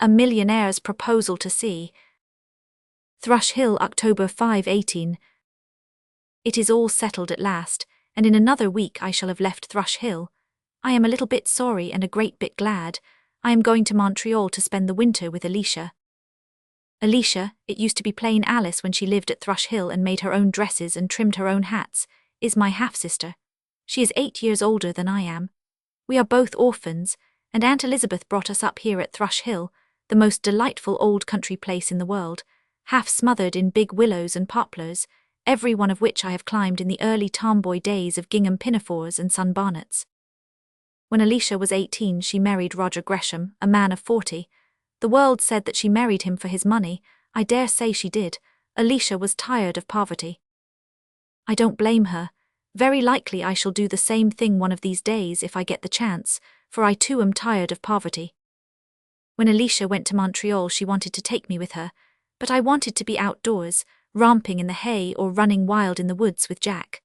A millionaire's proposal to sea. Thrush Hill, October 5/18. It is all settled at last, and in another week I shall have left Thrush Hill. I am a little bit sorry and a great bit glad. I am going to Montreal to spend the winter with Alicia. Alicia, it used to be plain Alice when she lived at Thrush Hill and made her own dresses and trimmed her own hats, is my half-sister. She is 8 years older than I am. We are both orphans, and Aunt Elizabeth brought us up here at Thrush Hill, the most delightful old country place in the world, half smothered in big willows and poplars, every one of which I have climbed in the early tomboy days of gingham pinafores and sunbonnets. When Alicia was 18, she married Roger Gresham, a man of 40. The world said that she married him for his money. I dare say she did. Alicia was tired of poverty. I don't blame her. Very likely I shall do the same thing one of these days if I get the chance, for I too am tired of poverty. When Alicia went to Montreal, she wanted to take me with her, but I wanted to be outdoors, romping in the hay or running wild in the woods with Jack.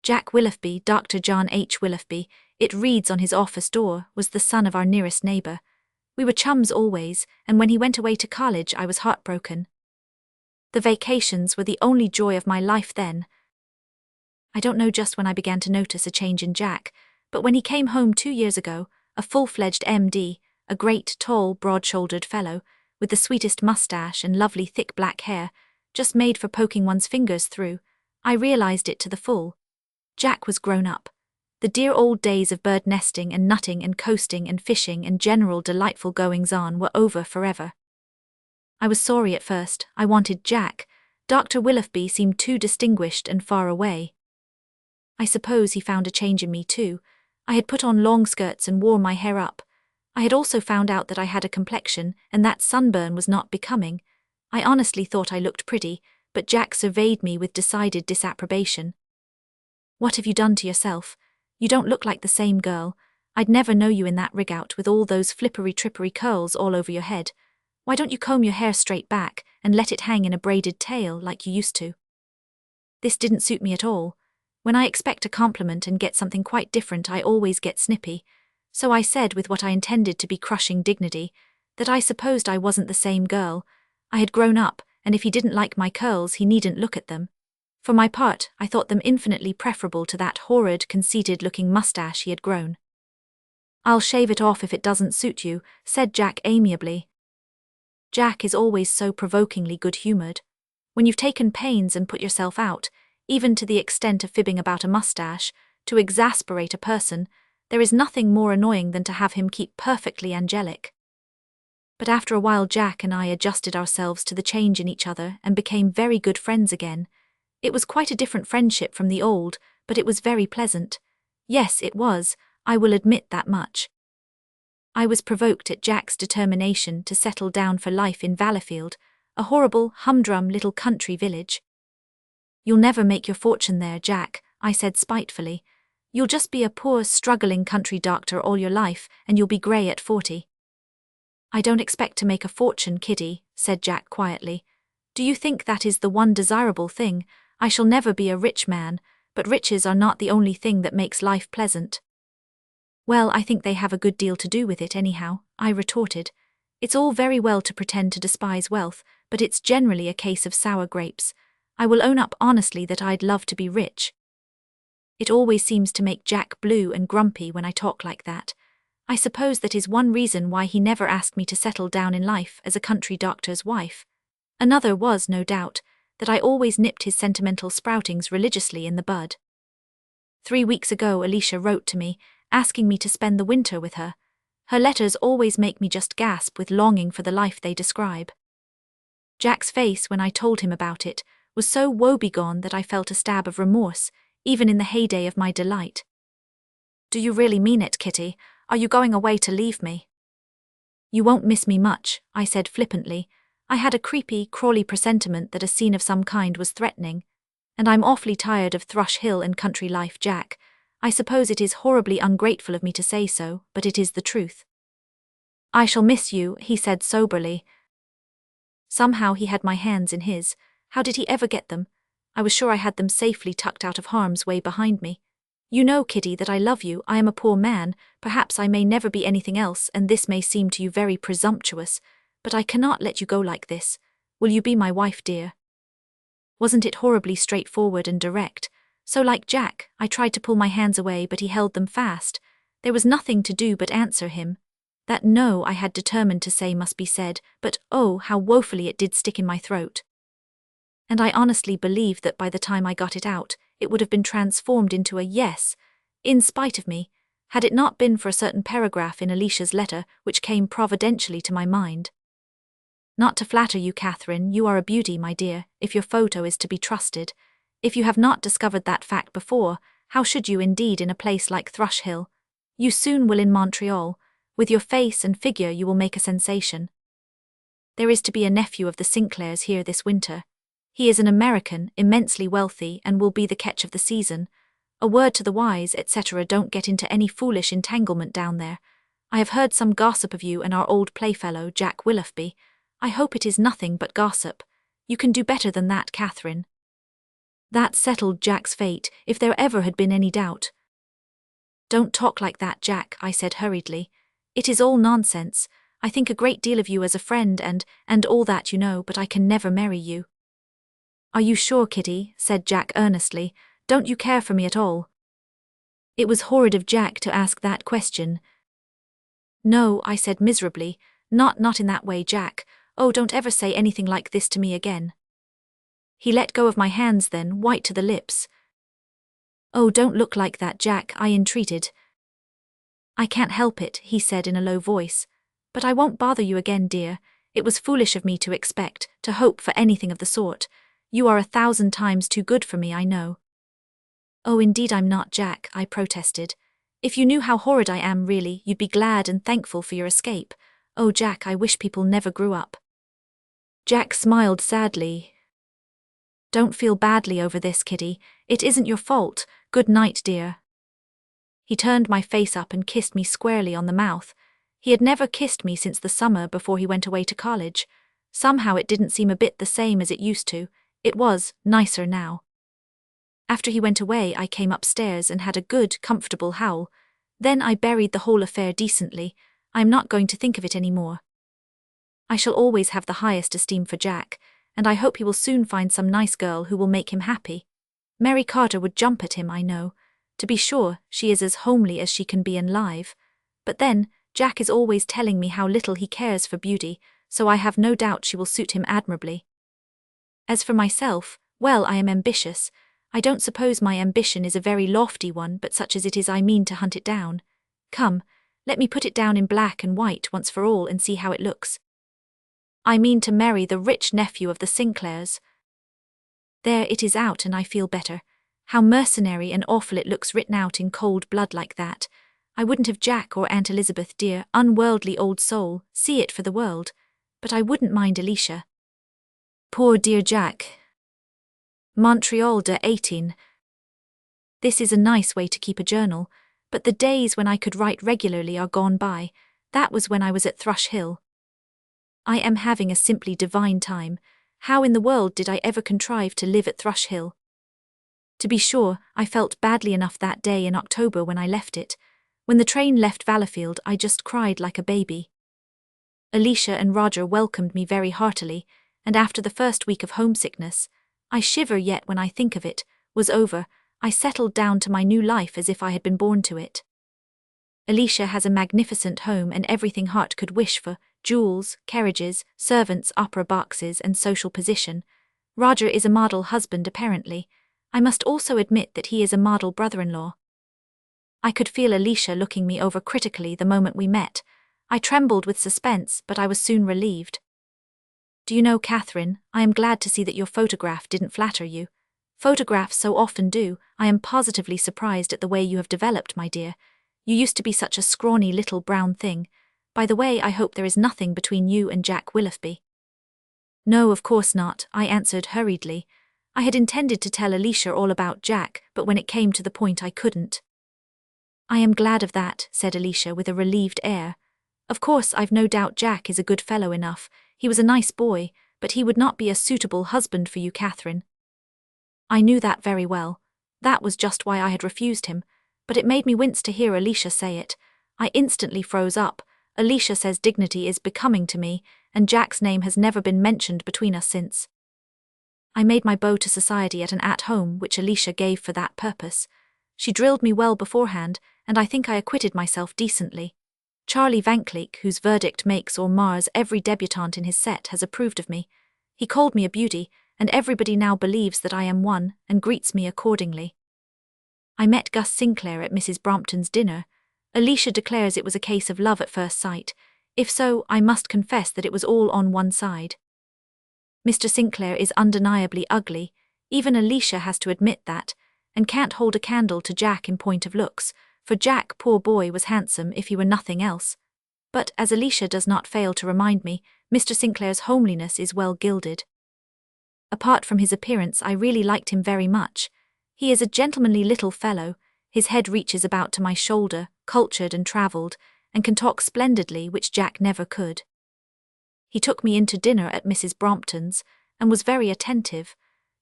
Jack Willoughby, Dr. John H. Willoughby, it reads on his office door, was the son of our nearest neighbour. We were chums always, and when he went away to college I was heartbroken. The vacations were the only joy of my life then. I don't know just when I began to notice a change in Jack, but when he came home 2 years ago, a full-fledged MD, a great, tall, broad-shouldered fellow, with the sweetest moustache and lovely thick black hair, just made for poking one's fingers through, I realized it to the full. Jack was grown up. The dear old days of bird nesting and nutting and coasting and fishing and general delightful goings-on were over forever. I was sorry at first. I wanted Jack. Dr. Willoughby seemed too distinguished and far away. I suppose he found a change in me too. I had put on long skirts and wore my hair up. I had also found out that I had a complexion, and that sunburn was not becoming. I honestly thought I looked pretty, but Jack surveyed me with decided disapprobation. "What have you done to yourself? You don't look like the same girl. I'd never know you in that rig-out with all those flippery-trippery curls all over your head. Why don't you comb your hair straight back and let it hang in a braided tail like you used to?" This didn't suit me at all. When I expect a compliment and get something quite different, I always get snippy. So I said, with what I intended to be crushing dignity, that I supposed I wasn't the same girl. I had grown up, and if he didn't like my curls he needn't look at them. For my part, I thought them infinitely preferable to that horrid, conceited-looking moustache he had grown. "I'll shave it off if it doesn't suit you," said Jack amiably. Jack is always so provokingly good-humoured. When you've taken pains and put yourself out, even to the extent of fibbing about a moustache, to exasperate a person, there is nothing more annoying than to have him keep perfectly angelic. But after a while Jack and I adjusted ourselves to the change in each other and became very good friends again. It was quite a different friendship from the old, but it was very pleasant. Yes, it was, I will admit that much. I was provoked at Jack's determination to settle down for life in Valleyfield, a horrible, humdrum little country village. "You'll never make your fortune there, Jack," I said spitefully. "You'll just be a poor, struggling country doctor all your life, and you'll be grey at 40. "I don't expect to make a fortune, Kitty," said Jack quietly. "Do you think that is the one desirable thing? I shall never be a rich man, but riches are not the only thing that makes life pleasant." "Well, I think they have a good deal to do with it anyhow," I retorted. "It's all very well to pretend to despise wealth, but it's generally a case of sour grapes. I will own up honestly that I'd love to be rich." It always seems to make Jack blue and grumpy when I talk like that. I suppose that is one reason why he never asked me to settle down in life as a country doctor's wife. Another was, no doubt, that I always nipped his sentimental sproutings religiously in the bud. 3 weeks ago Alicia wrote to me, asking me to spend the winter with her. Her letters always make me just gasp with longing for the life they describe. Jack's face when I told him about it was so woebegone that I felt a stab of remorse, even in the heyday of my delight. "Do you really mean it, Kitty? Are you going away to leave me?" "You won't miss me much," I said flippantly. I had a creepy, crawly presentiment that a scene of some kind was threatening. "And I'm awfully tired of Thrush Hill and country life, Jack. I suppose it is horribly ungrateful of me to say so, but it is the truth." "I shall miss you," he said soberly. Somehow he had my hands in his. How did he ever get them? I was sure I had them safely tucked out of harm's way behind me. You know, Kitty, that I love you. I am a poor man, perhaps I may never be anything else, and this may seem to you very presumptuous, but I cannot let you go like this. Will you be my wife, dear? Wasn't it horribly straightforward and direct? So like Jack, I tried to pull my hands away, but he held them fast. There was nothing to do but answer him. That no I had determined to say must be said, but oh, how woefully it did stick in my throat. And I honestly believed that by the time I got it out, it would have been transformed into a yes, in spite of me, had it not been for a certain paragraph in Alicia's letter which came providentially to my mind. Not to flatter you, Catherine, you are a beauty, my dear, if your photo is to be trusted. If you have not discovered that fact before, how should you indeed in a place like Thrush Hill? You soon will in Montreal. With your face and figure you will make a sensation. There is to be a nephew of the Sinclairs here this winter. He is an American, immensely wealthy, and will be the catch of the season. A word to the wise, etc. Don't get into any foolish entanglement down there. I have heard some gossip of you and our old playfellow, Jack Willoughby. I hope it is nothing but gossip. You can do better than that, Catherine. That settled Jack's fate, if there ever had been any doubt. Don't talk like that, Jack, I said hurriedly. It is all nonsense. I think a great deal of you as a friend and all that, you know, but I can never marry you. Are you sure, Kitty? Said Jack earnestly. Don't you care for me at all? It was horrid of Jack to ask that question. No, I said miserably. Not in that way, Jack. Oh, don't ever say anything like this to me again. He let go of my hands then, white to the lips. Oh, don't look like that, Jack, I entreated. I can't help it, he said in a low voice. But I won't bother you again, dear. It was foolish of me to expect, to hope for anything of the sort. You are 1,000 times too good for me, I know. Oh, indeed I'm not, Jack, I protested. If you knew how horrid I am really, you'd be glad and thankful for your escape. Oh, Jack, I wish people never grew up. Jack smiled sadly. Don't feel badly over this, Kitty. It isn't your fault. Good night, dear. He turned my face up and kissed me squarely on the mouth. He had never kissed me since the summer before he went away to college. Somehow it didn't seem a bit the same as it used to. It was nicer now. After he went away, I came upstairs and had a good, comfortable howl. Then I buried the whole affair decently. I am not going to think of it any more. I shall always have the highest esteem for Jack, and I hope he will soon find some nice girl who will make him happy. Mary Carter would jump at him, I know. To be sure, she is as homely as she can be and live. But then, Jack is always telling me how little he cares for beauty, so I have no doubt she will suit him admirably. As for myself, well, I am ambitious. I don't suppose my ambition is a very lofty one, but such as it is I mean to hunt it down. Come, let me put it down in black and white once for all and see how it looks. I mean to marry the rich nephew of the Sinclairs. There, it is out and I feel better. How mercenary and awful it looks written out in cold blood like that. I wouldn't have Jack or Aunt Elizabeth, dear, unworldly old soul, see it for the world. But I wouldn't mind Alicia. Poor dear Jack. Montreal de 18. This is a nice way to keep a journal, but the days when I could write regularly are gone by. That was when I was at Thrush Hill. I am having a simply divine time. How in the world did I ever contrive to live at Thrush Hill? To be sure, I felt badly enough that day in October when I left it. When the train left Valleyfield, I just cried like a baby. Alicia and Roger welcomed me very heartily, and after the first week of homesickness, I shiver yet when I think of it, was over, I settled down to my new life as if I had been born to it. Alicia has a magnificent home and everything heart could wish for, jewels, carriages, servants, opera boxes, and social position. Roger is a model husband apparently. I must also admit that he is a model brother-in-law. I could feel Alicia looking me over critically the moment we met. I trembled with suspense, but I was soon relieved. Do you know, Catherine, I am glad to see that your photograph didn't flatter you. Photographs so often do. I am positively surprised at the way you have developed, my dear. You used to be such a scrawny little brown thing. By the way, I hope there is nothing between you and Jack Willoughby. No, of course not, I answered hurriedly. I had intended to tell Alicia all about Jack, but when it came to the point I couldn't. I am glad of that, said Alicia with a relieved air. Of course, I've no doubt Jack is a good fellow enough. He was a nice boy, but he would not be a suitable husband for you, Catherine. I knew that very well. That was just why I had refused him. but it made me wince to hear Alicia say it. I instantly froze up. Alicia says dignity is becoming to me, and Jack's name has never been mentioned between us since. I made my bow to society at an at-home which Alicia gave for that purpose. She drilled me well beforehand, and I think I acquitted myself decently. Charlie Van Cleek, whose verdict makes or mars every debutante in his set, has approved of me. He called me a beauty, and everybody now believes that I am one, and greets me accordingly. I met Gus Sinclair at Mrs. Brompton's dinner. Alicia declares it was a case of love at first sight. If so, I must confess that it was all on one side. Mr. Sinclair is undeniably ugly, even Alicia has to admit that, and can't hold a candle to Jack in point of looks, for Jack, poor boy, was handsome if he were nothing else. But, as Alicia does not fail to remind me, Mr. Sinclair's homeliness is well gilded. Apart from his appearance, I really liked him very much. He is a gentlemanly little fellow, his head reaches about to my shoulder, cultured and travelled, and can talk splendidly, which Jack never could. He took me in to dinner at Mrs. Brompton's, and was very attentive.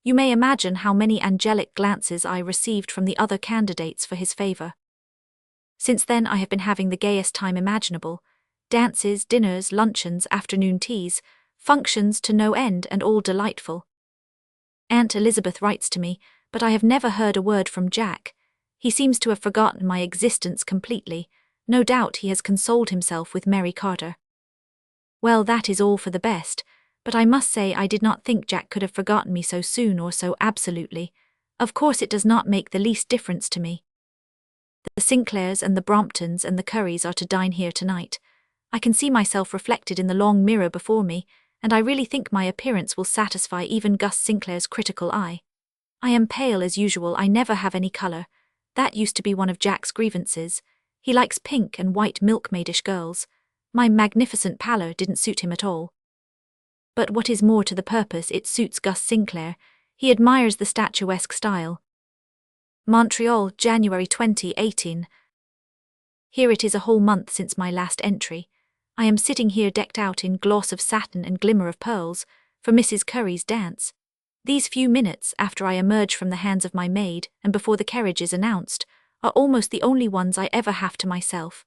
You may imagine how many angelic glances I received from the other candidates for his favour. Since then I have been having the gayest time imaginable. Dances, dinners, luncheons, afternoon teas, functions to no end, and all delightful. Aunt Elizabeth writes to me, but I have never heard a word from Jack. He seems to have forgotten my existence completely. No doubt he has consoled himself with Mary Carter. Well, that is all for the best, but I must say I did not think Jack could have forgotten me so soon or so absolutely. Of course it does not make the least difference to me. The Sinclairs and the Bromptons and the Currys are to dine here tonight. I can see myself reflected in the long mirror before me, and I really think my appearance will satisfy even Gus Sinclair's critical eye. I am pale as usual, I never have any colour. That used to be one of Jack's grievances. He likes pink and white milkmaidish girls. My magnificent pallor didn't suit him at all. But what is more to the purpose, it suits Gus Sinclair. He admires the statuesque style. Montreal, January 2018. Here it is a whole month since my last entry. I am sitting here decked out in gloss of satin and glimmer of pearls, for Mrs. Curry's dance. These few minutes after I emerge from the hands of my maid and before the carriage is announced are almost the only ones I ever have to myself.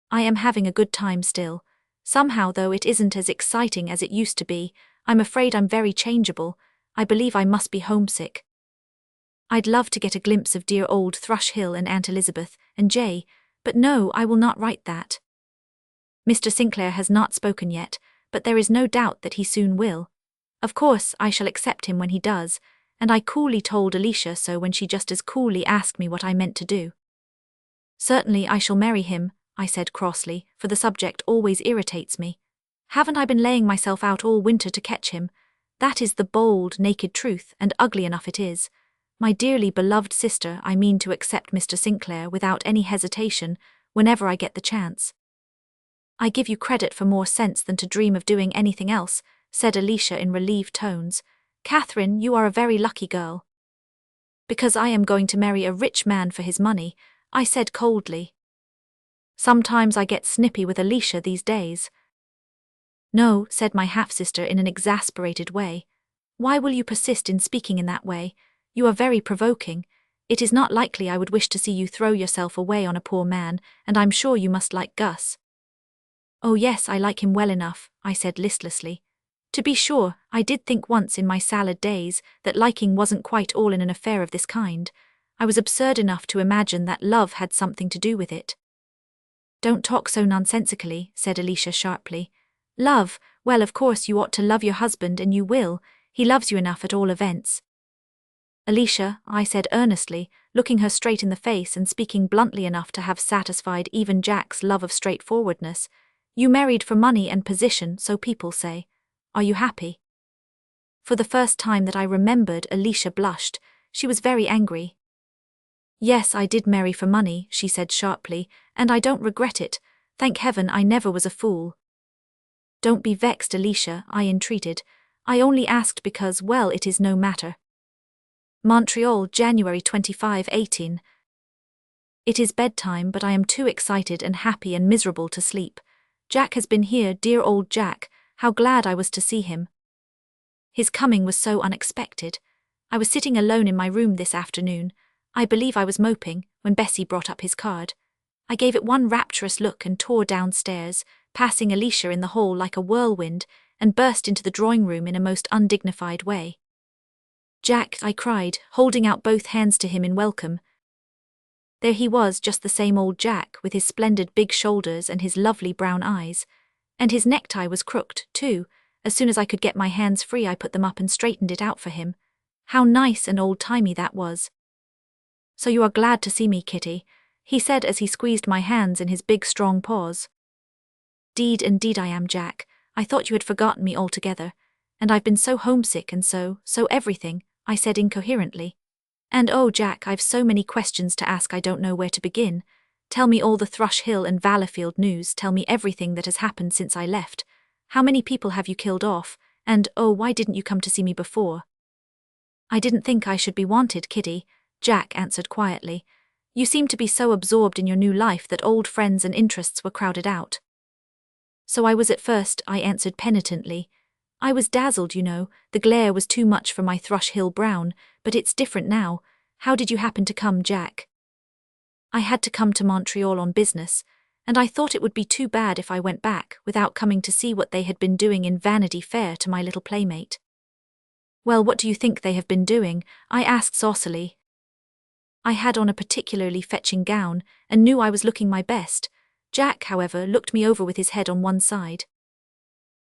I am having a good time still. Somehow, though, it isn't as exciting as it used to be. I'm afraid I'm very changeable. I believe I must be homesick. I'd love to get a glimpse of dear old Thrush Hill and Aunt Elizabeth and Jay, but no, I will not write that. Mr. Sinclair has not spoken yet, but there is no doubt that he soon will. Of course, I shall accept him when he does, and I coolly told Alicia so when she just as coolly asked me what I meant to do. Certainly I shall marry him, I said crossly, for the subject always irritates me. Haven't I been laying myself out all winter to catch him? That is the bold, naked truth, and ugly enough it is. My dearly beloved sister, I mean to accept Mr. Sinclair without any hesitation, whenever I get the chance. I give you credit for more sense than to dream of doing anything else, said Alicia in relieved tones. Catherine, you are a very lucky girl. Because I am going to marry a rich man for his money, I said coldly. Sometimes I get snippy with Alicia these days. No, said my half-sister in an exasperated way. Why will you persist in speaking in that way? You are very provoking. It is not likely I would wish to see you throw yourself away on a poor man, and I'm sure you must like Gus. Oh yes, I like him well enough, I said listlessly. To be sure, I did think once in my salad days that liking wasn't quite all in an affair of this kind. I was absurd enough to imagine that love had something to do with it. Don't talk so nonsensically, said Alicia sharply. Love, well, of course you ought to love your husband, and you will. He loves you enough at all events. Alicia, I said earnestly, looking her straight in the face and speaking bluntly enough to have satisfied even Jack's love of straightforwardness, you married for money and position, so people say. Are you happy? For the first time that I remembered, Alicia blushed. She was very angry. Yes, I did marry for money, she said sharply, and I don't regret it. Thank heaven I never was a fool. Don't be vexed, Alicia, I entreated. I only asked because, well, it is no matter. Montreal, January 25, 18. It is bedtime, but I am too excited and happy and miserable to sleep. Jack has been here, dear old Jack. How glad I was to see him. His coming was so unexpected. I was sitting alone in my room this afternoon. I believe I was moping, when Bessie brought up his card. I gave it one rapturous look and tore downstairs, passing Alicia in the hall like a whirlwind, and burst into the drawing room in a most undignified way. "Jack," I cried, holding out both hands to him in welcome. There he was, just the same old Jack, with his splendid big shoulders and his lovely brown eyes. And his necktie was crooked, too. As soon as I could get my hands free, I put them up and straightened it out for him. How nice and old-timey that was. "So you are glad to see me, Kitty," he said as he squeezed my hands in his big strong paws. "'Deed indeed I am, Jack. I thought you had forgotten me altogether. And I've been so homesick and so everything," I said incoherently. "And oh, Jack, I've so many questions to ask I don't know where to begin. Tell me all the Thrush Hill and Vallerfield news, tell me everything that has happened since I left. How many people have you killed off, and oh, why didn't you come to see me before?" "I didn't think I should be wanted, Kitty," Jack answered quietly. "You seem to be so absorbed in your new life that old friends and interests were crowded out." "So I was at first," I answered penitently. "I was dazzled, you know, the glare was too much for my Thrush Hill brown, but it's different now. How did you happen to come, Jack?" "I had to come to Montreal on business, and I thought it would be too bad if I went back without coming to see what they had been doing in Vanity Fair to my little playmate." "Well, what do you think they have been doing?" I asked saucily. I had on a particularly fetching gown, and knew I was looking my best. Jack, however, looked me over with his head on one side.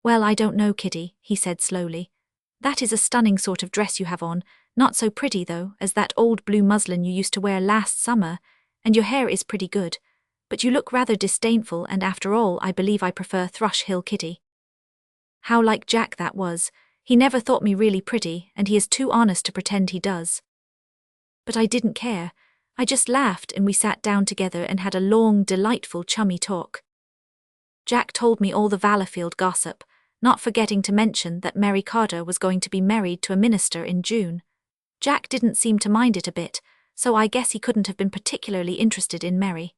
"Well, I don't know, Kitty," he said slowly. "That is a stunning sort of dress you have on, not so pretty, though, as that old blue muslin you used to wear last summer, and your hair is pretty good. But you look rather disdainful, and after all, I believe I prefer Thrush Hill, Kitty." How like Jack that was. He never thought me really pretty, and he is too honest to pretend he does. But I didn't care. I just laughed, and we sat down together and had a long, delightful, chummy talk. Jack told me all the Vallerfield gossip, not forgetting to mention that Mary Carter was going to be married to a minister in June. Jack didn't seem to mind it a bit, so I guess he couldn't have been particularly interested in Mary.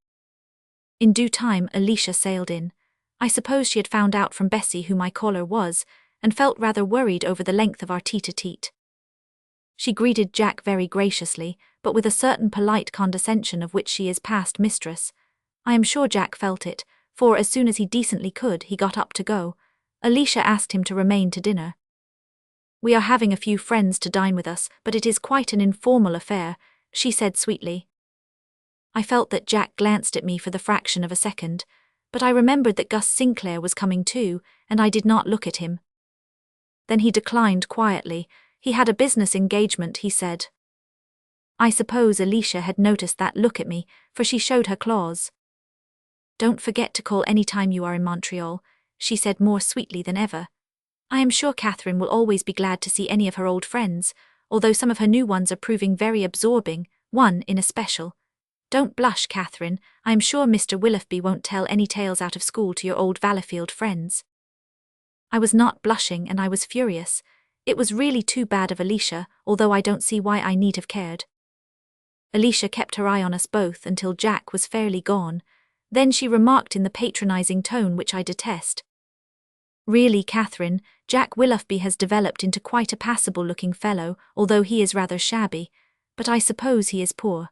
In due time, Alicia sailed in. I suppose she had found out from Bessie who my caller was, and felt rather worried over the length of our tete-a-tete. She greeted Jack very graciously, but with a certain polite condescension of which she is past mistress. I am sure Jack felt it, for as soon as he decently could, he got up to go. Alicia asked him to remain to dinner. "We are having a few friends to dine with us, but it is quite an informal affair," she said sweetly. I felt that Jack glanced at me for the fraction of a second, but I remembered that Gus Sinclair was coming too, and I did not look at him. Then he declined quietly. He had a business engagement, he said. I suppose Alicia had noticed that look at me, for she showed her claws. "Don't forget to call any time you are in Montreal," she said more sweetly than ever. "I am sure Catherine will always be glad to see any of her old friends, although some of her new ones are proving very absorbing, one in especial. Don't blush, Catherine. I am sure Mr. Willoughby won't tell any tales out of school to your old Vallerfield friends." I was not blushing, and I was furious. It was really too bad of Alicia, although I don't see why I need have cared. Alicia kept her eye on us both until Jack was fairly gone. Then she remarked in the patronizing tone which I detest, "Really, Catherine, Jack Willoughby has developed into quite a passable-looking fellow, although he is rather shabby. But I suppose he is poor."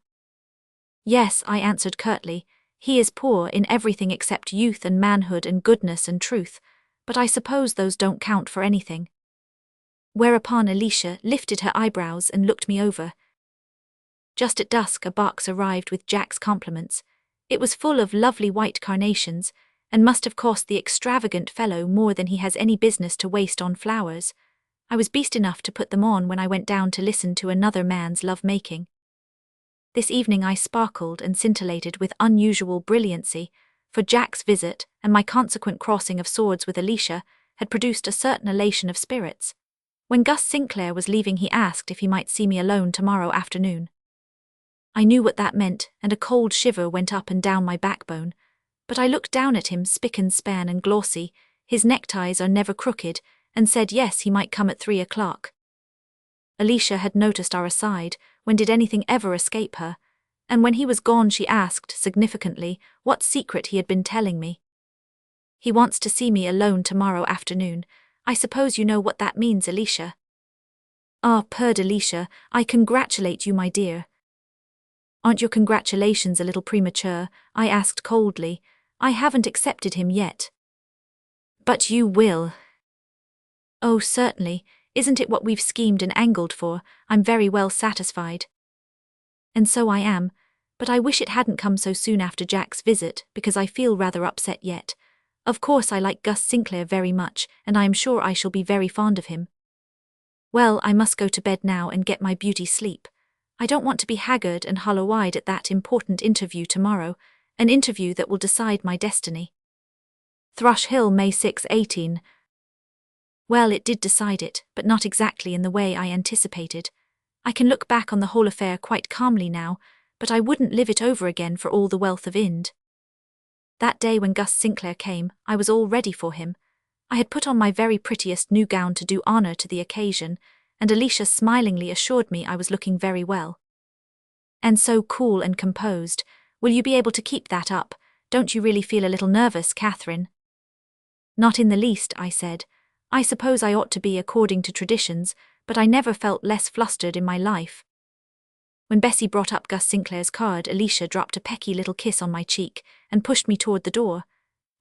"Yes," I answered curtly, "he is poor in everything except youth and manhood and goodness and truth, but I suppose those don't count for anything." Whereupon Alicia lifted her eyebrows and looked me over. Just at dusk a box arrived with Jack's compliments. It was full of lovely white carnations, and must have cost the extravagant fellow more than he has any business to waste on flowers. I was beast enough to put them on when I went down to listen to another man's love-making. This evening I sparkled and scintillated with unusual brilliancy, for Jack's visit and my consequent crossing of swords with Alicia had produced a certain elation of spirits. When Gus Sinclair was leaving, he asked if he might see me alone tomorrow afternoon. I knew what that meant, and a cold shiver went up and down my backbone. But I looked down at him, spick and span and glossy, his neckties are never crooked, and said yes, he might come at 3 o'clock. Alicia had noticed our aside. When did anything ever escape her? And when he was gone she asked, significantly, what secret he had been telling me. "He wants to see me alone tomorrow afternoon. I suppose you know what that means, Alicia." "Ah, purred Alicia, I congratulate you, my dear." Aren't your congratulations a little premature? I asked coldly. I haven't accepted him yet. But you will. Oh, certainly. Isn't it what we've schemed and angled for? I'm very well satisfied. And so I am, but I wish it hadn't come so soon after Jack's visit, because I feel rather upset yet. Of course I like Gus Sinclair very much, and I am sure I shall be very fond of him. Well, I must go to bed now and get my beauty sleep. I don't want to be haggard and hollow-eyed at that important interview tomorrow, an interview that will decide my destiny. Thrush Hill, May 6, 18. Well, it did decide it, but not exactly in the way I anticipated. I can look back on the whole affair quite calmly now, but I wouldn't live it over again for all the wealth of Ind. That day when Gus Sinclair came, I was all ready for him. I had put on my very prettiest new gown to do honor to the occasion, and Alicia smilingly assured me I was looking very well. And so cool and composed. Will you be able to keep that up? Don't you really feel a little nervous, Catherine? Not in the least, I said. I suppose I ought to be according to traditions, but I never felt less flustered in my life. When Bessie brought up Gus Sinclair's card, Alicia dropped a pecky little kiss on my cheek and pushed me toward the door.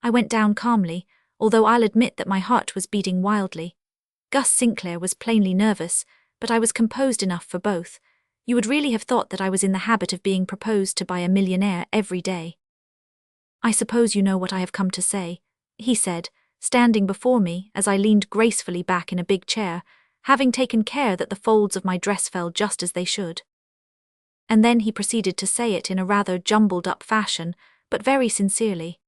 I went down calmly, although I'll admit that my heart was beating wildly. Gus Sinclair was plainly nervous, but I was composed enough for both. You would really have thought that I was in the habit of being proposed to by a millionaire every day. I suppose you know what I have come to say, he said, standing before me as I leaned gracefully back in a big chair, having taken care that the folds of my dress fell just as they should. And then he proceeded to say it in a rather jumbled-up fashion, but very sincerely.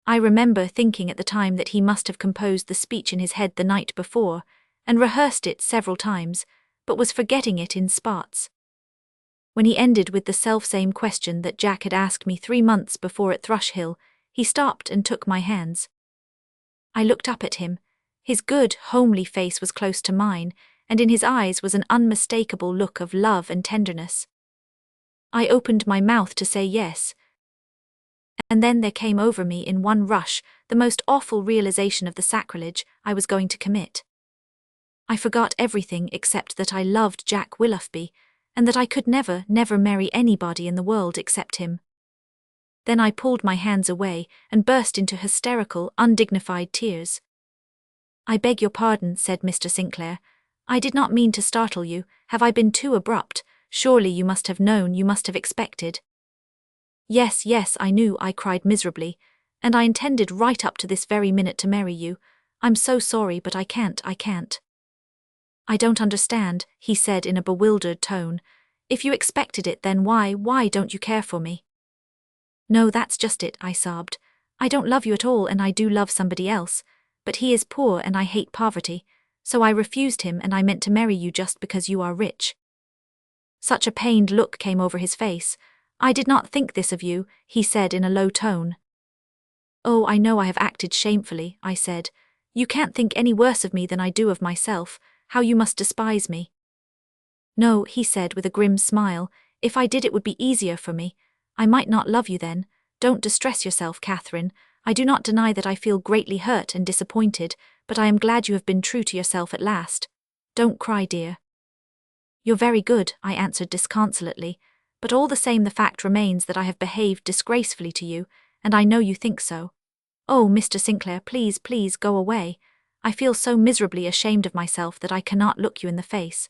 I remember thinking at the time that he must have composed the speech in his head the night before, and rehearsed it several times, but was forgetting it in spurts. When he ended with the selfsame question that Jack had asked me 3 months before at Thrush Hill, he stopped and took my hands. I looked up at him. His good, homely face was close to mine, and in his eyes was an unmistakable look of love and tenderness. I opened my mouth to say yes, and then there came over me in one rush the most awful realization of the sacrilege I was going to commit. I forgot everything except that I loved Jack Willoughby, and that I could never marry anybody in the world except him. Then I pulled my hands away and burst into hysterical, undignified tears. I beg your pardon, said Mr. Sinclair. I did not mean to startle you. Have I been too abrupt? Surely you must have known, you must have expected. Yes, I knew, I cried miserably, and I intended right up to this very minute to marry you. I'm so sorry, but I can't. I don't understand, he said in a bewildered tone. If you expected it, then why don't you care for me? No, that's just it, I sobbed. I don't love you at all, and I do love somebody else, but he is poor and I hate poverty, so I refused him, and I meant to marry you just because you are rich. Such a pained look came over his face. I did not think this of you, he said in a low tone. Oh, I know I have acted shamefully, I said. You can't think any worse of me than I do of myself. How you must despise me. No, he said with a grim smile, if I did it would be easier for me. I might not love you then. Don't distress yourself, Catherine. I do not deny that I feel greatly hurt and disappointed, but I am glad you have been true to yourself at last. Don't cry, dear. You're very good, I answered disconsolately, but all the same the fact remains that I have behaved disgracefully to you, and I know you think so. Oh, Mr. Sinclair, please go away. I feel so miserably ashamed of myself that I cannot look you in the face.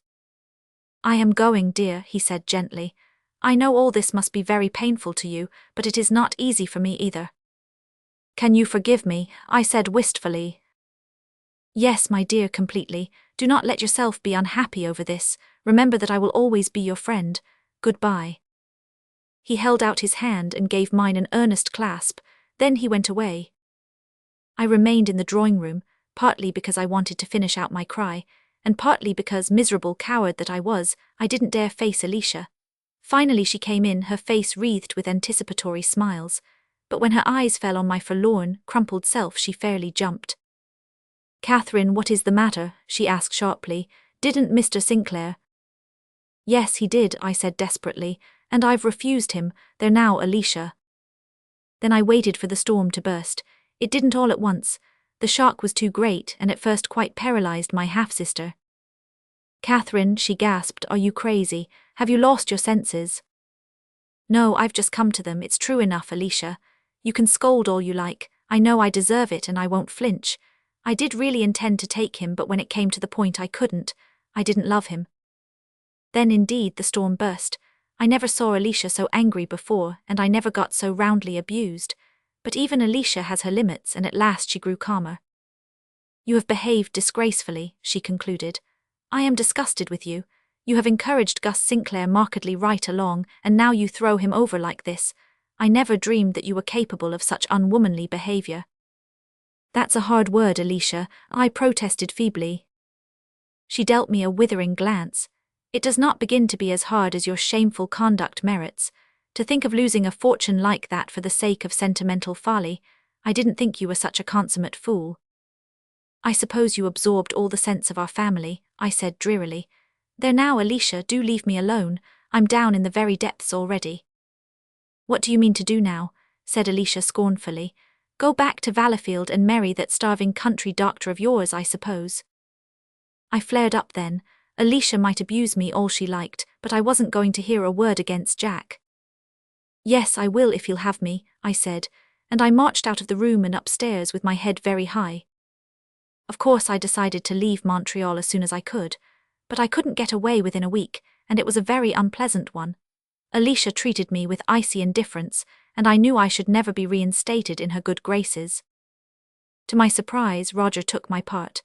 I am going, dear, he said gently. I know all this must be very painful to you, but it is not easy for me either. Can you forgive me? I said wistfully. Yes, my dear, completely. Do not let yourself be unhappy over this. Remember that I will always be your friend. Goodbye. He held out his hand and gave mine an earnest clasp. Then he went away. I remained in the drawing room, partly because I wanted to finish out my cry, and partly because, miserable coward that I was, I didn't dare face Alicia. Finally she came in, her face wreathed with anticipatory smiles, but when her eyes fell on my forlorn, crumpled self she fairly jumped. Catherine, what is the matter? She asked sharply. Didn't Mr. Sinclair? Yes, he did, I said desperately, and I've refused him. There now, Alicia. Then I waited for the storm to burst. It didn't all at once. The shock was too great, and at first quite paralyzed my half-sister. Catherine, she gasped, are you crazy? Have you lost your senses? No, I've just come to them, it's true enough, Alicia. You can scold all you like, I know I deserve it and I won't flinch. I did really intend to take him, but when it came to the point I couldn't. I didn't love him. Then indeed the storm burst. I never saw Alicia so angry before, and I never got so roundly abused. But even Alicia has her limits, and at last she grew calmer. You have behaved disgracefully, she concluded. I am disgusted with you. You have encouraged Gus Sinclair markedly right along, and now you throw him over like this. I never dreamed that you were capable of such unwomanly behavior. That's a hard word, Alicia, I protested feebly. She dealt me a withering glance. It does not begin to be as hard as your shameful conduct merits. To think of losing a fortune like that for the sake of sentimental folly, I didn't think you were such a consummate fool. I suppose you absorbed all the sense of our family, I said drearily. There now, Alicia, do leave me alone. I'm down in the very depths already. What do you mean to do now? Said Alicia scornfully. Go back to Valafield and marry that starving country doctor of yours, I suppose. I flared up then. Alicia might abuse me all she liked, but I wasn't going to hear a word against Jack. Yes, I will if you'll have me, I said, and I marched out of the room and upstairs with my head very high. Of course I decided to leave Montreal as soon as I could, but I couldn't get away within a week, and it was a very unpleasant one. Alicia treated me with icy indifference, and I knew I should never be reinstated in her good graces. To my surprise, Roger took my part.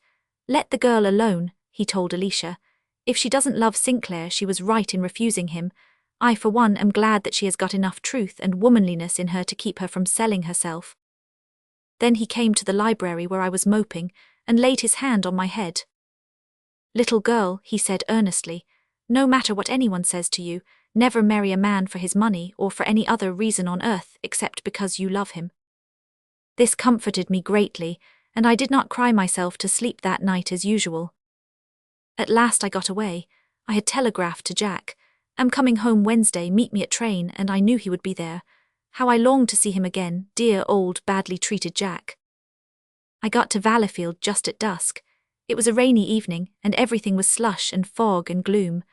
Let the girl alone, he told Alicia. If she doesn't love Sinclair, she was right in refusing him. I, for one, am glad that she has got enough truth and womanliness in her to keep her from selling herself. Then he came to the library where I was moping, and laid his hand on my head. Little girl, he said earnestly, no matter what anyone says to you, never marry a man for his money or for any other reason on earth except because you love him. This comforted me greatly, and I did not cry myself to sleep that night as usual. At last I got away. I had telegraphed to Jack. Am coming home Wednesday, meet me at train, and I knew he would be there. How I longed to see him again, dear old badly treated Jack. I got to Valafield just at dusk. It was a rainy evening, and everything was slush and fog and gloom.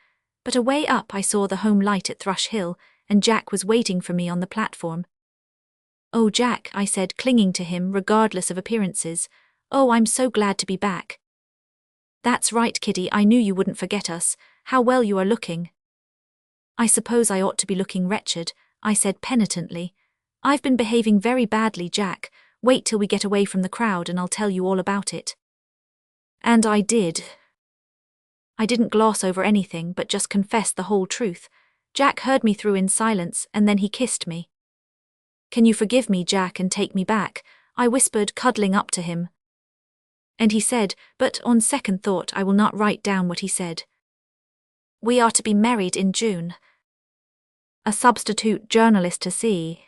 But away up I saw the home light at Thrush Hill, and Jack was waiting for me on the platform. Oh, Jack, I said, clinging to him regardless of appearances. Oh, I'm so glad to be back. That's right, Kiddie, I knew you wouldn't forget us. How well you are looking. I suppose I ought to be looking wretched, I said penitently. I've been behaving very badly, Jack. Wait till we get away from the crowd and I'll tell you all about it. And I did. I didn't gloss over anything but just confessed the whole truth. Jack heard me through in silence, and then he kissed me. Can you forgive me, Jack, and take me back? I whispered, cuddling up to him. And he said, but on second thought I will not write down what he said. We are to be married in June. A substitute journalist to see.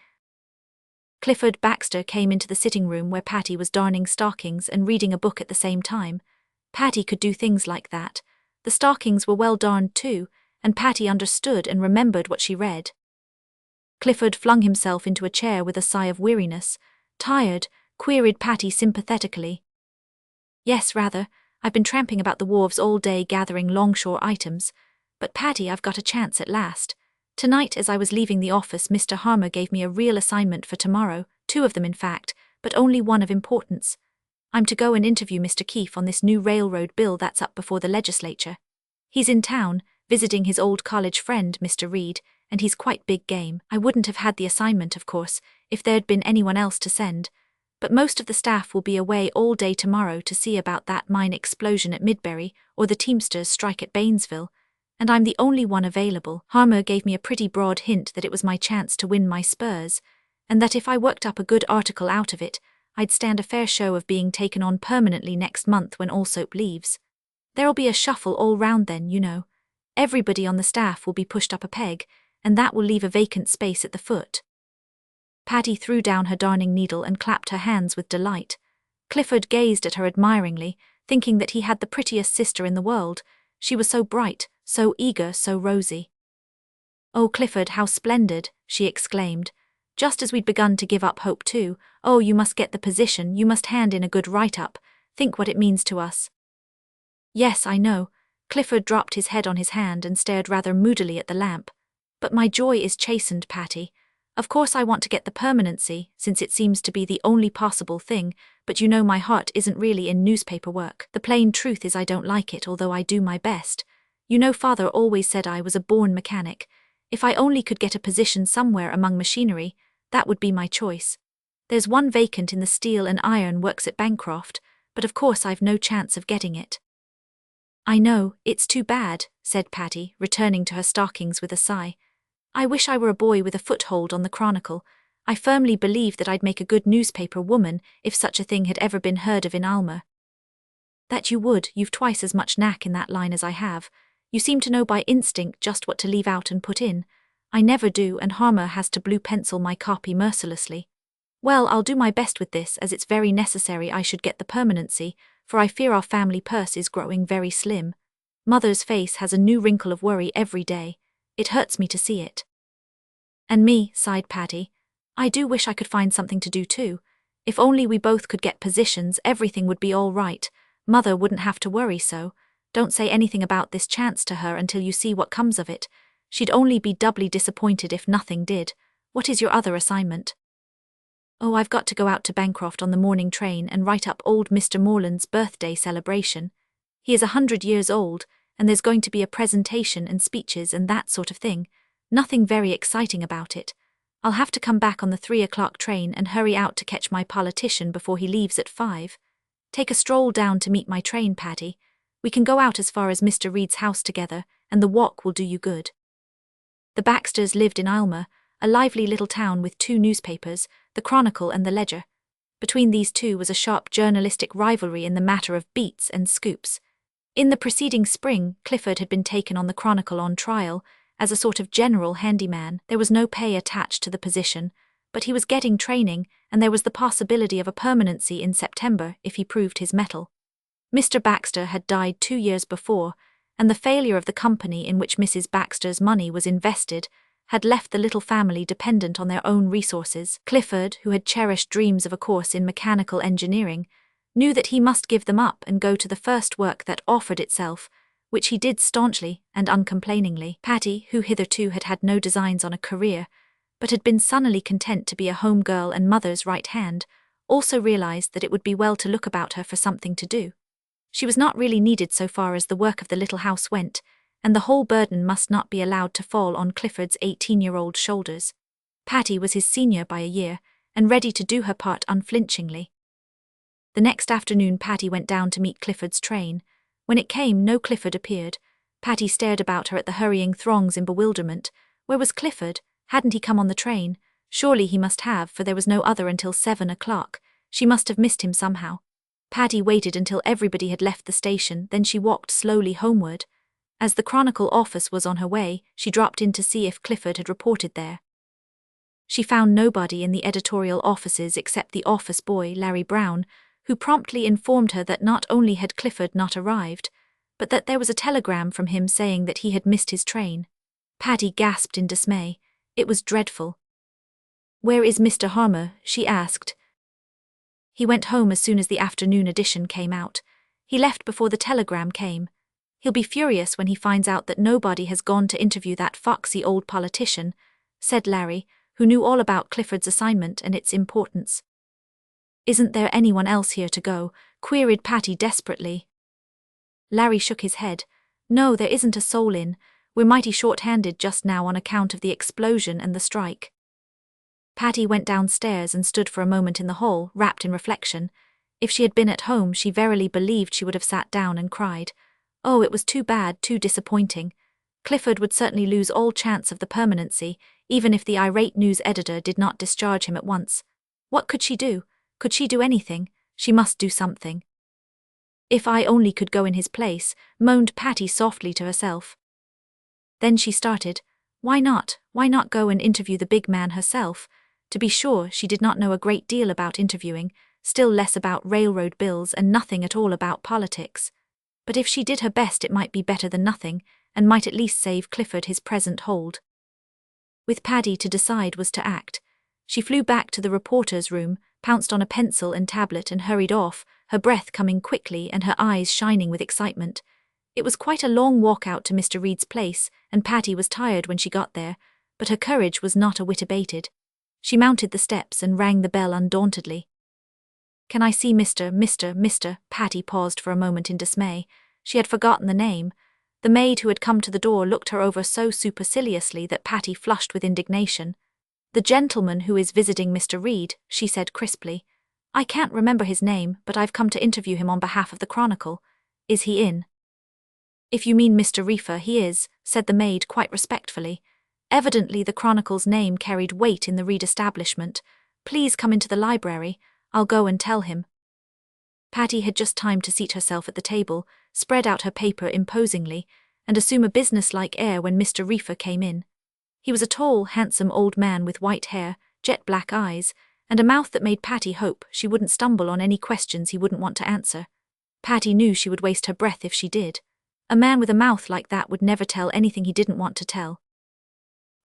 Clifford Baxter came into the sitting room where Patty was darning stockings and reading a book at the same time. Patty could do things like that. The stockings were well darned too, and Patty understood and remembered what she read. Clifford flung himself into a chair with a sigh of weariness. Tired? Queried Patty sympathetically. Yes, rather. I've been tramping about the wharves all day gathering longshore items. But Patty, I've got a chance at last. Tonight, as I was leaving the office, Mr. Harmer gave me a real assignment for tomorrow, 2 of them in fact, but only one of importance. I'm to go and interview Mr. Keefe on this new railroad bill that's up before the legislature. He's in town, visiting his old college friend, Mr. Reed, and he's quite big game. I wouldn't have had the assignment, of course, if there'd been anyone else to send, but most of the staff will be away all day tomorrow to see about that mine explosion at Midbury or the Teamsters' strike at Bainesville, and I'm the only one available. Harmer gave me a pretty broad hint that it was my chance to win my spurs, and that if I worked up a good article out of it, I'd stand a fair show of being taken on permanently next month when Allsoap leaves. There'll be a shuffle all round then, you know. Everybody on the staff will be pushed up a peg, and that will leave a vacant space at the foot. Patty threw down her darning needle and clapped her hands with delight. Clifford gazed at her admiringly, thinking that he had the prettiest sister in the world. She was so bright, so eager, so rosy. Oh, Clifford, how splendid, she exclaimed. Just as we'd begun to give up hope too. Oh, you must get the position, you must hand in a good write-up. Think what it means to us. Yes, I know. Clifford dropped his head on his hand and stared rather moodily at the lamp. But my joy is chastened, Patty. Of course I want to get the permanency, since it seems to be the only possible thing, but you know my heart isn't really in newspaper work. The plain truth is I don't like it, although I do my best. You know Father always said I was a born mechanic. If I only could get a position somewhere among machinery, that would be my choice. There's one vacant in the steel and iron works at Bancroft, but of course I've no chance of getting it. I know, it's too bad, said Patty, returning to her stockings with a sigh. I wish I were a boy with a foothold on the Chronicle. I firmly believe that I'd make a good newspaper woman if such a thing had ever been heard of in Alma. That you would, you've twice as much knack in that line as I have. You seem to know by instinct just what to leave out and put in. I never do, and Harmer has to blue pencil my copy mercilessly. Well, I'll do my best with this, as it's very necessary I should get the permanency, for I fear our family purse is growing very slim. Mother's face has a new wrinkle of worry every day. It hurts me to see it. And me, sighed Patty. I do wish I could find something to do too. If only we both could get positions, everything would be all right. Mother wouldn't have to worry so. Don't say anything about this chance to her until you see what comes of it. She'd only be doubly disappointed if nothing did. What is your other assignment? Oh, I've got to go out to Bancroft on the morning train and write up old Mr. Morland's birthday celebration. He is 100 years old, and there's going to be a presentation and speeches and that sort of thing. Nothing very exciting about it. I'll have to come back on the 3 o'clock train and hurry out to catch my politician before he leaves at 5. Take a stroll down to meet my train, Patty. We can go out as far as Mr. Reed's house together, and the walk will do you good. The Baxters lived in Alma, a lively little town with 2 newspapers, the Chronicle and the Ledger. Between these two was a sharp journalistic rivalry in the matter of beats and scoops. In the preceding spring, Clifford had been taken on the Chronicle on trial. As a sort of general handyman, there was no pay attached to the position, but he was getting training, and there was the possibility of a permanency in September if he proved his mettle. Mr. Baxter had died 2 years before, and the failure of the company in which Mrs. Baxter's money was invested had left the little family dependent on their own resources. Clifford, who had cherished dreams of a course in mechanical engineering, knew that he must give them up and go to the first work that offered itself, which he did staunchly and uncomplainingly. Patty, who hitherto had had no designs on a career, but had been sunnily content to be a home girl and mother's right hand, also realized that it would be well to look about her for something to do. She was not really needed so far as the work of the little house went, and the whole burden must not be allowed to fall on Clifford's 18-year-old shoulders. Patty was his senior by a year, and ready to do her part unflinchingly. The next afternoon Patty went down to meet Clifford's train. When it came, no Clifford appeared. Patty stared about her at the hurrying throngs in bewilderment. Where was Clifford? Hadn't he come on the train? Surely he must have, for there was no other until 7 o'clock. She must have missed him somehow. Patty waited until everybody had left the station, then she walked slowly homeward. As the Chronicle office was on her way, she dropped in to see if Clifford had reported there. She found nobody in the editorial offices except the office boy, Larry Brown, who promptly informed her that not only had Clifford not arrived, but that there was a telegram from him saying that he had missed his train. Patty gasped in dismay. It was dreadful. "Where is Mr. Harmer?" she asked. "He went home as soon as the afternoon edition came out. He left before the telegram came. He'll be furious when he finds out that nobody has gone to interview that foxy old politician," said Larry, who knew all about Clifford's assignment and its importance. "Isn't there anyone else here to go?" queried Patty desperately. Larry shook his head. "No, there isn't a soul in. We're mighty short-handed just now on account of the explosion and the strike." Patty went downstairs and stood for a moment in the hall, wrapped in reflection. If she had been at home, she verily believed she would have sat down and cried. Oh, it was too bad, too disappointing. Clifford would certainly lose all chance of the permanency, even if the irate news editor did not discharge him at once. What could she do? Could she do anything? She must do something. "If I only could go in his place," moaned Patty softly to herself. Then she started. Why not? Why not go and interview the big man herself? To be sure, she did not know a great deal about interviewing, still less about railroad bills and nothing at all about politics. But if she did her best, it might be better than nothing, and might at least save Clifford his present hold. With Patty, to decide was to act. She flew back to the reporter's room, pounced on a pencil and tablet and hurried off, her breath coming quickly and her eyes shining with excitement. It was quite a long walk out to Mr. Reed's place, and Patty was tired when she got there, but her courage was not a whit abated. She mounted the steps and rang the bell undauntedly. "Can I see Mr. Patty paused for a moment in dismay. She had forgotten the name. The maid who had come to the door looked her over so superciliously that Patty flushed with indignation. "The gentleman who is visiting Mr. Reed," she said crisply. "I can't remember his name, but I've come to interview him on behalf of the Chronicle. Is he in?" "If you mean Mr. Reefer, he is," said the maid quite respectfully. Evidently the Chronicle's name carried weight in the Reed establishment. "Please come into the library. I'll go and tell him." Patty had just time to seat herself at the table, spread out her paper imposingly, and assume a business-like air when Mr. Reefer came in. He was a tall, handsome old man with white hair, jet-black eyes, and a mouth that made Patty hope she wouldn't stumble on any questions he wouldn't want to answer. Patty knew she would waste her breath if she did. A man with a mouth like that would never tell anything he didn't want to tell.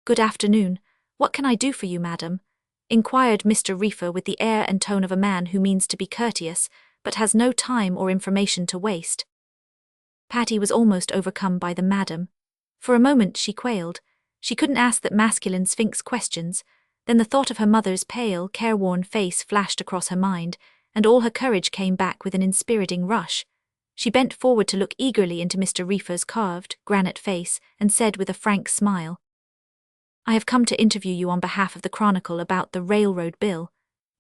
"Good afternoon. What can I do for you, madam?" inquired Mr. Reefer with the air and tone of a man who means to be courteous, but has no time or information to waste. Patty was almost overcome by the madam. For a moment she quailed. She couldn't ask that masculine sphinx questions. Then the thought of her mother's pale, careworn face flashed across her mind, and all her courage came back with an inspiriting rush. She bent forward to look eagerly into Mr. Reefer's carved, granite face, and said with a frank smile, "I have come to interview you on behalf of the Chronicle about the railroad bill.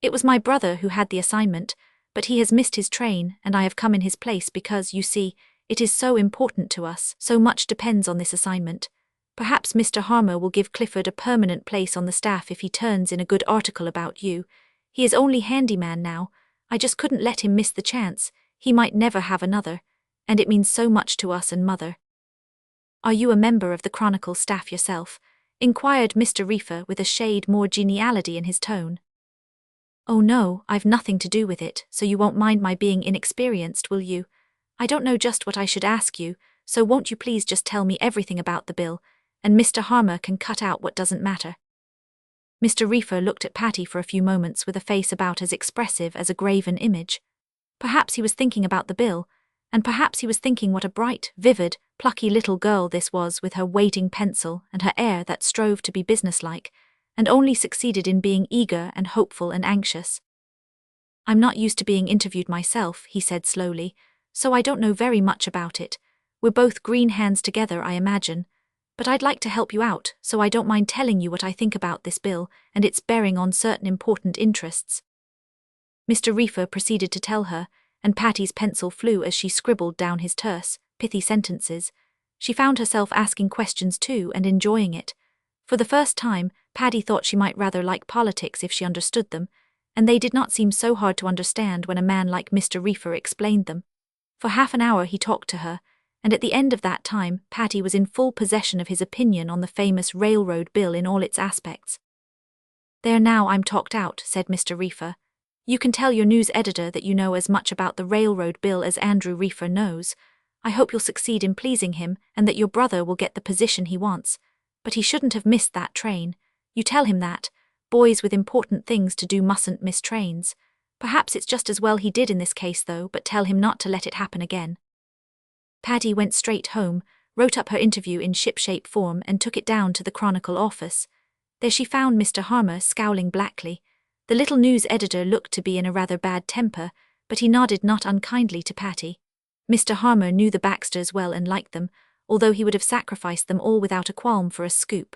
It was my brother who had the assignment, but he has missed his train, and I have come in his place because, you see, it is so important to us, so much depends on this assignment. Perhaps Mr. Harmer will give Clifford a permanent place on the staff if he turns in a good article about you. He is only handyman now. I just couldn't let him miss the chance. He might never have another, and it means so much to us and Mother." "Are you a member of the Chronicle staff yourself?" inquired Mr. Reefer with a shade more geniality in his tone. "Oh no, I've nothing to do with it, so you won't mind my being inexperienced, will you? I don't know just what I should ask you, so won't you please just tell me everything about the bill, and Mr. Harmer can cut out what doesn't matter." Mr. Reefer looked at Patty for a few moments with a face about as expressive as a graven image. Perhaps he was thinking about the bill, and perhaps he was thinking what a bright, vivid, plucky little girl this was with her waiting pencil and her air that strove to be businesslike, and only succeeded in being eager and hopeful and anxious. "I'm not used to being interviewed myself," he said slowly, "so I don't know very much about it. We're both green hands together, I imagine. But I'd like to help you out, so I don't mind telling you what I think about this bill and its bearing on certain important interests." Mr. Reefer proceeded to tell her, and Patty's pencil flew as she scribbled down his terse, pithy sentences. She found herself asking questions too and enjoying it. For the first time, Patty thought she might rather like politics if she understood them, and they did not seem so hard to understand when a man like Mr. Reefer explained them. For half an hour he talked to her, and at the end of that time Patty was in full possession of his opinion on the famous railroad bill in all its aspects. "There now, I'm talked out," said Mr. Reefer. "You can tell your news editor that you know as much about the railroad bill as Andrew Reefer knows. I hope you'll succeed in pleasing him and that your brother will get the position he wants. But he shouldn't have missed that train. You tell him that. Boys with important things to do mustn't miss trains. Perhaps it's just as well he did in this case though, but tell him not to let it happen again." Patty went straight home, wrote up her interview in shipshape form and took it down to the Chronicle office. There she found Mr. Harmer scowling blackly. The little news editor looked to be in a rather bad temper, but he nodded not unkindly to Patty. Mr. Harmer knew the Baxters well and liked them, although he would have sacrificed them all without a qualm for a scoop.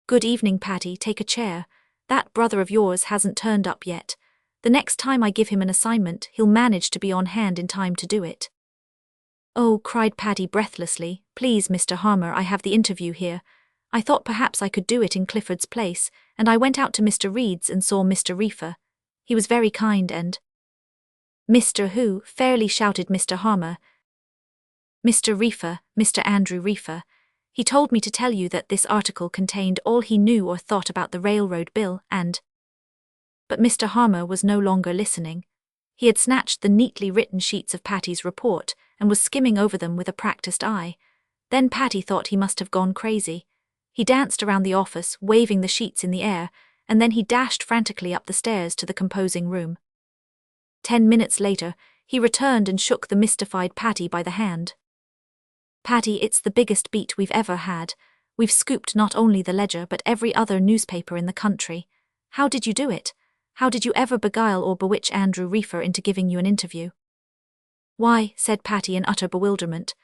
"Good evening, Patty, take a chair. That brother of yours hasn't turned up yet. The next time I give him an assignment, he'll manage to be on hand in time to do it." "Oh," cried Patty breathlessly, "please, Mr. Harmer, I have the interview here. I thought perhaps I could do it in Clifford's place, and I went out to Mr. Reed's and saw Mr. Reefer. He was very kind and—" "Mr. who?" fairly shouted Mr. Harmer. "Mr. Reefer, Mr. Andrew Reefer. He told me to tell you that this article contained all he knew or thought about the railroad bill and—" But Mr. Harmer was no longer listening. He had snatched the neatly written sheets of Patty's report and was skimming over them with a practiced eye. Then Patty thought he must have gone crazy. He danced around the office, waving the sheets in the air, and then he dashed frantically up the stairs to the composing room. 10 minutes later, he returned and shook the mystified Patty by the hand. "Patty, it's the biggest beat we've ever had. We've scooped not only the Ledger but every other newspaper in the country. How did you do it? How did you ever beguile or bewitch Andrew Reefer into giving you an interview?" "Why," said Patty in utter bewilderment,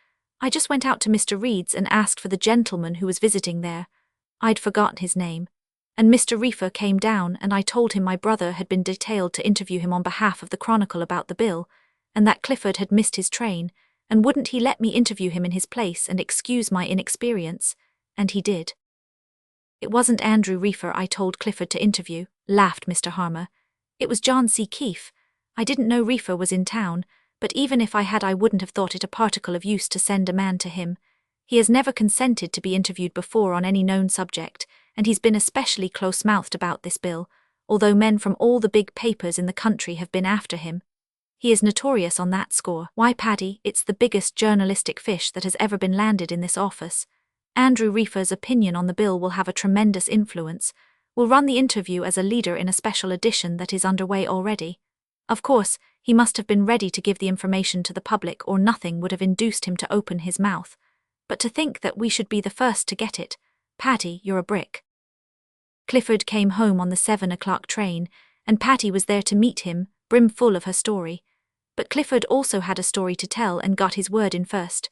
"I just went out to Mr. Reed's and asked for the gentleman who was visiting there. I'd forgotten his name. And Mr. Reefer came down and I told him my brother had been detailed to interview him on behalf of the Chronicle about the bill, and that Clifford had missed his train, and wouldn't he let me interview him in his place and excuse my inexperience, and he did." "It wasn't Andrew Reefer I told Clifford to interview," laughed Mr. Harmer. "It was John C. Keefe. I didn't know Reefer was in town, but even if I had I wouldn't have thought it a particle of use to send a man to him. He has never consented to be interviewed before on any known subject, and he's been especially close-mouthed about this bill, although men from all the big papers in the country have been after him. He is notorious on that score. Why, Paddy, it's the biggest journalistic fish that has ever been landed in this office. Andrew Reefer's opinion on the bill will have a tremendous influence. We'll run the interview as a leader in a special edition that is underway already. Of course, he must have been ready to give the information to the public or nothing would have induced him to open his mouth. But to think that we should be the first to get it. Patty, you're a brick." Clifford came home on the 7 o'clock train, and Patty was there to meet him, brimful of her story. But Clifford also had a story to tell and got his word in first.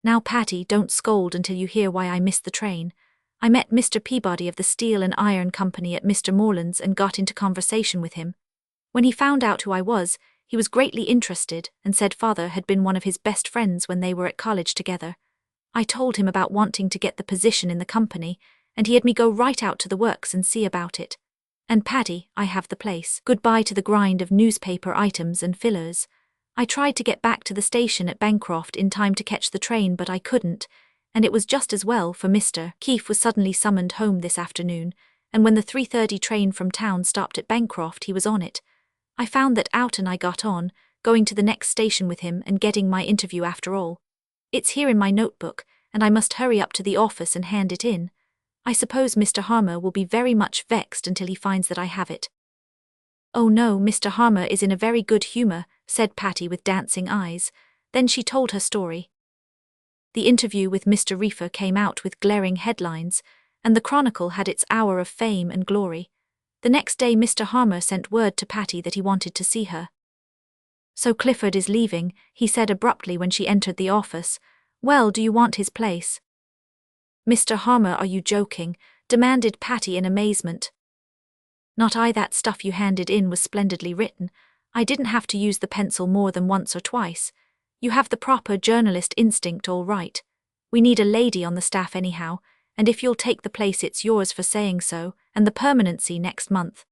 "Now, Patty, don't scold until you hear why I missed the train. I met Mr. Peabody of the Steel and Iron Company at Mr. Morland's and got into conversation with him. When he found out who I was, he was greatly interested and said father had been one of his best friends when they were at college together. I told him about wanting to get the position in the company, and he had me go right out to the works and see about it. And Paddy, I have the place. Goodbye to the grind of newspaper items and fillers. I tried to get back to the station at Bancroft in time to catch the train, but I couldn't, and it was just as well, for Mr. Keefe was suddenly summoned home this afternoon, and when the 3:30 train from town stopped at Bancroft he was on it. I found that out and I got on, going to the next station with him and getting my interview after all. It's here in my notebook, and I must hurry up to the office and hand it in. I suppose Mr. Harmer will be very much vexed until he finds that I have it." "Oh no, Mr. Harmer is in a very good humour," said Patty with dancing eyes. Then she told her story. The interview with Mr. Reefer came out with glaring headlines, and the Chronicle had its hour of fame and glory. The next day Mr. Harmer sent word to Patty that he wanted to see her. "So Clifford is leaving," he said abruptly when she entered the office. "Well, do you want his place?" "Mr. Harmer, are you joking?" demanded Patty in amazement. "Not I. That stuff you handed in was splendidly written. I didn't have to use the pencil more than once or twice. You have the proper journalist instinct all right. We need a lady on the staff anyhow, and if you'll take the place it's yours for saying so, and the permanency next month."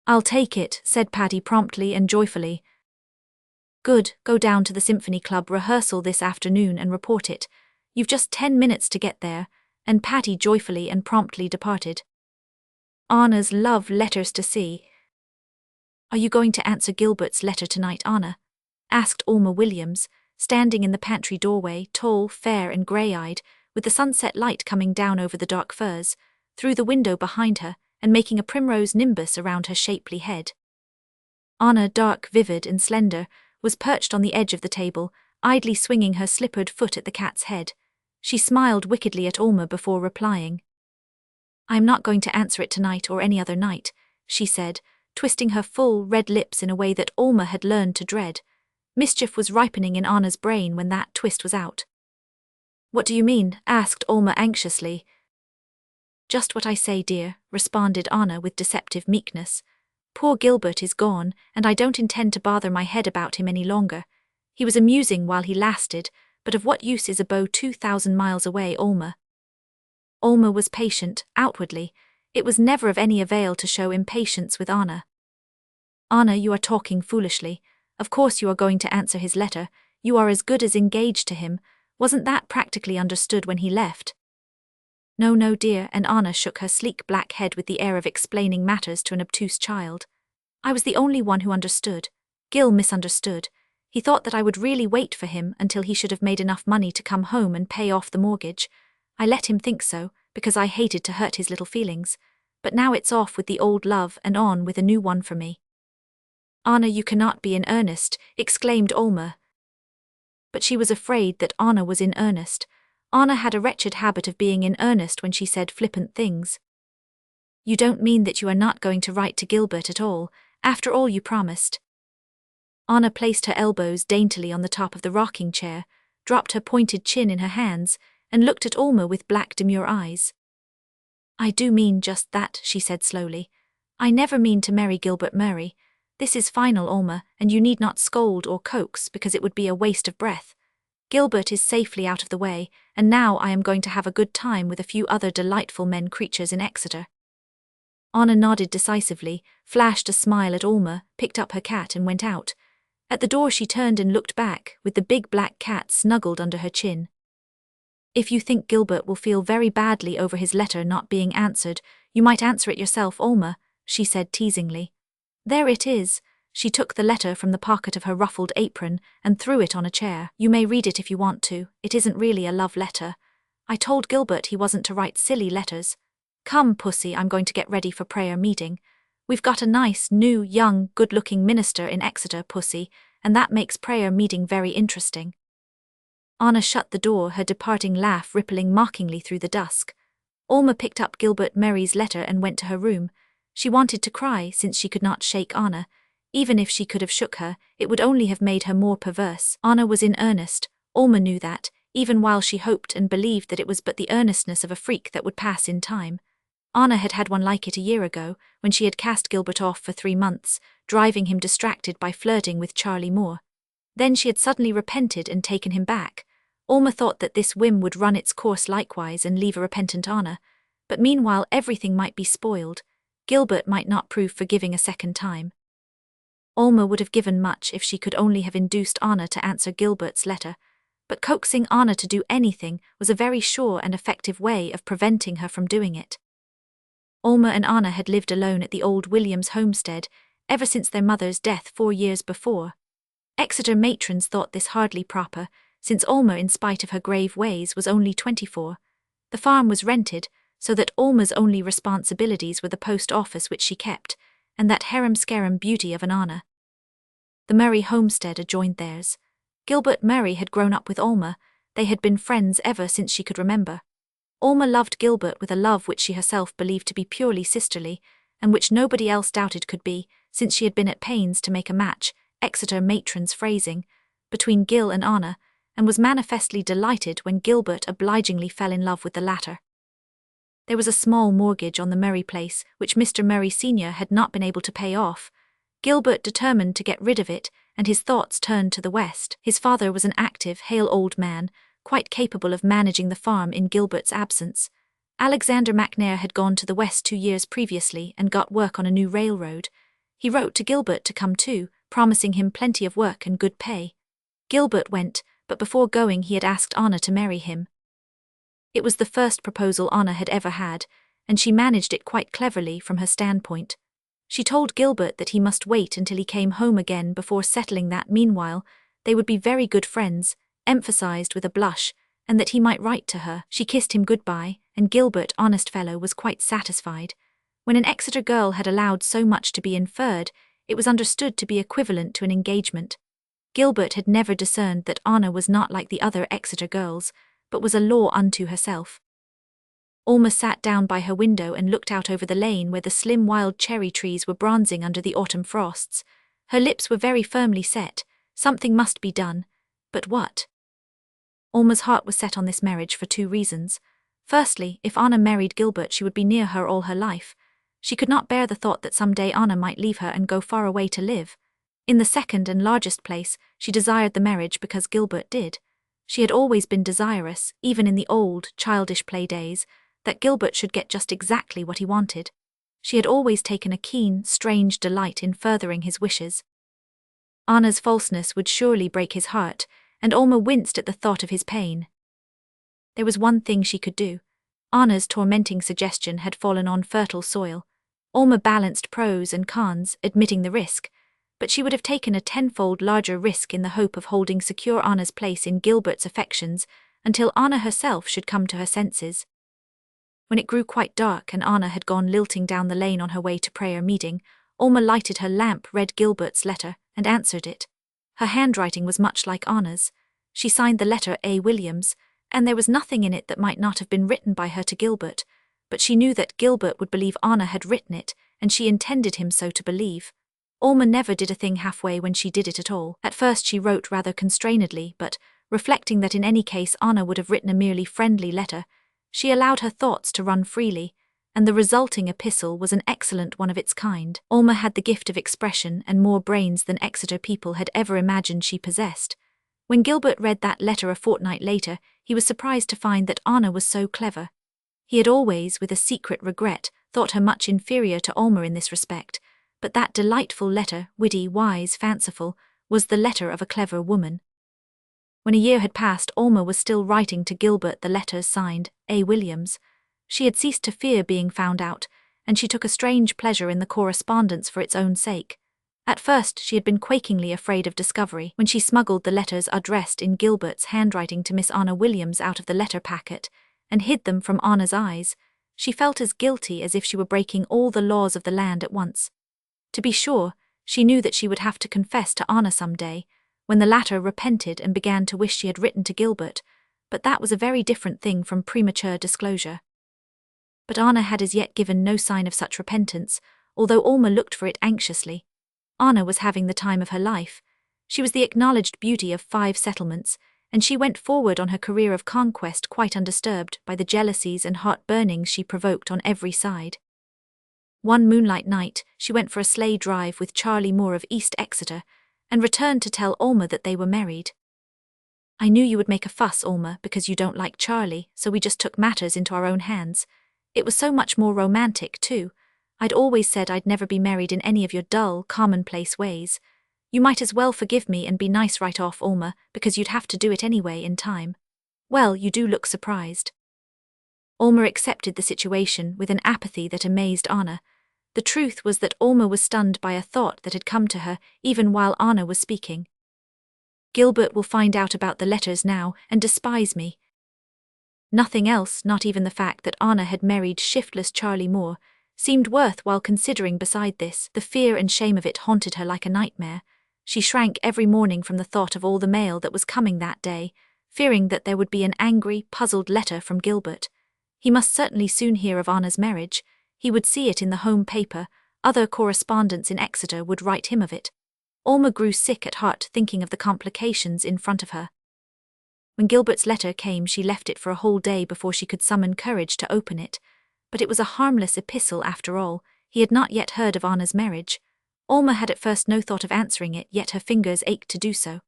"I'll take it," said Paddy promptly and joyfully. "Good, go down to the Symphony Club rehearsal this afternoon and report it. You've just 10 minutes to get there," and Patty joyfully and promptly departed. Anna's love letters to see. "Are you going to answer Gilbert's letter tonight, Anna?" asked Alma Williams, standing in the pantry doorway, tall, fair and grey-eyed, with the sunset light coming down over the dark firs, through the window behind her, and making a primrose nimbus around her shapely head. Anna, dark, vivid and slender, was perched on the edge of the table, idly swinging her slippered foot at the cat's head. She smiled wickedly at Alma before replying. "I am not going to answer it tonight or any other night," she said, twisting her full, red lips in a way that Alma had learned to dread. Mischief was ripening in Anna's brain when that twist was out. "What do you mean?" asked Alma anxiously. "Just what I say, dear," responded Anna with deceptive meekness. "Poor Gilbert is gone, and I don't intend to bother my head about him any longer. He was amusing while he lasted, but of what use is a beau 2,000 miles away, Alma?" Alma was patient, outwardly. It was never of any avail to show impatience with Anna. "Anna, you are talking foolishly. Of course you are going to answer his letter. You are as good as engaged to him. Wasn't that practically understood when he left?" "No, no, dear," and Anna shook her sleek black head with the air of explaining matters to an obtuse child. "I was the only one who understood. Gil misunderstood. He thought that I would really wait for him until he should have made enough money to come home and pay off the mortgage. I let him think so, because I hated to hurt his little feelings. But now it's off with the old love and on with a new one for me." "Anna, you cannot be in earnest," exclaimed Alma. But she was afraid that Anna was in earnest. Anna had a wretched habit of being in earnest when she said flippant things. "You don't mean that you are not going to write to Gilbert at all, after all you promised?" Anna placed her elbows daintily on the top of the rocking chair, dropped her pointed chin in her hands, and looked at Alma with black demure eyes. "I do mean just that," she said slowly. "I never mean to marry Gilbert Murray. This is final, Alma, and you need not scold or coax because it would be a waste of breath. Gilbert is safely out of the way, and now I am going to have a good time with a few other delightful men creatures in Exeter." Anna nodded decisively, flashed a smile at Alma, picked up her cat and went out. At the door she turned and looked back, with the big black cat snuggled under her chin. "If you think Gilbert will feel very badly over his letter not being answered, you might answer it yourself, Alma," she said teasingly. "There it is." She took the letter from the pocket of her ruffled apron and threw it on a chair. "You may read it if you want to. It isn't really a love letter. I told Gilbert he wasn't to write silly letters. Come, Pussy, I'm going to get ready for prayer meeting. We've got a nice, new, young, good-looking minister in Exeter, Pussy, and that makes prayer meeting very interesting." Anna shut the door, her departing laugh rippling mockingly through the dusk. Alma picked up Gilbert Murray's letter and went to her room. She wanted to cry since she could not shake Anna. Even if she could have shook her, it would only have made her more perverse. Anna was in earnest. Alma knew that, even while she hoped and believed that it was but the earnestness of a freak that would pass in time. Anna had had one like it a year ago, when she had cast Gilbert off for 3 months, driving him distracted by flirting with Charlie Moore. Then she had suddenly repented and taken him back. Alma thought that this whim would run its course likewise and leave a repentant Anna, but meanwhile everything might be spoiled. Gilbert might not prove forgiving a second time. Alma would have given much if she could only have induced Anna to answer Gilbert's letter, but coaxing Anna to do anything was a very sure and effective way of preventing her from doing it. Alma and Anna had lived alone at the old Williams homestead ever since their mother's death 4 years before. Exeter matrons thought this hardly proper, since Alma, in spite of her grave ways, was only 24. The farm was rented, so that Alma's only responsibilities were the post office which she kept, and that harum-scarum beauty of an Anna. The Murray homestead adjoined theirs. Gilbert Murray had grown up with Alma. They had been friends ever since she could remember. Alma loved Gilbert with a love which she herself believed to be purely sisterly, and which nobody else doubted could be, since she had been at pains to make a match, Exeter matron's phrasing, between Gil and Anna, and was manifestly delighted when Gilbert obligingly fell in love with the latter. There was a small mortgage on the Murray place, which Mr. Murray Sr. had not been able to pay off. Gilbert determined to get rid of it, and his thoughts turned to the west. His father was an active, hale old man, quite capable of managing the farm in Gilbert's absence. Alexander McNair had gone to the west 2 years previously and got work on a new railroad. He wrote to Gilbert to come too, promising him plenty of work and good pay. Gilbert went, but before going he had asked Anna to marry him. It was the first proposal Anna had ever had, and she managed it quite cleverly from her standpoint. She told Gilbert that he must wait until he came home again before settling that meanwhile they would be very good friends, emphasized with a blush, and that he might write to her. She kissed him goodbye, and Gilbert, honest fellow, was quite satisfied. When an Exeter girl had allowed so much to be inferred, it was understood to be equivalent to an engagement. Gilbert had never discerned that Anna was not like the other Exeter girls, but was a law unto herself. Alma sat down by her window and looked out over the lane where the slim wild cherry trees were bronzing under the autumn frosts. Her lips were very firmly set. Something must be done. But what? Alma's heart was set on this marriage for 2 reasons. Firstly, if Anna married Gilbert she would be near her all her life. She could not bear the thought that some day Anna might leave her and go far away to live. In the second and largest place, she desired the marriage because Gilbert did. She had always been desirous, even in the old, childish play days, that Gilbert should get just exactly what he wanted. She had always taken a keen, strange delight in furthering his wishes. Anna's falseness would surely break his heart, and Alma winced at the thought of his pain. There was one thing she could do. Anna's tormenting suggestion had fallen on fertile soil. Alma balanced pros and cons, admitting the risk, but she would have taken a 10-fold larger risk in the hope of holding secure Anna's place in Gilbert's affections until Anna herself should come to her senses. When it grew quite dark and Anna had gone lilting down the lane on her way to prayer meeting, Alma lighted her lamp, read Gilbert's letter, and answered it. Her handwriting was much like Anna's. She signed the letter A. Williams, and there was nothing in it that might not have been written by her to Gilbert, but she knew that Gilbert would believe Anna had written it, and she intended him so to believe. Alma never did a thing halfway when she did it at all. At first she wrote rather constrainedly, but, reflecting that in any case Anna would have written a merely friendly letter, she allowed her thoughts to run freely, and the resulting epistle was an excellent one of its kind. Alma had the gift of expression and more brains than Exeter people had ever imagined she possessed. When Gilbert read that letter a fortnight later, he was surprised to find that Anna was so clever. He had always, with a secret regret, thought her much inferior to Alma in this respect, but that delightful letter, witty, wise, fanciful, was the letter of a clever woman. When a year had passed, Alma was still writing to Gilbert the letters signed A. Williams. She had ceased to fear being found out, and she took a strange pleasure in the correspondence for its own sake. At first she had been quakingly afraid of discovery. When she smuggled the letters addressed in Gilbert's handwriting to Miss Anna Williams out of the letter packet, and hid them from Anna's eyes, she felt as guilty as if she were breaking all the laws of the land at once. To be sure, she knew that she would have to confess to Anna some day, when the latter repented and began to wish she had written to Gilbert, but that was a very different thing from premature disclosure. But Anna had as yet given no sign of such repentance, although Alma looked for it anxiously. Anna was having the time of her life. She was the acknowledged beauty of 5 settlements, and she went forward on her career of conquest quite undisturbed by the jealousies and heart-burnings she provoked on every side. One moonlight night, she went for a sleigh drive with Charlie Moore of East Exeter, and returned to tell Alma that they were married. "I knew you would make a fuss, Alma, because you don't like Charlie, so we just took matters into our own hands. It was so much more romantic, too. I'd always said I'd never be married in any of your dull, commonplace ways. You might as well forgive me and be nice right off, Alma, because you'd have to do it anyway in time. Well, you do look surprised." Alma accepted the situation with an apathy that amazed Anna. The truth was that Alma was stunned by a thought that had come to her even while Anna was speaking. "Gilbert will find out about the letters now and despise me." Nothing else, not even the fact that Anna had married shiftless Charlie Moore, seemed worth while considering beside this. The fear and shame of it haunted her like a nightmare. She shrank every morning from the thought of all the mail that was coming that day, fearing that there would be an angry, puzzled letter from Gilbert. He must certainly soon hear of Anna's marriage. He would see it in the home paper. Other correspondents in Exeter would write him of it. Alma grew sick at heart thinking of the complications in front of her. When Gilbert's letter came, she left it for a whole day before she could summon courage to open it. But it was a harmless epistle after all. He had not yet heard of Anna's marriage. Alma had at first no thought of answering it, yet her fingers ached to do so.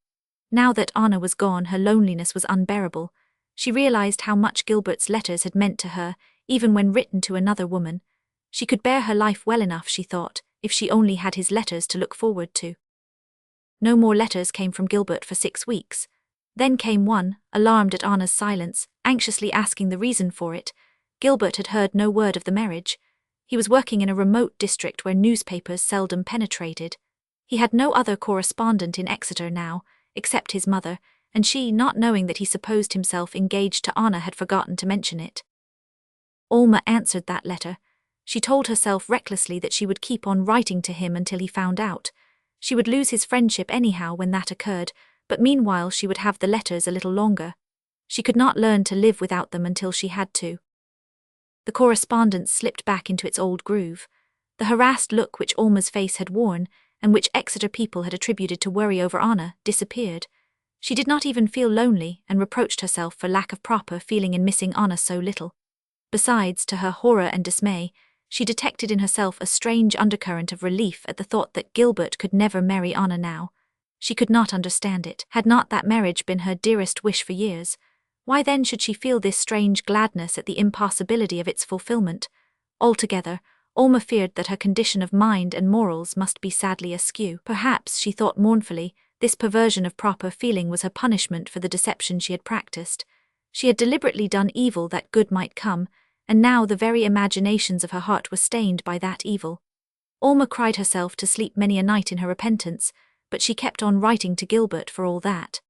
Now that Anna was gone, her loneliness was unbearable. She realized how much Gilbert's letters had meant to her, even when written to another woman. She could bear her life well enough, she thought, if she only had his letters to look forward to. No more letters came from Gilbert for 6 weeks. Then came one, alarmed at Anna's silence, anxiously asking the reason for it. Gilbert had heard no word of the marriage. He was working in a remote district where newspapers seldom penetrated. He had no other correspondent in Exeter now, except his mother, and she, not knowing that he supposed himself engaged to Anna, had forgotten to mention it. Alma answered that letter. She told herself recklessly that she would keep on writing to him until he found out. She would lose his friendship anyhow when that occurred, but meanwhile she would have the letters a little longer. She could not learn to live without them until she had to. The correspondence slipped back into its old groove. The harassed look which Alma's face had worn, and which Exeter people had attributed to worry over Anna, disappeared. She did not even feel lonely, and reproached herself for lack of proper feeling in missing Anna so little. Besides, to her horror and dismay, she detected in herself a strange undercurrent of relief at the thought that Gilbert could never marry Anna now. She could not understand it. Had not that marriage been her dearest wish for years? Why then should she feel this strange gladness at the impossibility of its fulfillment? Altogether, Alma feared that her condition of mind and morals must be sadly askew. Perhaps, she thought mournfully, this perversion of proper feeling was her punishment for the deception she had practiced. She had deliberately done evil that good might come, and now the very imaginations of her heart were stained by that evil. Alma cried herself to sleep many a night in her repentance, but she kept on writing to Gilbert for all that.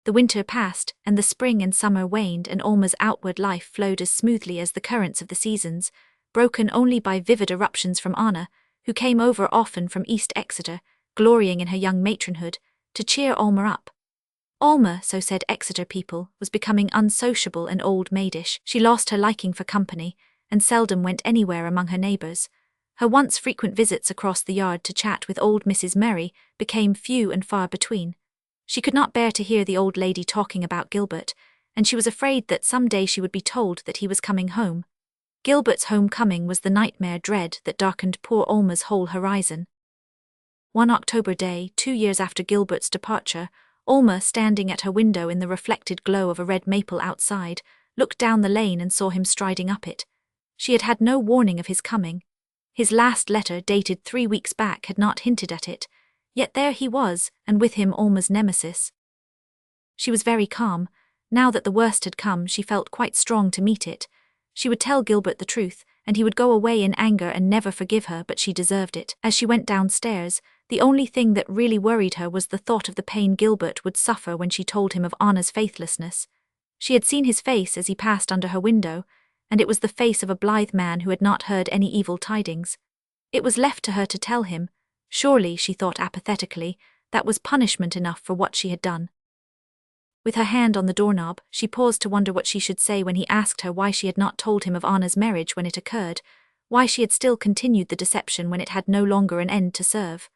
The winter passed, and the spring and summer waned, and Alma's outward life flowed as smoothly as the currents of the seasons, broken only by vivid eruptions from Anna, who came over often from East Exeter, glorying in her young matronhood, to cheer Alma up. Alma, so said Exeter people, was becoming unsociable and old-maidish. She lost her liking for company, and seldom went anywhere among her neighbours. Her once frequent visits across the yard to chat with old Mrs. Merry became few and far between. She could not bear to hear the old lady talking about Gilbert, and she was afraid that some day she would be told that he was coming home. Gilbert's homecoming was the nightmare dread that darkened poor Alma's whole horizon. One October day, 2 years after Gilbert's departure, Alma, standing at her window in the reflected glow of a red maple outside, looked down the lane and saw him striding up it. She had had no warning of his coming. His last letter, dated 3 weeks back, had not hinted at it, yet there he was, and with him Alma's nemesis. She was very calm. Now that the worst had come, she felt quite strong to meet it. She would tell Gilbert the truth, and he would go away in anger and never forgive her, but she deserved it. As she went downstairs, the only thing that really worried her was the thought of the pain Gilbert would suffer when she told him of Anna's faithlessness. She had seen his face as he passed under her window, and it was the face of a blithe man who had not heard any evil tidings. It was left to her to tell him. Surely, she thought apathetically, that was punishment enough for what she had done. With her hand on the doorknob, she paused to wonder what she should say when he asked her why she had not told him of Anna's marriage when it occurred, why she had still continued the deception when it had no longer an end to serve.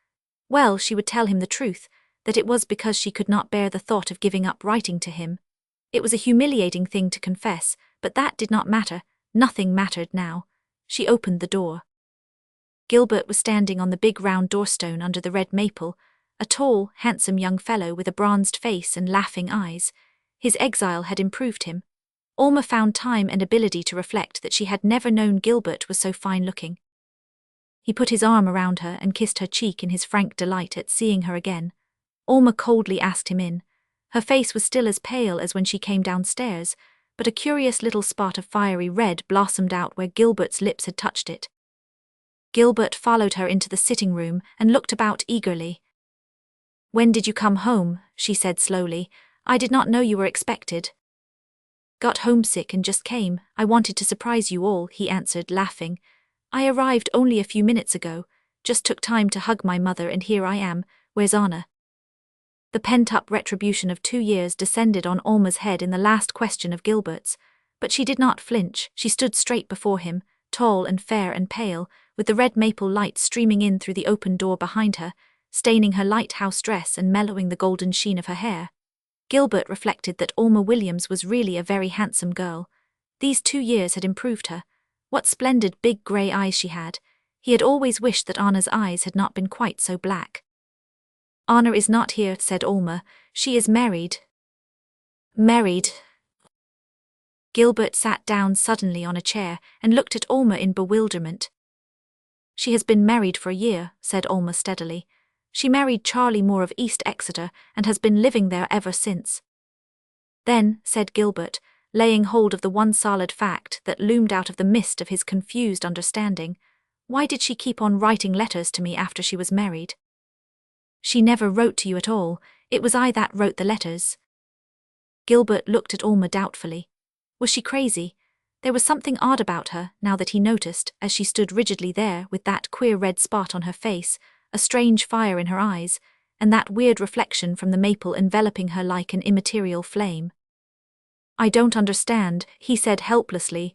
Well, she would tell him the truth, that it was because she could not bear the thought of giving up writing to him. It was a humiliating thing to confess, but that did not matter. Nothing mattered now. She opened the door. Gilbert was standing on the big round doorstone under the red maple, a tall, handsome young fellow with a bronzed face and laughing eyes. His exile had improved him. Alma found time and ability to reflect that she had never known Gilbert was so fine-looking. He put his arm around her and kissed her cheek in his frank delight at seeing her again. Alma coldly asked him in. Her face was still as pale as when she came downstairs, but a curious little spot of fiery red blossomed out where Gilbert's lips had touched it. Gilbert followed her into the sitting room and looked about eagerly. "When did you come home?" she said slowly. "I did not know you were expected." "Got homesick and just came. I wanted to surprise you all," he answered, laughing. "I arrived only a few minutes ago, just took time to hug my mother, and here I am. Where's Anna?" The pent-up retribution of 2 years descended on Alma's head in the last question of Gilbert's, but she did not flinch. She stood straight before him, tall and fair and pale, with the red maple light streaming in through the open door behind her, staining her lighthouse dress and mellowing the golden sheen of her hair. Gilbert reflected that Alma Williams was really a very handsome girl. These 2 years had improved her. What splendid big grey eyes she had. He had always wished that Anna's eyes had not been quite so black. "Anna is not here," said Alma. "She is married." "Married?" Gilbert sat down suddenly on a chair and looked at Alma in bewilderment. "She has been married for a year," said Alma steadily. "She married Charlie Moore of East Exeter and has been living there ever since." "Then," said Gilbert, laying hold of the one solid fact that loomed out of the mist of his confused understanding, "why did she keep on writing letters to me after she was married?" "She never wrote to you at all. It was I that wrote the letters." Gilbert looked at Alma doubtfully. Was she crazy? There was something odd about her, now that he noticed, as she stood rigidly there with that queer red spot on her face, a strange fire in her eyes, and that weird reflection from the maple enveloping her like an immaterial flame. "I don't understand," he said helplessly.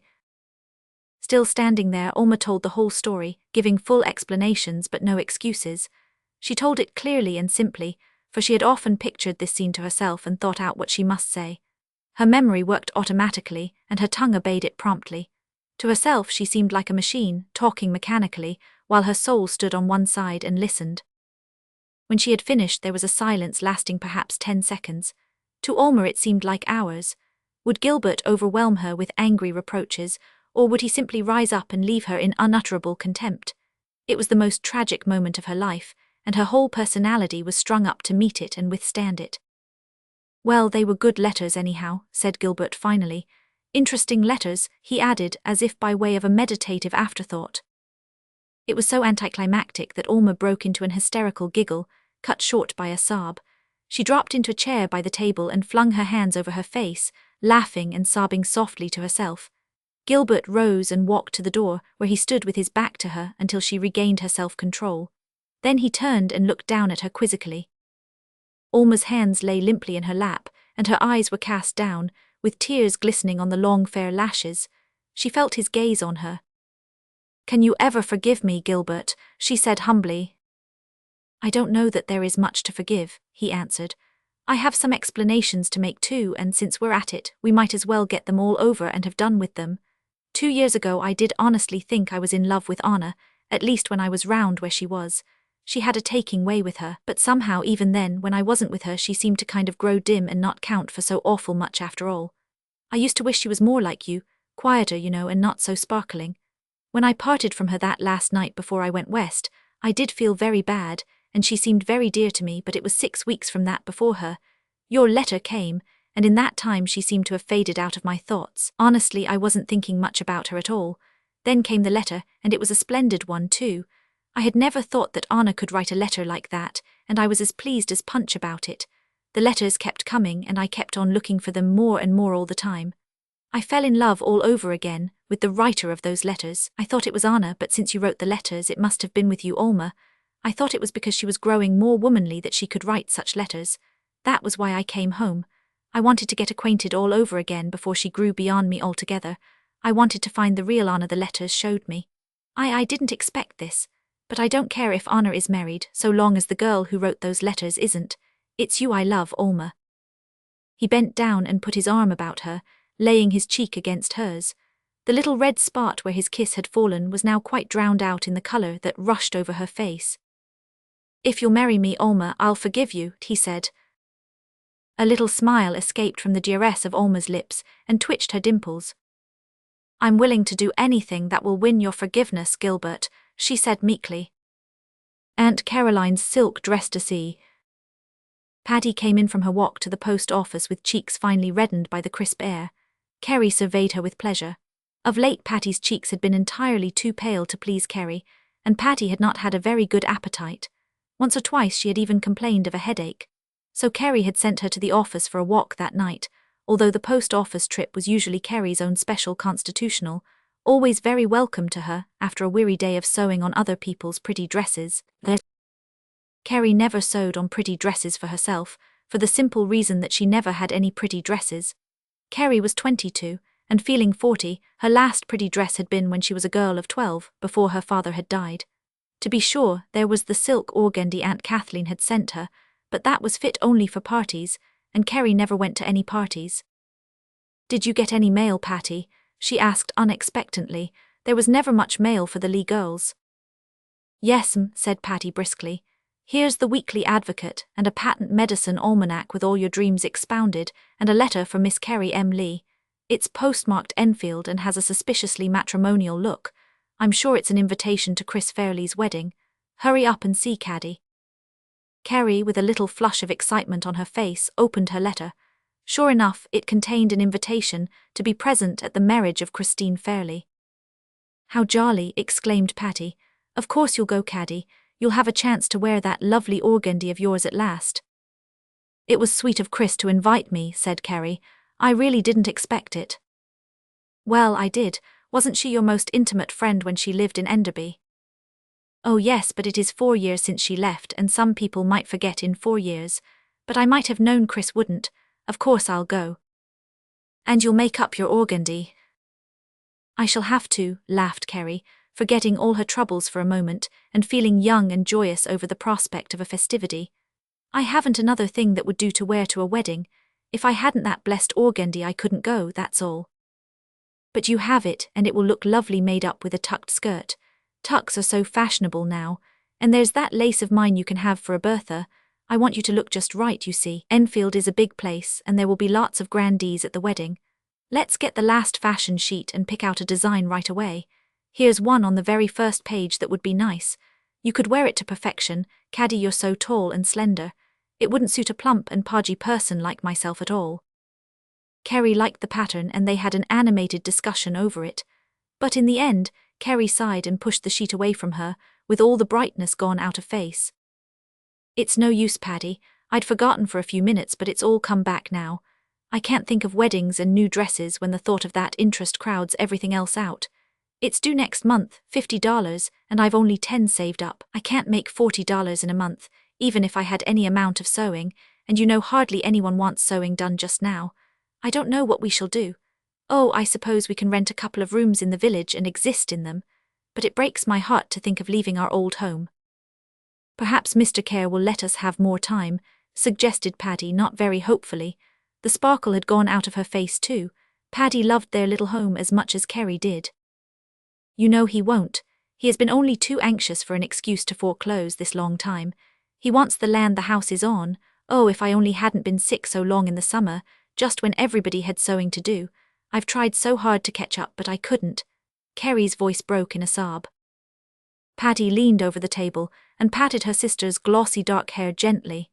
Still standing there, Alma told the whole story, giving full explanations but no excuses. She told it clearly and simply, for she had often pictured this scene to herself and thought out what she must say. Her memory worked automatically, and her tongue obeyed it promptly. To herself she seemed like a machine, talking mechanically, while her soul stood on one side and listened. When she had finished, there was a silence lasting perhaps 10 seconds. To Alma it seemed like hours. Would Gilbert overwhelm her with angry reproaches, or would he simply rise up and leave her in unutterable contempt? It was the most tragic moment of her life, and her whole personality was strung up to meet it and withstand it. "Well, they were good letters anyhow," said Gilbert finally. "Interesting letters," he added, as if by way of a meditative afterthought. It was so anticlimactic that Alma broke into an hysterical giggle, cut short by a sob. She dropped into a chair by the table and flung her hands over her face, laughing and sobbing softly to herself. Gilbert rose and walked to the door, where he stood with his back to her until she regained her self-control. Then he turned and looked down at her quizzically. Alma's hands lay limply in her lap, and her eyes were cast down, with tears glistening on the long fair lashes. She felt his gaze on her. "Can you ever forgive me, Gilbert?" she said humbly. "I don't know that there is much to forgive," he answered. "I have some explanations to make too, and since we're at it, we might as well get them all over and have done with them. 2 years ago I did honestly think I was in love with Anna, at least when I was round where she was. She had a taking way with her, but somehow even then, when I wasn't with her, she seemed to kind of grow dim and not count for so awful much after all. I used to wish she was more like you, quieter, and not so sparkling. When I parted from her that last night before I went west, I did feel very bad, and she seemed very dear to me, but it was 6 weeks from that before her. Your letter came, and in that time she seemed to have faded out of my thoughts. Honestly, I wasn't thinking much about her at all. Then came the letter, and it was a splendid one too. I had never thought that Anna could write a letter like that, and I was as pleased as Punch about it. The letters kept coming, and I kept on looking for them more and more all the time. I fell in love all over again, with the writer of those letters. I thought it was Anna, but since you wrote the letters, it must have been with you, Alma. I thought it was because she was growing more womanly that she could write such letters. That was why I came home. I wanted to get acquainted all over again before she grew beyond me altogether. I wanted to find the real Anna the letters showed me. I didn't expect this. But I don't care if Anna is married, so long as the girl who wrote those letters isn't. It's you I love, Alma." He bent down and put his arm about her, laying his cheek against hers. The little red spot where his kiss had fallen was now quite drowned out in the color that rushed over her face. "If you'll marry me, Alma, I'll forgive you," he said. A little smile escaped from the dearess of Alma's lips and twitched her dimples. "I'm willing to do anything that will win your forgiveness, Gilbert," she said meekly. Aunt Caroline's silk dress to see. Paddy came in from her walk to the post office with cheeks finely reddened by the crisp air. Kerry surveyed her with pleasure. Of late Patty's cheeks had been entirely too pale to please Kerry, and Patty had not had a very good appetite. Once or twice she had even complained of a headache. So Kerry had sent her to the office for a walk that night, although the post office trip was usually Kerry's own special constitutional, always very welcome to her after a weary day of sewing on other people's pretty dresses. Kerry never sewed on pretty dresses for herself, for the simple reason that she never had any pretty dresses. Kerry was 22, and feeling 40, her last pretty dress had been when she was a girl of 12, before her father had died. To be sure, there was the silk organdy Aunt Kathleen had sent her, but that was fit only for parties, and Kerry never went to any parties. "Did you get any mail, Patty?" she asked unexpectedly. There was never much mail for the Lee girls. "Yes'm," said Patty briskly. "Here's the Weekly Advocate, and a patent medicine almanac with all your dreams expounded, and a letter for Miss Kerry M. Lee. It's postmarked Enfield and has a suspiciously matrimonial look. I'm sure it's an invitation to Chris Fairley's wedding. Hurry up and see, Caddy." Kerry, with a little flush of excitement on her face, opened her letter. Sure enough, it contained an invitation to be present at the marriage of Christine Fairley. "How jolly," exclaimed Patty. "Of course you'll go, Caddy. You'll have a chance to wear that lovely organdy of yours at last." "It was sweet of Chris to invite me," said Kerry. "I really didn't expect it." "Well, I did. Wasn't she your most intimate friend when she lived in Enderby?" "Oh yes, but it is 4 years since she left, and some people might forget in 4 years. But I might have known Chris wouldn't. Of course I'll go." "And you'll make up your organdy?" "I shall have to," laughed Kerry, forgetting all her troubles for a moment, and feeling young and joyous over the prospect of a festivity. "I haven't another thing that would do to wear to a wedding. If I hadn't that blessed organdy I couldn't go, that's all." "But you have it, and it will look lovely made up with a tucked skirt. Tucks are so fashionable now, and there's that lace of mine you can have for a Bertha. I want you to look just right, you see. Enfield is a big place, and there will be lots of grandees at the wedding. Let's get the last fashion sheet and pick out a design right away. Here's one on the very first page that would be nice. You could wear it to perfection, Caddy, you're so tall and slender. It wouldn't suit a plump and podgy person like myself at all." Kerry liked the pattern and they had an animated discussion over it. But in the end, Kerry sighed and pushed the sheet away from her, with all the brightness gone out of face. "It's no use, Paddy. I'd forgotten for a few minutes, but it's all come back now. I can't think of weddings and new dresses when the thought of that interest crowds everything else out. It's due next month, $50, and I've only 10 saved up. I can't make $40 in a month, even if I had any amount of sewing, and you know hardly anyone wants sewing done just now. I don't know what we shall do. Oh, I suppose we can rent a couple of rooms in the village and exist in them, but it breaks my heart to think of leaving our old home. Perhaps Mr. Care will let us have more time, suggested Paddy, not very hopefully. The sparkle had gone out of her face too. Paddy loved their little home as much as Kerry did. You know he won't. He has been only too anxious for an excuse to foreclose this long time. He wants the land the house is on. Oh, if I only hadn't been sick so long in the summer, just when everybody had sewing to do. I've tried so hard to catch up, but I couldn't. Kerry's voice broke in a sob. Paddy leaned over the table and patted her sister's glossy dark hair gently.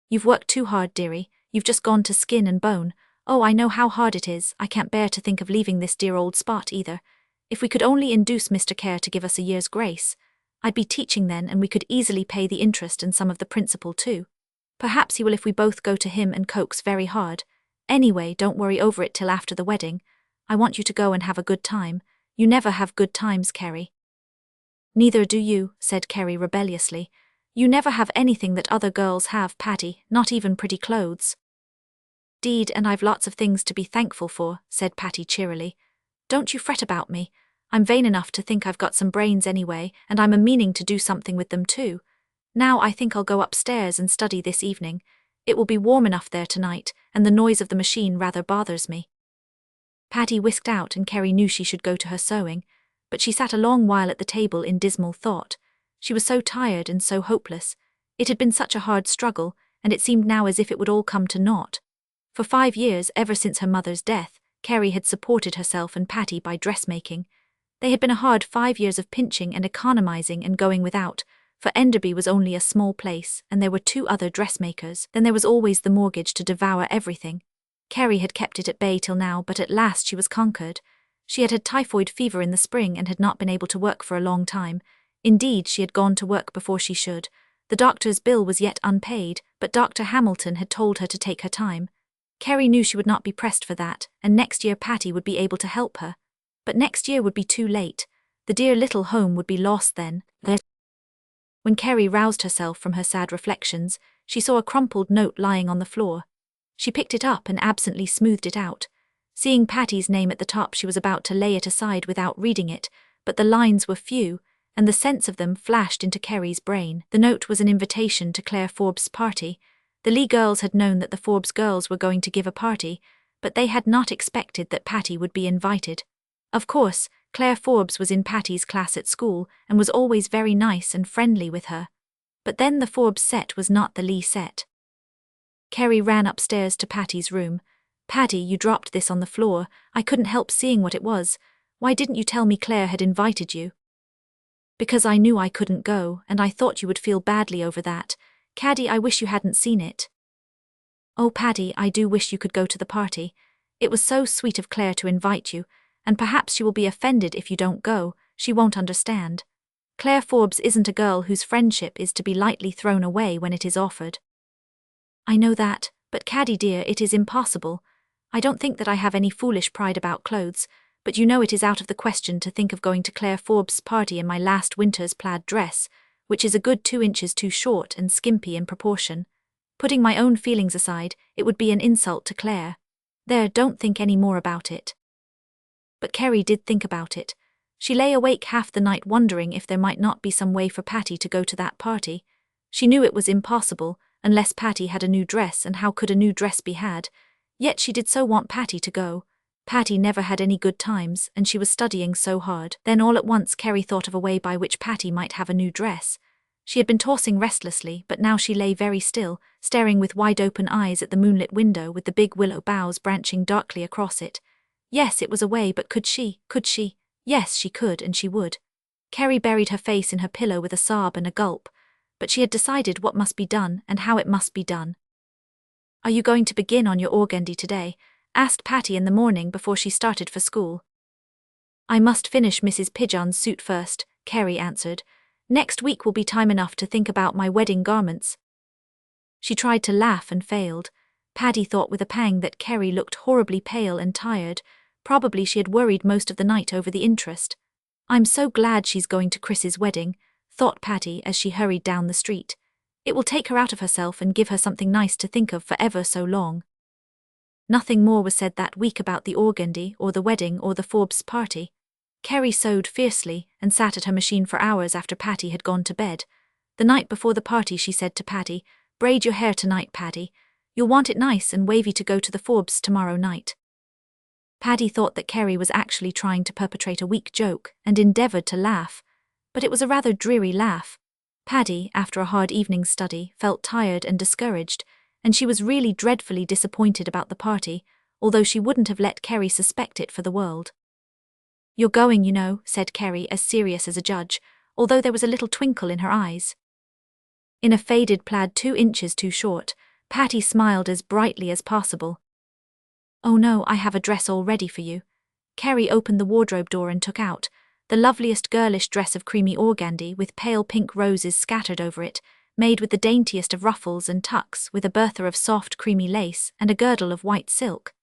You've worked too hard, dearie. You've just gone to skin and bone. Oh, I know how hard it is. I can't bear to think of leaving this dear old spot either. If we could only induce Mr. Care to give us a year's grace. I'd be teaching then, and we could easily pay the interest and some of the principal too. Perhaps he will if we both go to him and coax very hard. Anyway, don't worry over it till after the wedding. I want you to go and have a good time. You never have good times, Kerry. Neither do you, said Kerry rebelliously. You never have anything that other girls have, Paddy, not even pretty clothes. Deed, and I've lots of things to be thankful for, said Paddy cheerily. Don't you fret about me. I'm vain enough to think I've got some brains anyway, and I'm a meaning to do something with them too. Now I think I'll go upstairs and study this evening. It will be warm enough there tonight, and the noise of the machine rather bothers me. Paddy whisked out, and Kerry knew she should go to her sewing, but she sat a long while at the table in dismal thought. She was so tired and so hopeless. It had been such a hard struggle, and it seemed now as if it would all come to naught. For 5 years, ever since her mother's death, Kerry had supported herself and Paddy by dressmaking. They had been a hard 5 years of pinching and economizing and going without, for Enderby was only a small place, and there were 2 other dressmakers. Then there was always the mortgage to devour everything. Kerry had kept it at bay till now, but at last she was conquered. She had had typhoid fever in the spring and had not been able to work for a long time. Indeed, she had gone to work before she should. The doctor's bill was yet unpaid, but Dr. Hamilton had told her to take her time. Kerry knew she would not be pressed for that, and next year Paddy would be able to help her. But next year would be too late. The dear little home would be lost then. When Kerry roused herself from her sad reflections, she saw a crumpled note lying on the floor. She picked it up and absently smoothed it out. Seeing Paddy's name at the top, she was about to lay it aside without reading it, but the lines were few, and the sense of them flashed into Kerry's brain. The note was an invitation to Claire Forbes' party. The Lee girls had known that the Forbes girls were going to give a party, but they had not expected that Paddy would be invited. Of course, Claire Forbes was in Paddy's class at school and was always very nice and friendly with her. But then the Forbes set was not the Lee set. Kerry ran upstairs to Paddy's room. Paddy, you dropped this on the floor. I couldn't help seeing what it was. Why didn't you tell me Claire had invited you? Because I knew I couldn't go, and I thought you would feel badly over that. Caddy, I wish you hadn't seen it. Oh, Paddy, I do wish you could go to the party. It was so sweet of Claire to invite you, and perhaps she will be offended if you don't go. She won't understand. Claire Forbes isn't a girl whose friendship is to be lightly thrown away when it is offered. I know that, but Caddy dear, it is impossible. I don't think that I have any foolish pride about clothes, but you know it is out of the question to think of going to Claire Forbes' party in my last winter's plaid dress, which is a good 2 inches too short and skimpy in proportion. Putting my own feelings aside, it would be an insult to Claire. There, don't think any more about it. But Kerry did think about it. She lay awake half the night wondering if there might not be some way for Paddy to go to that party. She knew it was impossible, unless Paddy had a new dress, and how could a new dress be had? Yet she did so want Paddy to go. Paddy never had any good times, and she was studying so hard. Then all at once Kerry thought of a way by which Paddy might have a new dress. She had been tossing restlessly, but now she lay very still, staring with wide-open eyes at the moonlit window with the big willow boughs branching darkly across it. Yes, it was a way, but could she? Yes, she could, and she would. Kerry buried her face in her pillow with a sob and a gulp, but she had decided what must be done and how it must be done. Are you going to begin on your organdy today? Asked Paddy in the morning before she started for school. I must finish Mrs. Pigeon's suit first, Kerry answered. Next week will be time enough to think about my wedding garments. She tried to laugh and failed. Paddy thought with a pang that Kerry looked horribly pale and tired. Probably she had worried most of the night over the interest. I'm so glad she's going to Chris's wedding, thought Paddy as she hurried down the street. It will take her out of herself and give her something nice to think of for ever so long. Nothing more was said that week about the organdy or the wedding or the Forbes party. Carrie sewed fiercely and sat at her machine for hours after Patty had gone to bed. The night before the party she said to Patty, "Braid your hair tonight, Patty. You'll want it nice and wavy to go to the Forbes tomorrow night." Patty thought that Carrie was actually trying to perpetrate a weak joke and endeavoured to laugh, but it was a rather dreary laugh. Patty, after a hard evening's study, felt tired and discouraged, and she was really dreadfully disappointed about the party, although she wouldn't have let Carrie suspect it for the world. "You're going, you know," said Carrie, as serious as a judge, although there was a little twinkle in her eyes. In a faded plaid 2 inches too short, Patty smiled as brightly as possible. "Oh no, I have a dress all ready for you." Carrie opened the wardrobe door and took out the loveliest girlish dress of creamy organdy with pale pink roses scattered over it, made with the daintiest of ruffles and tucks with a bertha of soft creamy lace and a girdle of white silk.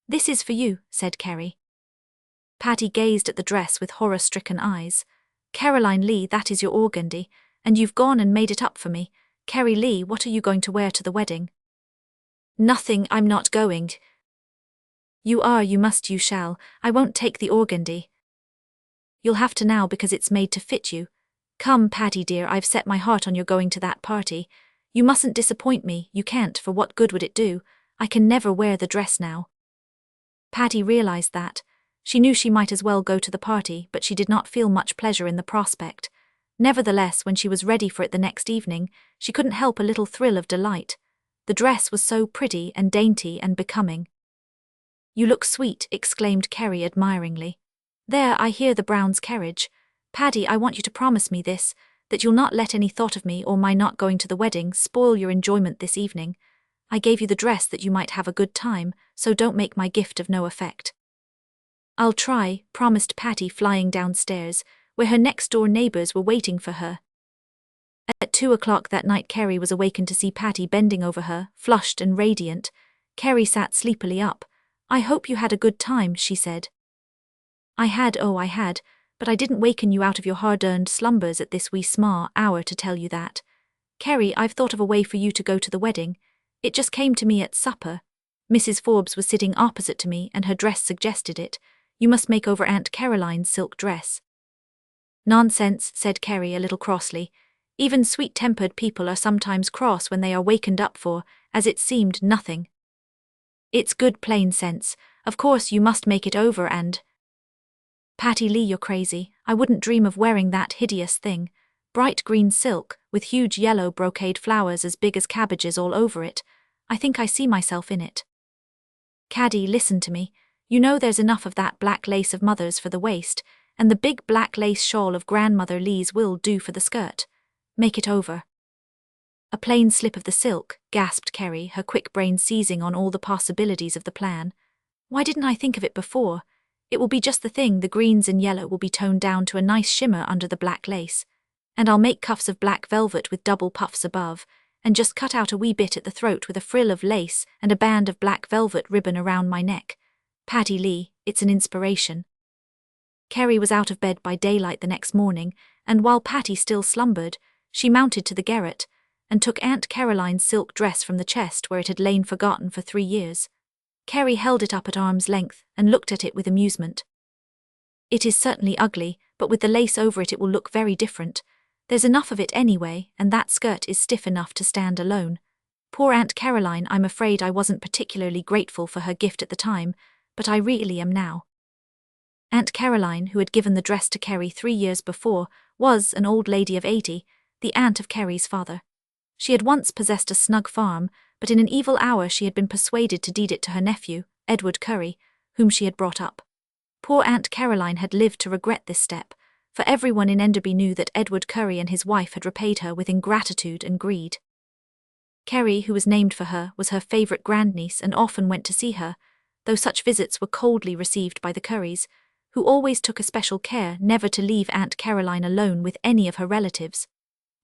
"This is for you," said Carrie. Patty gazed at the dress with horror-stricken eyes. "Caroline Lee, that is your organdy, and you've gone and made it up for me. Carrie Lee, what are you going to wear to the wedding?" "Nothing, I'm not going." "You are, you must, you shall. I won't take the organdy." "You'll have to now because it's made to fit you. Come, Patty dear, I've set my heart on your going to that party. You mustn't disappoint me, you can't, for what good would it do? I can never wear the dress now." Patty realized that. She knew she might as well go to the party, but she did not feel much pleasure in the prospect. Nevertheless, when she was ready for it the next evening, she couldn't help a little thrill of delight. The dress was so pretty and dainty and becoming. "You look sweet," exclaimed Carrie admiringly. "There, I hear the Browns' carriage. Paddy, I want you to promise me this, that you'll not let any thought of me or my not going to the wedding spoil your enjoyment this evening. I gave you the dress that you might have a good time, so don't make my gift of no effect." "I'll try," promised Patty, flying downstairs, where her next-door neighbours were waiting for her. At 2 o'clock that night Carrie was awakened to see Patty bending over her, flushed and radiant. Carrie sat sleepily up. "I hope you had a good time," she said. I had, but I didn't waken you out of your hard-earned slumbers at this wee sma' hour to tell you that. Carrie, I've thought of a way for you to go to the wedding. It just came to me at supper. Mrs. Forbes was sitting opposite to me and her dress suggested it. You must make over Aunt Caroline's silk dress." "Nonsense," said Carrie a little crossly. Even sweet-tempered people are sometimes cross when they are wakened up for, as it seemed, nothing. "It's good plain sense. Of course you must make it over and—" "Patty Lee, you're crazy. I wouldn't dream of wearing that hideous thing. Bright green silk, with huge yellow brocade flowers as big as cabbages all over it. I think I see myself in it." "Caddy, listen to me. You know there's enough of that black lace of Mother's for the waist, and the big black lace shawl of Grandmother Lee's will do for the skirt. Make it over." "A plain slip of the silk," gasped Carrie, her quick brain seizing on all the possibilities of the plan. "Why didn't I think of it before? It will be just the thing. The greens and yellow will be toned down to a nice shimmer under the black lace. And I'll make cuffs of black velvet with double puffs above, and just cut out a wee bit at the throat with a frill of lace and a band of black velvet ribbon around my neck. Patty Lee, it's an inspiration." Carrie was out of bed by daylight the next morning, and while Patty still slumbered, she mounted to the garret and took Aunt Caroline's silk dress from the chest where it had lain forgotten for 3 years. Carrie held it up at arm's length and looked at it with amusement. "It is certainly ugly, but with the lace over it will look very different. There's enough of it anyway, and that skirt is stiff enough to stand alone. Poor Aunt Caroline, I'm afraid I wasn't particularly grateful for her gift at the time, but I really am now." Aunt Caroline, who had given the dress to Carrie 3 years before, was an old lady of 80, the aunt of Carrie's father. She had once possessed a snug farm, but in an evil hour she had been persuaded to deed it to her nephew, Edward Curry, whom she had brought up. Poor Aunt Caroline had lived to regret this step, for everyone in Enderby knew that Edward Curry and his wife had repaid her with ingratitude and greed. Carrie, who was named for her, was her favourite grandniece and often went to see her, though such visits were coldly received by the Currys, who always took especial care never to leave Aunt Caroline alone with any of her relatives.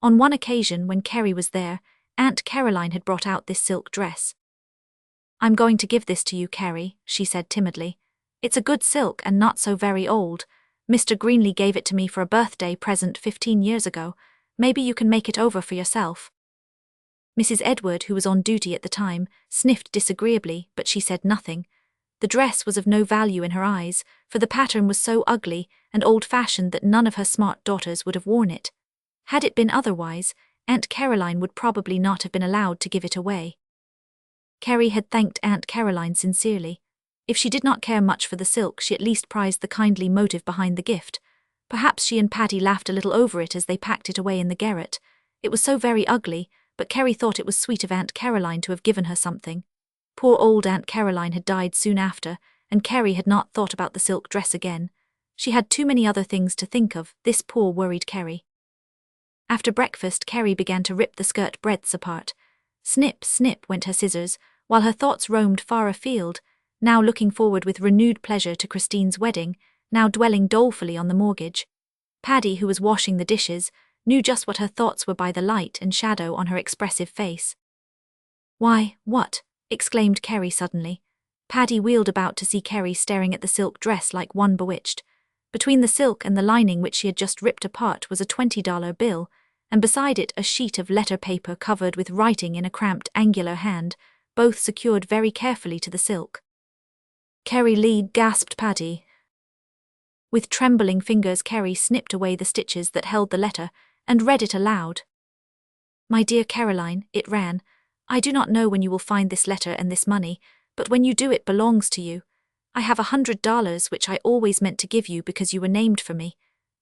On one occasion, when Carrie was there, Aunt Caroline had brought out this silk dress. "I'm going to give this to you, Carrie," she said timidly. "It's a good silk and not so very old. Mr. Greenley gave it to me for a birthday present 15 years ago. Maybe you can make it over for yourself." Mrs. Edward, who was on duty at the time, sniffed disagreeably, but she said nothing. The dress was of no value in her eyes, for the pattern was so ugly and old-fashioned that none of her smart daughters would have worn it. Had it been otherwise, Aunt Caroline would probably not have been allowed to give it away. Carrie had thanked Aunt Caroline sincerely. If she did not care much for the silk, she at least prized the kindly motive behind the gift. Perhaps she and Patty laughed a little over it as they packed it away in the garret. It was so very ugly, but Carrie thought it was sweet of Aunt Caroline to have given her something. Poor old Aunt Caroline had died soon after, and Carrie had not thought about the silk dress again. She had too many other things to think of, this poor worried Carrie. After breakfast, Carrie began to rip the skirt breadths apart. Snip, snip went her scissors, while her thoughts roamed far afield, now looking forward with renewed pleasure to Christine's wedding, now dwelling dolefully on the mortgage. Paddy, who was washing the dishes, knew just what her thoughts were by the light and shadow on her expressive face. "Why, what?" exclaimed Carrie suddenly. Paddy wheeled about to see Carrie staring at the silk dress like one bewitched. Between the silk and the lining which she had just ripped apart was a $20 bill, and beside it a sheet of letter paper covered with writing in a cramped, angular hand, both secured very carefully to the silk. "Carrie Lee," gasped Paddy. With trembling fingers, Carrie snipped away the stitches that held the letter and read it aloud. "My dear Caroline," it ran, "I do not know when you will find this letter and this money, but when you do it belongs to you. I have $100 which I always meant to give you because you were named for me.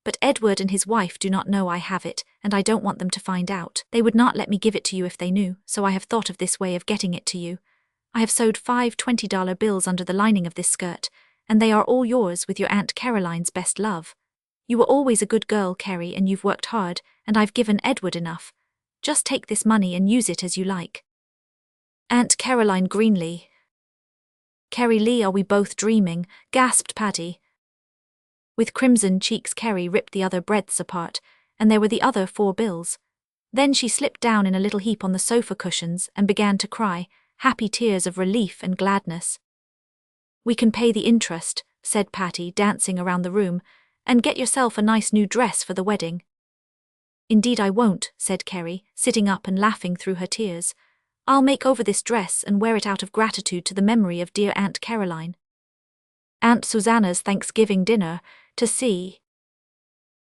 But Edward and his wife do not know I have it, and I don't want them to find out. They would not let me give it to you if they knew, so I have thought of this way of getting it to you. I have sewed 5 $20 bills under the lining of this skirt, and they are all yours with your Aunt Caroline's best love. You were always a good girl, Carrie, and you've worked hard, and I've given Edward enough. Just take this money and use it as you like." "Aunt Caroline Greenlee." "Carrie Lee, are we both dreaming?" gasped Paddy. With crimson cheeks, Carrie ripped the other breadths apart, and there were the other 4 bills. Then she slipped down in a little heap on the sofa cushions and began to cry, happy tears of relief and gladness. "We can pay the interest," said Patty, dancing around the room, "and get yourself a nice new dress for the wedding." "Indeed I won't," said Carrie, sitting up and laughing through her tears. "I'll make over this dress and wear it out of gratitude to the memory of dear Aunt Caroline. Aunt Susanna's Thanksgiving dinner, to see."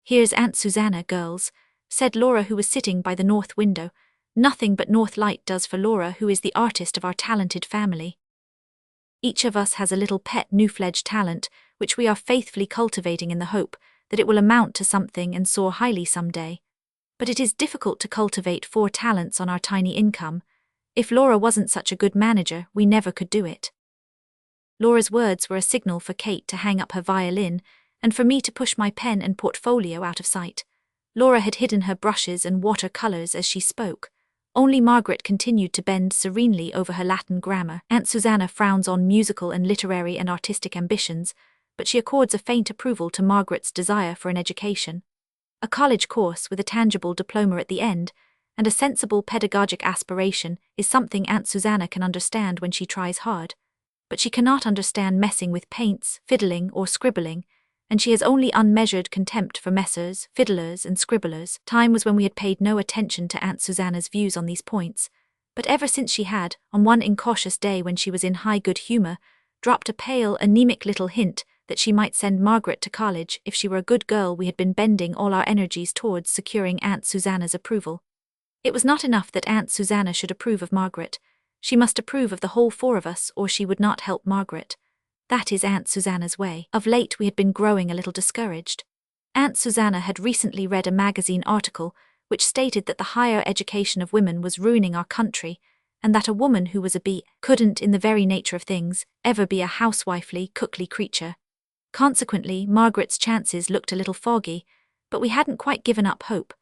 "Here's Aunt Susanna, girls," said Laura, who was sitting by the north window. Nothing but north light does for Laura, who is the artist of our talented family. Each of us has a little pet new-fledged talent, which we are faithfully cultivating in the hope that it will amount to something and soar highly some day. But it is difficult to cultivate 4 talents on our tiny income. If Laura wasn't such a good manager, we never could do it. Laura's words were a signal for Kate to hang up her violin, and for me to push my pen and portfolio out of sight. Laura had hidden her brushes and water-colours as she spoke. Only Margaret continued to bend serenely over her Latin grammar. Aunt Susanna frowns on musical and literary and artistic ambitions, but she accords a faint approval to Margaret's desire for an education. A college course with a tangible diploma at the end, and a sensible pedagogic aspiration is something Aunt Susanna can understand when she tries hard. But she cannot understand messing with paints, fiddling, or scribbling, and she has only unmeasured contempt for messers, fiddlers, and scribblers. Time was when we had paid no attention to Aunt Susanna's views on these points, but ever since she had, on one incautious day when she was in high good humour, dropped a pale, anemic little hint that she might send Margaret to college if she were a good girl, we had been bending all our energies towards securing Aunt Susanna's approval. It was not enough that Aunt Susanna should approve of Margaret. She must approve of the whole 4 of us, or she would not help Margaret. That is Aunt Susanna's way. Of late we had been growing a little discouraged. Aunt Susanna had recently read a magazine article which stated that the higher education of women was ruining our country, and that a woman who was a bee couldn't, in the very nature of things, ever be a housewifely, cookly creature. Consequently, Margaret's chances looked a little foggy, but we hadn't quite given up hope.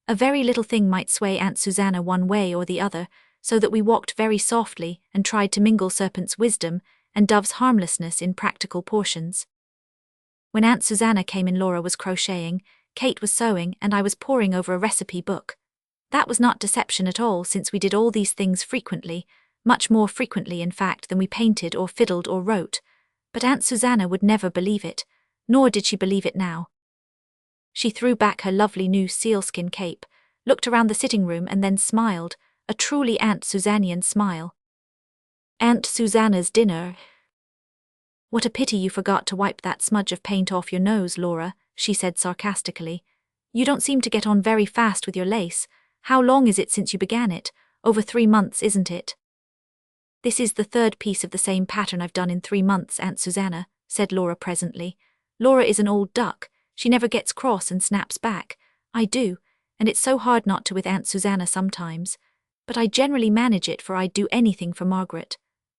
A very little thing might sway Aunt Susanna one way or the other, so that we walked very softly and tried to mingle serpent's wisdom and dove's harmlessness in practical portions. When Aunt Susanna came in, Laura was crocheting, Kate was sewing, and I was poring over a recipe book. That was not deception at all, since we did all these things frequently, much more frequently in fact than we painted or fiddled or wrote. But Aunt Susanna would never believe it, nor did she believe it now. She threw back her lovely new sealskin cape, looked around the sitting room and then smiled, a truly Aunt Susannian smile. Aunt Susanna's dinner. What a pity you forgot to wipe that smudge of paint off your nose, Laura, she said sarcastically. You don't seem to get on very fast with your lace. How long is it since you began it? Over 3 months, isn't it? This is the third piece of the same pattern I've done in 3 months, Aunt Susanna, said Laura presently. Laura is an old duck. She never gets cross and snaps back. I do, and it's so hard not to with Aunt Susanna sometimes. But I generally manage it, for I'd do anything for Margaret.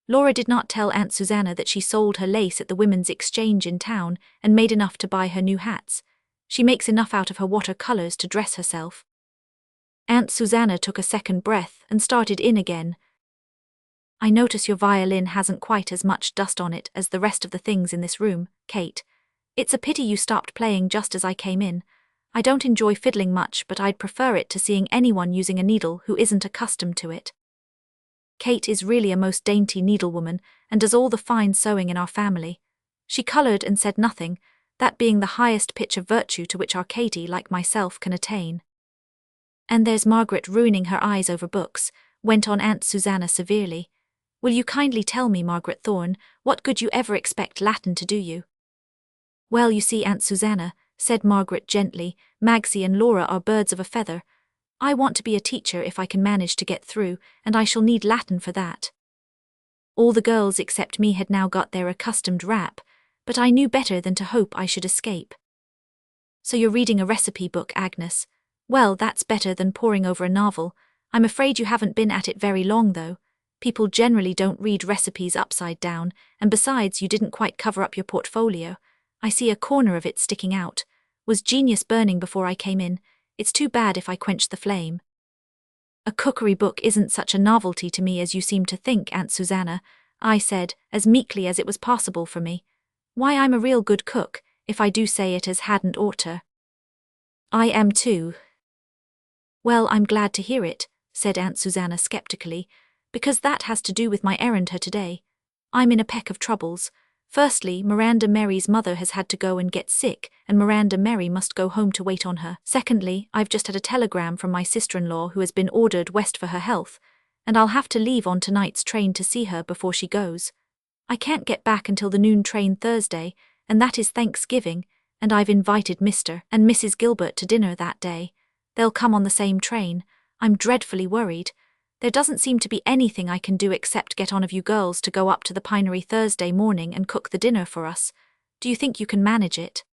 Laura did not tell Aunt Susanna that she sold her lace at the Women's Exchange in town and made enough to buy her new hats. She makes enough out of her watercolors to dress herself. Aunt Susanna took a second breath and started in again. I notice your violin hasn't quite as much dust on it as the rest of the things in this room, Kate. It's a pity you stopped playing just as I came in. I don't enjoy fiddling much, but I'd prefer it to seeing anyone using a needle who isn't accustomed to it. Kate is really a most dainty needlewoman and does all the fine sewing in our family. She coloured and said nothing, that being the highest pitch of virtue to which our Katie, like myself, can attain. And there's Margaret ruining her eyes over books, went on Aunt Susanna severely. Will you kindly tell me, Margaret Thorne, what good you ever expect Latin to do you? Well, you see, Aunt Susanna, said Margaret gently, Magsie and Laura are birds of a feather. I want to be a teacher if I can manage to get through, and I shall need Latin for that. All the girls except me had now got their accustomed rap, but I knew better than to hope I should escape. So you're reading a recipe book, Agnes. Well, that's better than poring over a novel. I'm afraid you haven't been at it very long, though. People generally don't read recipes upside down, and besides, you didn't quite cover up your portfolio. I see a corner of it sticking out. Was genius burning before I came in? It's too bad if I quench the flame. A cookery book isn't such a novelty to me as you seem to think, Aunt Susanna, I said, as meekly as it was possible for me. Why, I'm a real good cook, if I do say it as hadn't oughter. I am too. Well, I'm glad to hear it, said Aunt Susanna skeptically, because that has to do with my errand here today. I'm in a peck of troubles. Firstly, Miranda Mary's mother has had to go and get sick, and Miranda Mary must go home to wait on her. Secondly, I've just had a telegram from my sister-in-law who has been ordered west for her health, and I'll have to leave on tonight's train to see her before she goes. I can't get back until the noon train Thursday, and that is Thanksgiving, and I've invited Mr. and Mrs. Gilbert to dinner that day. They'll come on the same train. I'm dreadfully worried. There doesn't seem to be anything I can do except get on of you girls to go up to the Pinery Thursday morning and cook the dinner for us. Do you think you can manage it?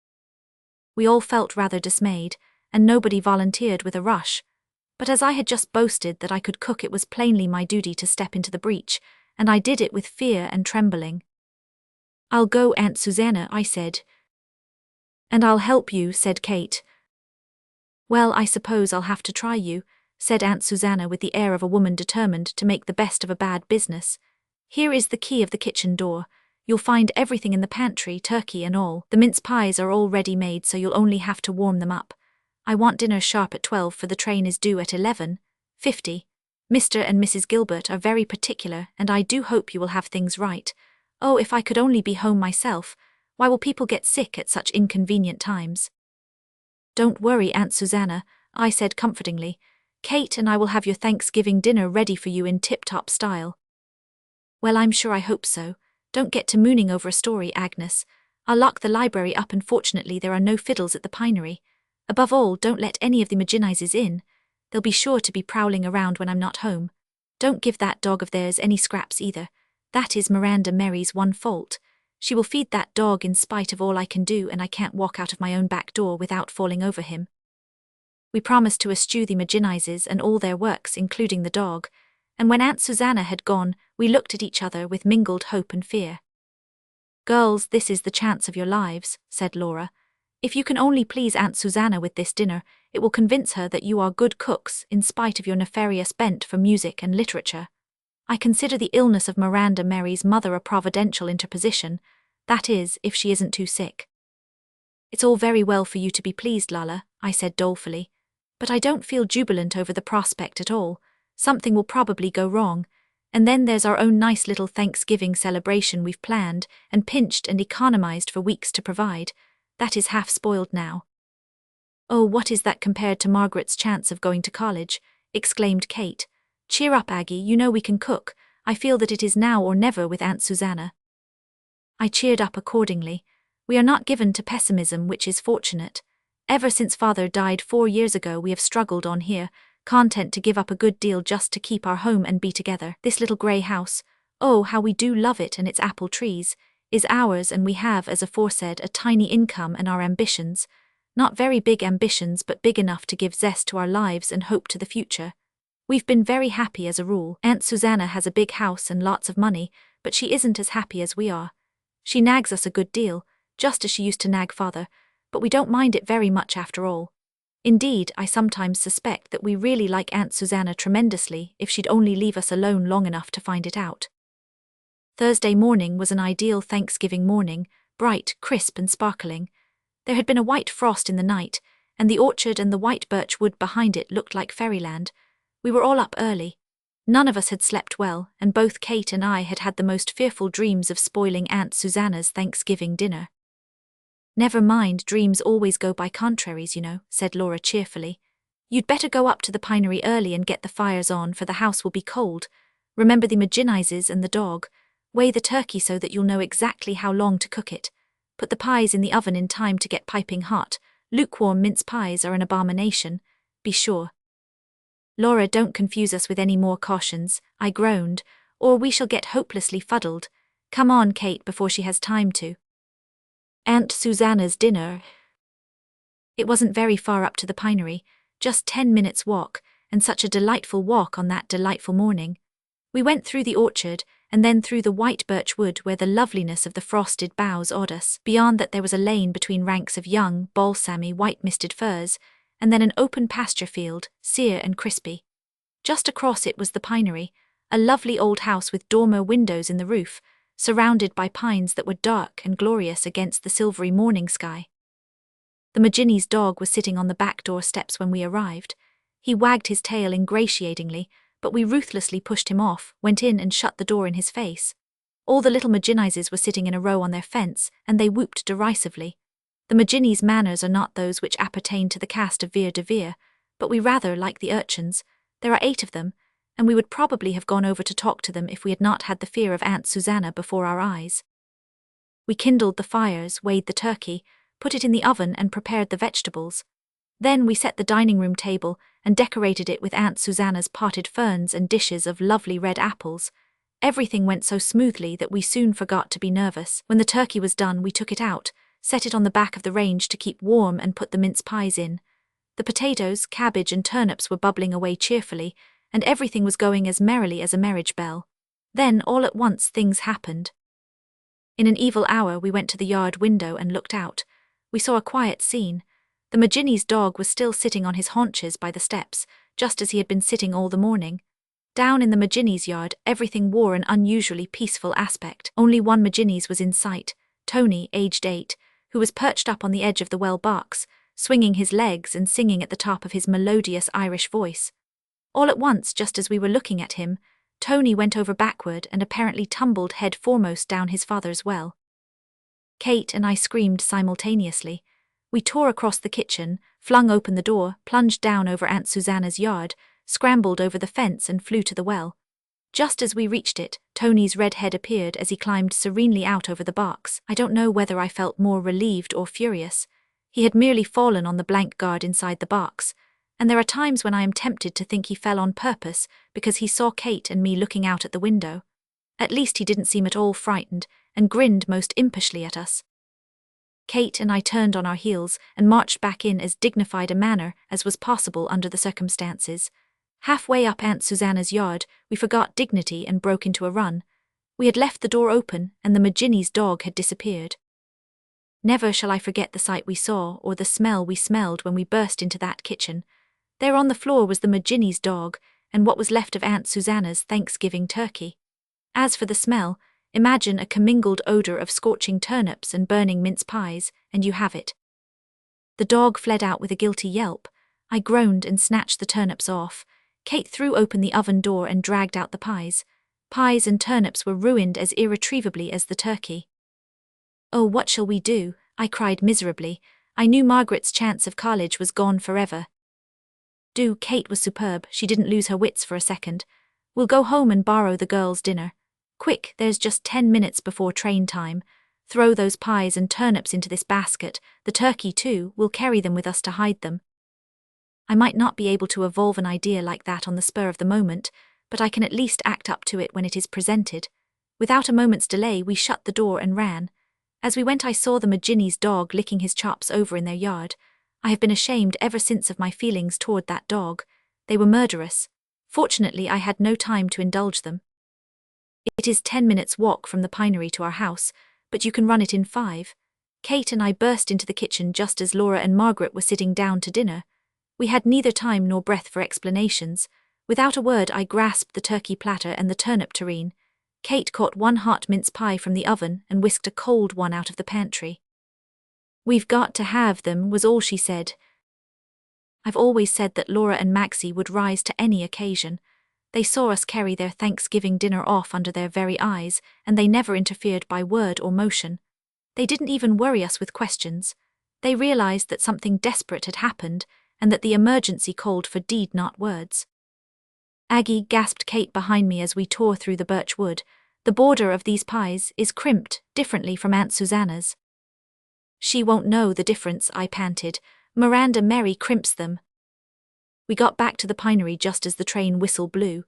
We all felt rather dismayed, and nobody volunteered with a rush. But as I had just boasted that I could cook, it was plainly my duty to step into the breach, and I did it with fear and trembling. I'll go, Aunt Susanna, I said. And I'll help you, said Kate. Well, I suppose I'll have to try you, said Aunt Susanna with the air of a woman determined to make the best of a bad business. Here is the key of the kitchen door. You'll find everything in the pantry, turkey and all. The mince pies are all ready made, so you'll only have to warm them up. I want dinner sharp at 12, for the train is due at 11:50. Mr. and Mrs. Gilbert are very particular, and I do hope you will have things right. Oh, if I could only be home myself. Why will people get sick at such inconvenient times? Don't worry, Aunt Susanna, I said comfortingly. Kate and I will have your Thanksgiving dinner ready for you in tip-top style. Well, I'm sure I hope so. Don't get to mooning over a story, Agnes. I'll lock the library up, and fortunately there are no fiddles at the Pinery. Above all, don't let any of the Maginises in. They'll be sure to be prowling around when I'm not home. Don't give that dog of theirs any scraps either. That is Miranda Mary's one fault. She will feed that dog in spite of all I can do, and I can't walk out of my own back door without falling over him. We promised to eschew the Maginises and all their works, including the dog, and when Aunt Susanna had gone, we looked at each other with mingled hope and fear. Girls, this is the chance of your lives, said Laura. If you can only please Aunt Susanna with this dinner, it will convince her that you are good cooks in spite of your nefarious bent for music and literature. I consider the illness of Miranda Mary's mother a providential interposition, that is, if she isn't too sick. It's all very well for you to be pleased, Lala, I said dolefully, but I don't feel jubilant over the prospect at all. Something will probably go wrong, and then there's our own nice little Thanksgiving celebration we've planned and pinched and economized for weeks to provide. That is half spoiled now. Oh, what is that compared to Margaret's chance of going to college? Exclaimed Kate. Cheer up, Aggie, you know we can cook. I feel that it is now or never with Aunt Susanna. I cheered up accordingly. We are not given to pessimism, which is fortunate. Ever since Father died 4 years ago, we have struggled on here, content to give up a good deal just to keep our home and be together. This little grey house, oh, how we do love it, and its apple trees, is ours, and we have, as aforesaid, a tiny income and our ambitions. Not very big ambitions, but big enough to give zest to our lives and hope to the future. We've been very happy as a rule. Aunt Susanna has a big house and lots of money, but she isn't as happy as we are. She nags us a good deal, just as she used to nag Father, but we don't mind it very much after all. Indeed, I sometimes suspect that we really like Aunt Susanna tremendously if she'd only leave us alone long enough to find it out. Thursday morning was an ideal Thanksgiving morning, bright, crisp and sparkling. There had been a white frost in the night, and the orchard and the white birch wood behind it looked like fairyland. We were all up early. None of us had slept well, and both Kate and I had had the most fearful dreams of spoiling Aunt Susanna's Thanksgiving dinner. Never mind, dreams always go by contraries, you know, said Laura cheerfully. You'd better go up to the pinery early and get the fires on, for the house will be cold. Remember the Maginizes and the dog. Weigh the turkey so that you'll know exactly how long to cook it. Put the pies in the oven in time to get piping hot. Lukewarm mince pies are an abomination. Be sure. Laura, don't confuse us with any more cautions, I groaned, or we shall get hopelessly fuddled. Come on, Kate, before she has time to. Aunt Susanna's dinner. It wasn't very far up to the pinery, just 10 minutes' walk, and such a delightful walk on that delightful morning. We went through the orchard, and then through the white birch wood where the loveliness of the frosted boughs awed us. Beyond that there was a lane between ranks of young, balsamy, white-misted firs, and then an open pasture field, sere and crispy. Just across it was the pinery, a lovely old house with dormer windows in the roof, surrounded by pines that were dark and glorious against the silvery morning sky. The Maginnis' dog was sitting on the back door steps when we arrived. He wagged his tail ingratiatingly, but we ruthlessly pushed him off, went in and shut the door in his face. All the little Maginnises were sitting in a row on their fence, and they whooped derisively. The Maginnis' manners are not those which appertain to the caste of Vere de Vere, but we rather like the urchins. There are 8 of them, and we would probably have gone over to talk to them if we had not had the fear of Aunt Susanna before our eyes. We kindled the fires, weighed the turkey, put it in the oven and prepared the vegetables. Then we set the dining room table and decorated it with Aunt Susanna's potted ferns and dishes of lovely red apples. Everything went so smoothly that we soon forgot to be nervous. When the turkey was done, we took it out, set it on the back of the range to keep warm and put the mince pies in. The potatoes, cabbage and turnips were bubbling away cheerfully, and everything was going as merrily as a marriage bell. Then, all at once, things happened. In an evil hour we went to the yard window and looked out. We saw a quiet scene. The Maginnis' dog was still sitting on his haunches by the steps, just as he had been sitting all the morning. Down in the Maginnis' yard, everything wore an unusually peaceful aspect. Only one Maginnis was in sight, Tony, aged 8, who was perched up on the edge of the well box, swinging his legs and singing at the top of his melodious Irish voice. All at once, just as we were looking at him, Tony went over backward and apparently tumbled head foremost down his father's well. Kate and I screamed simultaneously. We tore across the kitchen, flung open the door, plunged down over Aunt Susanna's yard, scrambled over the fence and flew to the well. Just as we reached it, Tony's red head appeared as he climbed serenely out over the box. I don't know whether I felt more relieved or furious. He had merely fallen on the blank guard inside the box, and there are times when I am tempted to think he fell on purpose because he saw Kate and me looking out at the window. At least he didn't seem at all frightened, and grinned most impishly at us. Kate and I turned on our heels and marched back in as dignified a manner as was possible under the circumstances. Halfway up Aunt Susanna's yard, we forgot dignity and broke into a run. We had left the door open, and the Maginnis' dog had disappeared. Never shall I forget the sight we saw or the smell we smelled when we burst into that kitchen. There on the floor was the Maginnis' dog, and what was left of Aunt Susanna's Thanksgiving turkey. As for the smell, imagine a commingled odor of scorching turnips and burning mince pies, and you have it. The dog fled out with a guilty yelp. I groaned and snatched the turnips off. Kate threw open the oven door and dragged out the pies. Pies and turnips were ruined as irretrievably as the turkey. Oh, what shall we do? I cried miserably. I knew Margaret's chance of college was gone forever. Kate was superb, she didn't lose her wits for a second. We'll go home and borrow the girls' dinner. Quick, there's just 10 minutes before train time. Throw those pies and turnips into this basket, the turkey too, we'll carry them with us to hide them. I might not be able to evolve an idea like that on the spur of the moment, but I can at least act up to it when it is presented. Without a moment's delay, we shut the door and ran. As we went, I saw the Maginnie's dog licking his chops over in their yard. I have been ashamed ever since of my feelings toward that dog. They were murderous. Fortunately, I had no time to indulge them. It is 10 minutes' walk from the pinery to our house, but you can run it in 5. Kate and I burst into the kitchen just as Laura and Margaret were sitting down to dinner. We had neither time nor breath for explanations. Without a word, I grasped the turkey platter and the turnip terrine. Kate caught one hot mince pie from the oven and whisked a cold one out of the pantry. "We've got to have them," was all she said. I've always said that Laura and Maxie would rise to any occasion. They saw us carry their Thanksgiving dinner off under their very eyes, and they never interfered by word or motion. They didn't even worry us with questions. They realized that something desperate had happened, and that the emergency called for deed, not words. "Aggie," gasped Kate behind me as we tore through the birch wood, "the border of these pies is crimped differently from Aunt Susanna's." "She won't know the difference," I panted. "Miranda Mary crimps them." We got back to the pinery just as the train whistle blew.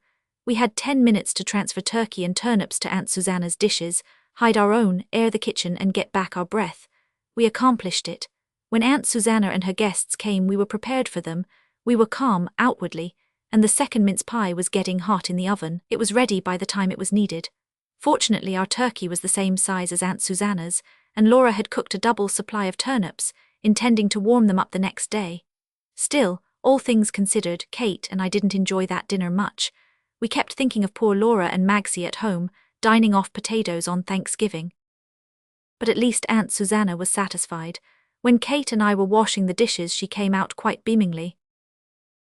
We had 10 minutes to transfer turkey and turnips to Aunt Susanna's dishes, hide our own, air the kitchen, and get back our breath. We accomplished it. When Aunt Susanna and her guests came, we were prepared for them. We were calm, outwardly, and the second mince pie was getting hot in the oven. It was ready by the time it was needed. Fortunately, our turkey was the same size as Aunt Susanna's, and Laura had cooked a double supply of turnips, intending to warm them up the next day. Still, all things considered, Kate and I didn't enjoy that dinner much. We kept thinking of poor Laura and Maxie at home, dining off potatoes on Thanksgiving. But at least Aunt Susanna was satisfied. When Kate and I were washing the dishes, she came out quite beamingly.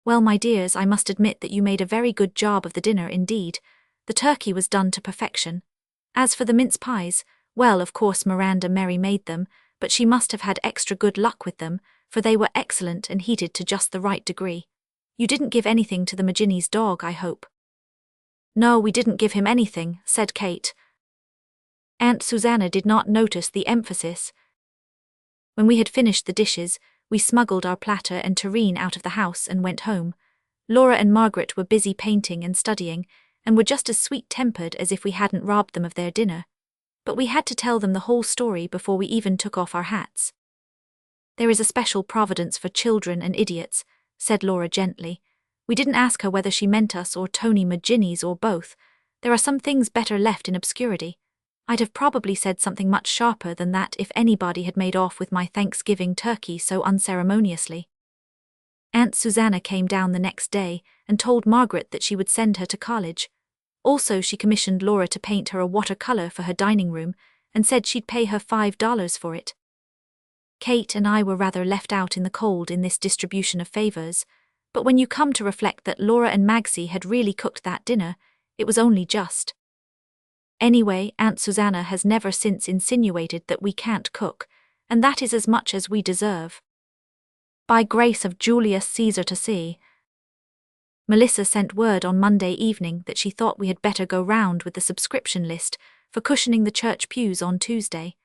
"Well, my dears, I must admit that you made a very good job of the dinner indeed. The turkey was done to perfection. As for the mince pies, well, of course Miranda Mary made them, but she must have had extra good luck with them, for they were excellent and heated to just the right degree. You didn't give anything to the Maginnie's dog, I hope?" "No, we didn't give him anything," said Kate. Aunt Susanna did not notice the emphasis. When we had finished the dishes, we smuggled our platter and terrine out of the house and went home. Laura and Margaret were busy painting and studying, and were just as sweet-tempered as if we hadn't robbed them of their dinner. But we had to tell them the whole story before we even took off our hats. "There is a special providence for children and idiots," said Laura gently. "We didn't ask her whether she meant us or Tony Maginnie's or both. There are some things better left in obscurity. I'd have probably said something much sharper than that if anybody had made off with my Thanksgiving turkey so unceremoniously." Aunt Susanna came down the next day and told Margaret that she would send her to college. Also, she commissioned Laura to paint her a watercolor for her dining room and said she'd pay her $5 for it. Kate and I were rather left out in the cold in this distribution of favors, but when you come to reflect that Laura and Maxie had really cooked that dinner, it was only just. Anyway, Aunt Susanna has never since insinuated that we can't cook, and that is as much as we deserve. By grace of Julius Caesar to see. Melissa sent word on Monday evening that she thought we had better go round with the subscription list for cushioning the church pews on Tuesday.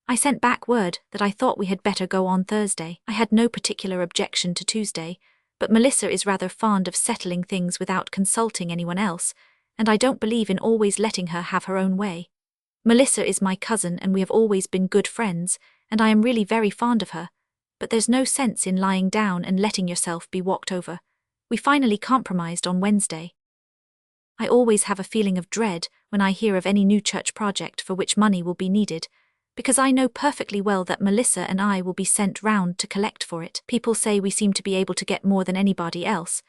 I sent back word that I thought we had better go on Thursday. I had no particular objection to Tuesday, but Melissa is rather fond of settling things without consulting anyone else, and I don't believe in always letting her have her own way. Melissa is my cousin and we have always been good friends, and I am really very fond of her, but there's no sense in lying down and letting yourself be walked over. We finally compromised on Wednesday. I always have a feeling of dread when I hear of any new church project for which money will be needed, because I know perfectly well that Melissa and I will be sent round to collect for it. People say we seem to be able to get more than anybody else,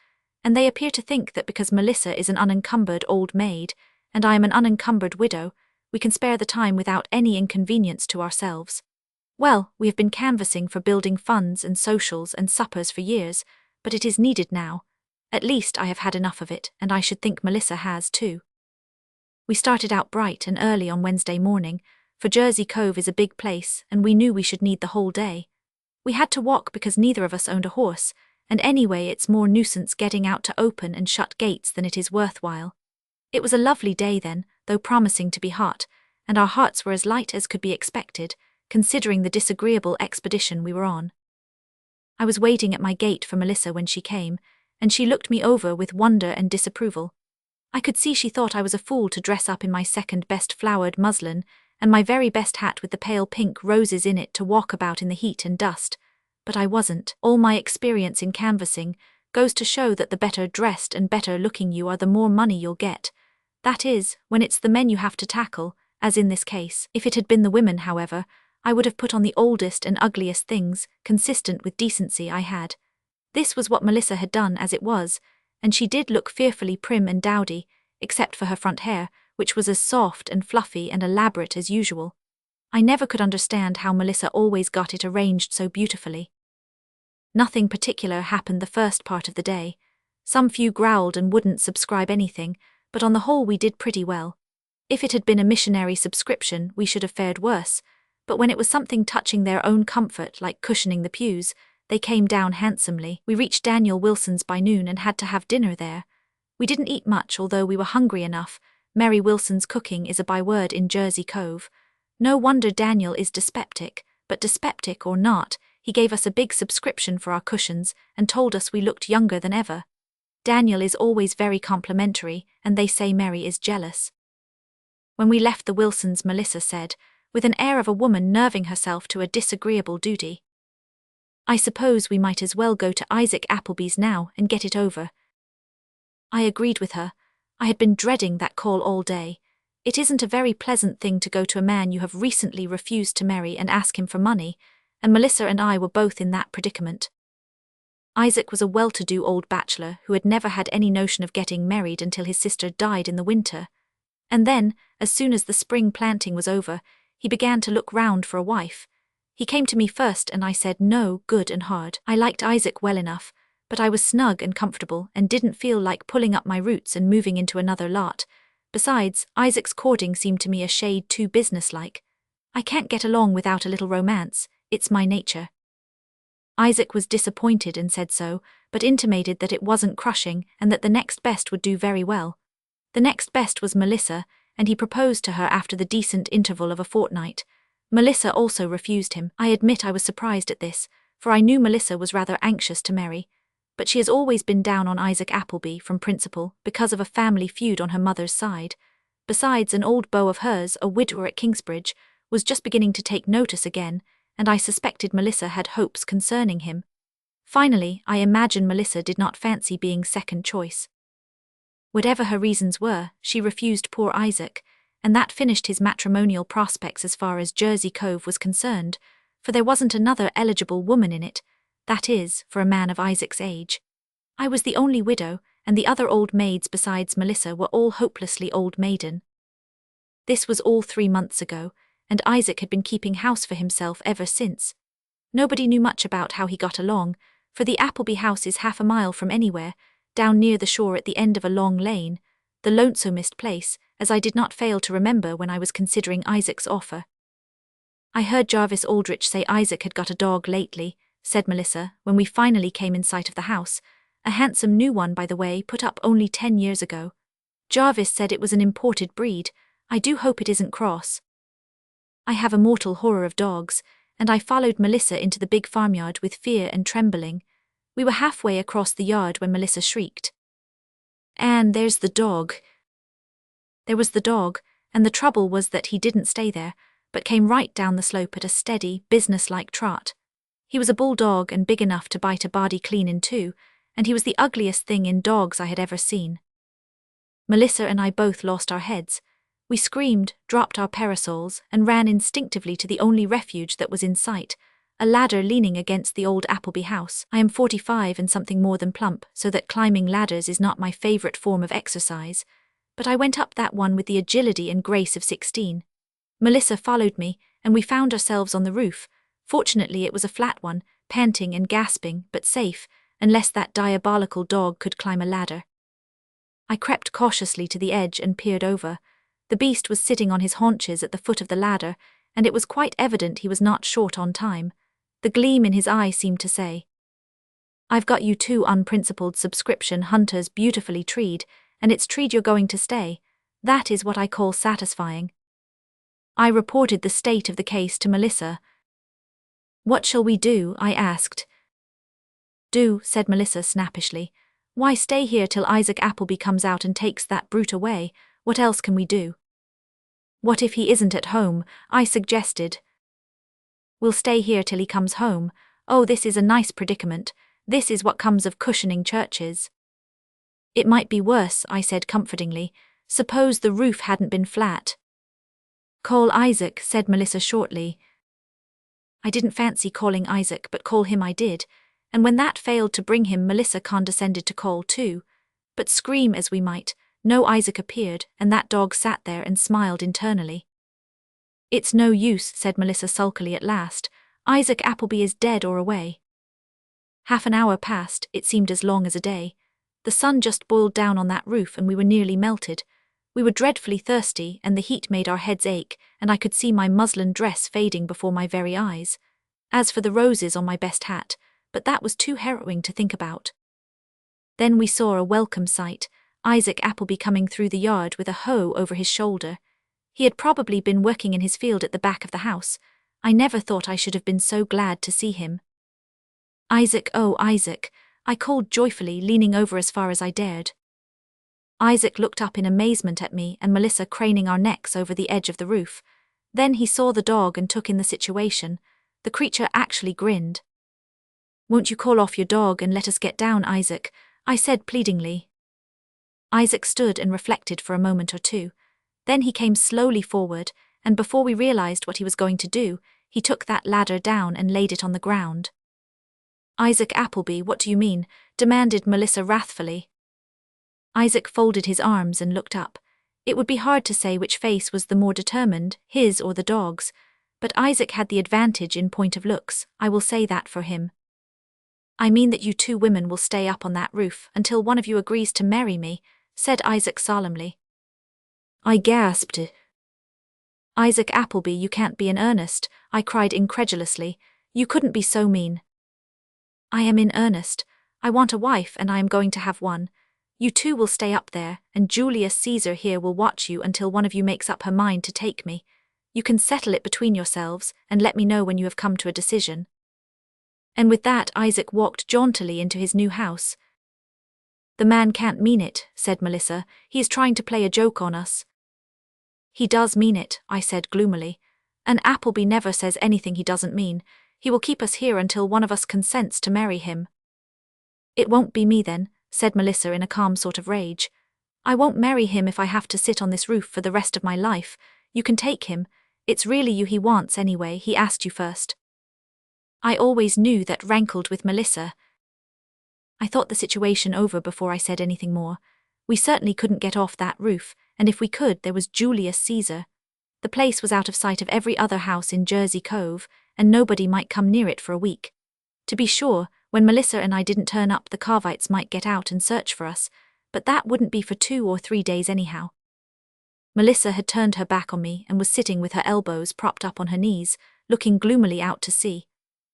and they appear to think that because Melissa is an unencumbered old maid, and I am an unencumbered widow, we can spare the time without any inconvenience to ourselves. Well, we have been canvassing for building funds and socials and suppers for years, but it is needed now. At least I have had enough of it, and I should think Melissa has too. We started out bright and early on Wednesday morning, for Jersey Cove is a big place, and we knew we should need the whole day. We had to walk because neither of us owned a horse, and anyway it's more nuisance getting out to open and shut gates than it is worthwhile. It was a lovely day then, though promising to be hot, and our hearts were as light as could be expected, considering the disagreeable expedition we were on. I was waiting at my gate for Melissa when she came, and she looked me over with wonder and disapproval. I could see she thought I was a fool to dress up in my second-best flowered muslin and my very best hat with the pale pink roses in it to walk about in the heat and dust. But I wasn't. All my experience in canvassing goes to show that the better dressed and better looking you are, the more money you'll get. That is, when it's the men you have to tackle, as in this case. If it had been the women, however, I would have put on the oldest and ugliest things, consistent with decency, I had. This was what Melissa had done as it was, and she did look fearfully prim and dowdy, except for her front hair, which was as soft and fluffy and elaborate as usual. I never could understand how Melissa always got it arranged so beautifully. Nothing particular happened the first part of the day. Some few growled and wouldn't subscribe anything, but on the whole we did pretty well. If it had been a missionary subscription, we should have fared worse, but when it was something touching their own comfort, like cushioning the pews, they came down handsomely. We reached Daniel Wilson's by noon and had to have dinner there. We didn't eat much, although we were hungry enough. Mary Wilson's cooking is a byword in Jersey Cove. No wonder Daniel is dyspeptic, but dyspeptic or not, he gave us a big subscription for our cushions and told us we looked younger than ever. Daniel is always very complimentary, and they say Mary is jealous. When we left the Wilsons, Melissa said, with an air of a woman nerving herself to a disagreeable duty, "I suppose we might as well go to Isaac Appleby's now and get it over." I agreed with her. I had been dreading that call all day. It isn't a very pleasant thing to go to a man you have recently refused to marry and ask him for money, and Melissa and I were both in that predicament. Isaac was a well-to-do old bachelor who had never had any notion of getting married until his sister died in the winter. And then, as soon as the spring planting was over, he began to look round for a wife. He came to me first and I said no, good and hard. I liked Isaac well enough, but I was snug and comfortable and didn't feel like pulling up my roots and moving into another lot. Besides, Isaac's courting seemed to me a shade too businesslike. I can't get along without a little romance, it's my nature. Isaac was disappointed and said so, but intimated that it wasn't crushing and that the next best would do very well. The next best was Melissa, and he proposed to her after the decent interval of a fortnight. Melissa also refused him. I admit I was surprised at this, for I knew Melissa was rather anxious to marry, but she has always been down on Isaac Appleby from principle because of a family feud on her mother's side. Besides, an old beau of hers, a widower at Kingsbridge, was just beginning to take notice again, and I suspected Melissa had hopes concerning him. Finally, I imagine Melissa did not fancy being second choice. Whatever her reasons were, she refused poor Isaac, and that finished his matrimonial prospects as far as Jersey Cove was concerned, for there wasn't another eligible woman in it, that is, for a man of Isaac's age. I was the only widow, and the other old maids besides Melissa were all hopelessly old maiden. This was all 3 months ago, and Isaac had been keeping house for himself ever since. Nobody knew much about how he got along, for the Appleby house is half a mile from anywhere, down near the shore at the end of a long lane, the lonesomest place, as I did not fail to remember when I was considering Isaac's offer. "I heard Jarvis Aldrich say Isaac had got a dog lately," said Melissa, when we finally came in sight of the house, a handsome new one, by the way, put up only 10 years ago. "Jarvis said it was an imported breed. I do hope it isn't cross." I have a mortal horror of dogs, and I followed Melissa into the big farmyard with fear and trembling. We were halfway across the yard when Melissa shrieked, "Anne, there's the dog." There was the dog, and the trouble was that he didn't stay there, but came right down the slope at a steady, businesslike trot. He was a bulldog and big enough to bite a body clean in two, and he was the ugliest thing in dogs I had ever seen. Melissa and I both lost our heads. We screamed, dropped our parasols, and ran instinctively to the only refuge that was in sight, a ladder leaning against the old Appleby house. I am 45 and something more than plump, so that climbing ladders is not my favorite form of exercise, but I went up that one with the agility and grace of 16. Melissa followed me, and we found ourselves on the roof. Fortunately it was a flat one, panting and gasping, but safe, unless that diabolical dog could climb a ladder. I crept cautiously to the edge and peered over. The beast was sitting on his haunches at the foot of the ladder, and it was quite evident he was not short on time. The gleam in his eye seemed to say, "I've got you two unprincipled subscription hunters beautifully treed, and it's treed you're going to stay. That is what I call satisfying. I reported the state of the case to Melissa. What shall we do? I asked. Do, said Melissa snappishly. Why stay here till Isaac Appleby comes out and takes that brute away? What else can we do? What if he isn't at home? I suggested. We'll stay here till he comes home. Oh, this is a nice predicament. This is what comes of cushioning churches. It might be worse, I said comfortingly. Suppose the roof hadn't been flat. Call Isaac, said Melissa shortly. I didn't fancy calling Isaac, but call him I did, and when that failed to bring him, Melissa condescended to call too. But scream as we might, no Isaac appeared, and that dog sat there and smiled internally. It's no use, said Melissa sulkily at last. Isaac Appleby is dead or away. Half an hour passed, it seemed as long as a day. The sun just boiled down on that roof and we were nearly melted. We were dreadfully thirsty and the heat made our heads ache, and I could see my muslin dress fading before my very eyes. As for the roses on my best hat, but that was too harrowing to think about. Then we saw a welcome sight, Isaac Appleby coming through the yard with a hoe over his shoulder. He had probably been working in his field at the back of the house. I never thought I should have been so glad to see him. Isaac, oh Isaac, I called joyfully, leaning over as far as I dared. Isaac looked up in amazement at me and Melissa, craning our necks over the edge of the roof. Then he saw the dog and took in the situation. The creature actually grinned. Won't you call off your dog and let us get down, Isaac? I said pleadingly. Isaac stood and reflected for a moment or two. Then he came slowly forward, and before we realized what he was going to do, he took that ladder down and laid it on the ground. Isaac Appleby, what do you mean? Demanded Melissa wrathfully. Isaac folded his arms and looked up. It would be hard to say which face was the more determined, his or the dog's, but Isaac had the advantage in point of looks, I will say that for him. I mean that you two women will stay up on that roof until one of you agrees to marry me, said Isaac solemnly. I gasped. Isaac Appleby, you can't be in earnest, I cried incredulously. You couldn't be so mean. I am in earnest. I want a wife and I am going to have one. You two will stay up there, and Julius Caesar here will watch you until one of you makes up her mind to take me. You can settle it between yourselves, and let me know when you have come to a decision. And with that Isaac walked jauntily into his new house. The man can't mean it, said Melissa. He is trying to play a joke on us. He does mean it, I said gloomily. And Appleby never says anything he doesn't mean. He will keep us here until one of us consents to marry him. It won't be me then, said Melissa in a calm sort of rage. I won't marry him if I have to sit on this roof for the rest of my life. You can take him. It's really you he wants anyway, he asked you first. I always knew that rankled with Melissa. I thought the situation over before I said anything more. We certainly couldn't get off that roof, and if we could, there was Julius Caesar. The place was out of sight of every other house in Jersey Cove, and nobody might come near it for a week. To be sure, when Melissa and I didn't turn up, the Carvites might get out and search for us, but that wouldn't be for 2 or 3 days anyhow. Melissa had turned her back on me and was sitting with her elbows propped up on her knees, looking gloomily out to sea.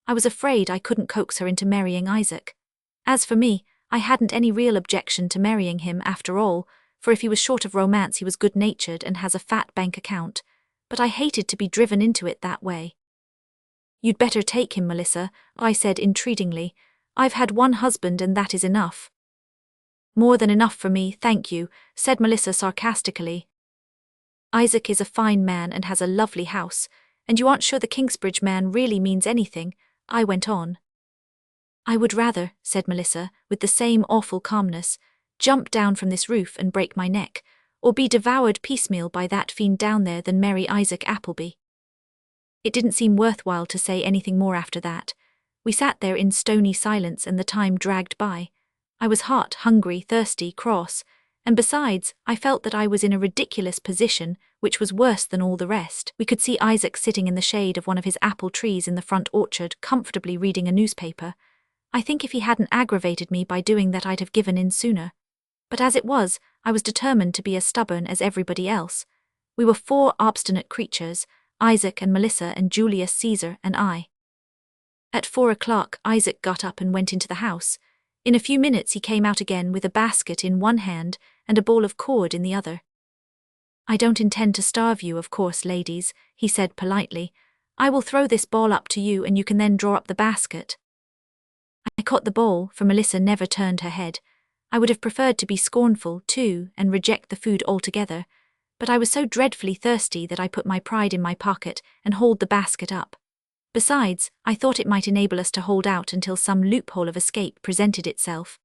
I was afraid I couldn't coax her into marrying Isaac. As for me, I hadn't any real objection to marrying him after all, for if he was short of romance he was good-natured and has a fat bank account, but I hated to be driven into it that way. You'd better take him, Melissa, I said entreatingly. I've had one husband and that is enough. More than enough for me, thank you, said Melissa sarcastically. Isaac is a fine man and has a lovely house, and you aren't sure the Kingsbridge man really means anything, I went on. I would rather, said Melissa, with the same awful calmness, jump down from this roof and break my neck, or be devoured piecemeal by that fiend down there than marry Isaac Appleby. It didn't seem worthwhile to say anything more after that. We sat there in stony silence and the time dragged by. I was hot, hungry, thirsty, cross, and besides, I felt that I was in a ridiculous position, which was worse than all the rest. We could see Isaac sitting in the shade of one of his apple trees in the front orchard, comfortably reading a newspaper. I think if he hadn't aggravated me by doing that I'd have given in sooner. But as it was, I was determined to be as stubborn as everybody else. We were 4 obstinate creatures, Isaac and Melissa and Julius Caesar and I. At 4 o'clock, Isaac got up and went into the house. In a few minutes he came out again with a basket in one hand and a ball of cord in the other. I don't intend to starve you, of course, ladies, he said politely. I will throw this ball up to you and you can then draw up the basket. I caught the ball, for Melissa never turned her head. I would have preferred to be scornful, too, and reject the food altogether, but I was so dreadfully thirsty that I put my pride in my pocket and hauled the basket up. Besides, I thought it might enable us to hold out until some loophole of escape presented itself.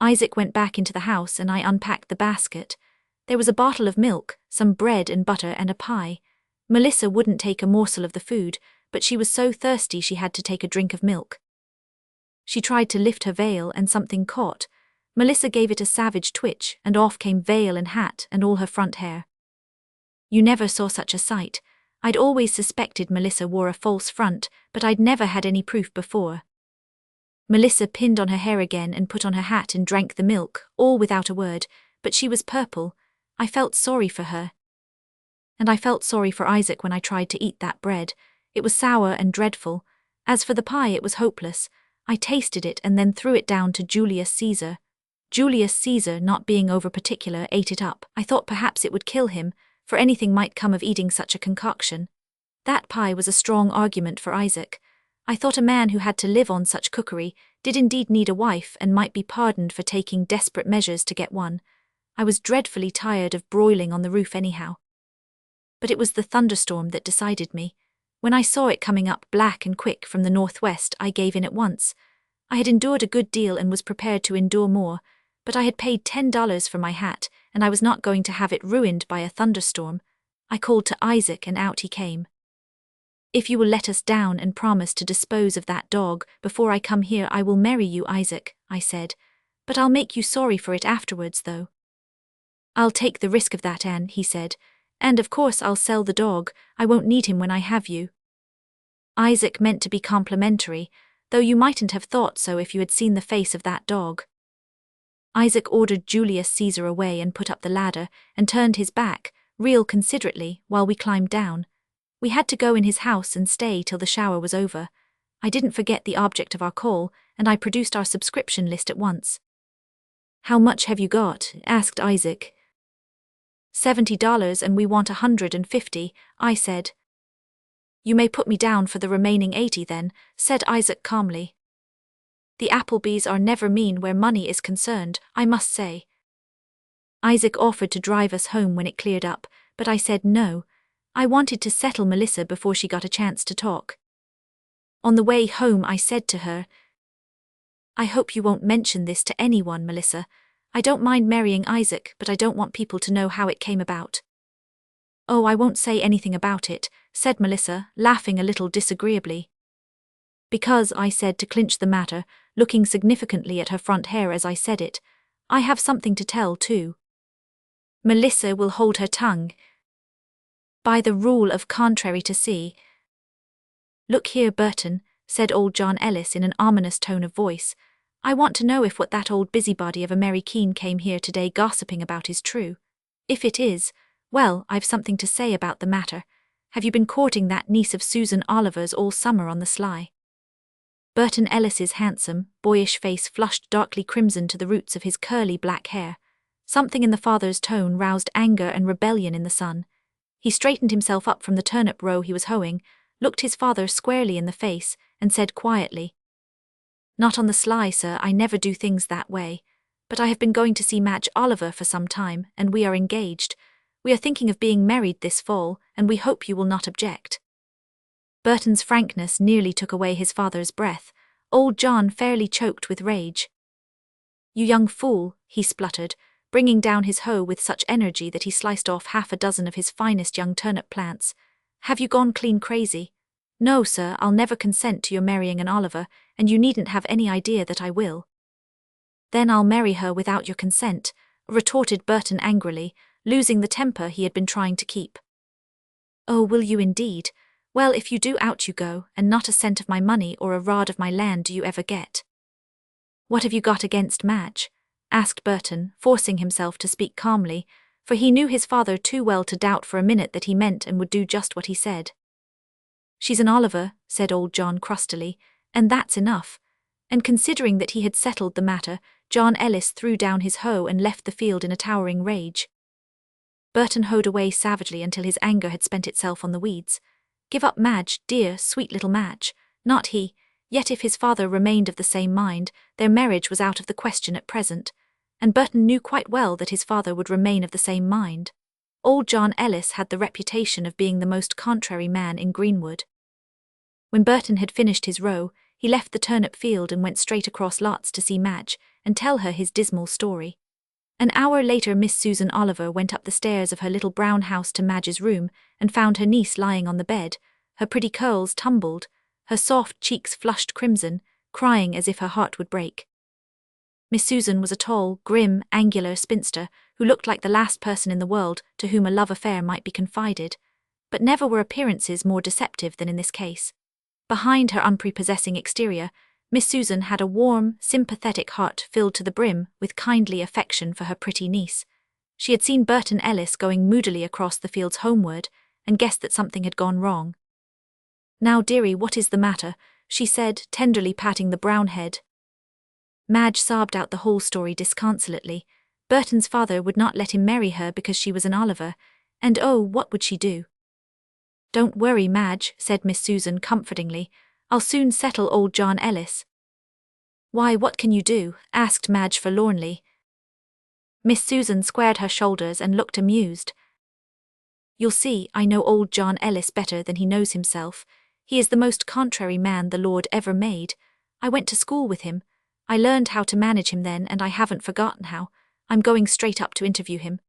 Isaac went back into the house and I unpacked the basket. There was a bottle of milk, some bread and butter and a pie. Melissa wouldn't take a morsel of the food, but she was so thirsty she had to take a drink of milk. She tried to lift her veil and something caught. Melissa gave it a savage twitch and off came veil and hat and all her front hair. You never saw such a sight. I'd always suspected Melissa wore a false front, but I'd never had any proof before. Melissa pinned on her hair again and put on her hat and drank the milk, all without a word, but she was purple. I felt sorry for her. And I felt sorry for Isaac when I tried to eat that bread. It was sour and dreadful. As for the pie, it was hopeless. I tasted it and then threw it down to Julius Caesar. Julius Caesar, not being over particular, ate it up. I thought perhaps it would kill him, for anything might come of eating such a concoction. That pie was a strong argument for Isaac. I thought a man who had to live on such cookery did indeed need a wife and might be pardoned for taking desperate measures to get one. I was dreadfully tired of broiling on the roof anyhow. But it was the thunderstorm that decided me. When I saw it coming up black and quick from the northwest, I gave in at once. I had endured a good deal and was prepared to endure more, but I had paid $10 for my hat, and I was not going to have it ruined by a thunderstorm. I called to Isaac and out he came. If you will let us down and promise to dispose of that dog before I come here, I will marry you, Isaac, I said. But I'll make you sorry for it afterwards, though. I'll take the risk of that, Anne, he said. And of course I'll sell the dog. I won't need him when I have you. Isaac meant to be complimentary, though you mightn't have thought so if you had seen the face of that dog. Isaac ordered Julius Caesar away and put up the ladder and turned his back, real considerately, while we climbed down. We had to go in his house and stay till the shower was over. I didn't forget the object of our call, and I produced our subscription list at once. How much have you got? Asked Isaac. $70 and we want 150, I said. You may put me down for the remaining 80 then, said Isaac calmly. The Applebys are never mean where money is concerned, I must say. Isaac offered to drive us home when it cleared up, but I said no. I wanted to settle Melissa before she got a chance to talk. On the way home I said to her, I hope you won't mention this to anyone, Melissa. I don't mind marrying Isaac, but I don't want people to know how it came about. Oh, I won't say anything about it, said Melissa, laughing a little disagreeably. Because, I said to clinch the matter, looking significantly at her front hair as I said it, I have something to tell too. Melissa will hold her tongue. By the rule of contrary to see. Look here, Burton, said old John Ellis in an ominous tone of voice. I want to know if what that old busybody of a Mary Keene came here today gossiping about is true. If it is, well, I've something to say about the matter. Have you been courting that niece of Susan Oliver's all summer on the sly? Burton Ellis's handsome, boyish face flushed darkly crimson to the roots of his curly black hair. Something in the father's tone roused anger and rebellion in the son. He straightened himself up from the turnip row he was hoeing, looked his father squarely in the face, and said quietly, Not on the sly, sir, I never do things that way. But I have been going to see Madge Oliver for some time, and we are engaged. We are thinking of being married this fall, and we hope you will not object. Burton's frankness nearly took away his father's breath. Old John fairly choked with rage. You young fool, he spluttered, bringing down his hoe with such energy that he sliced off half a dozen of his finest young turnip plants. Have you gone clean crazy? No, sir, I'll never consent to your marrying an Oliver, and you needn't have any idea that I will. Then I'll marry her without your consent, retorted Burton angrily, losing the temper he had been trying to keep. Oh, will you indeed? Well, if you do, out you go, and not a cent of my money or a rod of my land do you ever get. What have you got against Madge? Asked Burton, forcing himself to speak calmly, for he knew his father too well to doubt for a minute that he meant and would do just what he said. She's an Oliver, said old John crustily, and that's enough. And considering that he had settled the matter, John Ellis threw down his hoe and left the field in a towering rage. Burton hoed away savagely until his anger had spent itself on the weeds. Give up Madge, dear, sweet little Madge. Not he. Yet if his father remained of the same mind, their marriage was out of the question at present. And Burton knew quite well that his father would remain of the same mind. Old John Ellis had the reputation of being the most contrary man in Greenwood. When Burton had finished his row, he left the turnip field and went straight across lots to see Madge, and tell her his dismal story. An hour later Miss Susan Oliver went up the stairs of her little brown house to Madge's room, and found her niece lying on the bed, her pretty curls tumbled, her soft cheeks flushed crimson, crying as if her heart would break. Miss Susan was a tall, grim, angular spinster, who looked like the last person in the world to whom a love affair might be confided, but never were appearances more deceptive than in this case. Behind her unprepossessing exterior, Miss Susan had a warm, sympathetic heart filled to the brim with kindly affection for her pretty niece. She had seen Burton Ellis going moodily across the fields homeward, and guessed that something had gone wrong. "Now, dearie, what is the matter?" she said, tenderly patting the brown head. Madge sobbed out the whole story disconsolately. Burton's father would not let him marry her because she was an Oliver, and oh, what would she do? "Don't worry, Madge," said Miss Susan comfortingly. "I'll soon settle old John Ellis." "Why, what can you do?" asked Madge forlornly. Miss Susan squared her shoulders and looked amused. "You'll see, I know old John Ellis better than he knows himself. He is the most contrary man the Lord ever made. I went to school with him. I learned how to manage him then, and I haven't forgotten how. I'm going straight up to interview him."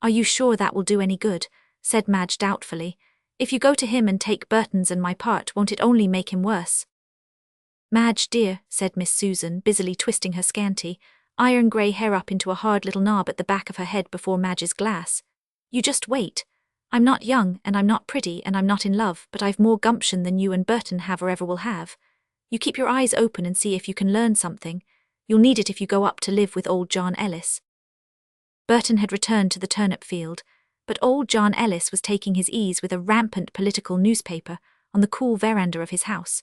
"Are you sure that will do any good?" said Madge doubtfully. "If you go to him and take Burton's and my part, won't it only make him worse?" "Madge, dear," said Miss Susan, busily twisting her scanty, iron-grey hair up into a hard little knob at the back of her head before Madge's glass. "You just wait. I'm not young, and I'm not pretty, and I'm not in love, but I've more gumption than you and Burton have or ever will have. You keep your eyes open and see if you can learn something. You'll need it if you go up to live with old John Ellis." Burton had returned to the turnip field, but old John Ellis was taking his ease with a rampant political newspaper on the cool veranda of his house.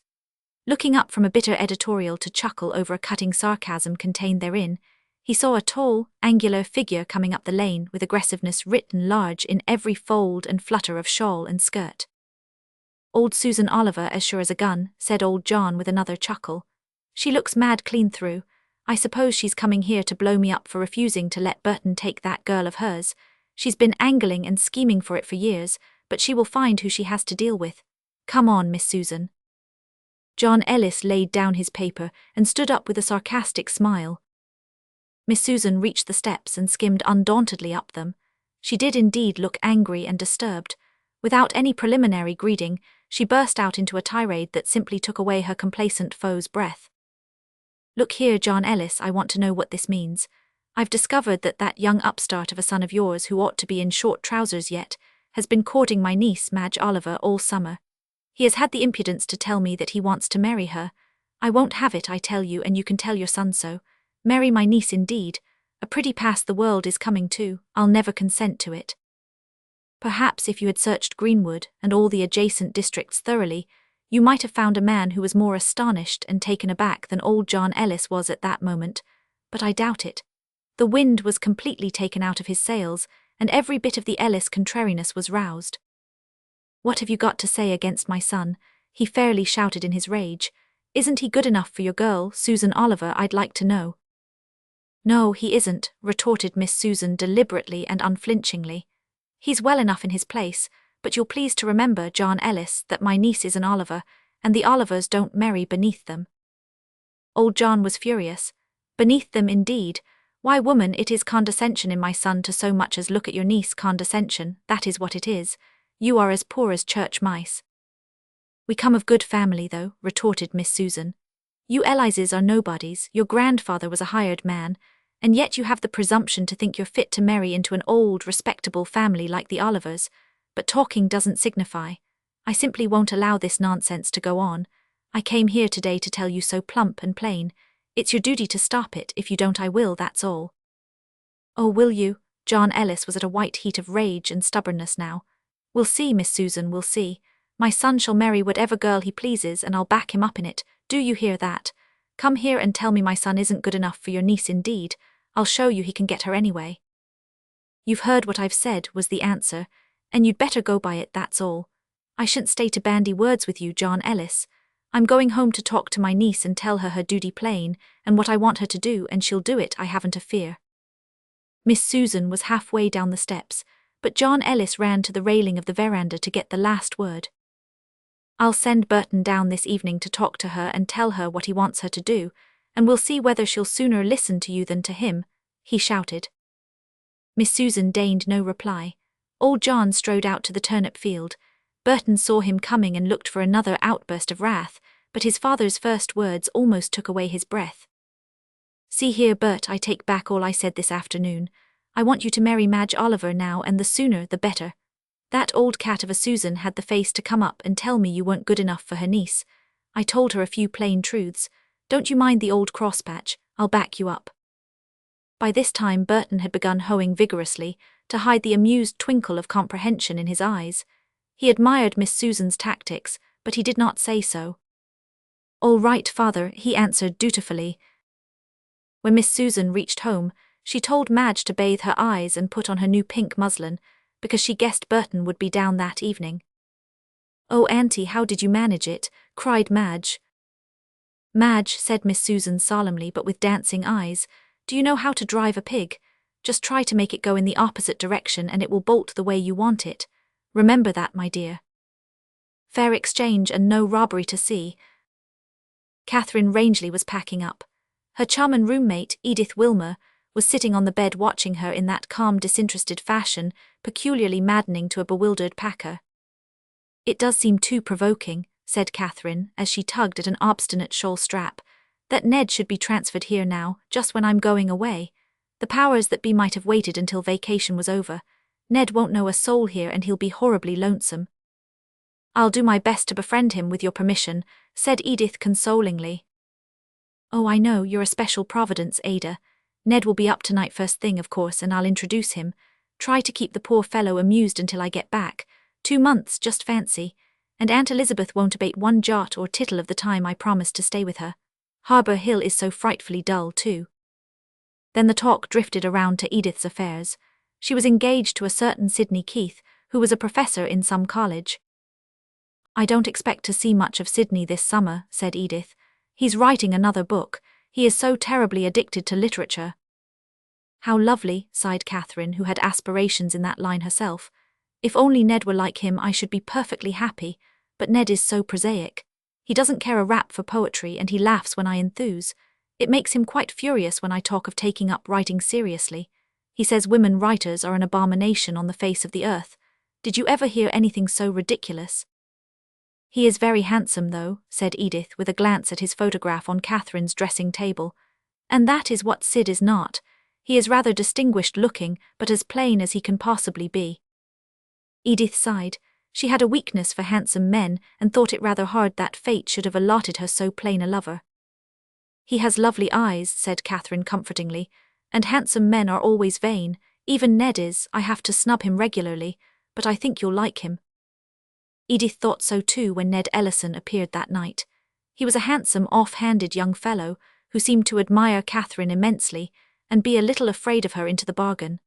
Looking up from a bitter editorial to chuckle over a cutting sarcasm contained therein, he saw a tall, angular figure coming up the lane with aggressiveness written large in every fold and flutter of shawl and skirt. "Old Susan Oliver, as sure as a gun," said old John with another chuckle. "She looks mad clean through. I suppose she's coming here to blow me up for refusing to let Burton take that girl of hers. She's been angling and scheming for it for years, but she will find who she has to deal with. Come on, Miss Susan." John Ellis laid down his paper and stood up with a sarcastic smile. Miss Susan reached the steps and skimmed undauntedly up them. She did indeed look angry and disturbed. Without any preliminary greeting, she burst out into a tirade that simply took away her complacent foe's breath. "Look here, John Ellis, I want to know what this means. I've discovered that young upstart of a son of yours who ought to be in short trousers yet, has been courting my niece, Madge Oliver, all summer. He has had the impudence to tell me that he wants to marry her. I won't have it, I tell you, and you can tell your son so. Marry my niece indeed. A pretty pass the world is coming to. I'll never consent to it." Perhaps if you had searched Greenwood and all the adjacent districts thoroughly, you might have found a man who was more astonished and taken aback than old John Ellis was at that moment, but I doubt it. The wind was completely taken out of his sails, and every bit of the Ellis contrariness was roused. "What have you got to say against my son?" he fairly shouted in his rage. "Isn't he good enough for your girl, Susan Oliver, I'd like to know?" "No, he isn't," retorted Miss Susan deliberately and unflinchingly. "He's well enough in his place, but you'll please to remember, John Ellis, that my niece is an Oliver, and the Olivers don't marry beneath them." Old John was furious. "Beneath them, indeed. Why, woman, it is condescension in my son to so much as look at your niece. Condescension, that is what it is. You are as poor as church mice." "We come of good family, though," retorted Miss Susan. "You Elises are nobodies, your grandfather was a hired man, and yet you have the presumption to think you're fit to marry into an old, respectable family like the Olivers. But talking doesn't signify. I simply won't allow this nonsense to go on. I came here today to tell you so plump and plain. It's your duty to stop it. If you don't, I will, that's all." "Oh, will you?" John Ellis was at a white heat of rage and stubbornness now. "We'll see, Miss Susan, we'll see. My son shall marry whatever girl he pleases, and I'll back him up in it. Do you hear that? Come here and tell me my son isn't good enough for your niece indeed. I'll show you he can get her anyway." You've heard what I've said, was the answer, and you'd better go by it, that's all. I shan't stay to bandy words with you, John Ellis. I'm going home to talk to my niece and tell her duty plain, and what I want her to do, and she'll do it, I haven't a fear. Miss Susan was halfway down the steps, but John Ellis ran to the railing of the veranda to get the last word. I'll send Burton down this evening to talk to her and tell her what he wants her to do, and we'll see whether she'll sooner listen to you than to him, he shouted. Miss Susan deigned no reply. Old John strode out to the turnip field. Burton saw him coming and looked for another outburst of wrath, but his father's first words almost took away his breath. See here, Bert, I take back all I said this afternoon. I want you to marry Madge Oliver now, and the sooner the better. That old cat of a Susan had the face to come up and tell me you weren't good enough for her niece. I told her a few plain truths. Don't you mind the old crosspatch, I'll back you up. By this time Burton had begun hoeing vigorously, to hide the amused twinkle of comprehension in his eyes. He admired Miss Susan's tactics, but he did not say so. All right, father, he answered dutifully. When Miss Susan reached home, she told Madge to bathe her eyes and put on her new pink muslin, because she guessed Burton would be down that evening. Oh, Auntie, how did you manage it? Cried Madge. Madge, said Miss Susan solemnly but with dancing eyes, do you know how to drive a pig? Just try to make it go in the opposite direction and it will bolt the way you want it. Remember that, my dear. Fair exchange and no robbery to see. Catherine Rangeley was packing up. Her chum and roommate, Edith Wilmer, was sitting on the bed watching her in that calm, disinterested fashion, peculiarly maddening to a bewildered packer. It does seem too provoking, said Catherine, as she tugged at an obstinate shawl strap, that Ned should be transferred here now, just when I'm going away. The powers that be might have waited until vacation was over. Ned won't know a soul here and he'll be horribly lonesome. I'll do my best to befriend him with your permission, said Edith consolingly. Oh, I know, you're a special providence, Ada. Ned will be up tonight first thing, of course, and I'll introduce him. Try to keep the poor fellow amused until I get back. 2 months, just fancy. And Aunt Elizabeth won't abate one jot or tittle of the time I promised to stay with her. Harbour Hill is so frightfully dull, too. Then the talk drifted around to Edith's affairs. She was engaged to a certain Sidney Keith, who was a professor in some college. I don't expect to see much of Sidney this summer, said Edith. He's writing another book. He is so terribly addicted to literature. How lovely, sighed Catherine, who had aspirations in that line herself. If only Ned were like him, I should be perfectly happy, but Ned is so prosaic. He doesn't care a rap for poetry and he laughs when I enthuse. It makes him quite furious when I talk of taking up writing seriously. He says women writers are an abomination on the face of the earth. Did you ever hear anything so ridiculous? He is very handsome, though, said Edith with a glance at his photograph on Catherine's dressing table. And that is what Sid is not. He is rather distinguished looking, but as plain as he can possibly be. Edith sighed. She had a weakness for handsome men and thought it rather hard that fate should have allotted her so plain a lover. He has lovely eyes, said Catherine comfortingly, and handsome men are always vain. Even Ned is. I have to snub him regularly, but I think you'll like him. Edith thought so too when Ned Ellison appeared that night. He was a handsome, off-handed young fellow who seemed to admire Catherine immensely and be a little afraid of her into the bargain.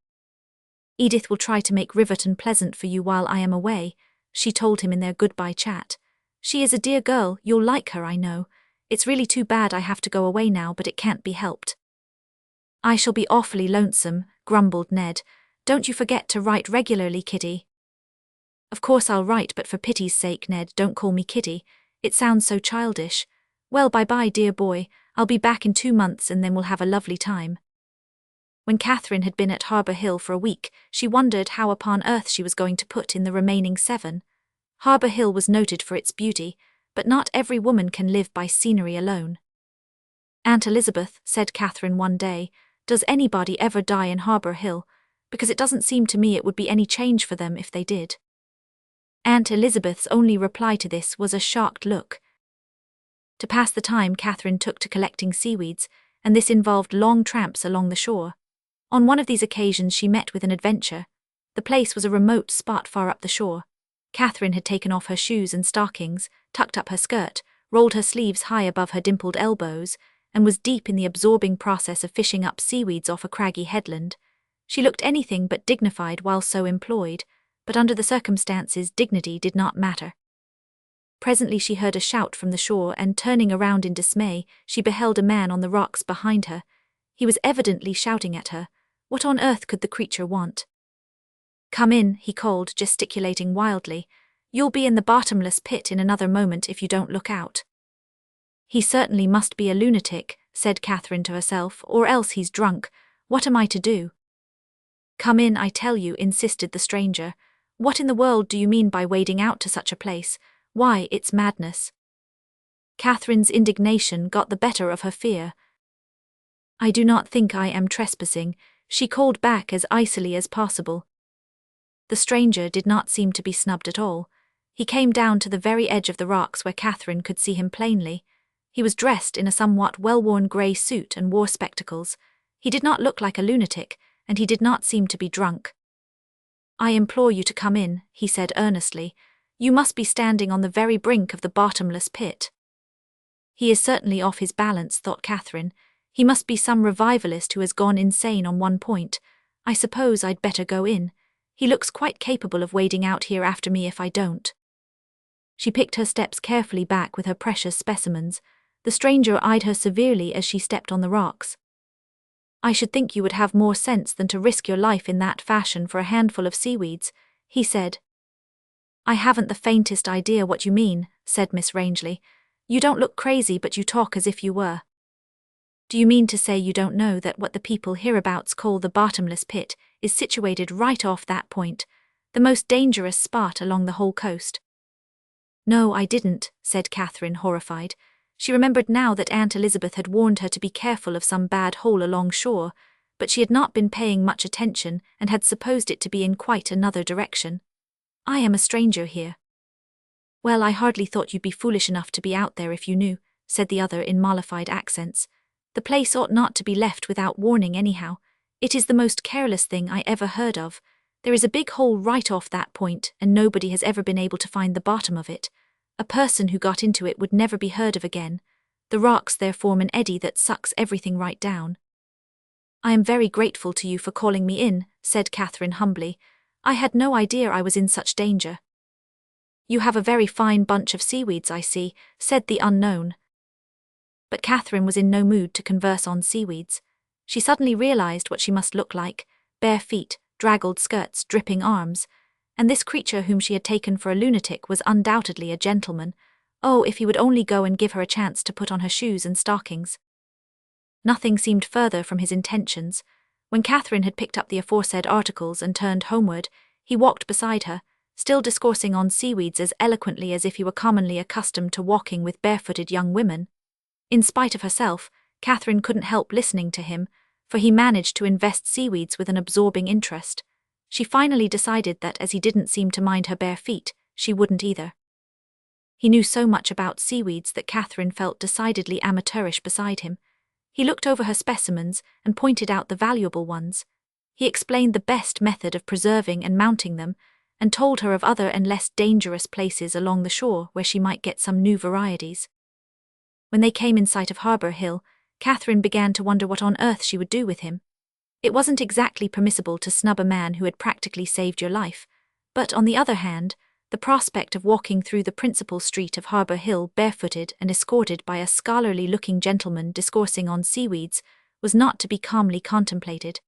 Edith will try to make Riverton pleasant for you while I am away, she told him in their goodbye chat. She is a dear girl, you'll like her, I know. It's really too bad I have to go away now, but it can't be helped. I shall be awfully lonesome, grumbled Ned. Don't you forget to write regularly, Kitty. Of course I'll write, but for pity's sake, Ned, don't call me Kitty. It sounds so childish. Well, bye-bye, dear boy. I'll be back in 2 months and then we'll have a lovely time. When Catherine had been at Harbour Hill for a week, she wondered how upon earth she was going to put in the remaining 7. Harbour Hill was noted for its beauty, but not every woman can live by scenery alone. Aunt Elizabeth, said Catherine one day, does anybody ever die in Harbour Hill? Because it doesn't seem to me it would be any change for them if they did. Aunt Elizabeth's only reply to this was a shocked look. To pass the time, Catherine took to collecting seaweeds, and this involved long tramps along the shore. On one of these occasions she met with an adventure. The place was a remote spot far up the shore. Catherine had taken off her shoes and stockings, tucked up her skirt, rolled her sleeves high above her dimpled elbows, and was deep in the absorbing process of fishing up seaweeds off a craggy headland. She looked anything but dignified while so employed, but under the circumstances dignity did not matter. Presently she heard a shout from the shore and, turning around in dismay, she beheld a man on the rocks behind her. He was evidently shouting at her. What on earth could the creature want? "Come in," he called, gesticulating wildly. "You'll be in the bottomless pit in another moment if you don't look out." "He certainly must be a lunatic," said Catherine to herself, "or else he's drunk. What am I to do?" "Come in, I tell you," insisted the stranger. "What in the world do you mean by wading out to such a place? Why, it's madness." Catherine's indignation got the better of her fear. "I do not think I am trespassing," she called back as icily as possible. The stranger did not seem to be snubbed at all. He came down to the very edge of the rocks where Catherine could see him plainly. He was dressed in a somewhat well-worn grey suit and wore spectacles. He did not look like a lunatic, and he did not seem to be drunk. "I implore you to come in," he said earnestly. "You must be standing on the very brink of the bottomless pit." "He is certainly off his balance," thought Catherine. "He must be some revivalist who has gone insane on one point. I suppose I'd better go in. He looks quite capable of wading out here after me if I don't." She picked her steps carefully back with her precious specimens. The stranger eyed her severely as she stepped on the rocks. "I should think you would have more sense than to risk your life in that fashion for a handful of seaweeds," he said. "I haven't the faintest idea what you mean," said Miss Rangeley. "You don't look crazy, but you talk as if you were. Do you mean to say you don't know that what the people hereabouts call the bottomless pit is situated right off that point, the most dangerous spot along the whole coast?" "No, I didn't," said Catherine, horrified. She remembered now that Aunt Elizabeth had warned her to be careful of some bad hole along shore, but she had not been paying much attention and had supposed it to be in quite another direction. "I am a stranger here." "Well, I hardly thought you'd be foolish enough to be out there if you knew," said the other in mollified accents. "The place ought not to be left without warning anyhow. It is the most careless thing I ever heard of. There is a big hole right off that point, and nobody has ever been able to find the bottom of it. A person who got into it would never be heard of again. The rocks there form an eddy that sucks everything right down." "I am very grateful to you for calling me in," said Catherine humbly. "I had no idea I was in such danger." "You have a very fine bunch of seaweeds, I see," said the unknown. But Catherine was in no mood to converse on seaweeds. She suddenly realized what she must look like: bare feet, draggled skirts, dripping arms. And this creature whom she had taken for a lunatic was undoubtedly a gentleman. Oh, if he would only go and give her a chance to put on her shoes and stockings. Nothing seemed further from his intentions. When Catherine had picked up the aforesaid articles and turned homeward, he walked beside her, still discoursing on seaweeds as eloquently as if he were commonly accustomed to walking with barefooted young women. In spite of herself, Catherine couldn't help listening to him, for he managed to invest seaweeds with an absorbing interest. She finally decided that as he didn't seem to mind her bare feet, she wouldn't either. He knew so much about seaweeds that Catherine felt decidedly amateurish beside him. He looked over her specimens and pointed out the valuable ones. He explained the best method of preserving and mounting them, and told her of other and less dangerous places along the shore where she might get some new varieties. When they came in sight of Harbour Hill, Catherine began to wonder what on earth she would do with him. It wasn't exactly permissible to snub a man who had practically saved your life, but on the other hand, the prospect of walking through the principal street of Harbour Hill barefooted and escorted by a scholarly-looking gentleman discoursing on seaweeds was not to be calmly contemplated.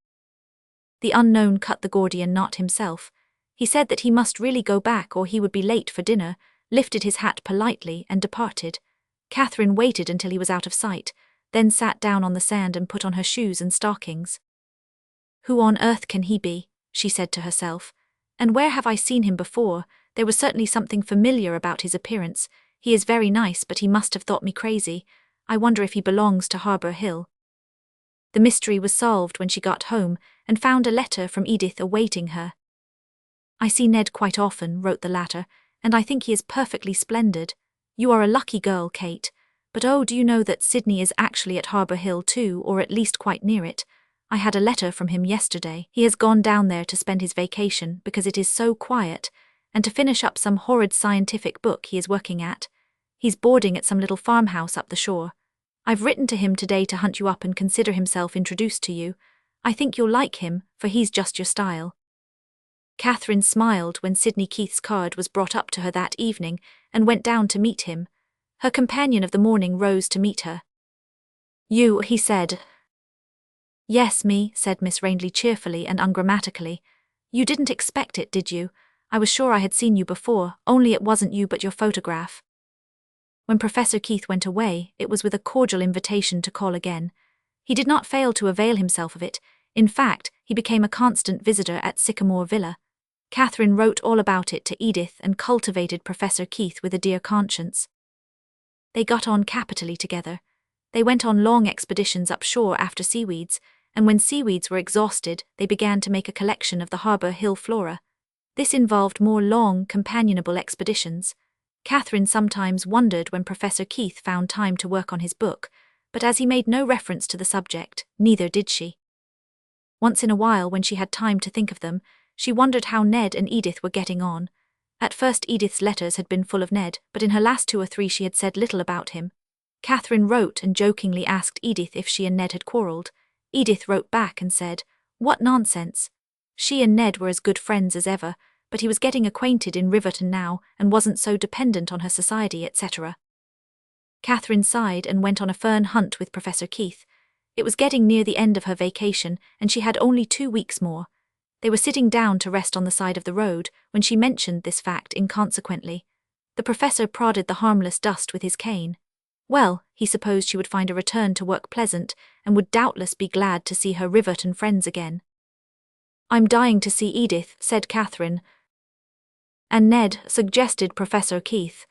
The unknown cut the Gordian knot himself. He said that he must really go back or he would be late for dinner, lifted his hat politely and departed. Catherine waited until he was out of sight, then sat down on the sand and put on her shoes and stockings. "Who on earth can he be?" she said to herself. "And where have I seen him before? There was certainly something familiar about his appearance. He is very nice, but he must have thought me crazy. I wonder if he belongs to Harbour Hill." The mystery was solved when she got home and found a letter from Edith awaiting her. "I see Ned quite often," wrote the latter, "and I think he is perfectly splendid. You are a lucky girl, Kate. But oh, do you know that Sydney is actually at Harbour Hill too, or at least quite near it? I had a letter from him yesterday. He has gone down there to spend his vacation because it is so quiet, and to finish up some horrid scientific book he is working at. He's boarding at some little farmhouse up the shore. I've written to him today to hunt you up and consider himself introduced to you. I think you'll like him, for he's just your style. Catherine smiled when Sidney Keith's card was brought up to her that evening and went down to meet him. Her companion of the morning rose to meet her. You, he said. Yes, me, said Miss Rangeley cheerfully and ungrammatically. You didn't expect it, did you? I was sure I had seen you before, only it wasn't you but your photograph. When Professor Keith went away, it was with a cordial invitation to call again. He did not fail to avail himself of it. In fact, he became a constant visitor at Sycamore Villa. Catherine wrote all about it to Edith and cultivated Professor Keith with a dear conscience. They got on capitally together. They went on long expeditions upshore after seaweeds, and when seaweeds were exhausted, they began to make a collection of the Harbour Hill flora. This involved more long, companionable expeditions. Catherine sometimes wondered when Professor Keith found time to work on his book, but as he made no reference to the subject, neither did she. Once in a while, when she had time to think of them, she wondered how Ned and Edith were getting on. At first Edith's letters had been full of Ned, but in her last 2 or 3 she had said little about him. Catherine wrote and jokingly asked Edith if she and Ned had quarrelled. Edith wrote back and said, "What nonsense. She and Ned were as good friends as ever, but he was getting acquainted in Riverton now and wasn't so dependent on her society, etc." Catherine sighed and went on a fern hunt with Professor Keith. It was getting near the end of her vacation, and she had only 2 weeks more. They were sitting down to rest on the side of the road when she mentioned this fact inconsequently. The professor prodded the harmless dust with his cane. Well, he supposed she would find a return to work pleasant, and would doubtless be glad to see her Riverton friends again. "I'm dying to see Edith," said Catherine. "And Ned," suggested Professor Keith.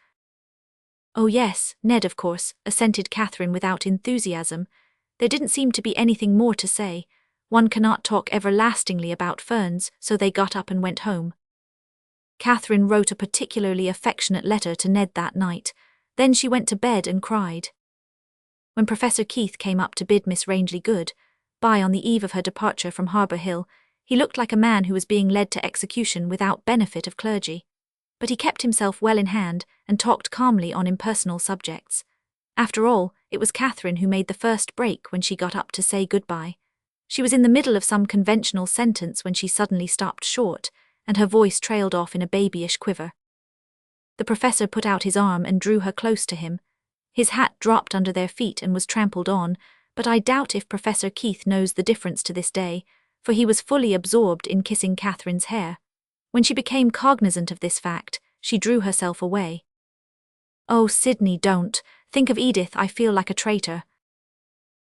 "Oh yes, Ned of course," assented Catherine without enthusiasm. There didn't seem to be anything more to say. One cannot talk everlastingly about ferns, so they got up and went home. Catherine wrote a particularly affectionate letter to Ned that night. Then she went to bed and cried. When Professor Keith came up to bid Miss Rangeley good-bye on the eve of her departure from Harbour Hill, he looked like a man who was being led to execution without benefit of clergy. But he kept himself well in hand and talked calmly on impersonal subjects. After all, it was Catherine who made the first break when she got up to say goodbye. She was in the middle of some conventional sentence when she suddenly stopped short, and her voice trailed off in a babyish quiver. The professor put out his arm and drew her close to him. His hat dropped under their feet and was trampled on, but I doubt if Professor Keith knows the difference to this day, for he was fully absorbed in kissing Catherine's hair. When she became cognizant of this fact, she drew herself away. "Oh, Sidney, don't. Think of Edith. I feel like a traitor."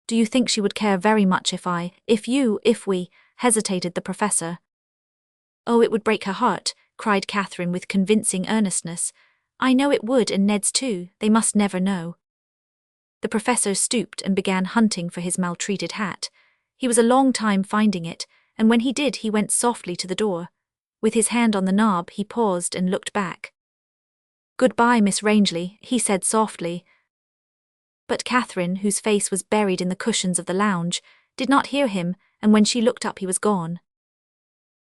"Do you think she would care very much if we," hesitated the professor. "Oh, it would break her heart," cried Catherine with convincing earnestness. "I know it would, and Ned's too. They must never know." The professor stooped and began hunting for his maltreated hat. He was a long time finding it, and when he did he went softly to the door. With his hand on the knob he paused and looked back. "Goodbye, Miss Rangeley," he said softly. But Catherine, whose face was buried in the cushions of the lounge, did not hear him, and when she looked up he was gone.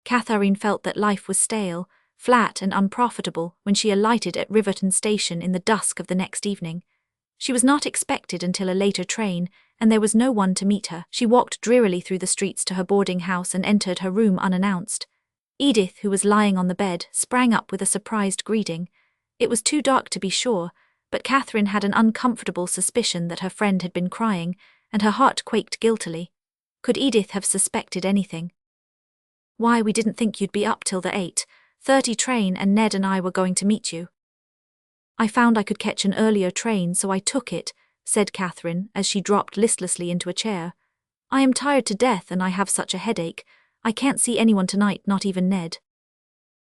Catherine felt that life was stale, flat and unprofitable when she alighted at Riverton Station in the dusk of the next evening. She was not expected until a later train, and there was no one to meet her. She walked drearily through the streets to her boarding house and entered her room unannounced. Edith, who was lying on the bed, sprang up with a surprised greeting. It was too dark to be sure, but Catherine had an uncomfortable suspicion that her friend had been crying, and her heart quaked guiltily. Could Edith have suspected anything? "Why, we didn't think you'd be up till the 8:30 train, and Ned and I were going to meet you." "I found I could catch an earlier train, so I took it," said Catherine as she dropped listlessly into a chair. "I am tired to death and I have such a headache. I can't see anyone tonight, not even Ned."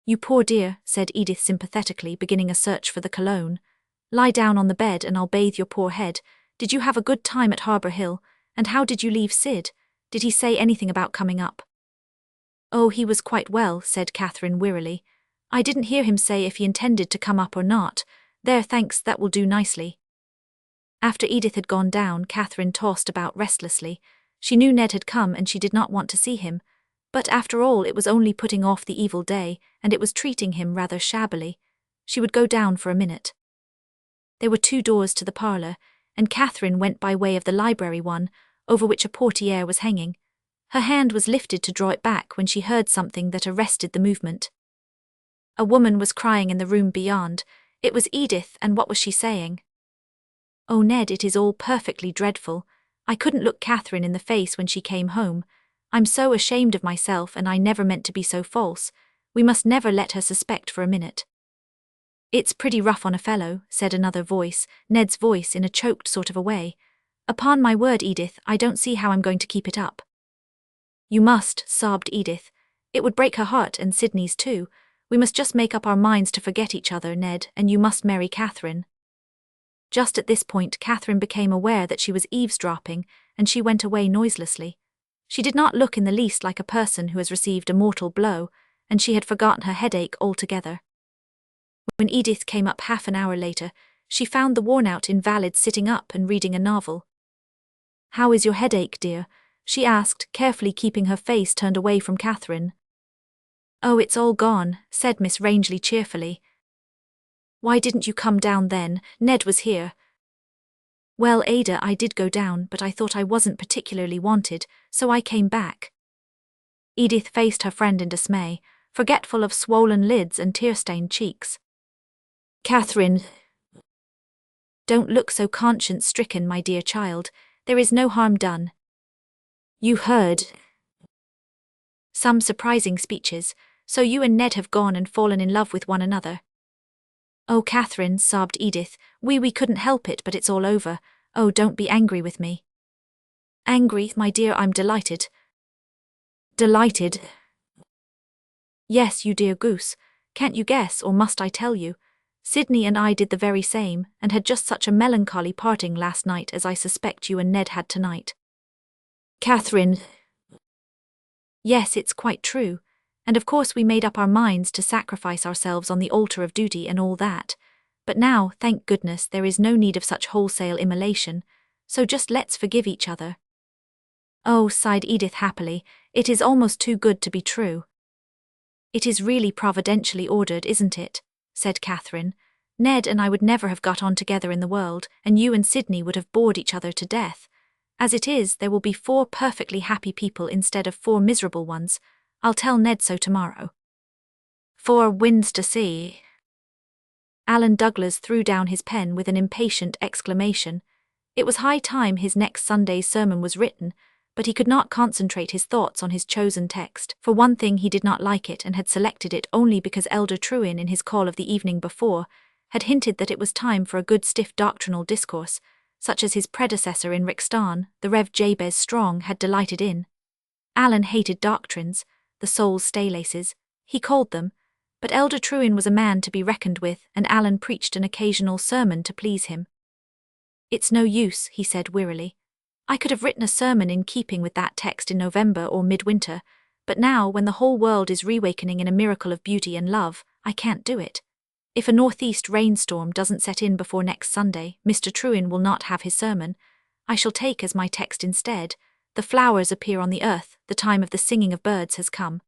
"You poor dear," said Edith sympathetically, beginning a search for the cologne. "Lie down on the bed and I'll bathe your poor head. Did you have a good time at Harbour Hill? And how did you leave Sid? Did he say anything about coming up?" "Oh, he was quite well," said Catherine wearily. "I didn't hear him say if he intended to come up or not. There, thanks, that will do nicely." After Edith had gone down, Catherine tossed about restlessly. She knew Ned had come and she did not want to see him. But after all, it was only putting off the evil day, and it was treating him rather shabbily. She would go down for a minute. There were 2 doors to the parlour, and Catherine went by way of the library one, over which a portière was hanging. Her hand was lifted to draw it back when she heard something that arrested the movement. A woman was crying in the room beyond. It was Edith, and what was she saying? "Oh, Ned, it is all perfectly dreadful. I couldn't look Catherine in the face when she came home. I'm so ashamed of myself, and I never meant to be so false. We must never let her suspect for a minute." "It's pretty rough on a fellow," said another voice, Ned's voice, in a choked sort of a way. "Upon my word, Edith, I don't see how I'm going to keep it up." "You must," sobbed Edith. "It would break her heart, and Sydney's too. We must just make up our minds to forget each other, Ned, and you must marry Catherine." Just at this point Catherine became aware that she was eavesdropping, and she went away noiselessly. She did not look in the least like a person who has received a mortal blow, and she had forgotten her headache altogether. When Edith came up half an hour later, she found the worn-out invalid sitting up and reading a novel. "How is your headache, dear?" she asked, carefully keeping her face turned away from Catherine. "Oh, it's all gone," said Miss Rangeley cheerfully. "Why didn't you come down then? Ned was here." "Well, Ada, I did go down, but I thought I wasn't particularly wanted, so I came back." Edith faced her friend in dismay, forgetful of swollen lids and tear-stained cheeks. "Catherine, don't look so conscience-stricken, my dear child. There is no harm done. You heard some surprising speeches, so you and Ned have gone and fallen in love with one another." "Oh, Catherine," sobbed Edith, we couldn't help it, but it's all over. Oh, don't be angry with me." "Angry, my dear, I'm delighted." "Delighted?" "Yes, you dear goose. Can't you guess, or must I tell you? Sydney and I did the very same, and had just such a melancholy parting last night as I suspect you and Ned had tonight." "Catherine." "Yes, it's quite true. And of course we made up our minds to sacrifice ourselves on the altar of duty and all that. But now, thank goodness, there is no need of such wholesale immolation, so just let's forgive each other." "Oh," sighed Edith happily, "it is almost too good to be true." "It is really providentially ordered, isn't it?" said Catherine. "Ned and I would never have got on together in the world, and you and Sydney would have bored each other to death. As it is, there will be 4 perfectly happy people instead of 4 miserable ones. I'll tell Ned so tomorrow." 4 winds to see. Alan Douglas threw down his pen with an impatient exclamation. It was high time his next Sunday's sermon was written, but he could not concentrate his thoughts on his chosen text. For one thing, he did not like it and had selected it only because Elder Trewin, in his call of the evening before, had hinted that it was time for a good stiff doctrinal discourse, such as his predecessor in Rixton, the Rev. Jabez Strong, had delighted in. Alan hated doctrines, the soul's staylaces, he called them, but Elder Trewin was a man to be reckoned with, and Alan preached an occasional sermon to please him. "It's no use," he said wearily. "I could have written a sermon in keeping with that text in November or midwinter, but now, when the whole world is reawakening in a miracle of beauty and love, I can't do it. If a northeast rainstorm doesn't set in before next Sunday, Mr. Trewin will not have his sermon. I shall take as my text instead, 'The flowers appear on the earth, the time of the singing of birds has come.'"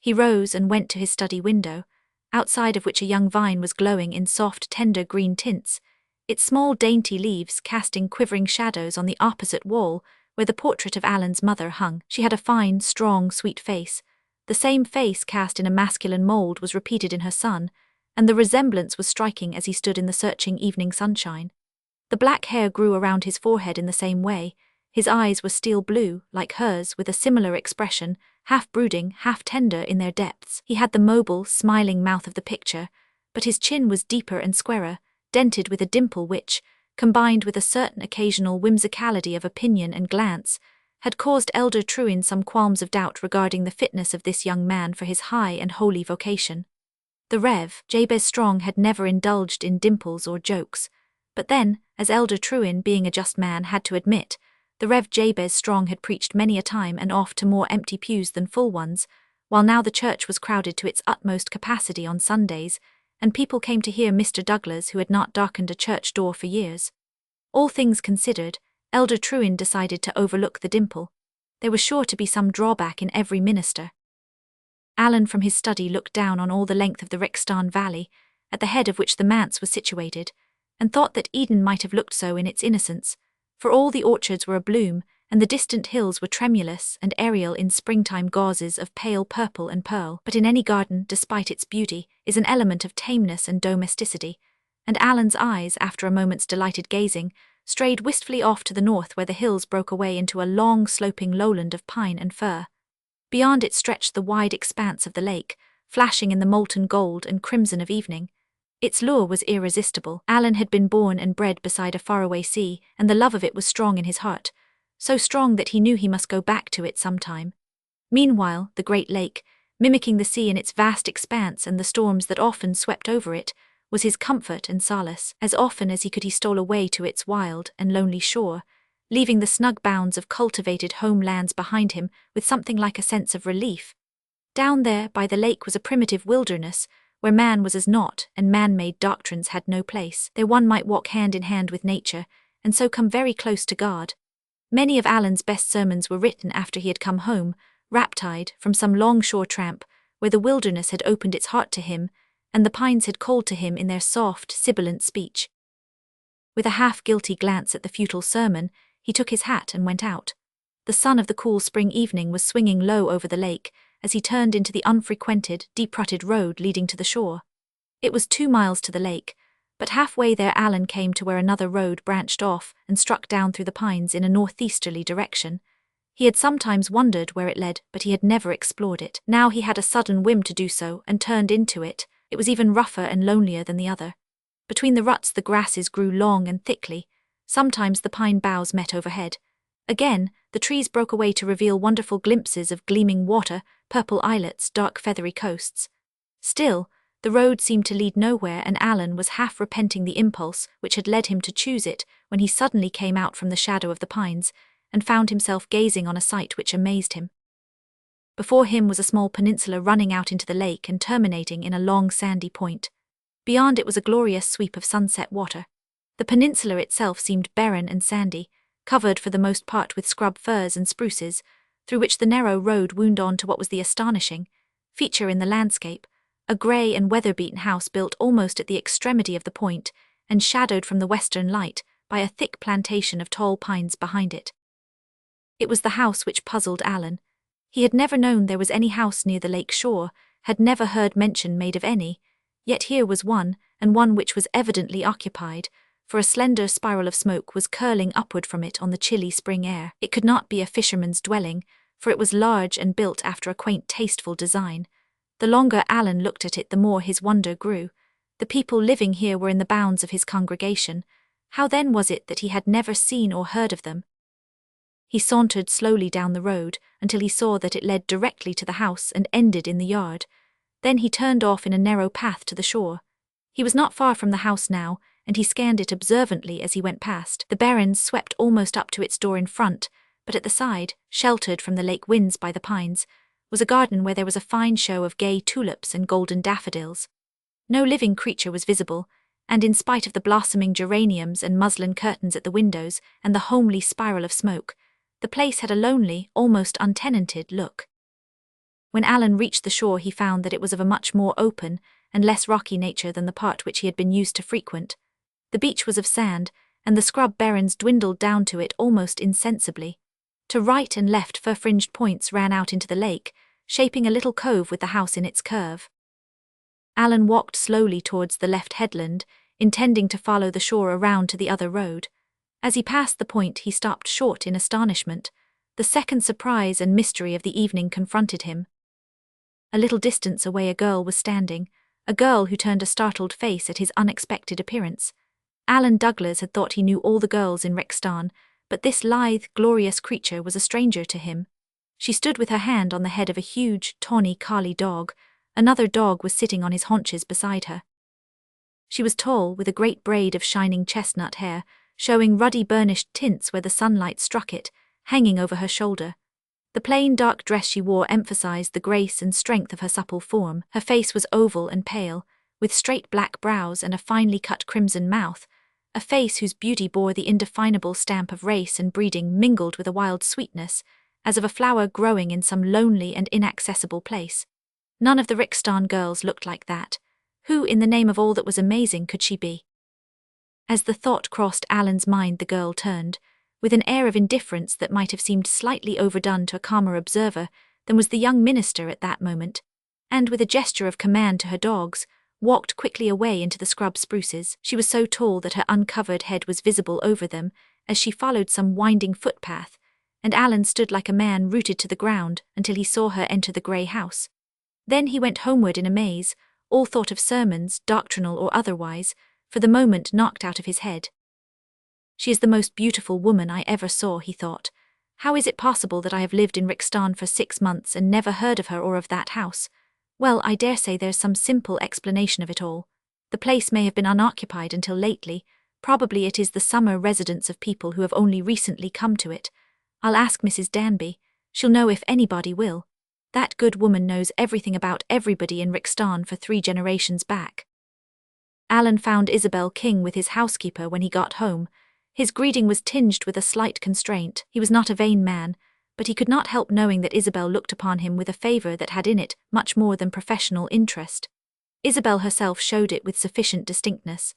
He rose and went to his study window, outside of which a young vine was glowing in soft, tender green tints, its small dainty leaves casting quivering shadows on the opposite wall where the portrait of Alan's mother hung. She had a fine, strong, sweet face. The same face cast in a masculine mould was repeated in her son, and the resemblance was striking as he stood in the searching evening sunshine. The black hair grew around his forehead in the same way. His eyes were steel blue, like hers, with a similar expression, half brooding, half tender in their depths. He had the mobile, smiling mouth of the picture, but his chin was deeper and squarer, dented with a dimple which, combined with a certain occasional whimsicality of opinion and glance, had caused Elder Trewin some qualms of doubt regarding the fitness of this young man for his high and holy vocation. The Rev. Jabez Strong had never indulged in dimples or jokes, but then, as Elder Trewin, being a just man, had to admit, the Rev. Jabez Strong had preached many a time and oft to more empty pews than full ones, while now the church was crowded to its utmost capacity on Sundays, and people came to hear Mr. Douglas who had not darkened a church door for years. All things considered, Elder Trewin decided to overlook the dimple. There was sure to be some drawback in every minister. Alan from his study looked down on all the length of the Rixton Valley, at the head of which the manse was situated, and thought that Eden might have looked so in its innocence, for all the orchards were abloom, and the distant hills were tremulous and aerial in springtime gauzes of pale purple and pearl. But in any garden, despite its beauty, is an element of tameness and domesticity, and Alan's eyes, after a moment's delighted gazing, strayed wistfully off to the north where the hills broke away into a long sloping lowland of pine and fir. Beyond it stretched the wide expanse of the lake, flashing in the molten gold and crimson of evening. Its lure was irresistible. Alan had been born and bred beside a faraway sea, and the love of it was strong in his heart, so strong that he knew he must go back to it sometime. Meanwhile, the great lake, mimicking the sea in its vast expanse and the storms that often swept over it, was his comfort and solace. As often as he could, he stole away to its wild and lonely shore, leaving the snug bounds of cultivated homelands behind him with something like a sense of relief. Down there by the lake was a primitive wilderness, where man was as naught and man-made doctrines had no place. There one might walk hand in hand with nature, and so come very close to God. Many of Alan's best sermons were written after he had come home, raptide, from some long-shore tramp, where the wilderness had opened its heart to him, and the pines had called to him in their soft, sibilant speech. With a half-guilty glance at the futile sermon, he took his hat and went out. The sun of the cool spring evening was swinging low over the lake as he turned into the unfrequented, deep-rutted road leading to the shore. It was 2 miles to the lake, but halfway there Alan came to where another road branched off and struck down through the pines in a northeasterly direction. He had sometimes wondered where it led, but he had never explored it. Now he had a sudden whim to do so and turned into it. It was even rougher and lonelier than the other. Between the ruts the grasses grew long and thickly. Sometimes the pine boughs met overhead. Again, the trees broke away to reveal wonderful glimpses of gleaming water, purple islets, dark feathery coasts. Still, the road seemed to lead nowhere, and Alan was half repenting the impulse which had led him to choose it when he suddenly came out from the shadow of the pines and found himself gazing on a sight which amazed him. Before him was a small peninsula running out into the lake and terminating in a long sandy point. Beyond it was a glorious sweep of sunset water. The peninsula itself seemed barren and sandy, covered for the most part with scrub firs and spruces, through which the narrow road wound on to what was the astonishing feature in the landscape, a grey and weather-beaten house built almost at the extremity of the point and shadowed from the western light by a thick plantation of tall pines behind it. It was the house which puzzled Alan. He had never known there was any house near the lake shore, had never heard mention made of any, yet here was one, and one which was evidently occupied, for a slender spiral of smoke was curling upward from it on the chilly spring air. It could not be a fisherman's dwelling, for it was large and built after a quaint, tasteful design. The longer Alan looked at it, the more his wonder grew. The people living here were in the bounds of his congregation. How then was it that he had never seen or heard of them? He sauntered slowly down the road until he saw that it led directly to the house and ended in the yard. Then he turned off in a narrow path to the shore. He was not far from the house now, and he scanned it observantly as he went past. The barrens swept almost up to its door in front, but at the side, sheltered from the lake winds by the pines, was a garden where there was a fine show of gay tulips and golden daffodils. No living creature was visible, and in spite of the blossoming geraniums and muslin curtains at the windows and the homely spiral of smoke, the place had a lonely, almost untenanted look. When Alan reached the shore, he found that it was of a much more open and less rocky nature than the part which he had been used to frequent. The beach was of sand, and the scrub barrens dwindled down to it almost insensibly. To right and left fir-fringed points ran out into the lake, shaping a little cove with the house in its curve. Alan walked slowly towards the left headland, intending to follow the shore around to the other road. As he passed the point, he stopped short in astonishment. The second surprise and mystery of the evening confronted him. A little distance away a girl was standing, a girl who turned a startled face at his unexpected appearance. Alan Douglas had thought he knew all the girls in Rexton, but this lithe, glorious creature was a stranger to him. She stood with her hand on the head of a huge, tawny collie dog. Another dog was sitting on his haunches beside her. She was tall, with a great braid of shining chestnut hair, showing ruddy burnished tints where the sunlight struck it, hanging over her shoulder. The plain dark dress she wore emphasized the grace and strength of her supple form. Her face was oval and pale, with straight black brows and a finely cut crimson mouth, a face whose beauty bore the indefinable stamp of race and breeding mingled with a wild sweetness, as of a flower growing in some lonely and inaccessible place. None of the Rixton girls looked like that. Who, in the name of all that was amazing, could she be? As the thought crossed Alan's mind, the girl turned, with an air of indifference that might have seemed slightly overdone to a calmer observer than was the young minister at that moment, and with a gesture of command to her dogs, walked quickly away into the scrub spruces. She was so tall that her uncovered head was visible over them as she followed some winding footpath, and Alan stood like a man rooted to the ground until he saw her enter the grey house. Then he went homeward in a maze, all thought of sermons, doctrinal or otherwise, for the moment knocked out of his head. She is the most beautiful woman I ever saw, he thought. How is it possible that I have lived in Rixton for 6 months and never heard of her or of that house? Well, I dare say there's some simple explanation of it all. The place may have been unoccupied until lately. Probably it is the summer residence of people who have only recently come to it. I'll ask Mrs. Danby. She'll know if anybody will. That good woman knows everything about everybody in Rixton for 3 generations back. Alan found Isabel King with his housekeeper when he got home. His greeting was tinged with a slight constraint. He was not a vain man, but he could not help knowing that Isabel looked upon him with a favour that had in it much more than professional interest. Isabel herself showed it with sufficient distinctness.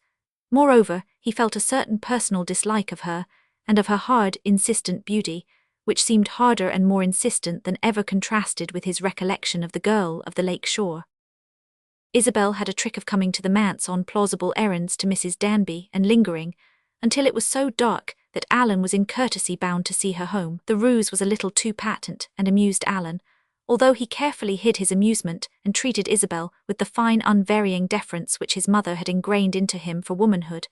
Moreover, he felt a certain personal dislike of her, and of her hard, insistent beauty, which seemed harder and more insistent than ever contrasted with his recollection of the girl of the lake shore. Isabel had a trick of coming to the manse on plausible errands to Mrs. Danby and lingering, until it was so dark that Alan was in courtesy bound to see her home. The ruse was a little too patent and amused Alan, although he carefully hid his amusement and treated Isabel with the fine unvarying deference which his mother had ingrained into him for womanhood,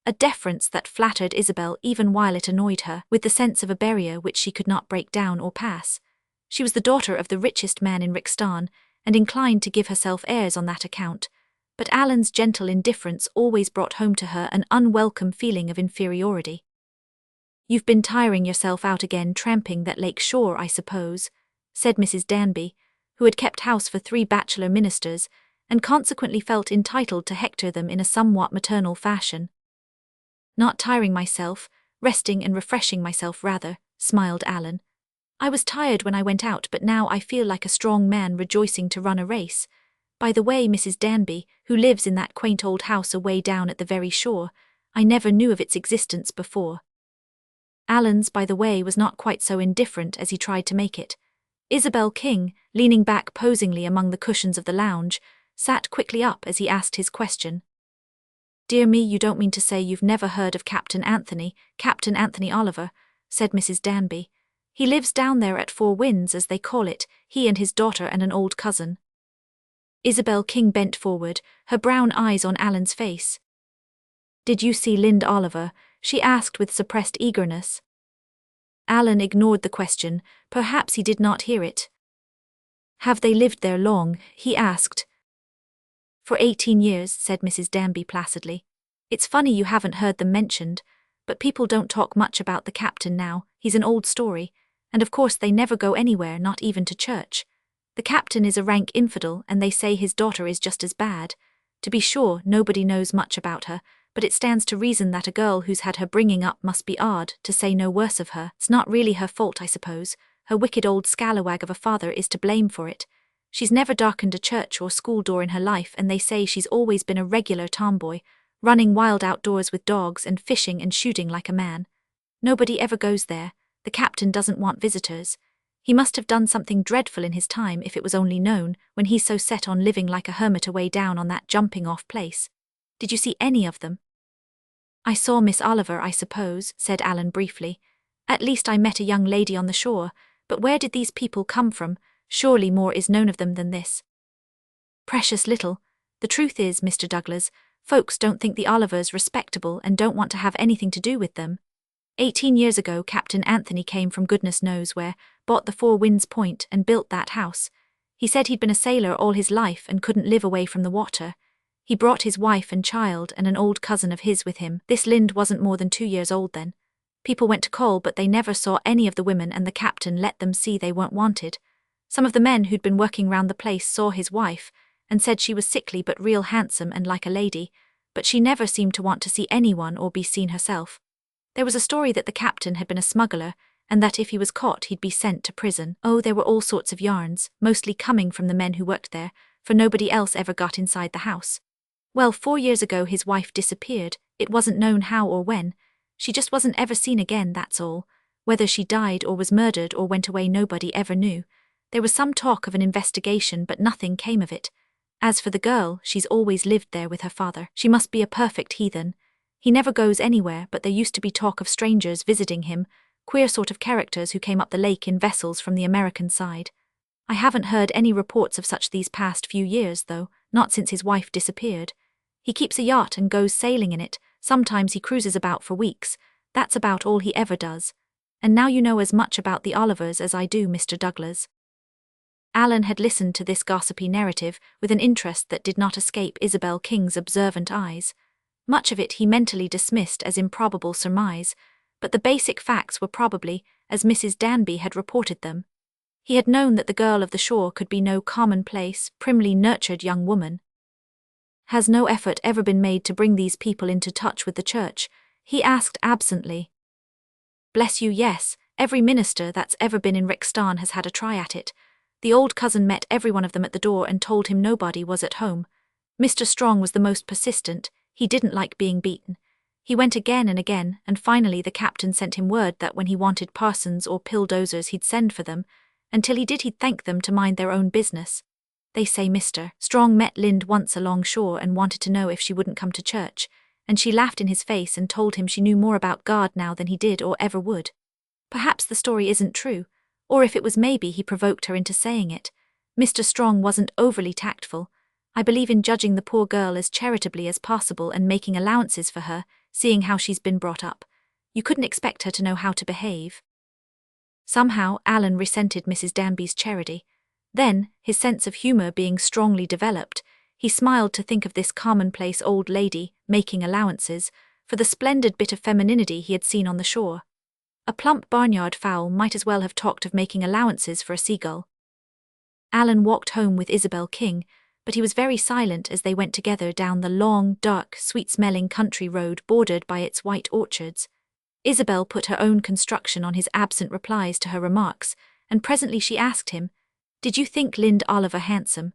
a deference that flattered Isabel even while it annoyed her, with the sense of a barrier which she could not break down or pass. She was the daughter of the richest man in Rixton, and inclined to give herself airs on that account, but Alan's gentle indifference always brought home to her an unwelcome feeling of inferiority. "You've been tiring yourself out again tramping that lake shore, I suppose," said Mrs. Danby, who had kept house for 3 bachelor ministers, and consequently felt entitled to hector them in a somewhat maternal fashion. "Not tiring myself, resting and refreshing myself rather," smiled Alan. "I was tired when I went out, but now I feel like a strong man rejoicing to run a race. By the way, Mrs. Danby, who lives in that quaint old house away down at the very shore, I never knew of its existence before." Alan's by the way was not quite so indifferent as he tried to make it. Isabel King, leaning back posingly among the cushions of the lounge, sat quickly up as he asked his question. "Dear me, you don't mean to say you've never heard of Captain Anthony Oliver," said Mrs. Danby. "He lives down there at Four Winds, as they call it, he and his daughter and an old cousin." Isabel King bent forward, her brown eyes on Alan's face. "Did you see Lind Oliver?" she asked with suppressed eagerness. Alan ignored the question. Perhaps he did not hear it. "Have they lived there long?" he asked. "For 18 years, said Mrs. Danby placidly. "It's funny you haven't heard them mentioned, but people don't talk much about the captain now. He's an old story, and of course they never go anywhere, not even to church. The captain is a rank infidel, and they say his daughter is just as bad. To be sure, nobody knows much about her, but it stands to reason that a girl who's had her bringing up must be odd, to say no worse of her. It's not really her fault, I suppose. Her wicked old scalawag of a father is to blame for it. She's never darkened a church or school door in her life, and they say she's always been a regular tomboy, running wild outdoors with dogs and fishing and shooting like a man. Nobody ever goes there. The captain doesn't want visitors. He must have done something dreadful in his time if it was only known, when he's so set on living like a hermit away down on that jumping-off place. Did you see any of them?" "I saw Miss Oliver, I suppose," said Alan briefly. "At least I met a young lady on the shore, but where did these people come from? Surely more is known of them than this." "Precious little. The truth is, Mr. Douglas, folks don't think the Olivers respectable and don't want to have anything to do with them. 18 years ago Captain Anthony came from goodness knows where, bought the Four Winds Point and built that house. He said he'd been a sailor all his life and couldn't live away from the water. He brought his wife and child and an old cousin of his with him. This Lind wasn't more than 2 years old then. People went to call, but they never saw any of the women, and the captain let them see they weren't wanted. Some of the men who'd been working round the place saw his wife and said she was sickly but real handsome and like a lady, but she never seemed to want to see anyone or be seen herself. There was a story that the captain had been a smuggler, and that if he was caught he'd be sent to prison. Oh, there were all sorts of yarns, mostly coming from the men who worked there, for nobody else ever got inside the house. Well, 4 years ago his wife disappeared. It wasn't known how or when. She just wasn't ever seen again, that's all. Whether she died or was murdered or went away, nobody ever knew. There was some talk of an investigation, but nothing came of it. As for the girl, she's always lived there with her father. She must be a perfect heathen. He never goes anywhere, but there used to be talk of strangers visiting him, queer sort of characters who came up the lake in vessels from the American side. I haven't heard any reports of such these past few years, though, not since his wife disappeared. He keeps a yacht and goes sailing in it. Sometimes he cruises about for weeks. That's about all he ever does. And now you know as much about the Olivers as I do, Mr. Douglas. Alan had listened to this gossipy narrative with an interest that did not escape Isabel King's observant eyes. Much of it he mentally dismissed as improbable surmise, but the basic facts were probably as Mrs. Danby had reported them. He had known that the girl of the shore could be no commonplace, primly nurtured young woman. Has no effort ever been made to bring these people into touch with the church? He asked absently. Bless you, yes, every minister that's ever been in Rixton has had a try at it. The old cousin met every one of them at the door and told him nobody was at home. Mr. Strong was the most persistent. He didn't like being beaten. He went again and again, and finally the captain sent him word that when he wanted parsons or pilldozers he'd send for them. Until he did, he'd thank them to mind their own business. They say Mr. Strong met Lind once along shore and wanted to know if she wouldn't come to church, and she laughed in his face and told him she knew more about God now than he did or ever would. Perhaps the story isn't true, or if it was, maybe he provoked her into saying it. Mr. Strong wasn't overly tactful. I believe in judging the poor girl as charitably as possible and making allowances for her, seeing how she's been brought up. You couldn't expect her to know how to behave. Somehow Alan resented Mrs. Danby's charity. Then, his sense of humour being strongly developed, he smiled to think of this commonplace old lady making allowances for the splendid bit of femininity he had seen on the shore. A plump barnyard fowl might as well have talked of making allowances for a seagull. Alan walked home with Isabel King, but he was very silent as they went together down the long, dark, sweet-smelling country road bordered by its white orchards. Isabel put her own construction on his absent replies to her remarks, and presently she asked him, "Did you think Lind Oliver handsome?"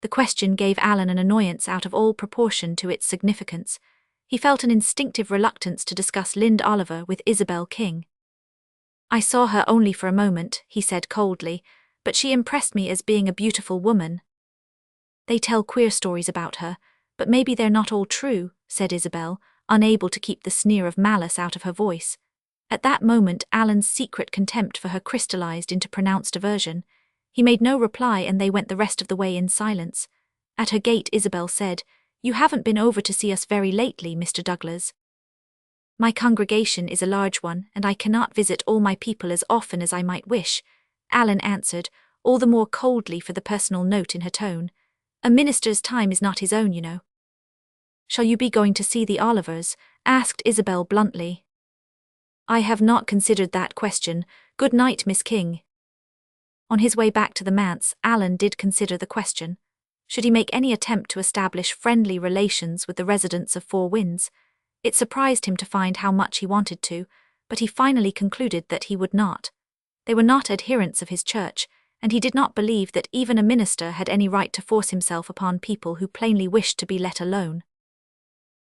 The question gave Alan an annoyance out of all proportion to its significance. He felt an instinctive reluctance to discuss Lind Oliver with Isabel King. "I saw her only for a moment," he said coldly, "but she impressed me as being a beautiful woman." "They tell queer stories about her, but maybe they're not all true," said Isabel, unable to keep the sneer of malice out of her voice. At that moment Alan's secret contempt for her crystallized into pronounced aversion. He made no reply and they went the rest of the way in silence. At her gate Isabel said, "You haven't been over to see us very lately, Mr. Douglas." "My congregation is a large one, and I cannot visit all my people as often as I might wish," Alan answered, all the more coldly for the personal note in her tone. "A minister's time is not his own, you know." "Shall you be going to see the Olivers?" asked Isabel bluntly. "I have not considered that question. Good night, Miss King." On his way back to the manse, Alan did consider the question. Should he make any attempt to establish friendly relations with the residents of Four Winds? It surprised him to find how much he wanted to, but he finally concluded that he would not. They were not adherents of his church, and he did not believe that even a minister had any right to force himself upon people who plainly wished to be let alone.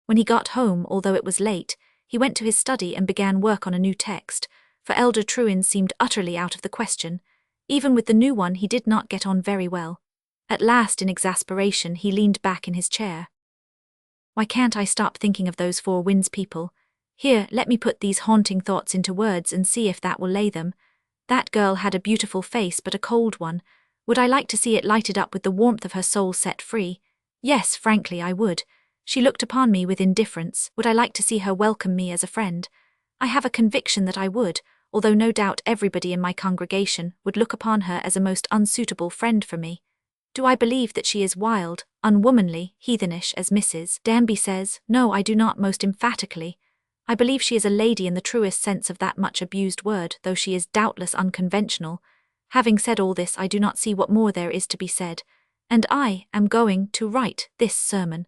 When he got home, although it was late, he went to his study and began work on a new text, for Elder Truin seemed utterly out of the question. Even with the new one he did not get on very well. At last, in exasperation, he leaned back in his chair. "Why can't I stop thinking of those Four Winds people? Here, let me put these haunting thoughts into words and see if that will lay them. That girl had a beautiful face but a cold one. Would I like to see it lighted up with the warmth of her soul set free? Yes, frankly, I would. She looked upon me with indifference. Would I like to see her welcome me as a friend? I have a conviction that I would, although no doubt everybody in my congregation would look upon her as a most unsuitable friend for me. Do I believe that she is wild, unwomanly, heathenish, as Mrs. Danby says? No, I do not, most emphatically. I believe she is a lady in the truest sense of that much abused word, though she is doubtless unconventional. Having said all this, I do not see what more there is to be said, and I am going to write this sermon.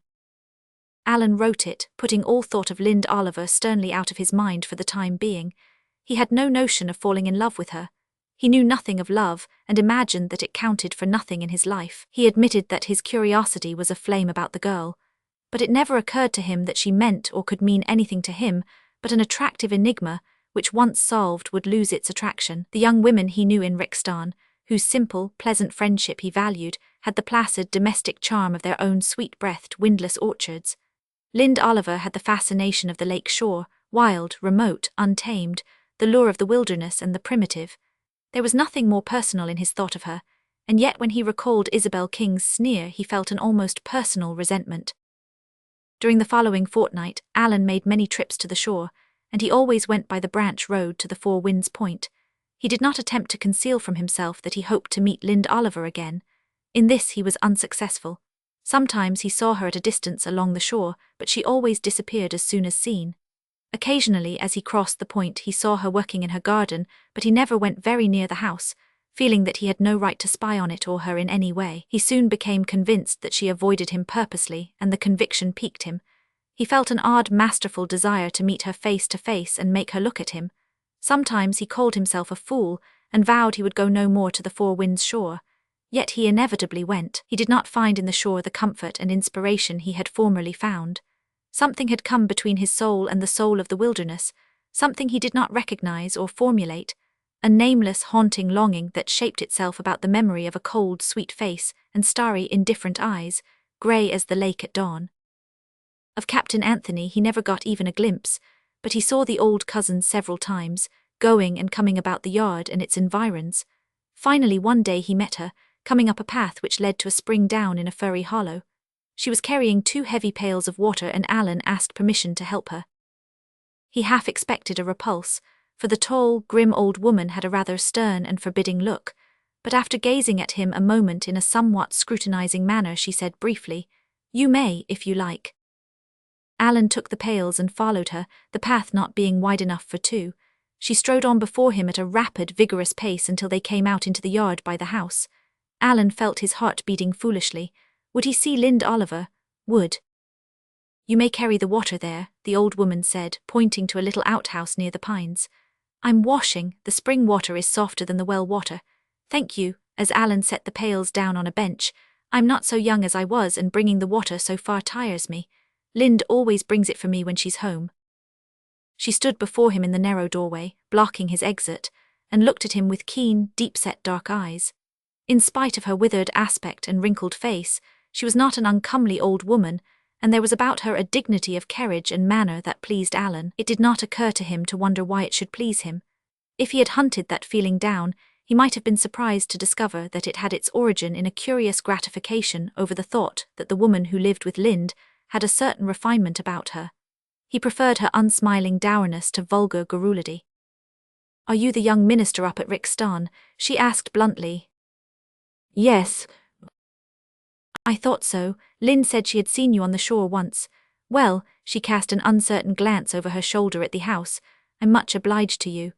Alan wrote it, putting all thought of Lind Oliver sternly out of his mind for the time being. He had no notion of falling in love with her. He knew nothing of love, and imagined that it counted for nothing in his life. He admitted that his curiosity was aflame about the girl, but it never occurred to him that she meant or could mean anything to him but an attractive enigma, which once solved would lose its attraction. The young women he knew in Rixton, whose simple, pleasant friendship he valued, had the placid domestic charm of their own sweet-breathed, windless orchards. Lind Oliver had the fascination of the lake shore, wild, remote, untamed, the lure of the wilderness and the primitive. There was nothing more personal in his thought of her, and yet when he recalled Isabel King's sneer he felt an almost personal resentment. During the following fortnight, Alan made many trips to the shore, and he always went by the branch road to the Four Winds Point. He did not attempt to conceal from himself that he hoped to meet Lind Oliver again. In this he was unsuccessful. Sometimes he saw her at a distance along the shore, but she always disappeared as soon as seen. Occasionally, as he crossed the point, he saw her working in her garden, but he never went very near the house, feeling that he had no right to spy on it or her in any way. He soon became convinced that she avoided him purposely, and the conviction piqued him. He felt an odd, masterful desire to meet her face to face and make her look at him. Sometimes he called himself a fool, and vowed he would go no more to the Four Winds shore. Yet he inevitably went. He did not find in the shore the comfort and inspiration he had formerly found. Something had come between his soul and the soul of the wilderness, something he did not recognize or formulate, a nameless, haunting longing that shaped itself about the memory of a cold, sweet face and starry, indifferent eyes, grey as the lake at dawn. Of Captain Anthony he never got even a glimpse, but he saw the old cousin several times, going and coming about the yard and its environs. Finally one day he met her, coming up a path which led to a spring down in a furry hollow. She was carrying 2 heavy pails of water, and Alan asked permission to help her. He half expected a repulse, for the tall, grim old woman had a rather stern and forbidding look, but after gazing at him a moment in a somewhat scrutinizing manner she said briefly, "You may, if you like." Alan took the pails and followed her, the path not being wide enough for 2. She strode on before him at a rapid, vigorous pace until they came out into the yard by the house. Alan felt his heart beating foolishly. Would he see Lind Oliver? Would. "You may carry the water there," the old woman said, pointing to a little outhouse near the pines. "I'm washing, the spring water is softer than the well water. Thank you," as Alan set the pails down on a bench. "I'm not so young as I was, and bringing the water so far tires me. Lind always brings it for me when she's home." She stood before him in the narrow doorway, blocking his exit, and looked at him with keen, deep-set dark eyes. In spite of her withered aspect and wrinkled face, she was not an uncomely old woman, and there was about her a dignity of carriage and manner that pleased Alan. It did not occur to him to wonder why it should please him. If he had hunted that feeling down, he might have been surprised to discover that it had its origin in a curious gratification over the thought that the woman who lived with Lind had a certain refinement about her. He preferred her unsmiling dourness to vulgar garrulity. "Are you the young minister up at Rixton?" she asked bluntly. "Yes." "I thought so. Lynn said she had seen you on the shore once. Well," she cast an uncertain glance over her shoulder at the house, "I'm much obliged to you."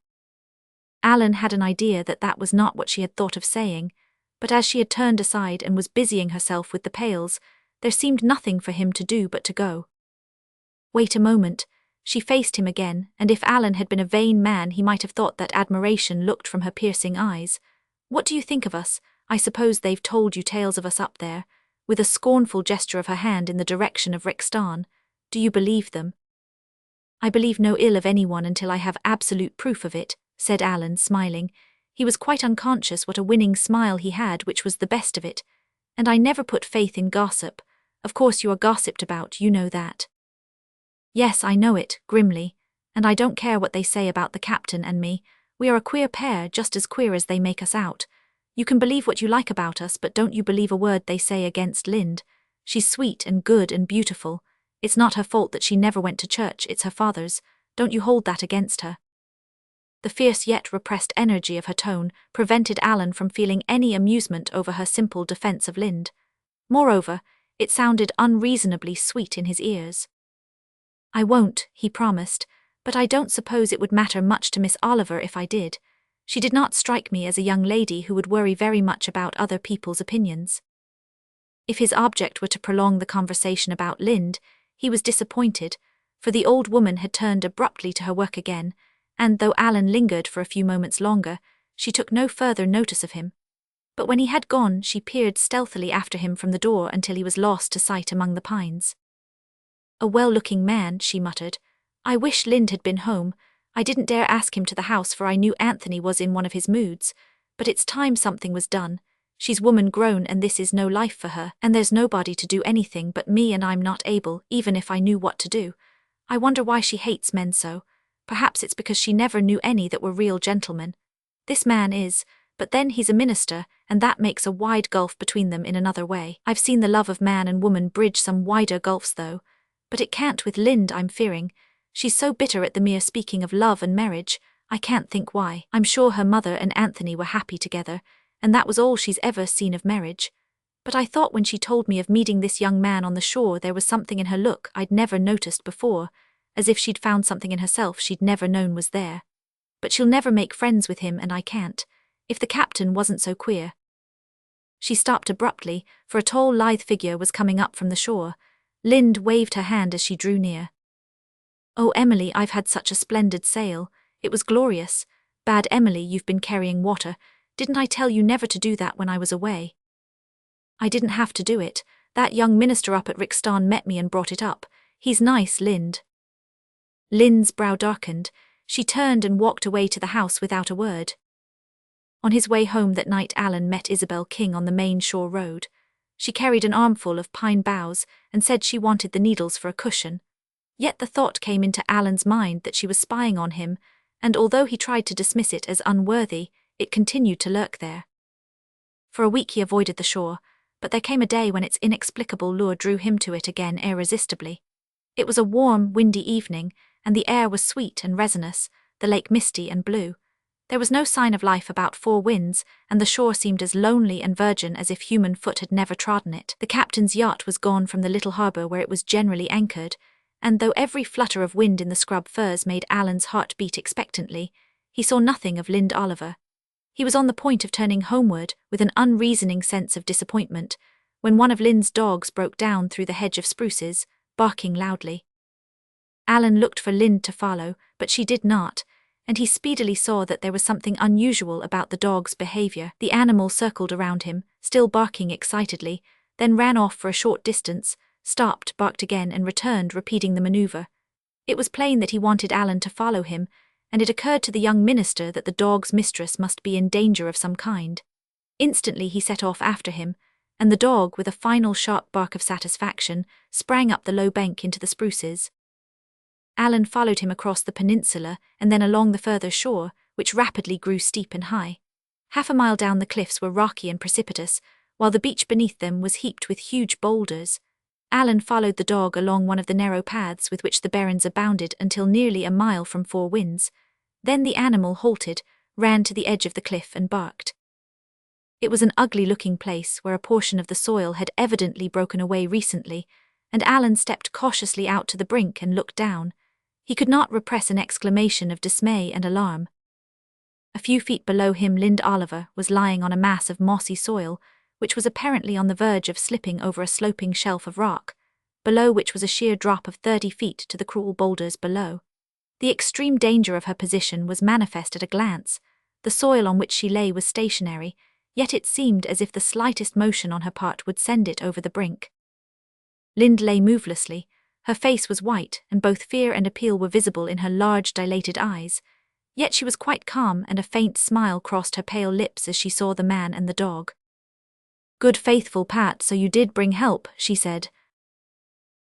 Alan had an idea that that was not what she had thought of saying, but as she had turned aside and was busying herself with the pails, there seemed nothing for him to do but to go. "Wait a moment." She faced him again, and if Alan had been a vain man he might have thought that admiration looked from her piercing eyes. "What do you think of us? I suppose they've told you tales of us up there," with a scornful gesture of her hand in the direction of Rixton. "Do you believe them?" "I believe no ill of anyone until I have absolute proof of it," said Alan, smiling. He was quite unconscious what a winning smile he had, which was the best of it. "And I never put faith in gossip. Of course you are gossiped about, you know that." "Yes, I know it," grimly. "And I don't care what they say about the captain and me. We are a queer pair, just as queer as they make us out. You can believe what you like about us, but don't you believe a word they say against Lind. She's sweet and good and beautiful. It's not her fault that she never went to church, it's her father's. Don't you hold that against her?" The fierce yet repressed energy of her tone prevented Alan from feeling any amusement over her simple defense of Lind. Moreover, it sounded unreasonably sweet in his ears. "I won't," he promised, "but I don't suppose it would matter much to Miss Oliver if I did. She did not strike me as a young lady who would worry very much about other people's opinions." If his object were to prolong the conversation about Lind, he was disappointed, for the old woman had turned abruptly to her work again, and though Alan lingered for a few moments longer, she took no further notice of him. But when he had gone, she peered stealthily after him from the door until he was lost to sight among the pines. "A well-looking man," she muttered. I wish Lind had been home. I didn't dare ask him to the house for I knew Anthony was in one of his moods. But it's time something was done. She's woman grown and this is no life for her, and there's nobody to do anything but me and I'm not able, even if I knew what to do. I wonder why she hates men so. Perhaps it's because she never knew any that were real gentlemen. This man is, but then he's a minister, and that makes a wide gulf between them in another way. I've seen the love of man and woman bridge some wider gulfs though. But it can't with Lind, I'm fearing. She's so bitter at the mere speaking of love and marriage, I can't think why. I'm sure her mother and Anthony were happy together, and that was all she's ever seen of marriage. But I thought when she told me of meeting this young man on the shore there was something in her look I'd never noticed before, as if she'd found something in herself she'd never known was there. But she'll never make friends with him and I can't, if the captain wasn't so queer. She stopped abruptly, for a tall lithe figure was coming up from the shore. Lind waved her hand as she drew near. Oh Emily, I've had such a splendid sail. It was glorious. Bad Emily, you've been carrying water. Didn't I tell you never to do that when I was away? I didn't have to do it. That young minister up at Rixton met me and brought it up. He's nice, Lind. Lind's brow darkened. She turned and walked away to the house without a word. On his way home that night Alan met Isabel King on the main shore road. She carried an armful of pine boughs and said she wanted the needles for a cushion. Yet the thought came into Alan's mind that she was spying on him, and although he tried to dismiss it as unworthy, it continued to lurk there. For a week he avoided the shore, but there came a day when its inexplicable lure drew him to it again irresistibly. It was a warm, windy evening, and the air was sweet and resinous, the lake misty and blue. There was no sign of life about Four Winds, and the shore seemed as lonely and virgin as if human foot had never trodden it. The captain's yacht was gone from the little harbour where it was generally anchored, and though every flutter of wind in the scrub firs made Alan's heart beat expectantly, he saw nothing of Lind Oliver. He was on the point of turning homeward with an unreasoning sense of disappointment, when one of Lind's dogs broke down through the hedge of spruces, barking loudly. Alan looked for Lind to follow, but she did not, and he speedily saw that there was something unusual about the dog's behavior. The animal circled around him, still barking excitedly, then ran off for a short distance, stopped, barked again and returned, repeating the maneuver. It was plain that he wanted Alan to follow him, and it occurred to the young minister that the dog's mistress must be in danger of some kind. Instantly he set off after him, and the dog, with a final sharp bark of satisfaction, sprang up the low bank into the spruces. Alan followed him across the peninsula and then along the further shore, which rapidly grew steep and high. Half a mile down the cliffs were rocky and precipitous, while the beach beneath them was heaped with huge boulders. Alan followed the dog along one of the narrow paths with which the Barrens abounded until nearly a mile from Four Winds. Then the animal halted, ran to the edge of the cliff and barked. It was an ugly-looking place where a portion of the soil had evidently broken away recently, and Alan stepped cautiously out to the brink and looked down. He could not repress an exclamation of dismay and alarm. A few feet below him Lind Oliver was lying on a mass of mossy soil, which was apparently on the verge of slipping over a sloping shelf of rock, below which was a sheer drop of 30 feet to the cruel boulders below. The extreme danger of her position was manifest at a glance. The soil on which she lay was stationary, yet it seemed as if the slightest motion on her part would send it over the brink. Lind lay movelessly. Her face was white, and both fear and appeal were visible in her large, dilated eyes. Yet she was quite calm, and a faint smile crossed her pale lips as she saw the man and the dog. "Good faithful Pat, so you did bring help," she said.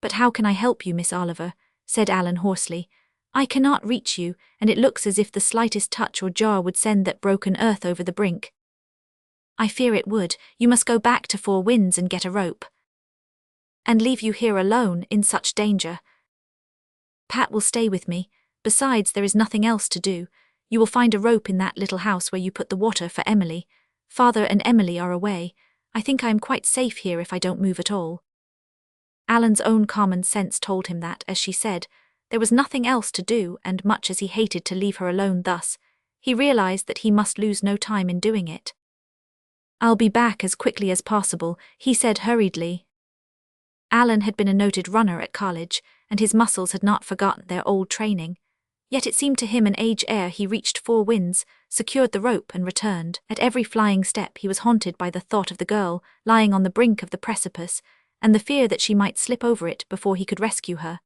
"But how can I help you, Miss Oliver?" said Alan hoarsely. "I cannot reach you, and it looks as if the slightest touch or jar would send that broken earth over the brink." "I fear it would. You must go back to Four Winds and get a rope." "And leave you here alone, in such danger?" "Pat will stay with me. Besides, there is nothing else to do. You will find a rope in that little house where you put the water for Emily. Father and Emily are away. I think I am quite safe here if I don't move at all." Alan's own common sense told him that, as she said, there was nothing else to do, and much as he hated to leave her alone thus, he realized that he must lose no time in doing it. "I'll be back as quickly as possible," he said hurriedly. Alan had been a noted runner at college, and his muscles had not forgotten their old training. Yet it seemed to him an age ere he reached Four Winds, secured the rope and returned. At every flying step he was haunted by the thought of the girl lying on the brink of the precipice, and the fear that she might slip over it before he could rescue her.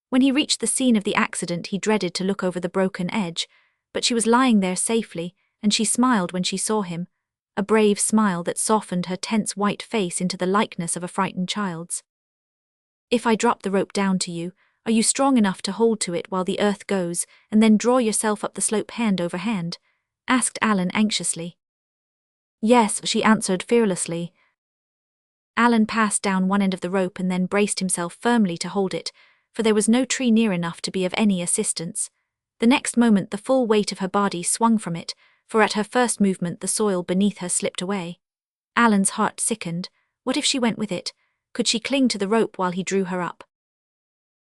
When he reached the scene of the accident, he dreaded to look over the broken edge, but she was lying there safely, and she smiled when she saw him, a brave smile that softened her tense white face into the likeness of a frightened child's. "If I drop the rope down to you, are you strong enough to hold to it while the earth goes, and then draw yourself up the slope hand over hand?" asked Alan anxiously. "Yes," she answered fearlessly. Alan passed down one end of the rope and then braced himself firmly to hold it, for there was no tree near enough to be of any assistance. The next moment the full weight of her body swung from it, for at her first movement the soil beneath her slipped away. Alan's heart sickened. What if she went with it? Could she cling to the rope while he drew her up?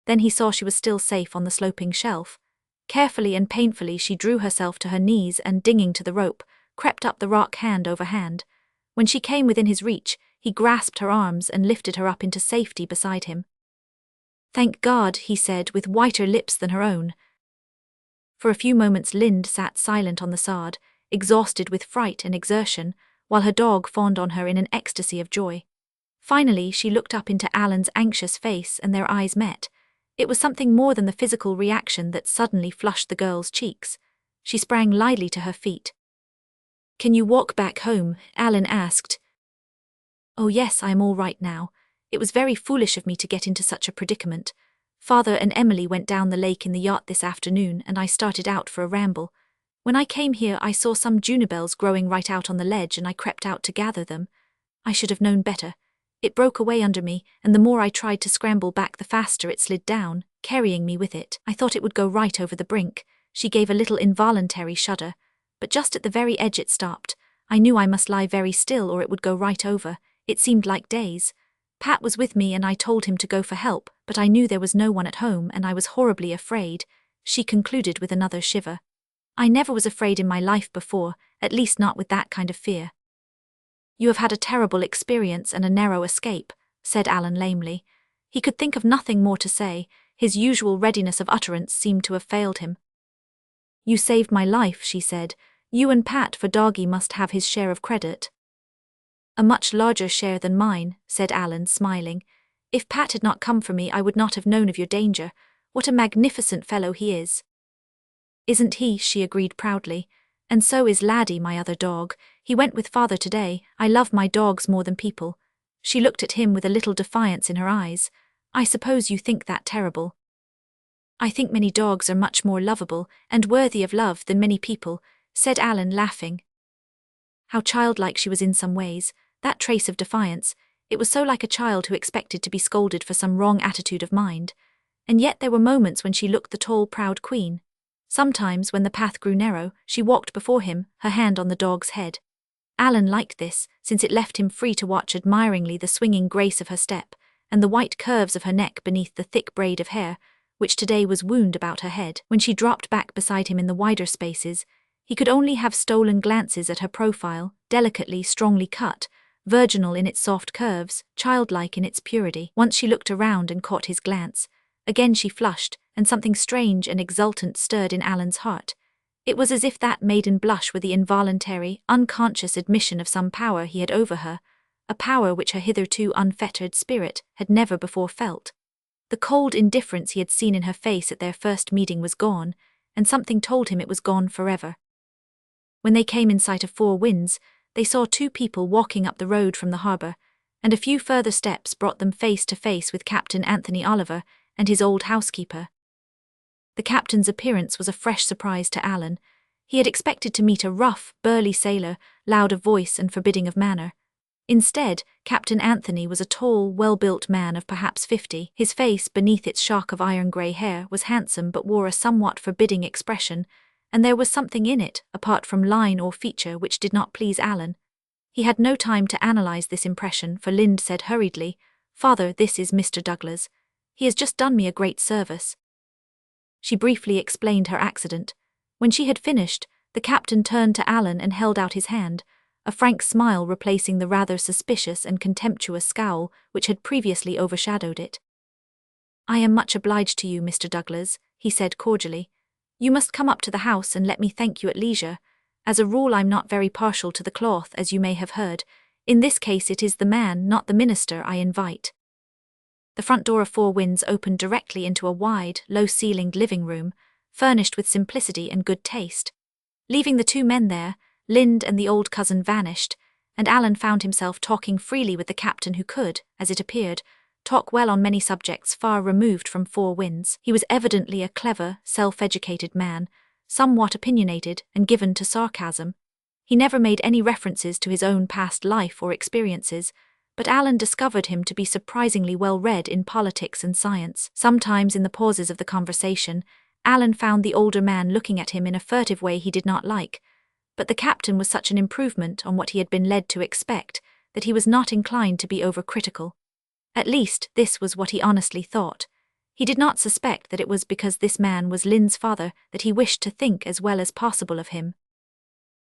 Then he saw she was still safe on the sloping shelf. Carefully and painfully she drew herself to her knees and, dinging to the rope, crept up the rock hand over hand. When she came within his reach, he grasped her arms and lifted her up into safety beside him. "Thank God," he said, with whiter lips than her own. For a few moments Lind sat silent on the sod, exhausted with fright and exertion, while her dog fawned on her in an ecstasy of joy. Finally, she looked up into Alan's anxious face and their eyes met. It was something more than the physical reaction that suddenly flushed the girl's cheeks. She sprang lightly to her feet. "Can you walk back home?" Alan asked. "Oh yes, I am all right now. It was very foolish of me to get into such a predicament. Father and Emily went down the lake in the yacht this afternoon and I started out for a ramble. When I came here I saw some junipers growing right out on the ledge and I crept out to gather them. I should have known better. It broke away under me, and the more I tried to scramble back the faster it slid down, carrying me with it. I thought it would go right over the brink." She gave a little involuntary shudder. "But just at the very edge it stopped. I knew I must lie very still or it would go right over. It seemed like days. Pat was with me and I told him to go for help, but I knew there was no one at home and I was horribly afraid," she concluded with another shiver. "I never was afraid in my life before, at least not with that kind of fear." "You have had a terrible experience and a narrow escape," said Alan lamely. He could think of nothing more to say. His usual readiness of utterance seemed to have failed him. "You saved my life," she said. "You and Pat, for Doggy must have his share of credit." "A much larger share than mine," said Alan, smiling. "If Pat had not come for me I would not have known of your danger. What a magnificent fellow he is." "Isn't he?" she agreed proudly. "And so is Laddie, my other dog. He went with Father today. I love my dogs more than people." She looked at him with a little defiance in her eyes. "I suppose you think that terrible." "I think many dogs are much more lovable and worthy of love than many people," said Alan, laughing. How childlike she was in some ways, that trace of defiance. It was so like a child who expected to be scolded for some wrong attitude of mind. And yet there were moments when she looked the tall, proud queen. Sometimes, when the path grew narrow, she walked before him, her hand on the dog's head. Alan liked this, since it left him free to watch admiringly the swinging grace of her step, and the white curves of her neck beneath the thick braid of hair, which today was wound about her head. When she dropped back beside him in the wider spaces, he could only have stolen glances at her profile, delicately, strongly cut, virginal in its soft curves, childlike in its purity. Once she looked around and caught his glance. Again she flushed, and something strange and exultant stirred in Alan's heart. It was as if that maiden blush were the involuntary, unconscious admission of some power he had over her, a power which her hitherto unfettered spirit had never before felt. The cold indifference he had seen in her face at their first meeting was gone, and something told him it was gone forever. When they came in sight of Four Winds, they saw two people walking up the road from the harbour, and a few further steps brought them face to face with Captain Anthony Oliver and his old housekeeper. The captain's appearance was a fresh surprise to Alan. He had expected to meet a rough, burly sailor, loud of voice and forbidding of manner. Instead, Captain Anthony was a tall, well-built man of perhaps 50. His face, beneath its shock of iron-grey hair, was handsome but wore a somewhat forbidding expression, and there was something in it, apart from line or feature, which did not please Alan. He had no time to analyse this impression, for Lind said hurriedly, "Father, this is Mr. Douglas. He has just done me a great service." She briefly explained her accident. When she had finished, the captain turned to Alan and held out his hand, a frank smile replacing the rather suspicious and contemptuous scowl which had previously overshadowed it. "I am much obliged to you, Mr. Douglas," he said cordially. "You must come up to the house and let me thank you at leisure. As a rule I'm not very partial to the cloth, as you may have heard. In this case it is the man, not the minister, I invite." The front door of Four Winds opened directly into a wide, low-ceilinged living room, furnished with simplicity and good taste. Leaving the two men there, Lind and the old cousin vanished, and Alan found himself talking freely with the captain who could, as it appeared, talk well on many subjects far removed from Four Winds. He was evidently a clever, self-educated man, somewhat opinionated and given to sarcasm. He never made any references to his own past life or experiences, but Alan discovered him to be surprisingly well-read in politics and science. Sometimes in the pauses of the conversation, Alan found the older man looking at him in a furtive way he did not like, but the captain was such an improvement on what he had been led to expect that he was not inclined to be overcritical. At least, this was what he honestly thought. He did not suspect that it was because this man was Lind's father that he wished to think as well as possible of him.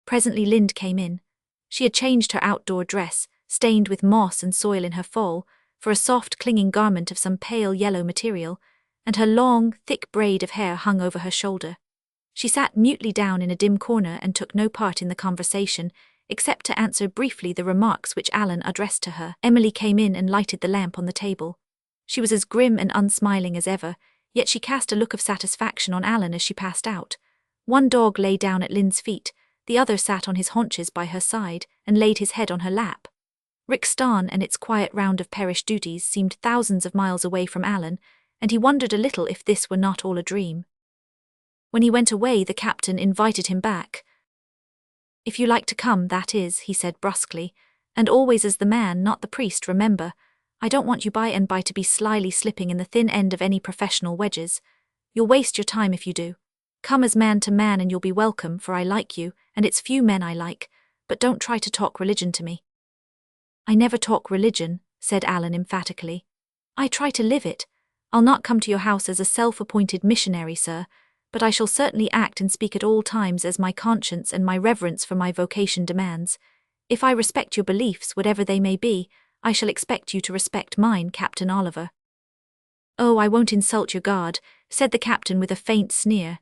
Presently Lind came in. She had changed her outdoor dress, stained with moss and soil in her fall, for a soft clinging garment of some pale yellow material, and her long, thick braid of hair hung over her shoulder. She sat mutely down in a dim corner and took no part in the conversation, except to answer briefly the remarks which Alan addressed to her. Emily came in and lighted the lamp on the table. She was as grim and unsmiling as ever, yet she cast a look of satisfaction on Alan as she passed out. One dog lay down at Lind's feet, the other sat on his haunches by her side and laid his head on her lap. Rixston and its quiet round of parish duties seemed thousands of miles away from Alan, and he wondered a little if this were not all a dream. When he went away, the captain invited him back. "If you like to come, that is," he said brusquely, "and always as the man, not the priest, remember. I don't want you by and by to be slyly slipping in the thin end of any professional wedges. You'll waste your time if you do. Come as man to man and you'll be welcome, for I like you, and it's few men I like, but don't try to talk religion to me." "I never talk religion," said Alan emphatically. "I try to live it. I'll not come to your house as a self-appointed missionary, sir, but I shall certainly act and speak at all times as my conscience and my reverence for my vocation demands. If I respect your beliefs, whatever they may be, I shall expect you to respect mine, Captain Oliver." "Oh, I won't insult your God," said the captain with a faint sneer.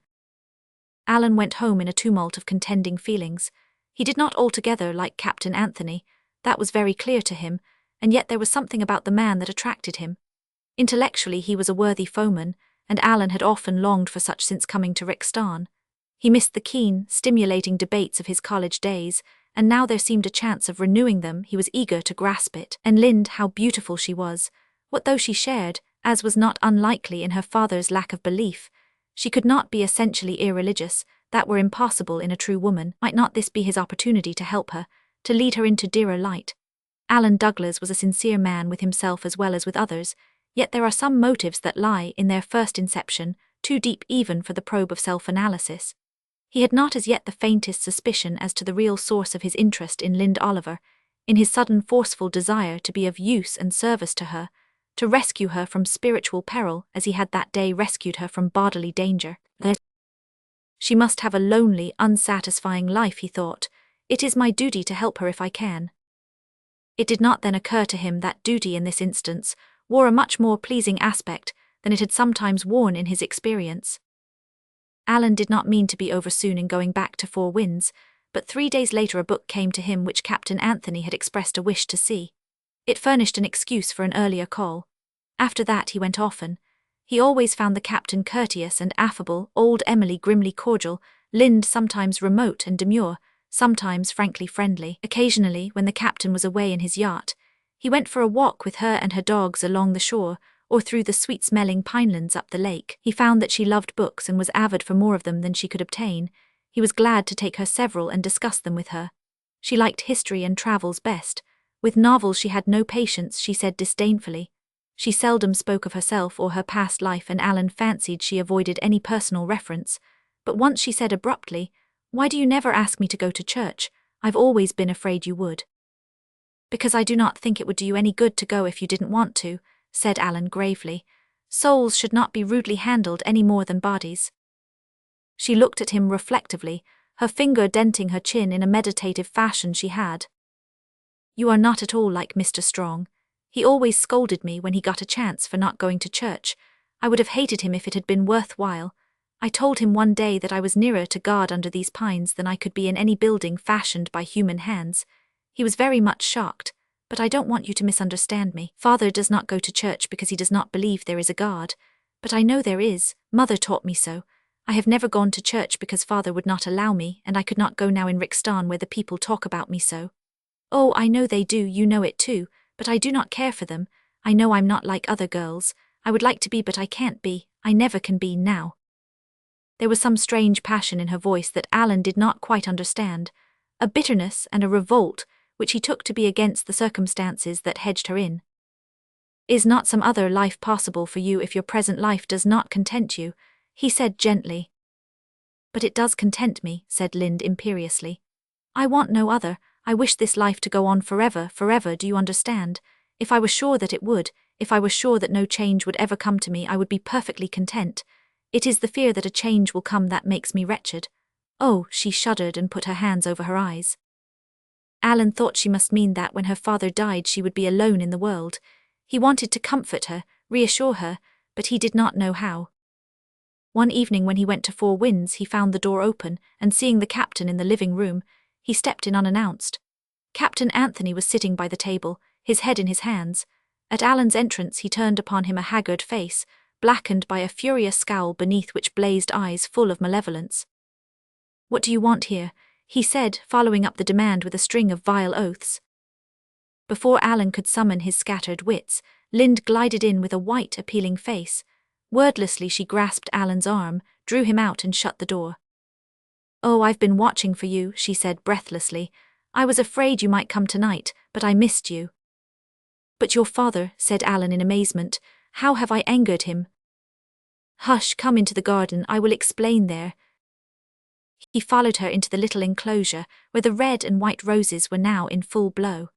Alan went home in a tumult of contending feelings. He did not altogether like Captain Anthony, that was very clear to him, and yet there was something about the man that attracted him. Intellectually he was a worthy foeman, and Alan had often longed for such since coming to Rixston. He missed the keen, stimulating debates of his college days, and now there seemed a chance of renewing them. He was eager to grasp it. And Lind, how beautiful she was! What though she shared, as was not unlikely in her father's lack of belief, she could not be essentially irreligious, that were impossible in a true woman. Might not this be his opportunity to help her, to lead her into dearer light? Alan Douglas was a sincere man with himself as well as with others, yet there are some motives that lie, in their first inception, too deep even for the probe of self-analysis. He had not as yet the faintest suspicion as to the real source of his interest in Lind Oliver, in his sudden forceful desire to be of use and service to her, to rescue her from spiritual peril as he had that day rescued her from bodily danger. She must have a lonely, unsatisfying life, he thought. It is my duty to help her if I can. It did not then occur to him that duty in this instance wore a much more pleasing aspect than it had sometimes worn in his experience. Alan did not mean to be oversoon in going back to Four Winds, but 3 days later a book came to him which Captain Anthony had expressed a wish to see. It furnished an excuse for an earlier call. After that he went often. He always found the captain courteous and affable, old Emily grimly cordial, Lind sometimes remote and demure, sometimes frankly friendly. Occasionally, when the captain was away in his yacht, he went for a walk with her and her dogs along the shore, or through the sweet-smelling pinelands up the lake. He found that she loved books and was avid for more of them than she could obtain. He was glad to take her several and discuss them with her. She liked history and travels best. With novels she had no patience, she said disdainfully. She seldom spoke of herself or her past life, and Alan fancied she avoided any personal reference. But once she said abruptly, "Why do you never ask me to go to church? I've always been afraid you would." "Because I do not think it would do you any good to go if you didn't want to," said Alan gravely. "Souls should not be rudely handled any more than bodies." She looked at him reflectively, her finger denting her chin in a meditative fashion she had. "You are not at all like Mr. Strong. He always scolded me when he got a chance for not going to church. I would have hated him if it had been worthwhile. I told him one day that I was nearer to God under these pines than I could be in any building fashioned by human hands. He was very much shocked, But I don't want you to misunderstand me. Father does not go to church because he does not believe there is a God. But I know there is. Mother taught me so. I have never gone to church because Father would not allow me, and I could not go now in Rixton where the people talk about me so. Oh, I know they do, you know it too, but I do not care for them. I know I'm not like other girls. I would like to be, but I can't be. I never can be now. There was some strange passion in her voice that Alan did not quite understand, a bitterness and a revolt which he took to be against the circumstances that hedged her in. Is not some other life possible for you if your present life does not content you? He said gently. But it does content me, said Lind imperiously. I want no other. I wish this life to go on forever, forever, do you understand? If I were sure that it would, if I were sure that no change would ever come to me, I would be perfectly content. It is the fear that a change will come that makes me wretched. Oh, she shuddered and put her hands over her eyes. Alan thought she must mean that when her father died she would be alone in the world. He wanted to comfort her, reassure her, but he did not know how. One evening when he went to Four Winds he found the door open, and seeing the captain in the living room, he stepped in unannounced. Captain Anthony was sitting by the table, his head in his hands. At Alan's entrance he turned upon him a haggard face, blackened by a furious scowl beneath which blazed eyes full of malevolence. What do you want here? He said, following up the demand with a string of vile oaths. Before Alan could summon his scattered wits, Lind glided in with a white, appealing face. Wordlessly she grasped Alan's arm, drew him out and shut the door. Oh, I've been watching for you, she said breathlessly. I was afraid you might come tonight, but I missed you. But your father, said Alan in amazement, how have I angered him? Hush, come into the garden, I will explain there. He followed her into the little enclosure, where the red and white roses were now in full blow.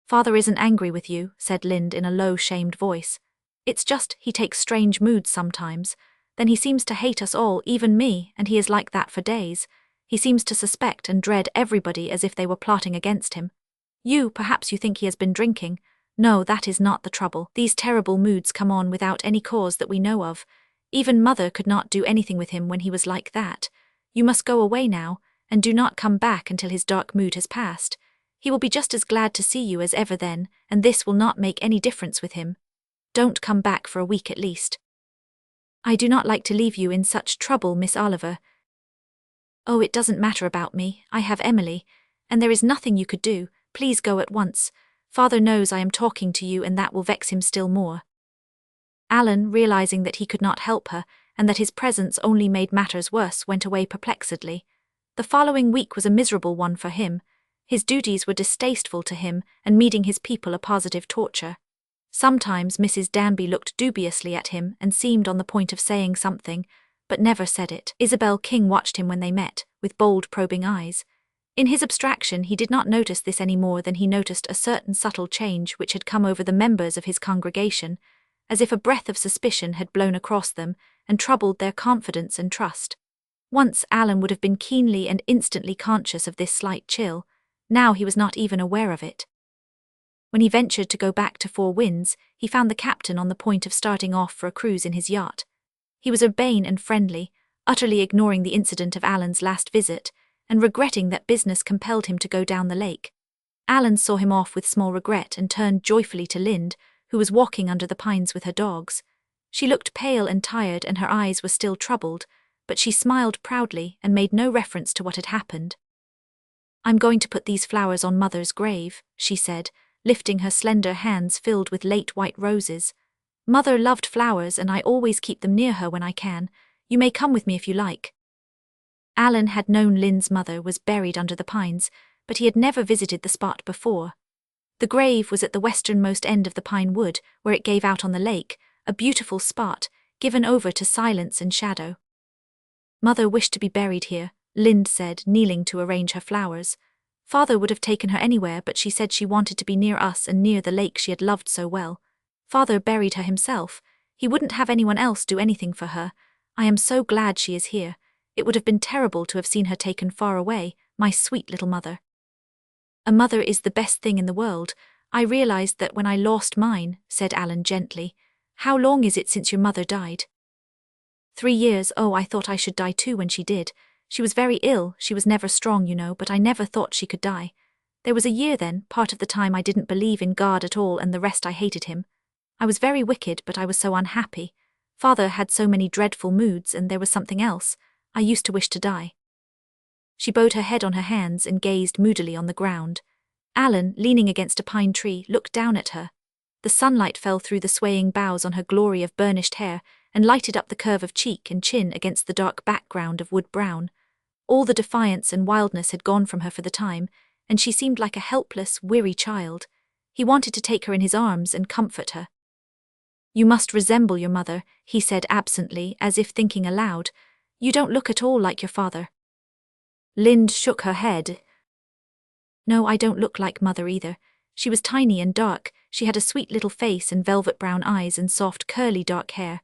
Father isn't angry with you, said Lind in a low, shamed voice. It's just, he takes strange moods sometimes. Then he seems to hate us all, even me, and he is like that for days. He seems to suspect and dread everybody as if they were plotting against him. Perhaps you think he has been drinking. No, that is not the trouble. These terrible moods come on without any cause that we know of. Even Mother could not do anything with him when he was like that. You must go away now, and do not come back until his dark mood has passed. He will be just as glad to see you as ever then, and this will not make any difference with him. Don't come back for a week at least. I do not like to leave you in such trouble, Miss Oliver. Oh, it doesn't matter about me. I have Emily, and there is nothing you could do. Please go at once. Father knows I am talking to you and that will vex him still more. Alan, realizing that he could not help her, and that his presence only made matters worse, went away perplexedly. The following week was a miserable one for him. His duties were distasteful to him, and meeting his people a positive torture. Sometimes Mrs. Danby looked dubiously at him and seemed on the point of saying something, but never said it. Isabel King watched him when they met, with bold, probing eyes. In his abstraction he did not notice this any more than he noticed a certain subtle change which had come over the members of his congregation, as if a breath of suspicion had blown across them and troubled their confidence and trust. Once Alan would have been keenly and instantly conscious of this slight chill. Now he was not even aware of it. When he ventured to go back to Four Winds, he found the captain on the point of starting off for a cruise in his yacht. He was urbane and friendly, utterly ignoring the incident of Alan's last visit, and regretting that business compelled him to go down the lake. Alan saw him off with small regret and turned joyfully to Lind, who was walking under the pines with her dogs. She looked pale and tired and her eyes were still troubled, but she smiled proudly and made no reference to what had happened. I'm going to put these flowers on Mother's grave, she said, lifting her slender hands filled with late white roses. Mother loved flowers and I always keep them near her when I can. You may come with me if you like. Alan had known Lind's mother was buried under the pines, but he had never visited the spot before. The grave was at the westernmost end of the pine wood, where it gave out on the lake, a beautiful spot, given over to silence and shadow. Mother wished to be buried here, Lind said, kneeling to arrange her flowers. Father would have taken her anywhere, but she said she wanted to be near us and near the lake she had loved so well. Father buried her himself. He wouldn't have anyone else do anything for her. I am so glad she is here. It would have been terrible to have seen her taken far away, my sweet little mother. A mother is the best thing in the world. I realized that when I lost mine, said Alan gently. How long is it since your mother died? 3 years. Oh, I thought I should die too when she did. She was very ill, she was never strong, you know, but I never thought she could die. There was a year then, part of the time I didn't believe in God at all and the rest I hated him. I was very wicked, but I was so unhappy. Father had so many dreadful moods, and there was something else. I used to wish to die. She bowed her head on her hands and gazed moodily on the ground. Alan, leaning against a pine tree, looked down at her. The sunlight fell through the swaying boughs on her glory of burnished hair and lighted up the curve of cheek and chin against the dark background of wood brown. All the defiance and wildness had gone from her for the time, and she seemed like a helpless, weary child. He wanted to take her in his arms and comfort her. "You must resemble your mother," he said absently, as if thinking aloud. "You don't look at all like your father." Lind shook her head. "No, I don't look like Mother either. She was tiny and dark. She had a sweet little face and velvet brown eyes and soft, curly dark hair.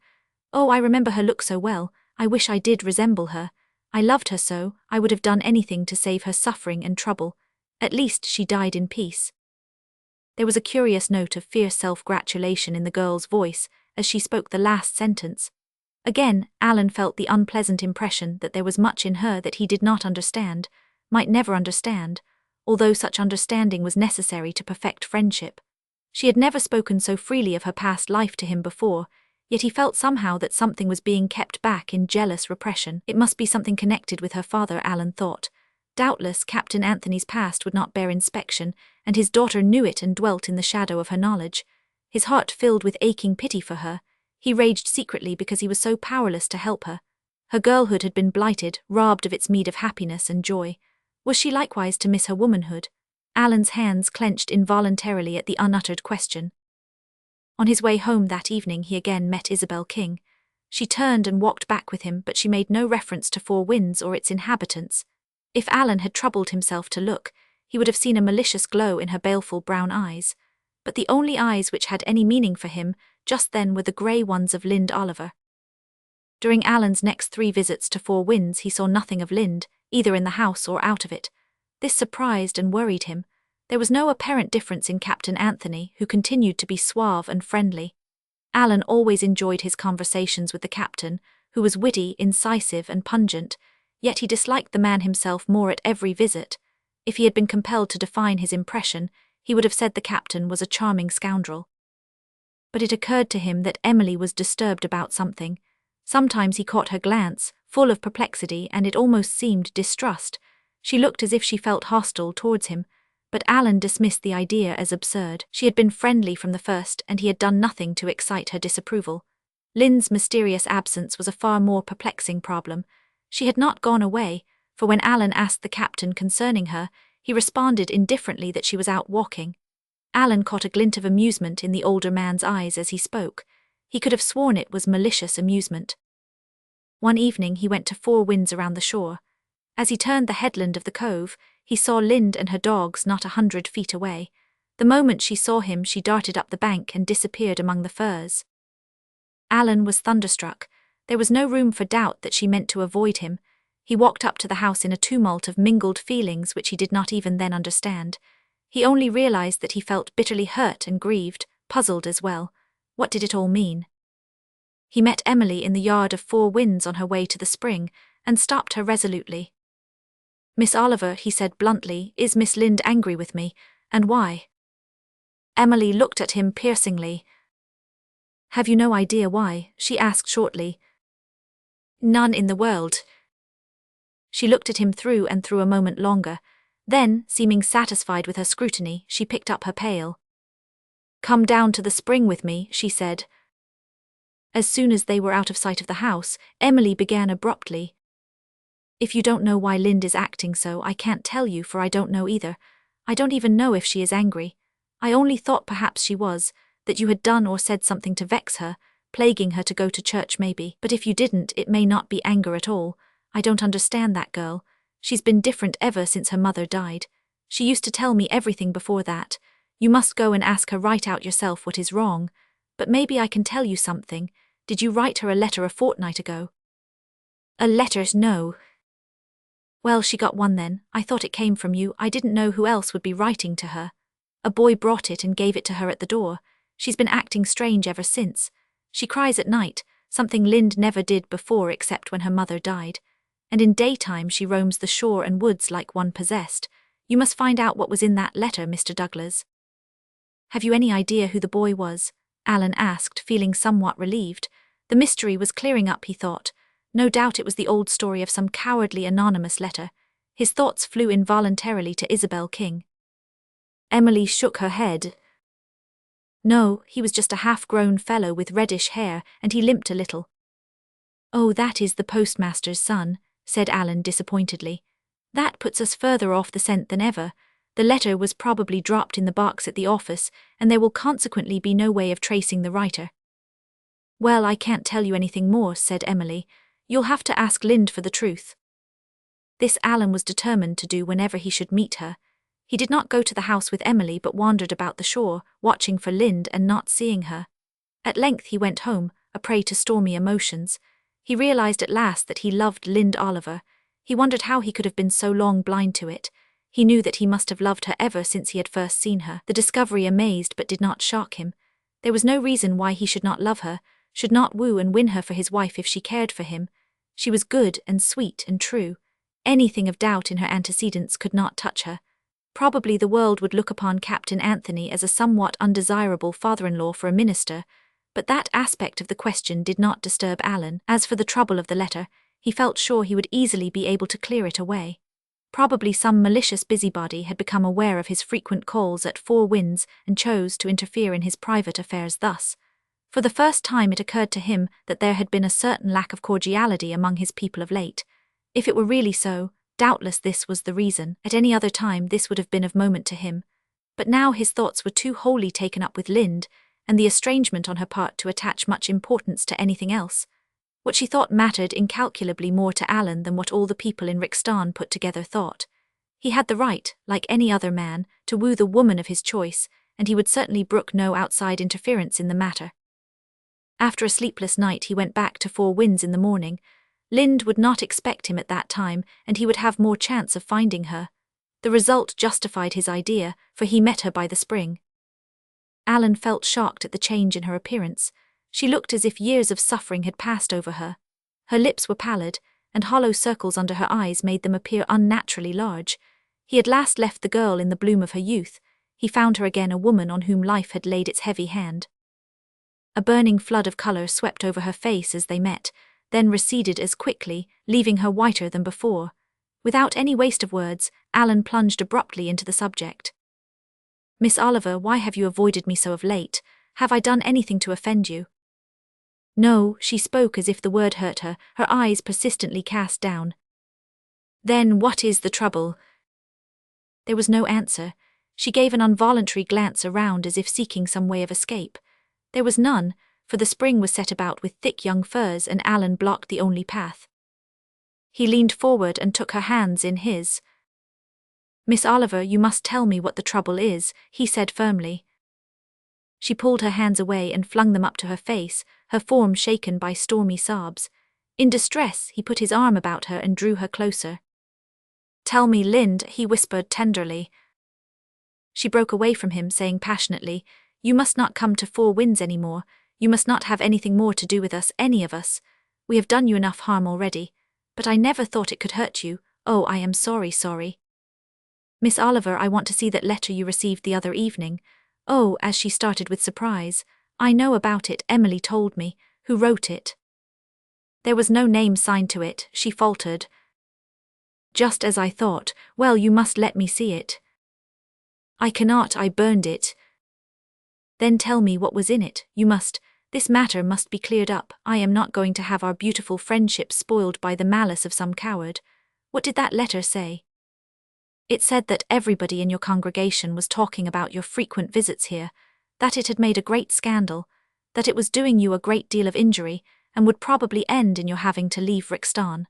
Oh, I remember her look so well. I wish I did resemble her. I loved her so, I would have done anything to save her suffering and trouble. At least she died in peace." There was a curious note of fierce self-gratulation in the girl's voice as she spoke the last sentence. Again, Alan felt the unpleasant impression that there was much in her that he did not understand, might never understand, although such understanding was necessary to perfect friendship. She had never spoken so freely of her past life to him before, yet he felt somehow that something was being kept back in jealous repression. It must be something connected with her father, Alan thought. Doubtless Captain Anthony's past would not bear inspection, and his daughter knew it and dwelt in the shadow of her knowledge. His heart filled with aching pity for her. He raged secretly because he was so powerless to help her. Her girlhood had been blighted, robbed of its meed of happiness and joy. Was she likewise to miss her womanhood? Alan's hands clenched involuntarily at the unuttered question. On his way home that evening he again met Isabel King. She turned and walked back with him, but she made no reference to Four Winds or its inhabitants. If Alan had troubled himself to look, he would have seen a malicious glow in her baleful brown eyes. But the only eyes which had any meaning for him just then were the grey ones of Lind Oliver. During Alan's next 3 visits to Four Winds he saw nothing of Lind, either in the house or out of it. This surprised and worried him. There was no apparent difference in Captain Anthony, who continued to be suave and friendly. Alan always enjoyed his conversations with the captain, who was witty, incisive and pungent, yet he disliked the man himself more at every visit. If he had been compelled to define his impression, he would have said the captain was a charming scoundrel. But it occurred to him that Emily was disturbed about something. Sometimes he caught her glance, full of perplexity, and it almost seemed distrust. She looked as if she felt hostile towards him, but Alan dismissed the idea as absurd. She had been friendly from the first, and he had done nothing to excite her disapproval. Lynn's mysterious absence was a far more perplexing problem. She had not gone away, for when Alan asked the captain concerning her, he responded indifferently that she was out walking. Alan caught a glint of amusement in the older man's eyes as he spoke. He could have sworn it was malicious amusement. One evening he went to Four Winds around the shore. As he turned the headland of the cove, he saw Lind and her dogs not 100 feet away. The moment she saw him, she darted up the bank and disappeared among the firs. Alan was thunderstruck. There was no room for doubt that she meant to avoid him. He walked up to the house in a tumult of mingled feelings which he did not even then understand. He only realized that he felt bitterly hurt and grieved, puzzled as well. What did it all mean? He met Emily in the yard of Four Winds on her way to the spring, and stopped her resolutely. "Miss Oliver," he said bluntly, "is Miss Lind angry with me, and why?" Emily looked at him piercingly. "Have you no idea why?" she asked shortly. "None in the world." She looked at him through and through a moment longer. Then, seeming satisfied with her scrutiny, she picked up her pail. "Come down to the spring with me," she said. As soon as they were out of sight of the house, Emily began abruptly. "If you don't know why Lind is acting so, I can't tell you, for I don't know either. I don't even know if she is angry. I only thought perhaps she was, that you had done or said something to vex her, plaguing her to go to church maybe. But if you didn't, it may not be anger at all. I don't understand that girl. She's been different ever since her mother died. She used to tell me everything before that. You must go and ask her right out yourself what is wrong. But maybe I can tell you something. Did you write her a letter a fortnight ago?" "A letter? No." "Well, she got one then. I thought it came from you. I didn't know who else would be writing to her. A boy brought it and gave it to her at the door. She's been acting strange ever since. She cries at night, something Lind never did before except when her mother died. And in daytime she roams the shore and woods like one possessed. You must find out what was in that letter, Mr. Douglas." "Have you any idea who the boy was?" Alan asked, feeling somewhat relieved. The mystery was clearing up, he thought. No doubt it was the old story of some cowardly anonymous letter. His thoughts flew involuntarily to Isabel King. Emily shook her head. "No, he was just a half-grown fellow with reddish hair, and he limped a little." "Oh, that is the postmaster's son," said Alan disappointedly. "That puts us further off the scent than ever. The letter was probably dropped in the box at the office, and there will consequently be no way of tracing the writer." "Well, I can't tell you anything more," said Emily. "You'll have to ask Lind for the truth." This Alan was determined to do whenever he should meet her. He did not go to the house with Emily but wandered about the shore, watching for Lind and not seeing her. At length he went home, a prey to stormy emotions. He realized at last that he loved Lind Oliver. He wondered how he could have been so long blind to it. He knew that he must have loved her ever since he had first seen her. The discovery amazed but did not shock him. There was no reason why he should not love her, should not woo and win her for his wife if she cared for him. She was good and sweet and true. Anything of doubt in her antecedents could not touch her. Probably the world would look upon Captain Anthony as a somewhat undesirable father-in-law for a minister, but that aspect of the question did not disturb Alan. As for the trouble of the letter, he felt sure he would easily be able to clear it away. Probably some malicious busybody had become aware of his frequent calls at Four Winds and chose to interfere in his private affairs thus. For the first time it occurred to him that there had been a certain lack of cordiality among his people of late. If it were really so, doubtless this was the reason. At any other time this would have been of moment to him. But now his thoughts were too wholly taken up with Lind, and the estrangement on her part to attach much importance to anything else. What she thought mattered incalculably more to Alan than what all the people in Rixton put together thought. He had the right, like any other man, to woo the woman of his choice, and he would certainly brook no outside interference in the matter. After a sleepless night he went back to Four Winds in the morning. Lind would not expect him at that time, and he would have more chance of finding her. The result justified his idea, for he met her by the spring. Alan felt shocked at the change in her appearance. She looked as if years of suffering had passed over her. Her lips were pallid, and hollow circles under her eyes made them appear unnaturally large. He had last left the girl in the bloom of her youth. He found her again a woman on whom life had laid its heavy hand. A burning flood of colour swept over her face as they met, then receded as quickly, leaving her whiter than before. Without any waste of words, Alan plunged abruptly into the subject. "Miss Oliver, why have you avoided me so of late? Have I done anything to offend you?" "No," she spoke as if the word hurt her, her eyes persistently cast down. "Then what is the trouble?" There was no answer. She gave an involuntary glance around as if seeking some way of escape. There was none, for the spring was set about with thick young firs and Alan blocked the only path. He leaned forward and took her hands in his. "Miss Oliver, you must tell me what the trouble is," he said firmly. She pulled her hands away and flung them up to her face, her form shaken by stormy sobs. In distress, he put his arm about her and drew her closer. "Tell me, Lind," he whispered tenderly. She broke away from him, saying passionately, "You must not come to Four Winds any more. You must not have anything more to do with us, any of us. We have done you enough harm already. But I never thought it could hurt you. Oh, I am sorry. Miss Oliver, I want to see that letter you received the other evening. Oh," as she started with surprise, "I know about it, Emily told me. Who wrote it?" "There was no name signed to it," she faltered. "Just as I thought. Well, you must let me see it." "I cannot, I burned it." "Then tell me what was in it, you must. This matter must be cleared up. I am not going to have our beautiful friendship spoiled by the malice of some coward. What did that letter say?" "It said that everybody in your congregation was talking about your frequent visits here, that it had made a great scandal, that it was doing you a great deal of injury, and would probably end in your having to leave Rixton."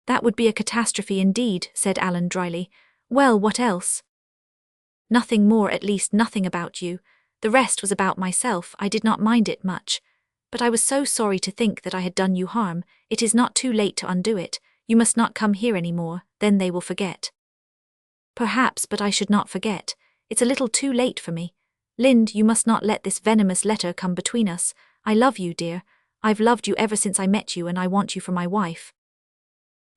"That would be a catastrophe indeed," said Alan dryly. "Well, what else?" "Nothing more, at least nothing about you. The rest was about myself. I did not mind it much. But I was so sorry to think that I had done you harm. It is not too late to undo it. You must not come here any more, then they will forget." "Perhaps, but I should not forget. It's a little too late for me. Lind, you must not let this venomous letter come between us. I love you, dear. I've loved you ever since I met you, and I want you for my wife."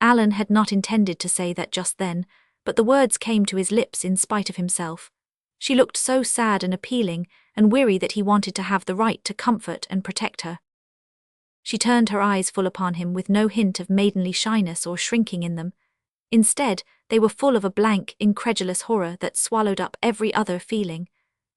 Alan had not intended to say that just then, but the words came to his lips in spite of himself. She looked so sad and appealing and weary that he wanted to have the right to comfort and protect her. She turned her eyes full upon him with no hint of maidenly shyness or shrinking in them. Instead, they were full of a blank, incredulous horror that swallowed up every other feeling.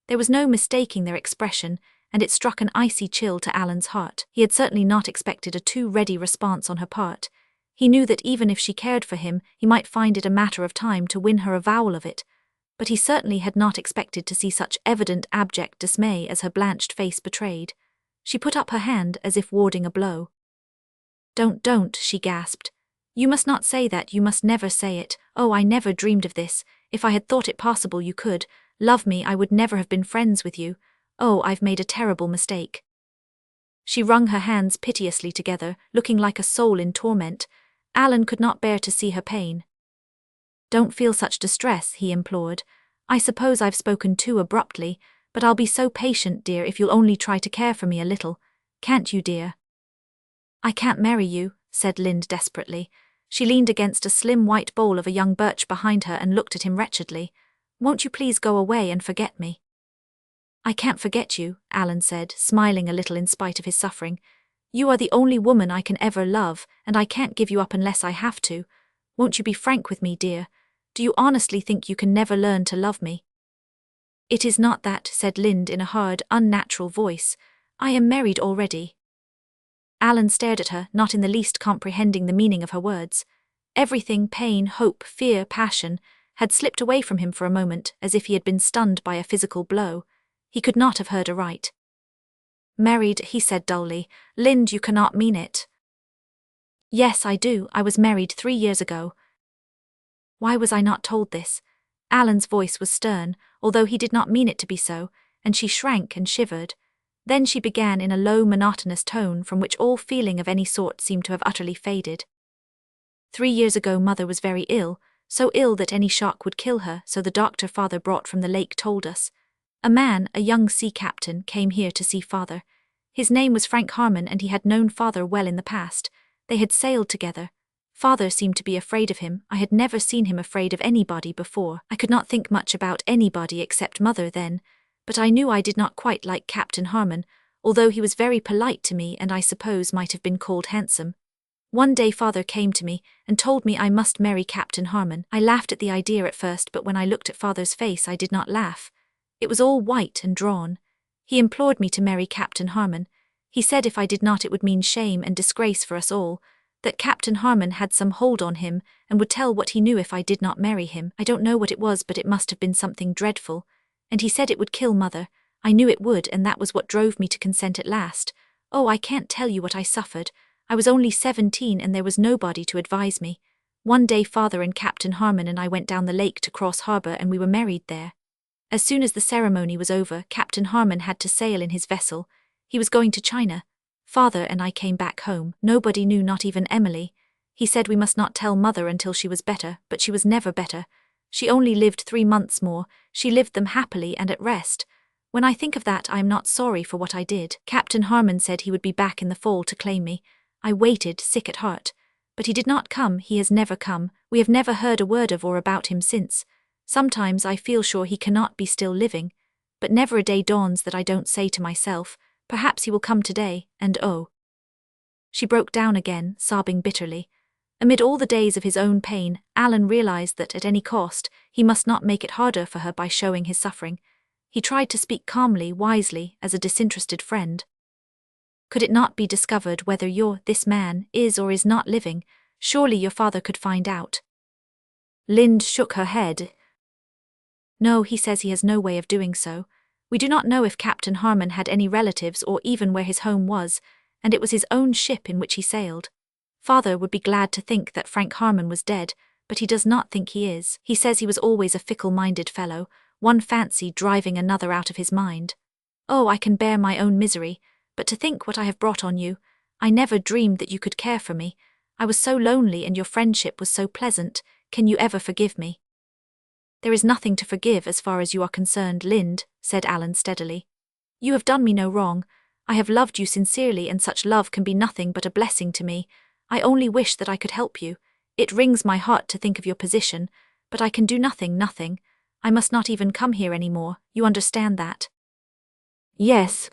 There was no mistaking their expression, and it struck an icy chill to Alan's heart. He had certainly not expected a too ready response on her part. He knew that even if she cared for him, he might find it a matter of time to win her avowal of it. But he certainly had not expected to see such evident abject dismay as her blanched face betrayed. She put up her hand as if warding a blow. Don't, she gasped. You must not say that, you must never say it. Oh, I never dreamed of this. If I had thought it possible you could love me, I would never have been friends with you. Oh, I've made a terrible mistake. She wrung her hands piteously together, looking like a soul in torment. Alan could not bear to see her pain. Don't feel such distress, he implored. I suppose I've spoken too abruptly, but I'll be so patient, dear, if you'll only try to care for me a little. Can't you, dear? I can't marry you, said Lind desperately. She leaned against a slim white bowl of a young birch behind her and looked at him wretchedly. Won't you please go away and forget me? I can't forget you, Alan said, smiling a little in spite of his suffering. You are the only woman I can ever love, and I can't give you up unless I have to. Won't you be frank with me, dear? Do you honestly think you can never learn to love me? It is not that, said Lind in a hard, unnatural voice. I am married already. Alan stared at her, not in the least comprehending the meaning of her words. Everything, pain, hope, fear, passion, had slipped away from him for a moment, as if he had been stunned by a physical blow. He could not have heard aright. Married, he said dully. Lind, you cannot mean it. Yes, I do. I was married 3 years ago. Why was I not told this? Alan's voice was stern, although he did not mean it to be so, and she shrank and shivered. Then she began in a low, monotonous tone from which all feeling of any sort seemed to have utterly faded. 3 years ago Mother was very ill, so ill that any shock would kill her, so the doctor Father brought from the lake told us. A man, a young sea captain, came here to see Father. His name was Frank Harmon, and he had known Father well in the past. They had sailed together. Father seemed to be afraid of him. I had never seen him afraid of anybody before. I could not think much about anybody except Mother then, but I knew I did not quite like Captain Harmon, although he was very polite to me and I suppose might have been called handsome. One day Father came to me and told me I must marry Captain Harmon. I laughed at the idea at first, but when I looked at Father's face I did not laugh. It was all white and drawn. He implored me to marry Captain Harmon. He said if I did not it would mean shame and disgrace for us all, that Captain Harmon had some hold on him and would tell what he knew if I did not marry him. I don't know what it was, but it must have been something dreadful. And he said it would kill Mother. I knew it would, and that was what drove me to consent at last. Oh, I can't tell you what I suffered. I was only 17 and there was nobody to advise me. One day Father and Captain Harmon and I went down the lake to Cross Harbour and we were married there. As soon as the ceremony was over, Captain Harmon had to sail in his vessel. He was going to China. Father and I came back home. Nobody knew, not even Emily. He said we must not tell Mother until she was better, but she was never better. She only lived 3 months more. She lived them happily and at rest. When I think of that, I am not sorry for what I did. Captain Harmon said he would be back in the fall to claim me. I waited, sick at heart. But he did not come. He has never come. We have never heard a word of or about him since. Sometimes I feel sure he cannot be still living, but never a day dawns that I don't say to myself, perhaps he will come today, and oh. She broke down again, sobbing bitterly. Amid all the days of his own pain, Alan realized that at any cost, he must not make it harder for her by showing his suffering. He tried to speak calmly, wisely, as a disinterested friend. Could it not be discovered whether this man, is or is not living? Surely your father could find out. Lind shook her head. No, he says he has no way of doing so. We do not know if Captain Harmon had any relatives or even where his home was, and it was his own ship in which he sailed. Father would be glad to think that Frank Harmon was dead, but he does not think he is. He says he was always a fickle-minded fellow, one fancy driving another out of his mind. Oh, I can bear my own misery, but to think what I have brought on you. I never dreamed that you could care for me. I was so lonely and your friendship was so pleasant. Can you ever forgive me? There is nothing to forgive as far as you are concerned, Lind, said Alan steadily. You have done me no wrong. I have loved you sincerely, and such love can be nothing but a blessing to me. I only wish that I could help you. It wrings my heart to think of your position, But I can do nothing. I must not even come here anymore, you understand that? Yes.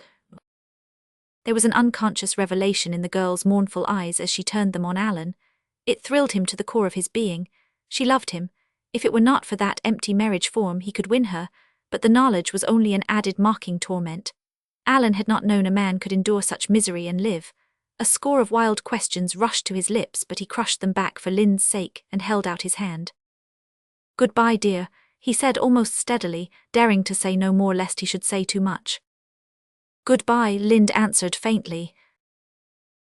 There was an unconscious revelation in the girl's mournful eyes as she turned them on Alan. It thrilled him to the core of his being. She loved him. If it were not for that empty marriage form, he could win her, but the knowledge was only an added mocking torment. Alan had not known a man could endure such misery and live. A score of wild questions rushed to his lips, but he crushed them back for Lynd's sake and held out his hand. "Goodbye, dear," he said almost steadily, daring to say no more lest he should say too much. "Goodbye," Lynd answered faintly.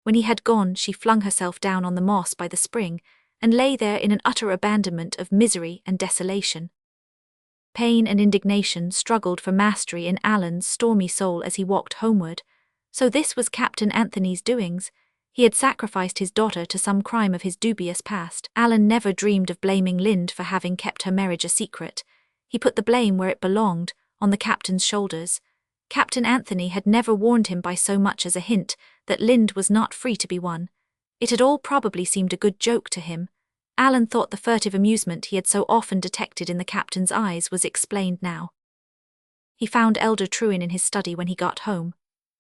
When he had gone, she flung herself down on the moss by the spring and lay there in an utter abandonment of misery and desolation. Pain and indignation struggled for mastery in Alan's stormy soul as he walked homeward. So this was Captain Anthony's doings. He had sacrificed his daughter to some crime of his dubious past. Alan never dreamed of blaming Lynd for having kept her marriage a secret. He put the blame where it belonged, on the captain's shoulders. Captain Anthony had never warned him by so much as a hint that Lynd was not free to be won. It had all probably seemed a good joke to him. Alan thought the furtive amusement he had so often detected in the captain's eyes was explained now. He found Elder Trewin in his study when he got home.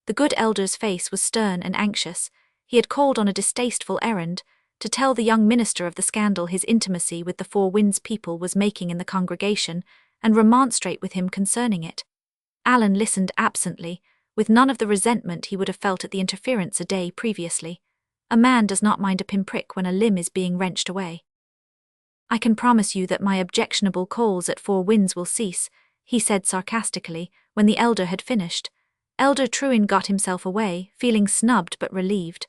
The good elder's face was stern and anxious. He had called on a distasteful errand, to tell the young minister of the scandal his intimacy with the Four Winds people was making in the congregation, and remonstrate with him concerning it. Alan listened absently, with none of the resentment he would have felt at the interference a day previously. A man does not mind a pinprick when a limb is being wrenched away. "I can promise you that my objectionable calls at Four Winds will cease," he said sarcastically, when the elder had finished. Elder Trewin got himself away, feeling snubbed but relieved.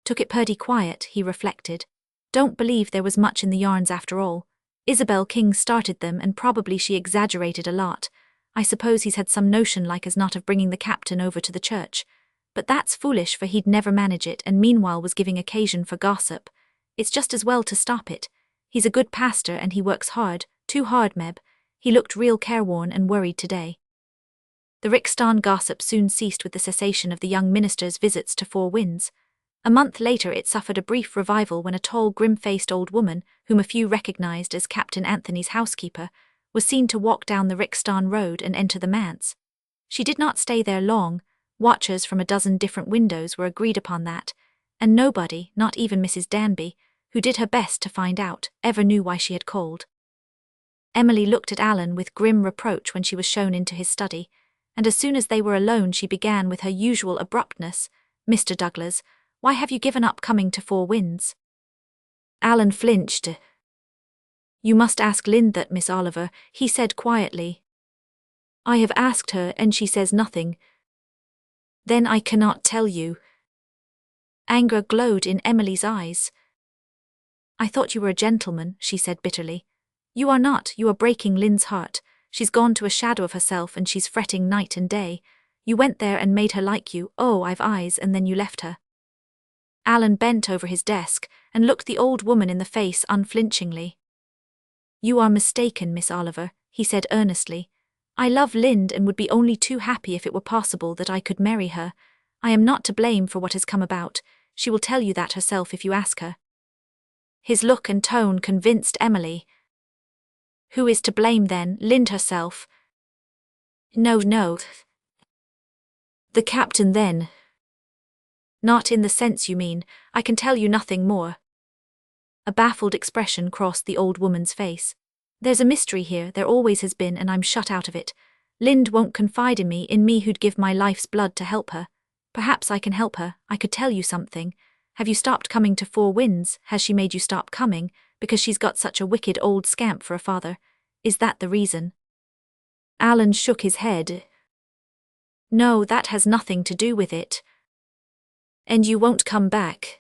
Took it purty quiet, he reflected. Don't believe there was much in the yarns after all. Isabel King started them and probably she exaggerated a lot. I suppose he's had some notion like as not of bringing the captain over to the church. But that's foolish, for he'd never manage it and meanwhile was giving occasion for gossip. It's just as well to stop it. He's a good pastor and he works hard, too hard, Meb. He looked real careworn and worried today. The Rixton gossip soon ceased with the cessation of the young minister's visits to Four Winds. A month later it suffered a brief revival when a tall, grim-faced old woman, whom a few recognized as Captain Anthony's housekeeper, was seen to walk down the Rixton road and enter the manse. She did not stay there long. Watchers from a dozen different windows were agreed upon that, and nobody, not even Mrs. Danby, who did her best to find out, ever knew why she had called. Emily looked at Alan with grim reproach when she was shown into his study, and as soon as they were alone she began with her usual abruptness, "Mr. Douglas, why have you given up coming to Four Winds?" Alan flinched. "You must ask Lynd that, Miss Oliver," he said quietly. "I have asked her and she says nothing." "Then I cannot tell you." Anger glowed in Emily's eyes. "I thought you were a gentleman," she said bitterly. "You are not, you are breaking Lynd's heart. She's gone to a shadow of herself and she's fretting night and day. You went there and made her like you, oh, I've eyes, and then you left her." Alan bent over his desk and looked the old woman in the face unflinchingly. "You are mistaken, Miss Oliver," he said earnestly. "I love Lynd and would be only too happy if it were possible that I could marry her. I am not to blame for what has come about. She will tell you that herself if you ask her." His look and tone convinced Emily. "Who is to blame then, Lynd herself?" No. "The captain then." "Not in the sense you mean. I can tell you nothing more." A baffled expression crossed the old woman's face. "There's a mystery here, there always has been, and I'm shut out of it. Lynd won't confide in me who'd give my life's blood to help her. Perhaps I can help her, I could tell you something. Have you stopped coming to Four Winds? Has she made you stop coming, because she's got such a wicked old scamp for a father? Is that the reason?" Alan shook his head. "No, that has nothing to do with it." "And you won't come back?"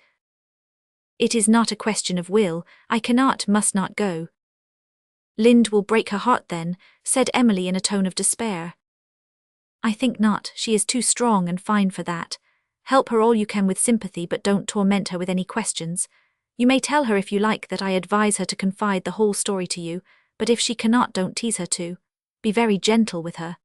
"It is not a question of will. I must not go." "Lynd will break her heart then," said Emily in a tone of despair. "I think not, she is too strong and fine for that. Help her all you can with sympathy, but don't torment her with any questions. You may tell her if you like that I advise her to confide the whole story to you, but if she cannot, don't tease her to. Be very gentle with her."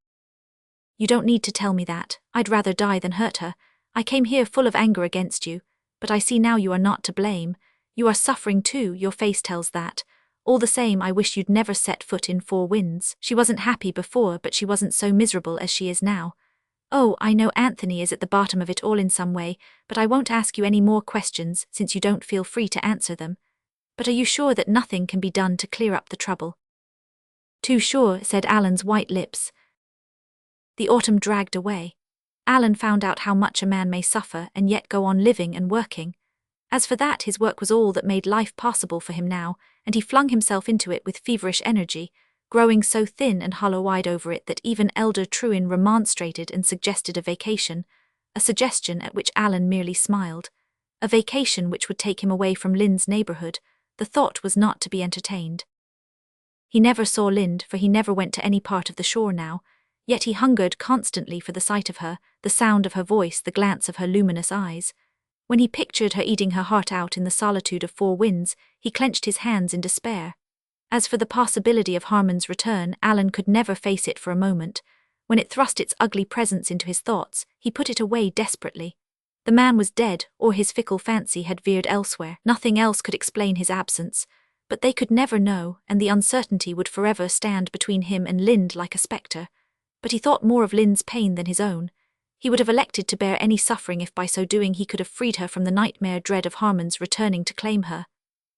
"You don't need to tell me that. I'd rather die than hurt her. I came here full of anger against you, but I see now you are not to blame. You are suffering too, your face tells that. All the same, I wish you'd never set foot in Four Winds. She wasn't happy before, but she wasn't so miserable as she is now. Oh, I know Anthony is at the bottom of it all in some way, but I won't ask you any more questions since you don't feel free to answer them. But are you sure that nothing can be done to clear up the trouble? Too sure, said Alan's white lips. The autumn dragged away. Alan found out how much a man may suffer and yet go on living and working. As for that, his work was all that made life possible for him now, and he flung himself into it with feverish energy, growing so thin and hollow-eyed over it that even Elder Truin remonstrated and suggested a vacation, a suggestion at which Alan merely smiled. A vacation which would take him away from Lynd's neighbourhood. The thought was not to be entertained. He never saw Lynd, for he never went to any part of the shore now, yet he hungered constantly for the sight of her, the sound of her voice, the glance of her luminous eyes. When he pictured her eating her heart out in the solitude of Four Winds, he clenched his hands in despair. As for the possibility of Harmon's return, Alan could never face it for a moment. When it thrust its ugly presence into his thoughts, he put it away desperately. The man was dead, or his fickle fancy had veered elsewhere. Nothing else could explain his absence. But they could never know, and the uncertainty would forever stand between him and Lynd like a spectre. But he thought more of Lynd's pain than his own. He would have elected to bear any suffering if by so doing he could have freed her from the nightmare dread of Harmon's returning to claim her.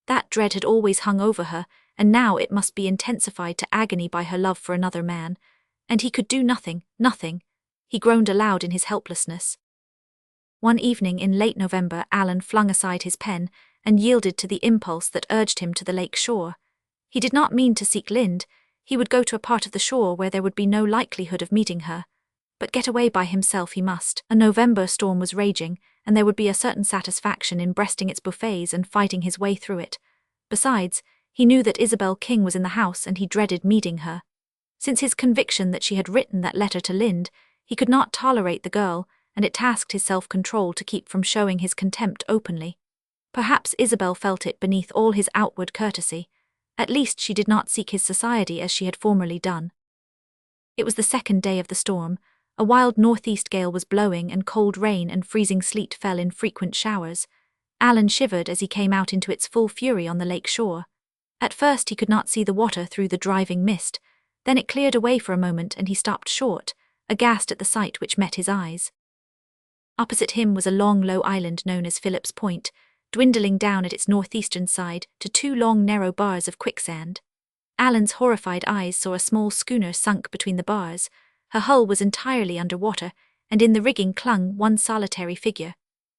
That dread had always hung over her, and now it must be intensified to agony by her love for another man. And he could do nothing. He groaned aloud in his helplessness. One evening in late November, Alan flung aside his pen and yielded to the impulse that urged him to the lake shore. He did not mean to seek Lynd. He would go to a part of the shore where there would be no likelihood of meeting her. But get away by himself he must. A November storm was raging, and there would be a certain satisfaction in breasting its buffets and fighting his way through it. Besides, he knew that Isabel King was in the house and he dreaded meeting her. Since his conviction that she had written that letter to Lynd, he could not tolerate the girl, and it tasked his self-control to keep from showing his contempt openly. Perhaps Isabel felt it beneath all his outward courtesy. At least she did not seek his society as she had formerly done. It was the second day of the storm. A wild northeast gale was blowing and cold rain and freezing sleet fell in frequent showers. Alan shivered as he came out into its full fury on the lake shore. At first he could not see the water through the driving mist. Then it cleared away for a moment and he stopped short, aghast at the sight which met his eyes. Opposite him was a long low island known as Philip's Point, dwindling down at its northeastern side to two long narrow bars of quicksand. Alan's horrified eyes saw a small schooner sunk between the bars. Her hull was entirely under water, and in the rigging clung one solitary figure.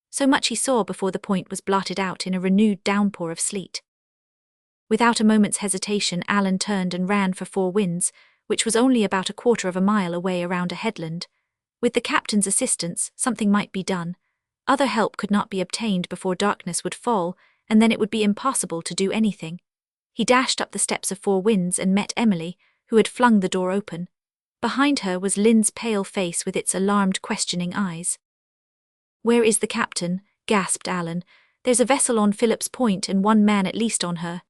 So much he saw before the point was blotted out in a renewed downpour of sleet. Without a moment's hesitation, Alan turned and ran for Four Winds, which was only about a quarter of a mile away around a headland. With the captain's assistance, something might be done. Other help could not be obtained before darkness would fall, and then it would be impossible to do anything. He dashed up the steps of Four Winds and met Emily, who had flung the door open. Behind her was Lynd's pale face with its alarmed, questioning eyes. "Where is the captain?" gasped Alan. "There's a vessel on Philip's Point and one man at least on her."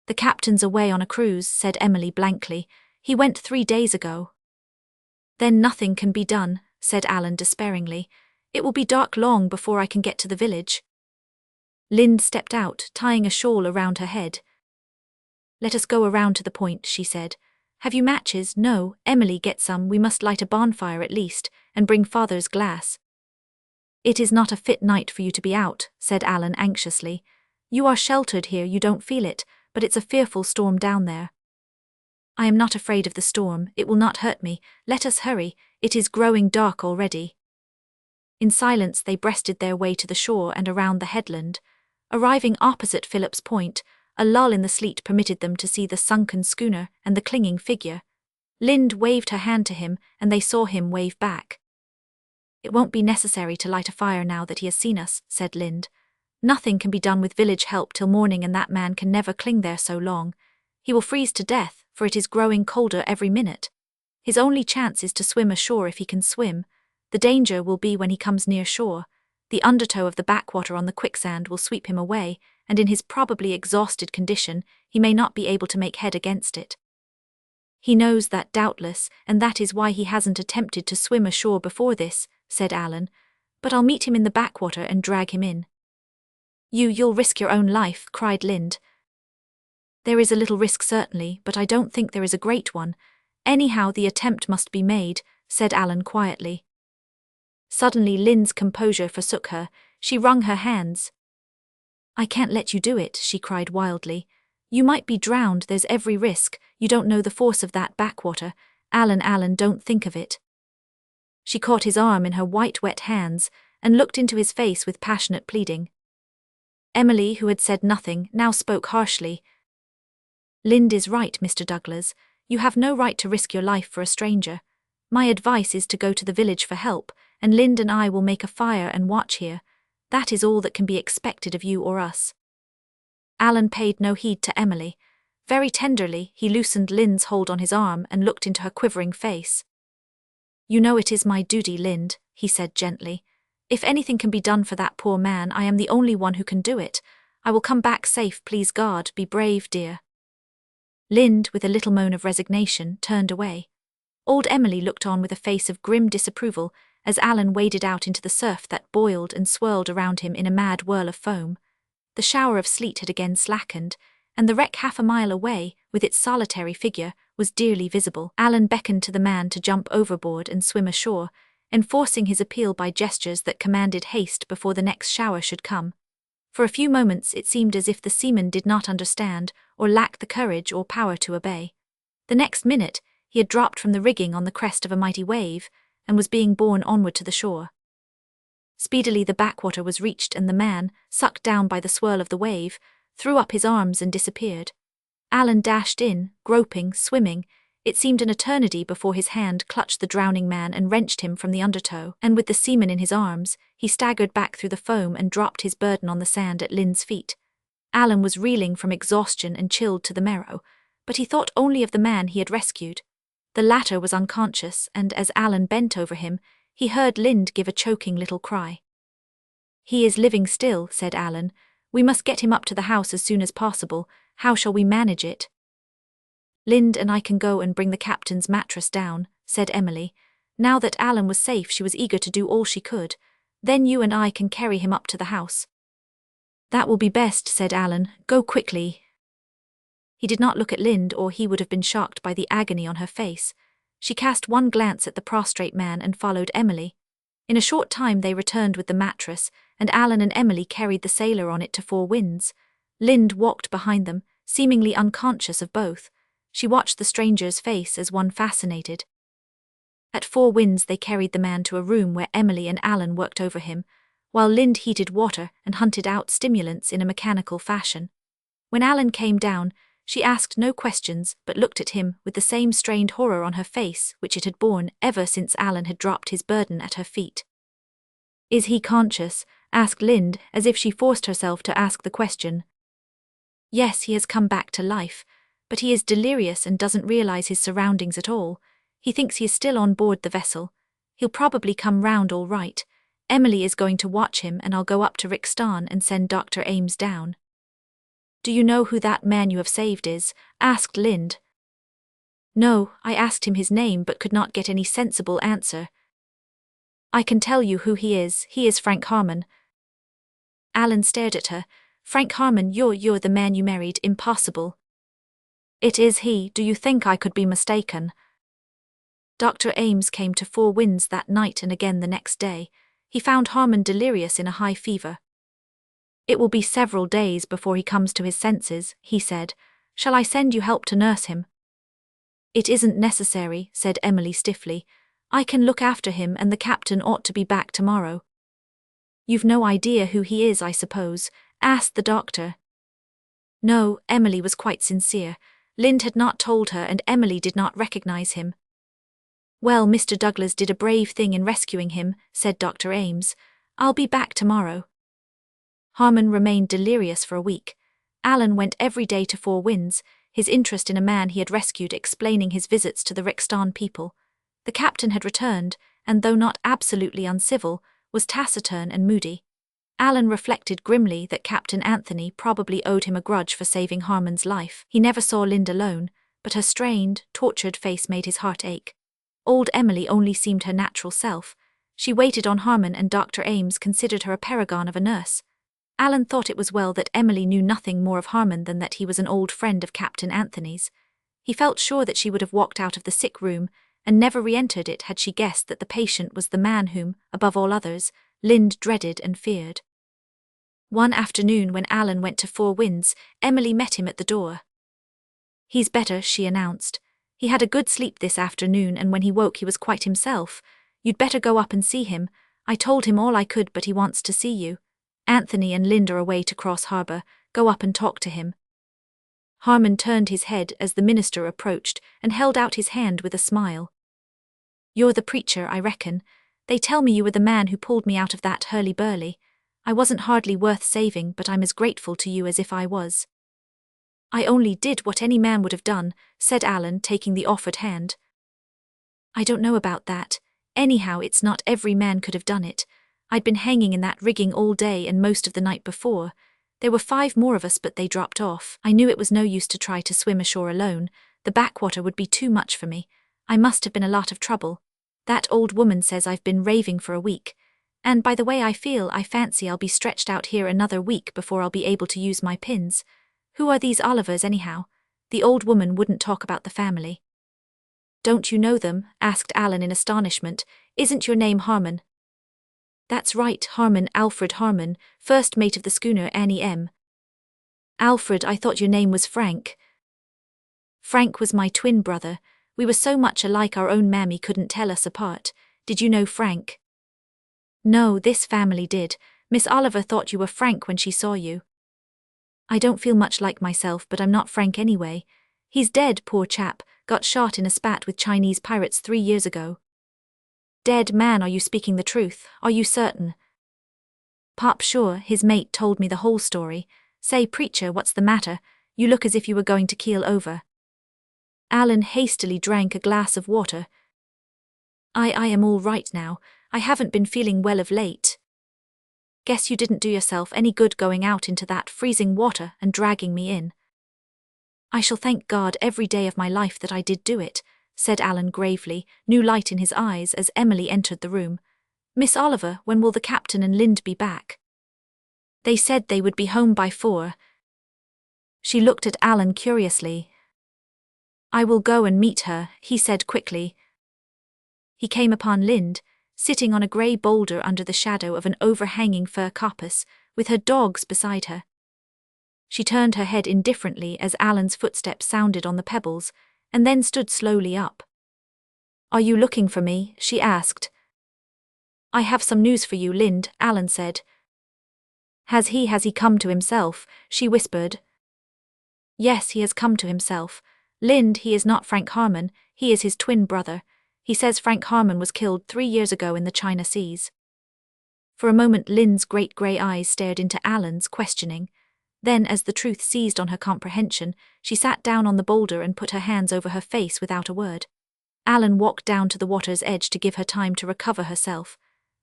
"The captain's away on a cruise," said Emily blankly. "He went 3 days ago." "Then nothing can be done," said Alan despairingly. "It will be dark long before I can get to the village." Lynd stepped out, tying a shawl around her head. "Let us go around to the point," she said. "Have you matches?" "No." "Emily, get some. We must light a bonfire at least, and bring father's glass." "It is not a fit night for you to be out," said Alan anxiously. "You are sheltered here, you don't feel it, but it's a fearful storm down there." "I am not afraid of the storm, it will not hurt me. Let us hurry, it is growing dark already." In silence they breasted their way to the shore and around the headland. Arriving opposite Philip's Point, a lull in the sleet permitted them to see the sunken schooner and the clinging figure. Lynd waved her hand to him, and they saw him wave back. "It won't be necessary to light a fire now that he has seen us," said Lynd. "Nothing can be done with village help till morning, and that man can never cling there so long. He will freeze to death, for it is growing colder every minute. His only chance is to swim ashore if he can swim. The danger will be when he comes near shore. The undertow of the backwater on the quicksand will sweep him away, and in his probably exhausted condition, he may not be able to make head against it. He knows that doubtless, and that is why he hasn't attempted to swim ashore before this," said Alan. "But I'll meet him in the backwater and drag him in." You'll risk your own life," cried Lynd. There is a little risk certainly, but I don't think there is a great one. Anyhow, the attempt must be made, said Alan quietly. Suddenly Lynn's composure forsook her. She wrung her hands. I can't let you do it, she cried wildly. You might be drowned, there's every risk, you don't know the force of that backwater. Alan, don't think of it. She caught his arm in her white wet hands and looked into his face with passionate pleading. Emily, who had said nothing, now spoke harshly. Lind is right, Mr. Douglas. You have no right to risk your life for a stranger. My advice is to go to the village for help, and Lind and I will make a fire and watch here. That is all that can be expected of you or us. Alan paid no heed to Emily. Very tenderly, he loosened Lind's hold on his arm and looked into her quivering face. You know it is my duty, Lind, he said gently. If anything can be done for that poor man, I am the only one who can do it. I will come back safe, please God, be brave, dear. Lind, with a little moan of resignation, turned away. Old Emily looked on with a face of grim disapproval as Alan waded out into the surf that boiled and swirled around him in a mad whirl of foam. The shower of sleet had again slackened, and the wreck half a mile away, with its solitary figure, was dearly visible. Alan beckoned to the man to jump overboard and swim ashore, enforcing his appeal by gestures that commanded haste before the next shower should come. For a few moments it seemed as if the seaman did not understand, or lacked the courage or power to obey. The next minute, he had dropped from the rigging on the crest of a mighty wave, and was being borne onward to the shore. Speedily the backwater was reached, and the man, sucked down by the swirl of the wave, threw up his arms and disappeared. Alan dashed in, groping, swimming. It seemed an eternity before his hand clutched the drowning man and wrenched him from the undertow, and with the seaman in his arms, he staggered back through the foam and dropped his burden on the sand at Lynn's feet. Alan was reeling from exhaustion and chilled to the marrow, but he thought only of the man he had rescued. The latter was unconscious, and as Alan bent over him, he heard Lind give a choking little cry. He is living still, said Alan. We must get him up to the house as soon as possible. How shall we manage it? Lind and I can go and bring the captain's mattress down, said Emily. Now that Alan was safe, she was eager to do all she could. Then you and I can carry him up to the house. That will be best, said Alan. Go quickly. He did not look at Lind, or he would have been shocked by the agony on her face. She cast one glance at the prostrate man and followed Emily. In a short time they returned with the mattress, and Alan and Emily carried the sailor on it to Four Winds. Lind walked behind them, seemingly unconscious of both. She watched the stranger's face as one fascinated. At Four Winds they carried the man to a room where Emily and Alan worked over him, while Lind heated water and hunted out stimulants in a mechanical fashion. When Alan came down, she asked no questions but looked at him with the same strained horror on her face which it had borne ever since Alan had dropped his burden at her feet. Is he conscious? Asked Lind, as if she forced herself to ask the question. Yes, he has come back to life, but he is delirious and doesn't realize his surroundings at all. He thinks he is still on board the vessel. He'll probably come round all right. Emily is going to watch him, and I'll go up to Rixton and send Dr. Ames down. Do you know who that man you have saved is? Asked Lind. No, I asked him his name but could not get any sensible answer. I can tell you who he is Frank Harmon. Alan stared at her. Frank Harmon, you're the man you married, impossible. It is he, do you think I could be mistaken? Dr. Ames came to Four Winds that night and again the next day. He found Harmon delirious in a high fever. It will be several days before he comes to his senses, he said. Shall I send you help to nurse him? It isn't necessary, said Emily stiffly. I can look after him, and the captain ought to be back tomorrow. You've no idea who he is, I suppose? Asked the doctor. No, Emily was quite sincere. Lind had not told her, and Emily did not recognize him. Well, Mr. Douglas did a brave thing in rescuing him, said Dr. Ames. I'll be back tomorrow. Harmon remained delirious for a week. Alan went every day to Four Winds, his interest in a man he had rescued explaining his visits to the Rixton people. The captain had returned, and though not absolutely uncivil, was taciturn and moody. Alan reflected grimly that Captain Anthony probably owed him a grudge for saving Harmon's life. He never saw Lind alone, but her strained, tortured face made his heart ache. Old Emily only seemed her natural self. She waited on Harmon, and Dr. Ames considered her a paragon of a nurse. Alan thought it was well that Emily knew nothing more of Harmon than that he was an old friend of Captain Anthony's. He felt sure that she would have walked out of the sick room and never re-entered it had she guessed that the patient was the man whom, above all others, Lind dreaded and feared. One afternoon when Alan went to Four Winds, Emily met him at the door. "He's better," she announced. "He had a good sleep this afternoon and when he woke he was quite himself. You'd better go up and see him. I told him all I could but he wants to see you. Anthony and Lind are away to cross harbour. Go up and talk to him." Harmon turned his head as the minister approached and held out his hand with a smile. "You're the preacher, I reckon. They tell me you were the man who pulled me out of that hurly-burly. I wasn't hardly worth saving, but I'm as grateful to you as if I was." "I only did what any man would have done," said Alan, taking the offered hand. "I don't know about that. Anyhow, it's not every man could have done it. I'd been hanging in that rigging all day and most of the night before. There were 5 more of us but they dropped off. I knew it was no use to try to swim ashore alone. The backwater would be too much for me. I must have been a lot of trouble. That old woman says I've been raving for a week. And by the way I feel, I fancy I'll be stretched out here another week before I'll be able to use my pins. Who are these Olivers anyhow? The old woman wouldn't talk about the family." "Don't you know them?" asked Alan in astonishment. "Isn't your name Harmon?" "That's right, Harmon, Alfred Harmon, first mate of the schooner Annie M." "Alfred, I thought your name was Frank." "Frank was my twin brother. We were so much alike our own mammy couldn't tell us apart. Did you know Frank?" "No, this family did. Miss Oliver thought you were Frank when she saw you." "I don't feel much like myself, but I'm not Frank anyway. He's dead, poor chap, got shot in a spat with Chinese pirates 3 years ago." "Dead man, are you speaking the truth? Are you certain?" "Pop sure, his mate told me the whole story. Say, preacher, what's the matter? You look as if you were going to keel over." Alan hastily drank a glass of water. I am all right now. I haven't been feeling well of late." "Guess you didn't do yourself any good going out into that freezing water and dragging me in." "I shall thank God every day of my life that I did do it," said Alan gravely, new light in his eyes as Emily entered the room. "Miss Oliver, when will the captain and Lind be back?" "They said they would be home by 4. She looked at Alan curiously. "I will go and meet her," he said quickly. He came upon Lind, sitting on a grey boulder under the shadow of an overhanging fir coppice, with her dogs beside her. She turned her head indifferently as Alan's footsteps sounded on the pebbles, and then stood slowly up. "Are you looking for me?" she asked. "I have some news for you, Lind," Alan said. Has he come to himself?" she whispered. "Yes, he has come to himself. Lind, he is not Frank Harmon, he is his twin brother. He says Frank Harmon was killed 3 years ago in the China Seas." For a moment Lind's great grey eyes stared into Alan's, questioning. Then, as the truth seized on her comprehension, she sat down on the boulder and put her hands over her face without a word. Alan walked down to the water's edge to give her time to recover herself.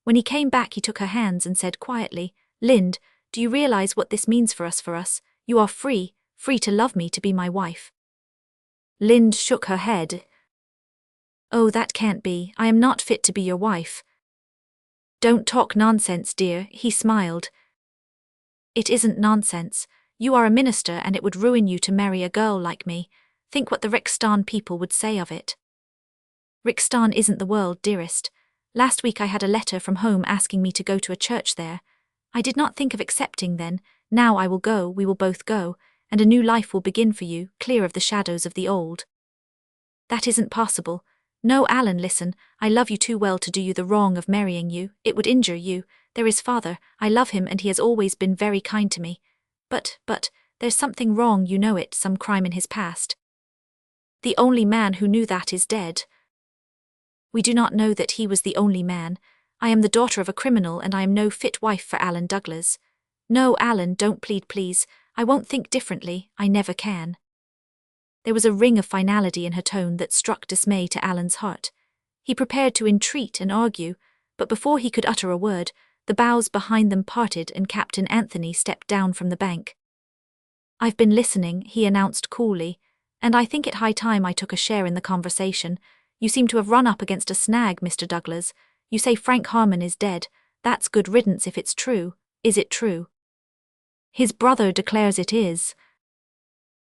When he came back he took her hands and said quietly, "Lind, do you realize what this means for us? You are free to love me, to be my wife." Lind shook her head. "Oh, that can't be. I am not fit to be your wife." "Don't talk nonsense, dear," he smiled. "It isn't nonsense. You are a minister and it would ruin you to marry a girl like me. Think what the Rixston people would say of it." "Rixston isn't the world, dearest. Last week I had a letter from home asking me to go to a church there. I did not think of accepting then. Now I will go, we will both go, and a new life will begin for you, clear of the shadows of the old." "That isn't possible. No, Alan, listen, I love you too well to do you the wrong of marrying you. It would injure you. There is father, I love him and he has always been very kind to me. But, there's something wrong, you know it, some crime in his past. The only man who knew that is dead." "We do not know that he was the only man. I am the daughter of a criminal and I am no fit wife for Alan Douglas. No, Alan, don't plead, please. I won't think differently, I never can." There was a ring of finality in her tone that struck dismay to Alan's heart. He prepared to entreat and argue, but before he could utter a word, the boughs behind them parted and Captain Anthony stepped down from the bank. "I've been listening," he announced coolly, "and I think it high time I took a share in the conversation. You seem to have run up against a snag, Mr. Douglas. You say Frank Harmon is dead. That's good riddance if it's true. Is it true?" His brother declares it is.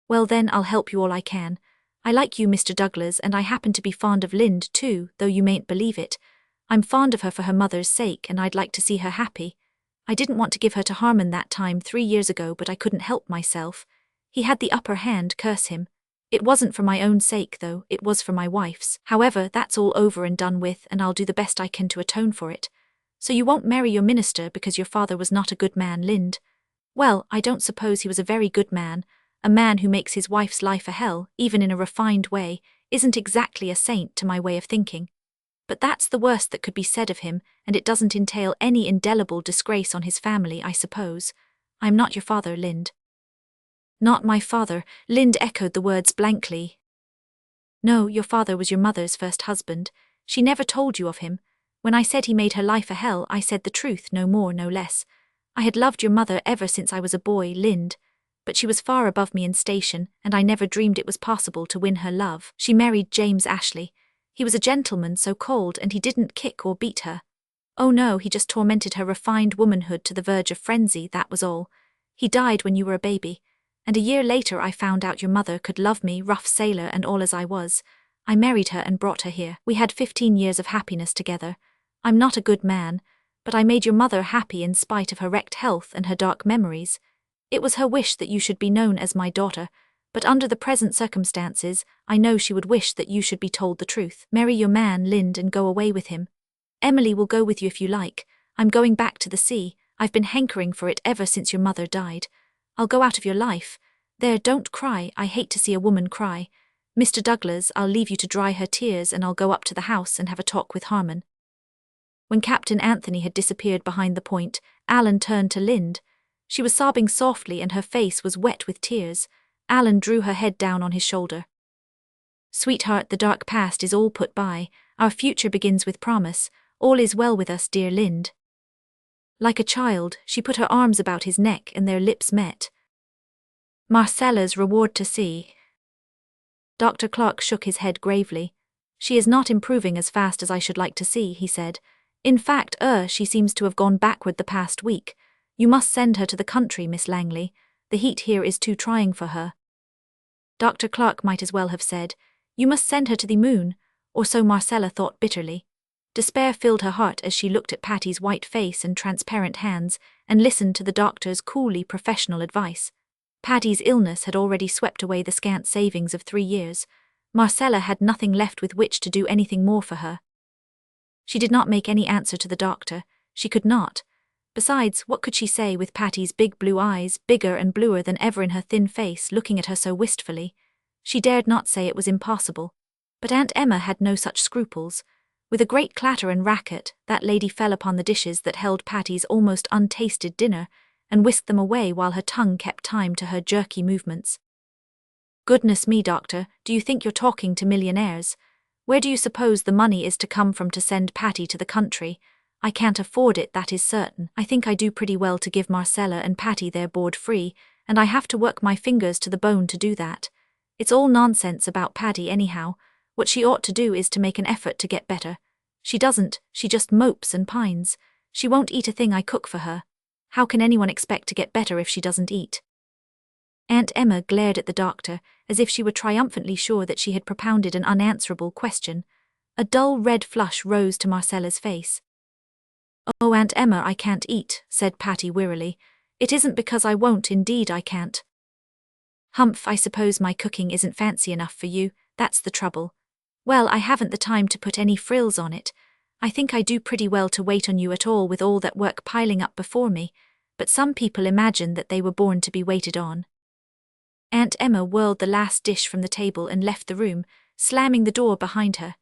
Well then, I'll help you all I can. I like you, Mr. Douglas, and I happen to be fond of Lind too, though you mayn't believe it. I'm fond of her for her mother's sake, and I'd like to see her happy. I didn't want to give her to Harmon that time 3 years ago, but I couldn't help myself. He had the upper hand, curse him. It wasn't for my own sake, though, it was for my wife's. However, that's all over and done with, and I'll do the best I can to atone for it. So you won't marry your minister because your father was not a good man, Lind? Well, I don't suppose he was a very good man. A man who makes his wife's life a hell, even in a refined way, isn't exactly a saint to my way of thinking. But that's the worst that could be said of him, and it doesn't entail any indelible disgrace on his family, I suppose. I'm not your father, Lind. Not my father, Lind echoed the words blankly. No, your father was your mother's first husband. She never told you of him. When I said he made her life a hell, I said the truth, no more, no less. I had loved your mother ever since I was a boy, Lind. But she was far above me in station, and I never dreamed it was possible to win her love. She married James Ashley. He was a gentleman, so cold, and he didn't kick or beat her. Oh no, he just tormented her refined womanhood to the verge of frenzy, that was all. He died when you were a baby. And a year later I found out your mother could love me, rough sailor and all as I was. I married her and brought her here. We had 15 years of happiness together. I'm not a good man, but I made your mother happy in spite of her wrecked health and her dark memories. It was her wish that you should be known as my daughter, but under the present circumstances, I know she would wish that you should be told the truth. Marry your man, Lind, and go away with him. Emily will go with you if you like. I'm going back to the sea. I've been hankering for it ever since your mother died. I'll go out of your life. There, don't cry. I hate to see a woman cry. Mr. Douglas, I'll leave you to dry her tears, and I'll go up to the house and have a talk with Harmon. When Captain Anthony had disappeared behind the point, Alan turned to Lind. She was sobbing softly and her face was wet with tears. Alan drew her head down on his shoulder. Sweetheart, the dark past is all put by. Our future begins with promise. All is well with us, dear Lind. Like a child, she put her arms about his neck and their lips met. Marcella's reward to see. Dr. Clark shook his head gravely. She is not improving as fast as I should like to see, he said. In fact, she seems to have gone backward the past week. You must send her to the country, Miss Langley. The heat here is too trying for her. Dr. Clark might as well have said, You must send her to the moon, or so Marcella thought bitterly. Despair filled her heart as she looked at Patty's white face and transparent hands and listened to the doctor's coolly professional advice. Patty's illness had already swept away the scant savings of 3 years. Marcella had nothing left with which to do anything more for her. She did not make any answer to the doctor. She could not. Besides, what could she say with Patty's big blue eyes, bigger and bluer than ever in her thin face, looking at her so wistfully? She dared not say it was impossible. But Aunt Emma had no such scruples. With a great clatter and racket, that lady fell upon the dishes that held Patty's almost untasted dinner, and whisked them away while her tongue kept time to her jerky movements. Goodness me, doctor, do you think you're talking to millionaires? Where do you suppose the money is to come from to send Patty to the country? I can't afford it, that is certain. I think I do pretty well to give Marcella and Patty their board free, and I have to work my fingers to the bone to do that. It's all nonsense about Patty anyhow. What she ought to do is to make an effort to get better. She doesn't, she just mopes and pines. She won't eat a thing I cook for her. How can anyone expect to get better if she doesn't eat? Aunt Emma glared at the doctor, as if she were triumphantly sure that she had propounded an unanswerable question. A dull red flush rose to Marcella's face. Oh, Aunt Emma, I can't eat, said Patty wearily. It isn't because I won't, indeed I can't. Humph, I suppose my cooking isn't fancy enough for you, that's the trouble. Well, I haven't the time to put any frills on it. I think I do pretty well to wait on you at all with all that work piling up before me, but some people imagine that they were born to be waited on. Aunt Emma whirled the last dish from the table and left the room, slamming the door behind her.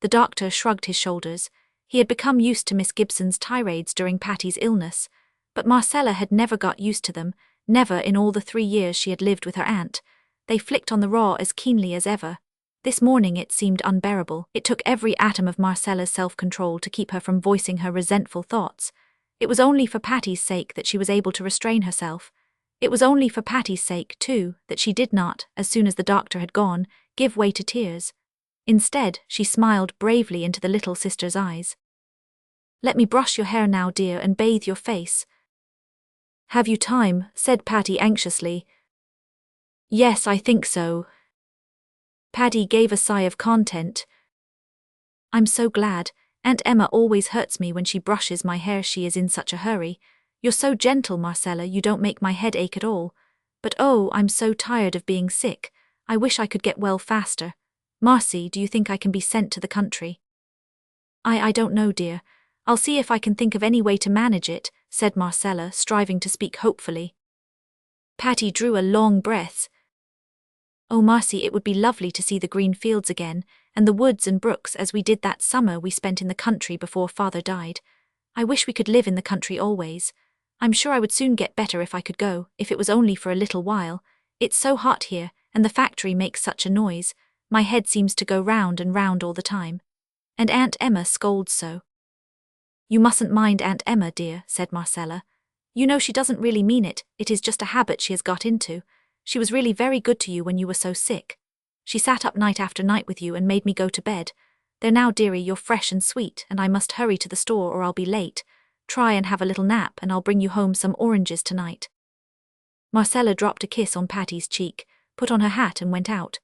The doctor shrugged his shoulders. He had become used to Miss Gibson's tirades during Patty's illness, but Marcella had never got used to them, never in all the 3 years she had lived with her aunt. They flicked on the raw as keenly as ever. This morning it seemed unbearable. It took every atom of Marcella's self-control to keep her from voicing her resentful thoughts. It was only for Patty's sake that she was able to restrain herself. It was only for Patty's sake, too, that she did not, as soon as the doctor had gone, give way to tears. Instead, she smiled bravely into the little sister's eyes. Let me brush your hair now, dear, and bathe your face. Have you time? Said Patty anxiously. Yes, I think so. Paddy gave a sigh of content. I'm so glad. Aunt Emma always hurts me when she brushes my hair. She is in such a hurry. You're so gentle, Marcella, you don't make my head ache at all. But oh, I'm so tired of being sick. I wish I could get well faster. Marcy, do you think I can be sent to the country? I don't know, dear. I'll see if I can think of any way to manage it, said Marcella, striving to speak hopefully. Patty drew a long breath. Oh, Marcy, it would be lovely to see the green fields again, and the woods and brooks as we did that summer we spent in the country before Father died. I wish we could live in the country always. I'm sure I would soon get better if I could go, if it was only for a little while. It's so hot here, and the factory makes such a noise. My head seems to go round and round all the time. And Aunt Emma scolds so. You mustn't mind Aunt Emma, dear, said Marcella. You know she doesn't really mean it, it is just a habit she has got into. She was really very good to you when you were so sick. She sat up night after night with you and made me go to bed. There now, dearie, you're fresh and sweet, and I must hurry to the store or I'll be late. Try and have a little nap, and I'll bring you home some oranges tonight. Marcella dropped a kiss on Patty's cheek, put on her hat and went out.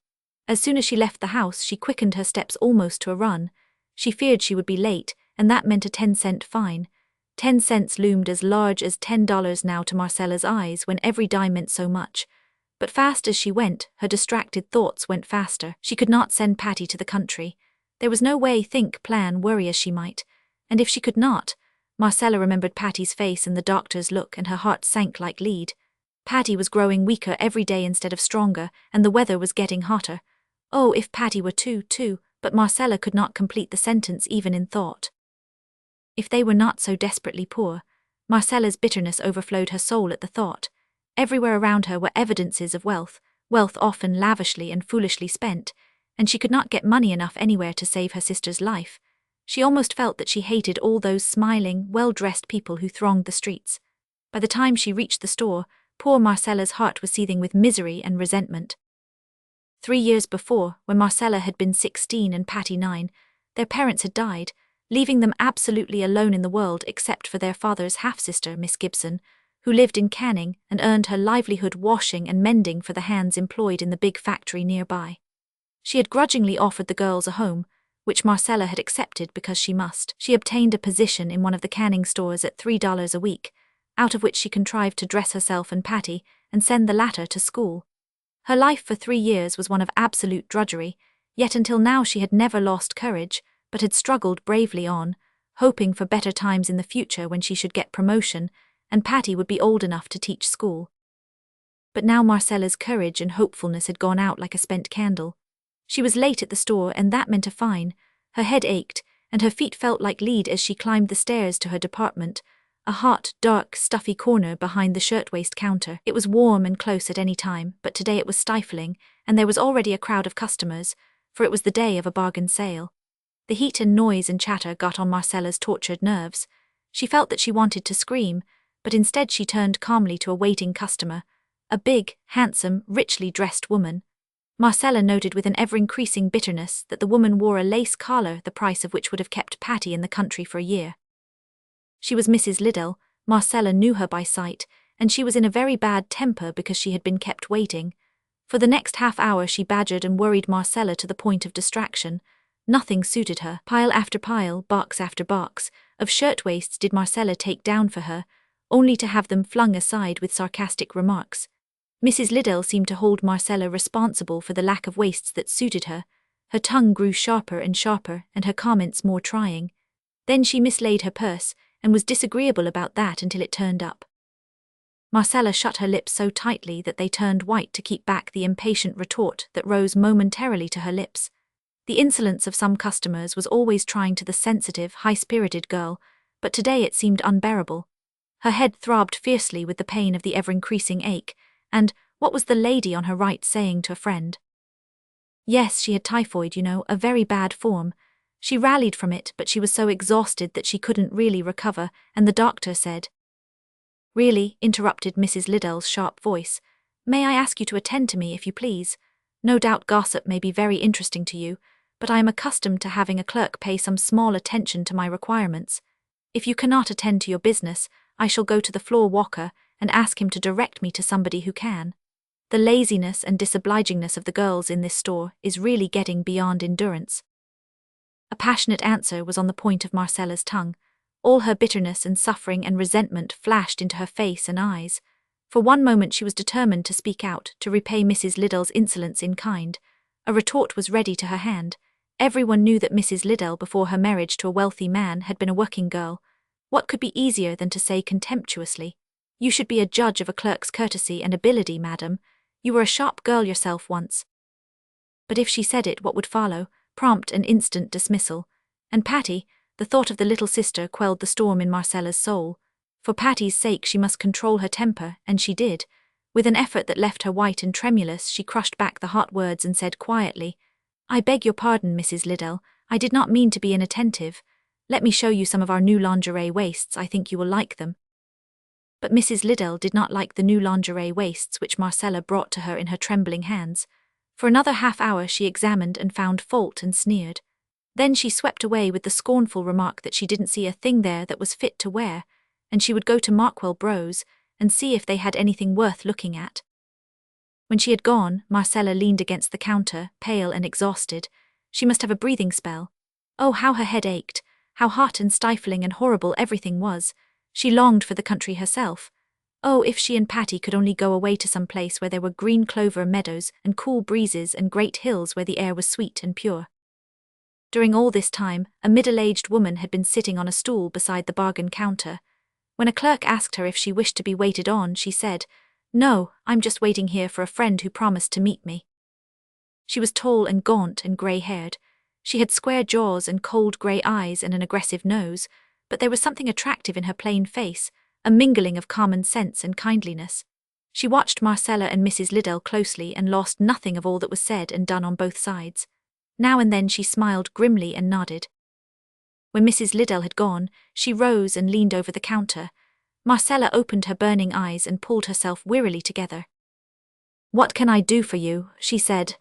As soon as she left the house, she quickened her steps almost to a run. She feared she would be late, and that meant a 10-cent fine. 10 cents loomed as large as $10 now to Marcella's eyes when every dime meant so much. But fast as she went, her distracted thoughts went faster. She could not send Patty to the country. There was no way, think, plan, worry as she might. And if she could not, Marcella remembered Patty's face and the doctor's look, and her heart sank like lead. Patty was growing weaker every day instead of stronger, and the weather was getting hotter. Oh, if Patty were too, but Marcella could not complete the sentence even in thought. If they were not so desperately poor, Marcella's bitterness overflowed her soul at the thought. Everywhere around her were evidences of wealth often lavishly and foolishly spent, and she could not get money enough anywhere to save her sister's life. She almost felt that she hated all those smiling, well-dressed people who thronged the streets. By the time she reached the store, poor Marcella's heart was seething with misery and resentment. 3 years before, when Marcella had been 16 and Patty 9, their parents had died, leaving them absolutely alone in the world except for their father's half-sister, Miss Gibson, who lived in Canning and earned her livelihood washing and mending for the hands employed in the big factory nearby. She had grudgingly offered the girls a home, which Marcella had accepted because she must. She obtained a position in one of the Canning stores at $3 a week, out of which she contrived to dress herself and Patty and send the latter to school. Her life for 3 years was one of absolute drudgery, yet until now she had never lost courage, but had struggled bravely on, hoping for better times in the future when she should get promotion, and Patty would be old enough to teach school. But now Marcella's courage and hopefulness had gone out like a spent candle. She was late at the store, and that meant a fine. Her head ached, and her feet felt like lead as she climbed the stairs to her department, a hot, dark, stuffy corner behind the shirtwaist counter. It was warm and close at any time, but today it was stifling, and there was already a crowd of customers, for it was the day of a bargain sale. The heat and noise and chatter got on Marcella's tortured nerves. She felt that she wanted to scream, but instead she turned calmly to a waiting customer, a big, handsome, richly dressed woman. Marcella noted with an ever-increasing bitterness that the woman wore a lace collar the price of which would have kept Patty in the country for a year. She was Mrs. Liddell. Marcella knew her by sight, and she was in a very bad temper because she had been kept waiting. For the next half hour she badgered and worried Marcella to the point of distraction. Nothing suited her. Pile after pile, box after box, of shirtwaists did Marcella take down for her, only to have them flung aside with sarcastic remarks. Mrs. Liddell seemed to hold Marcella responsible for the lack of waists that suited her. Her tongue grew sharper and sharper, and her comments more trying. Then she mislaid her purse, and was disagreeable about that until it turned up. Marcella shut her lips so tightly that they turned white to keep back the impatient retort that rose momentarily to her lips. The insolence of some customers was always trying to the sensitive, high-spirited girl, but today it seemed unbearable. Her head throbbed fiercely with the pain of the ever-increasing ache, and what was the lady on her right saying to a friend? Yes, she had typhoid, a very bad form. She rallied from it, but she was so exhausted that she couldn't really recover, and the doctor said. Really, interrupted Mrs. Liddell's sharp voice, may I ask you to attend to me, if you please? No doubt gossip may be very interesting to you, but I am accustomed to having a clerk pay some small attention to my requirements. If you cannot attend to your business, I shall go to the floor walker and ask him to direct me to somebody who can. The laziness and disobligingness of the girls in this store is really getting beyond endurance." A passionate answer was on the point of Marcella's tongue. All her bitterness and suffering and resentment flashed into her face and eyes. For one moment she was determined to speak out, to repay Mrs. Liddell's insolence in kind. A retort was ready to her hand. Everyone knew that Mrs. Liddell, before her marriage to a wealthy man, had been a working girl. What could be easier than to say contemptuously, "You should be a judge of a clerk's courtesy and ability, madam. You were a sharp girl yourself once." But if she said it, what would follow? Prompt and instant dismissal. And Patty, the thought of the little sister quelled the storm in Marcella's soul. For Patty's sake she must control her temper, and she did. With an effort that left her white and tremulous, she crushed back the hot words and said quietly, "I beg your pardon, Mrs. Liddell. I did not mean to be inattentive. Let me show you some of our new lingerie waists. I think you will like them." But Mrs. Liddell did not like the new lingerie waists which Marcella brought to her in her trembling hands. For another half-hour she examined and found fault and sneered. Then she swept away with the scornful remark that she didn't see a thing there that was fit to wear, and she would go to Markwell Bros and see if they had anything worth looking at. When she had gone, Marcella leaned against the counter, pale and exhausted. She must have a breathing spell. Oh, how her head ached, how hot and stifling and horrible everything was. She longed for the country herself. Oh, if she and Patty could only go away to some place where there were green clover meadows and cool breezes and great hills where the air was sweet and pure. During all this time, a middle-aged woman had been sitting on a stool beside the bargain counter. When a clerk asked her if she wished to be waited on, she said, "No, I'm just waiting here for a friend who promised to meet me." She was tall and gaunt and grey-haired. She had square jaws and cold grey eyes and an aggressive nose, but there was something attractive in her plain face, a mingling of common sense and kindliness. She watched Marcella and Mrs. Liddell closely and lost nothing of all that was said and done on both sides. Now and then she smiled grimly and nodded. When Mrs. Liddell had gone, she rose and leaned over the counter. Marcella opened her burning eyes and pulled herself wearily together. "What can I do for you?" she said.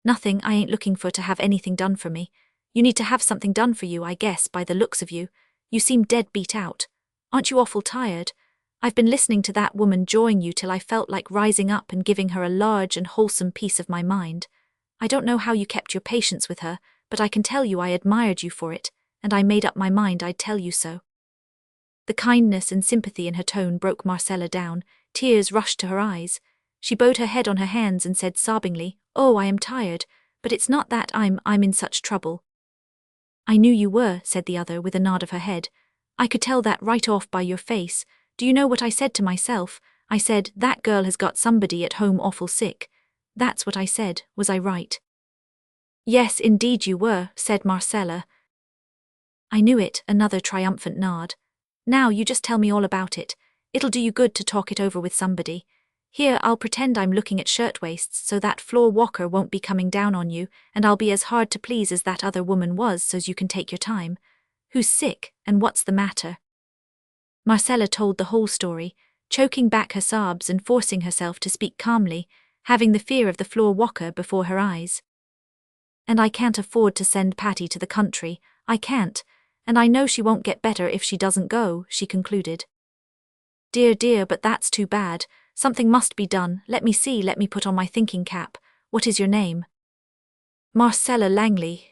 "Nothing. I ain't looking for to have anything done for me. You need to have something done for you, I guess, by the looks of you. You seem dead beat out. Aren't you awful tired? I've been listening to that woman jawing you till I felt like rising up and giving her a large and wholesome piece of my mind. I don't know how you kept your patience with her, but I can tell you I admired you for it, and I made up my mind I'd tell you so." The kindness and sympathy in her tone broke Marcella down. Tears rushed to her eyes. She bowed her head on her hands and said sobbingly, "Oh, I am tired, but it's not that I'm in such trouble." "I knew you were," said the other with a nod of her head. "I could tell that right off by your face. Do you know what I said to myself? I said, that girl has got somebody at home awful sick. That's what I said. Was I right?" "Yes, indeed you were," said Marcella. "I knew it," another triumphant nod. "Now you just tell me all about it. It'll do you good to talk it over with somebody. Here, I'll pretend I'm looking at shirtwaists so that floor walker won't be coming down on you, and I'll be as hard to please as that other woman was so's you can take your time. Who's sick, and what's the matter?" Marcella told the whole story, choking back her sobs and forcing herself to speak calmly, having the fear of the floor walker before her eyes. "And I can't afford to send Patty to the country. I can't, and I know she won't get better if she doesn't go," she concluded. "Dear, dear, but that's too bad. Something must be done. Let me put on my thinking cap. What is your name?" "Marcella Langley."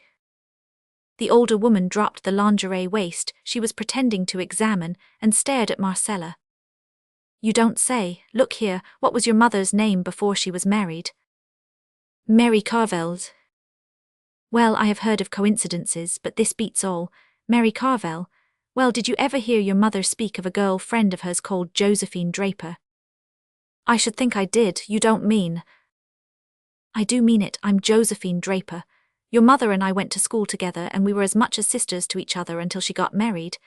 The older woman dropped the lingerie waist she was pretending to examine and stared at Marcella. "You don't say. Look here, what was your mother's name before she was married?" "Mary Carvel's." "Well, I have heard of coincidences, but this beats all. Mary Carvel. Well, did you ever hear your mother speak of a girl friend of hers called Josephine Draper?" "I should think I did. You don't mean—" "I do mean it. I'm Josephine Draper. Your mother and I went to school together and we were as much as sisters to each other until she got married.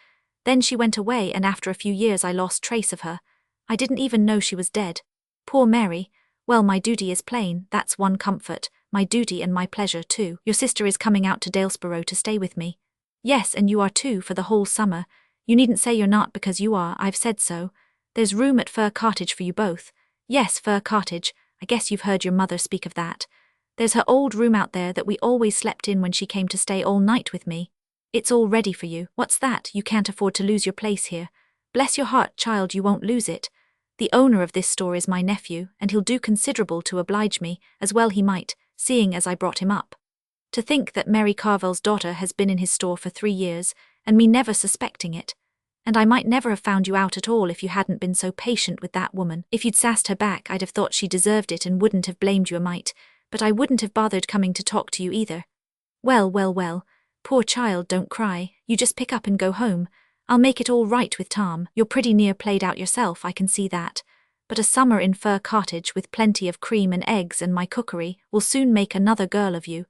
Then she went away and after a few years I lost trace of her. I didn't even know she was dead. Poor Mary. Well, my duty is plain, that's one comfort, my duty and my pleasure too. Your sister is coming out to Dalesborough to stay with me. Yes, and you are too, for the whole summer. You needn't say you're not because you are, I've said so. There's room at Fir Cottage for you both. Yes, Fir Cottage, I guess you've heard your mother speak of that. There's her old room out there that we always slept in when she came to stay all night with me. It's all ready for you. What's that? You can't afford to lose your place here. Bless your heart, child, you won't lose it. The owner of this store is my nephew, and he'll do considerable to oblige me, as well he might, seeing as I brought him up. To think that Mary Carvel's daughter has been in his store for 3 years, and me never suspecting it. And I might never have found you out at all if you hadn't been so patient with that woman. If you'd sassed her back, I'd have thought she deserved it and wouldn't have blamed you a mite, but I wouldn't have bothered coming to talk to you either. Well, well, well, poor child, don't cry, you just pick up and go home. I'll make it all right with Tom. You're pretty near played out yourself, I can see that. But a summer in Fir Cottage with plenty of cream and eggs and my cookery will soon make another girl of you.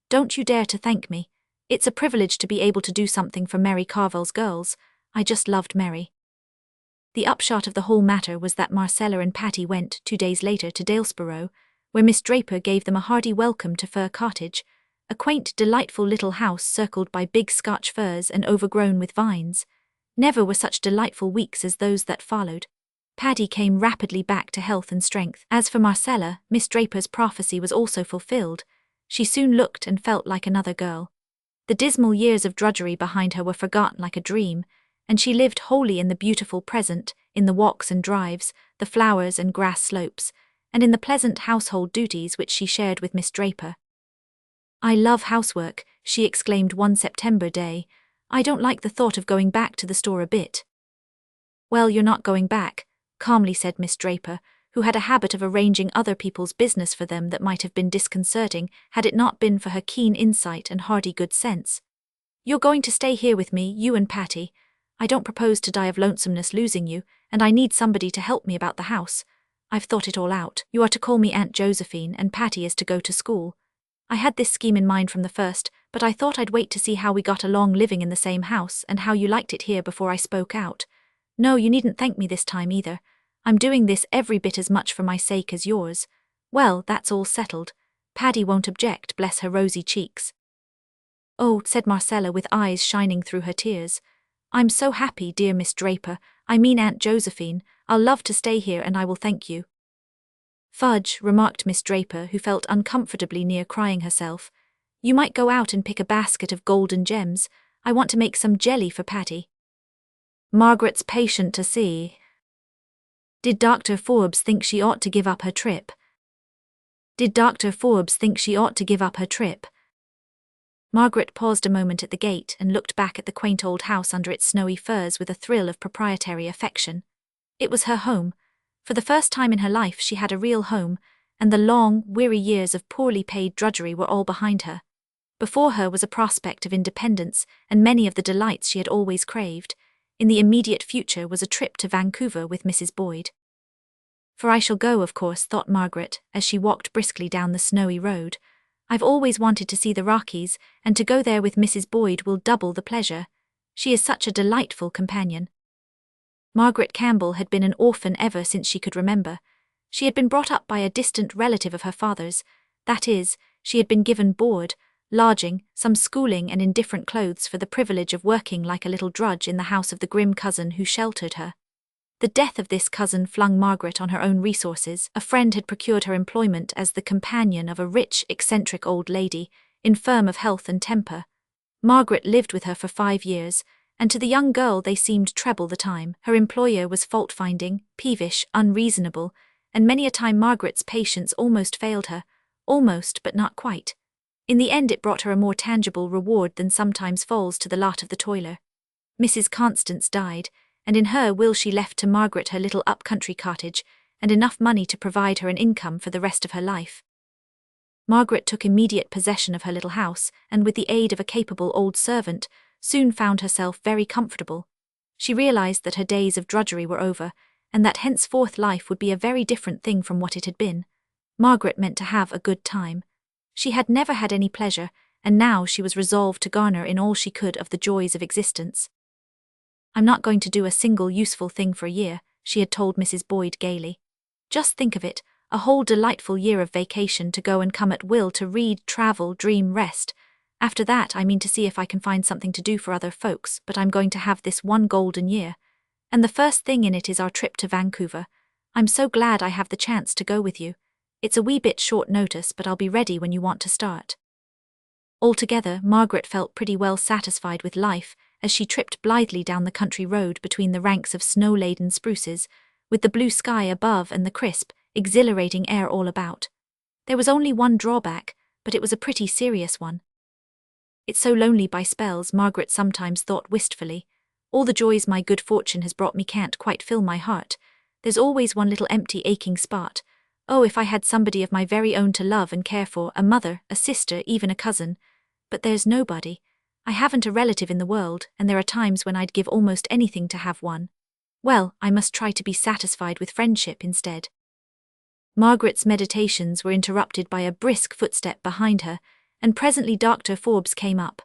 Don't you dare to thank me. It's a privilege to be able to do something for Mary Carvel's girls. I just loved Mary. The upshot of the whole matter was that Marcella and Patty went 2 days later to Dalesborough, where Miss Draper gave them a hearty welcome to Fir Cottage, a quaint, delightful little house circled by big Scotch firs and overgrown with vines. Never were such delightful weeks as those that followed. Paddy came rapidly back to health and strength. As for Marcella, Miss Draper's prophecy was also fulfilled. She soon looked and felt like another girl. The dismal years of drudgery behind her were forgotten like a dream, and she lived wholly in the beautiful present, in the walks and drives, the flowers and grass slopes, and in the pleasant household duties which she shared with Miss Draper. "I love housework," she exclaimed one September day. "I don't like the thought of going back to the store a bit." "Well, you're not going back," calmly said Miss Draper, who had a habit of arranging other people's business for them that might have been disconcerting had it not been for her keen insight and hearty good sense. "You're going to stay here with me, you and Patty. I don't propose to die of lonesomeness losing you, and I need somebody to help me about the house. I've thought it all out. You are to call me Aunt Josephine, and Patty is to go to school. I had this scheme in mind from the first, but I thought I'd wait to see how we got along living in the same house and how you liked it here before I spoke out. No, you needn't thank me this time either. I'm doing this every bit as much for my sake as yours. Well, that's all settled. Paddy won't object, bless her rosy cheeks." "Oh," said Marcella with eyes shining through her tears. "I'm so happy, dear Miss Draper, I mean Aunt Josephine. I'll love to stay here and I will thank you." "Fudge," remarked Miss Draper, who felt uncomfortably near crying herself. "You might go out and pick a basket of golden gems. I want to make some jelly for Patty." "Margaret's patient to see." "Did Dr. Forbes think she ought to give up her trip?" "Did Dr. Forbes think she ought to give up her trip?" Margaret paused a moment at the gate and looked back at the quaint old house under its snowy firs with a thrill of proprietary affection. It was her home. For the first time in her life she had a real home, and the long, weary years of poorly paid drudgery were all behind her. Before her was a prospect of independence and many of the delights she had always craved. In the immediate future was a trip to Vancouver with Mrs. Boyd. "For I shall go, of course," thought Margaret, as she walked briskly down the snowy road. "I've always wanted to see the Rockies, and to go there with Mrs. Boyd will double the pleasure. She is such a delightful companion." Margaret Campbell had been an orphan ever since she could remember. She had been brought up by a distant relative of her father's. That is, she had been given board, lodging, some schooling and indifferent clothes for the privilege of working like a little drudge in the house of the grim cousin who sheltered her. The death of this cousin flung Margaret on her own resources. A friend had procured her employment as the companion of a rich, eccentric old lady, infirm of health and temper. Margaret lived with her for 5 years, and to the young girl they seemed treble the time. Her employer was fault-finding, peevish, unreasonable, and many a time Margaret's patience almost failed her, almost but not quite. In the end it brought her a more tangible reward than sometimes falls to the lot of the toiler. Mrs. Constance died, and in her will she left to Margaret her little up-country cottage, and enough money to provide her an income for the rest of her life. Margaret took immediate possession of her little house, and with the aid of a capable old servant, soon found herself very comfortable. She realized that her days of drudgery were over, and that henceforth life would be a very different thing from what it had been. Margaret meant to have a good time. She had never had any pleasure, and now she was resolved to garner in all she could of the joys of existence. "I'm not going to do a single useful thing for a year," she had told Mrs. Boyd gaily. "Just think of it, a whole delightful year of vacation to go and come at will to read, travel, dream, rest. After that I mean to see if I can find something to do for other folks, but I'm going to have this one golden year. And the first thing in it is our trip to Vancouver. I'm so glad I have the chance to go with you. It's a wee bit short notice, but I'll be ready when you want to start." Altogether, Margaret felt pretty well satisfied with life as she tripped blithely down the country road between the ranks of snow-laden spruces, with the blue sky above and the crisp, exhilarating air all about. There was only one drawback, but it was a pretty serious one. "It's so lonely by spells," Margaret sometimes thought wistfully. "All the joys my good fortune has brought me can't quite fill my heart. There's always one little empty aching spot. Oh, if I had somebody of my very own to love and care for, a mother, a sister, even a cousin. But there's nobody. I haven't a relative in the world, and there are times when I'd give almost anything to have one. Well, I must try to be satisfied with friendship instead." Margaret's meditations were interrupted by a brisk footstep behind her, and presently Dr. Forbes came up.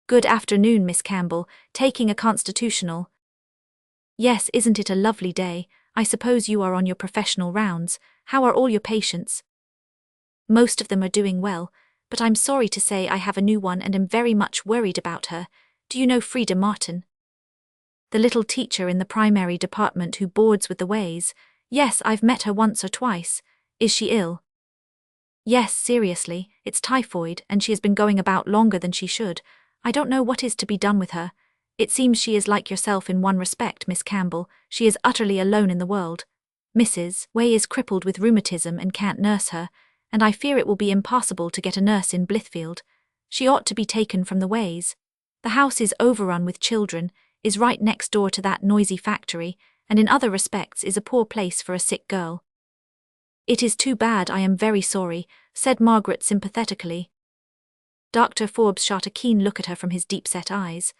"Good afternoon, Miss Campbell, taking a constitutional?" "Yes, isn't it a lovely day? I suppose you are on your professional rounds. How are all your patients?" "Most of them are doing well, but I'm sorry to say I have a new one and am very much worried about her. Do you know Frida Martin?" "The little teacher in the primary department who boards with the Ways? Yes, I've met her once or twice. Is she ill?" "Yes, seriously, it's typhoid, and she has been going about longer than she should. I don't know what is to be done with her. It seems she is like yourself in one respect, Miss Campbell. She is utterly alone in the world. Mrs. Way is crippled with rheumatism and can't nurse her, and I fear it will be impossible to get a nurse in Blithfield. She ought to be taken from the Ways. The house is overrun with children, is right next door to that noisy factory, and in other respects is a poor place for a sick girl." "It is too bad, I am very sorry," said Margaret sympathetically. Dr. Forbes shot a keen look at her from his deep-set eyes.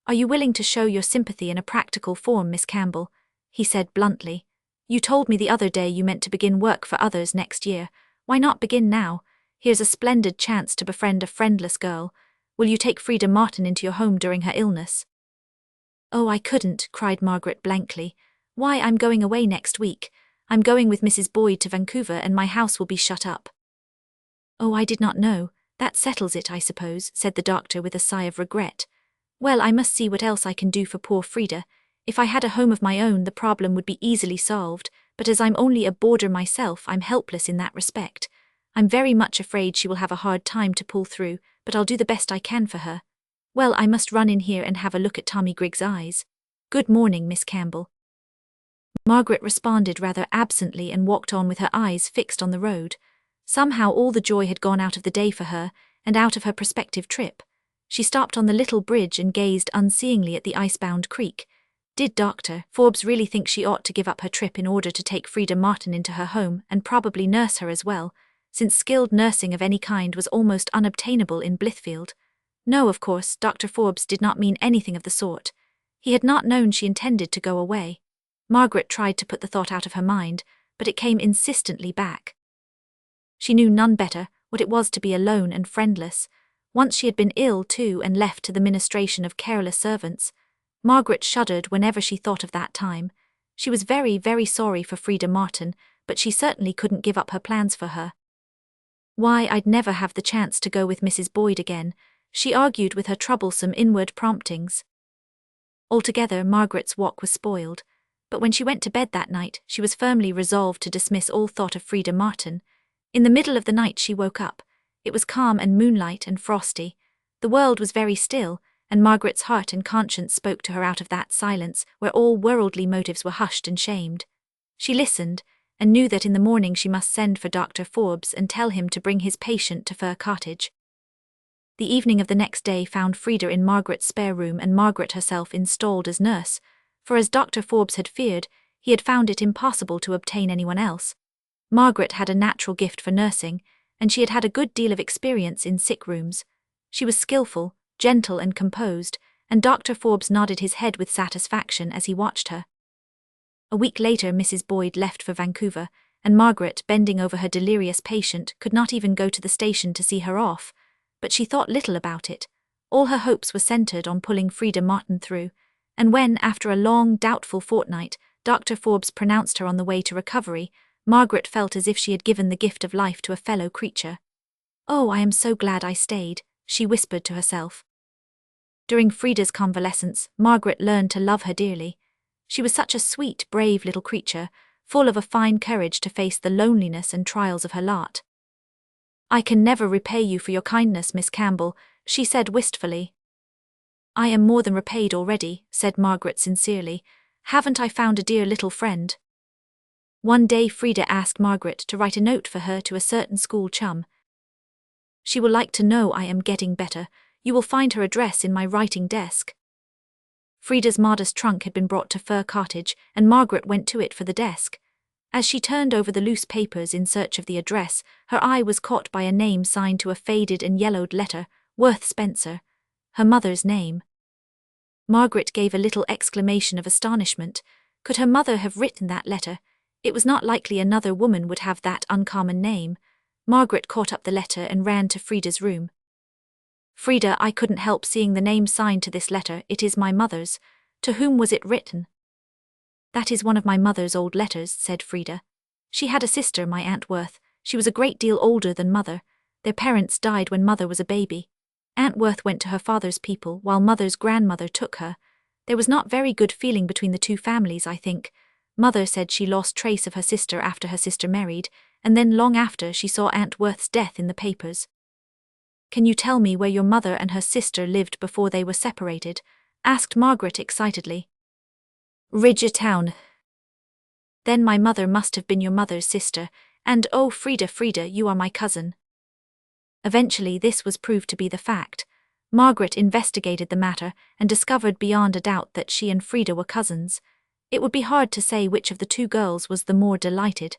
"Are you willing to show your sympathy in a practical form, Miss Campbell?" he said bluntly. "You told me the other day you meant to begin work for others next year. Why not begin now? Here's a splendid chance to befriend a friendless girl. Will you take Frida Martin into your home during her illness?" "Oh, I couldn't," cried Margaret blankly. "Why, I'm going away next week. I'm going with Mrs. Boyd to Vancouver and my house will be shut up." "Oh, I did not know. That settles it, I suppose," said the doctor with a sigh of regret. "Well, I must see what else I can do for poor Frida. If I had a home of my own, the problem would be easily solved, but as I'm only a boarder myself, I'm helpless in that respect. I'm very much afraid she will have a hard time to pull through, but I'll do the best I can for her. Well, I must run in here and have a look at Tommy Griggs' eyes. Good morning, Miss Campbell." Margaret responded rather absently and walked on with her eyes fixed on the road. Somehow all the joy had gone out of the day for her, and out of her prospective trip. She stopped on the little bridge and gazed unseeingly at the icebound creek. Did Dr. Forbes really think she ought to give up her trip in order to take Frida Martin into her home and probably nurse her as well, since skilled nursing of any kind was almost unobtainable in Blithfield? No, of course, Dr. Forbes did not mean anything of the sort. He had not known she intended to go away. Margaret tried to put the thought out of her mind, but it came insistently back. She knew none better what it was to be alone and friendless. Once she had been ill too and left to the ministration of careless servants. Margaret shuddered whenever she thought of that time. She was very, very sorry for Frida Martin, but she certainly couldn't give up her plans for her. "Why, I'd never have the chance to go with Mrs. Boyd again," she argued with her troublesome inward promptings. Altogether, Margaret's walk was spoiled, but when she went to bed that night, she was firmly resolved to dismiss all thought of Frida Martin. In the middle of the night she woke up. It was calm and moonlight and frosty. The world was very still, and Margaret's heart and conscience spoke to her out of that silence where all worldly motives were hushed and shamed. She listened, and knew that in the morning she must send for Dr. Forbes and tell him to bring his patient to Fir Cottage. The evening of the next day found Frida in Margaret's spare room and Margaret herself installed as nurse, for as Dr. Forbes had feared, he had found it impossible to obtain anyone else. Margaret had a natural gift for nursing, and she had had a good deal of experience in sick rooms. She was skillful, gentle and composed, and Dr. Forbes nodded his head with satisfaction as he watched her. A week later Mrs. Boyd left for Vancouver, and Margaret, bending over her delirious patient, could not even go to the station to see her off, but she thought little about it. All her hopes were centred on pulling Frida Martin through, and when, after a long, doubtful fortnight, Dr. Forbes pronounced her on the way to recovery, Margaret felt as if she had given the gift of life to a fellow creature. "Oh, I am so glad I stayed," she whispered to herself. During Frida's convalescence, Margaret learned to love her dearly. She was such a sweet, brave little creature, full of a fine courage to face the loneliness and trials of her lot. "I can never repay you for your kindness, Miss Campbell," she said wistfully. "I am more than repaid already," said Margaret sincerely. "Haven't I found a dear little friend?" One day Frida asked Margaret to write a note for her to a certain school chum. She will like to know I am getting better. You will find her address in my writing desk. Frida's modest trunk had been brought to Fir Cottage, and Margaret went to it for the desk. As she turned over the loose papers in search of the address, her eye was caught by a name signed to a faded and yellowed letter, Worth Spencer. Her mother's name. Margaret gave a little exclamation of astonishment. Could her mother have written that letter? It was not likely another woman would have that uncommon name. Margaret caught up the letter and ran to Frida's room. Frida, I couldn't help seeing the name signed to this letter. It is my mother's. To whom was it written? That is one of my mother's old letters, said Frida. She had a sister, my Aunt Worth. She was a great deal older than Mother. Their parents died when Mother was a baby. Aunt Worth went to her father's people while Mother's grandmother took her. There was not very good feeling between the two families, I think. Mother said she lost trace of her sister after her sister married, and then long after she saw Aunt Worth's death in the papers. Can you tell me where your mother and her sister lived before they were separated? Asked Margaret excitedly. Ridger Town. Then my mother must have been your mother's sister, and oh Frida, you are my cousin. Eventually this was proved to be the fact. Margaret investigated the matter and discovered beyond a doubt that she and Frida were cousins. It would be hard to say which of the two girls was the more delighted.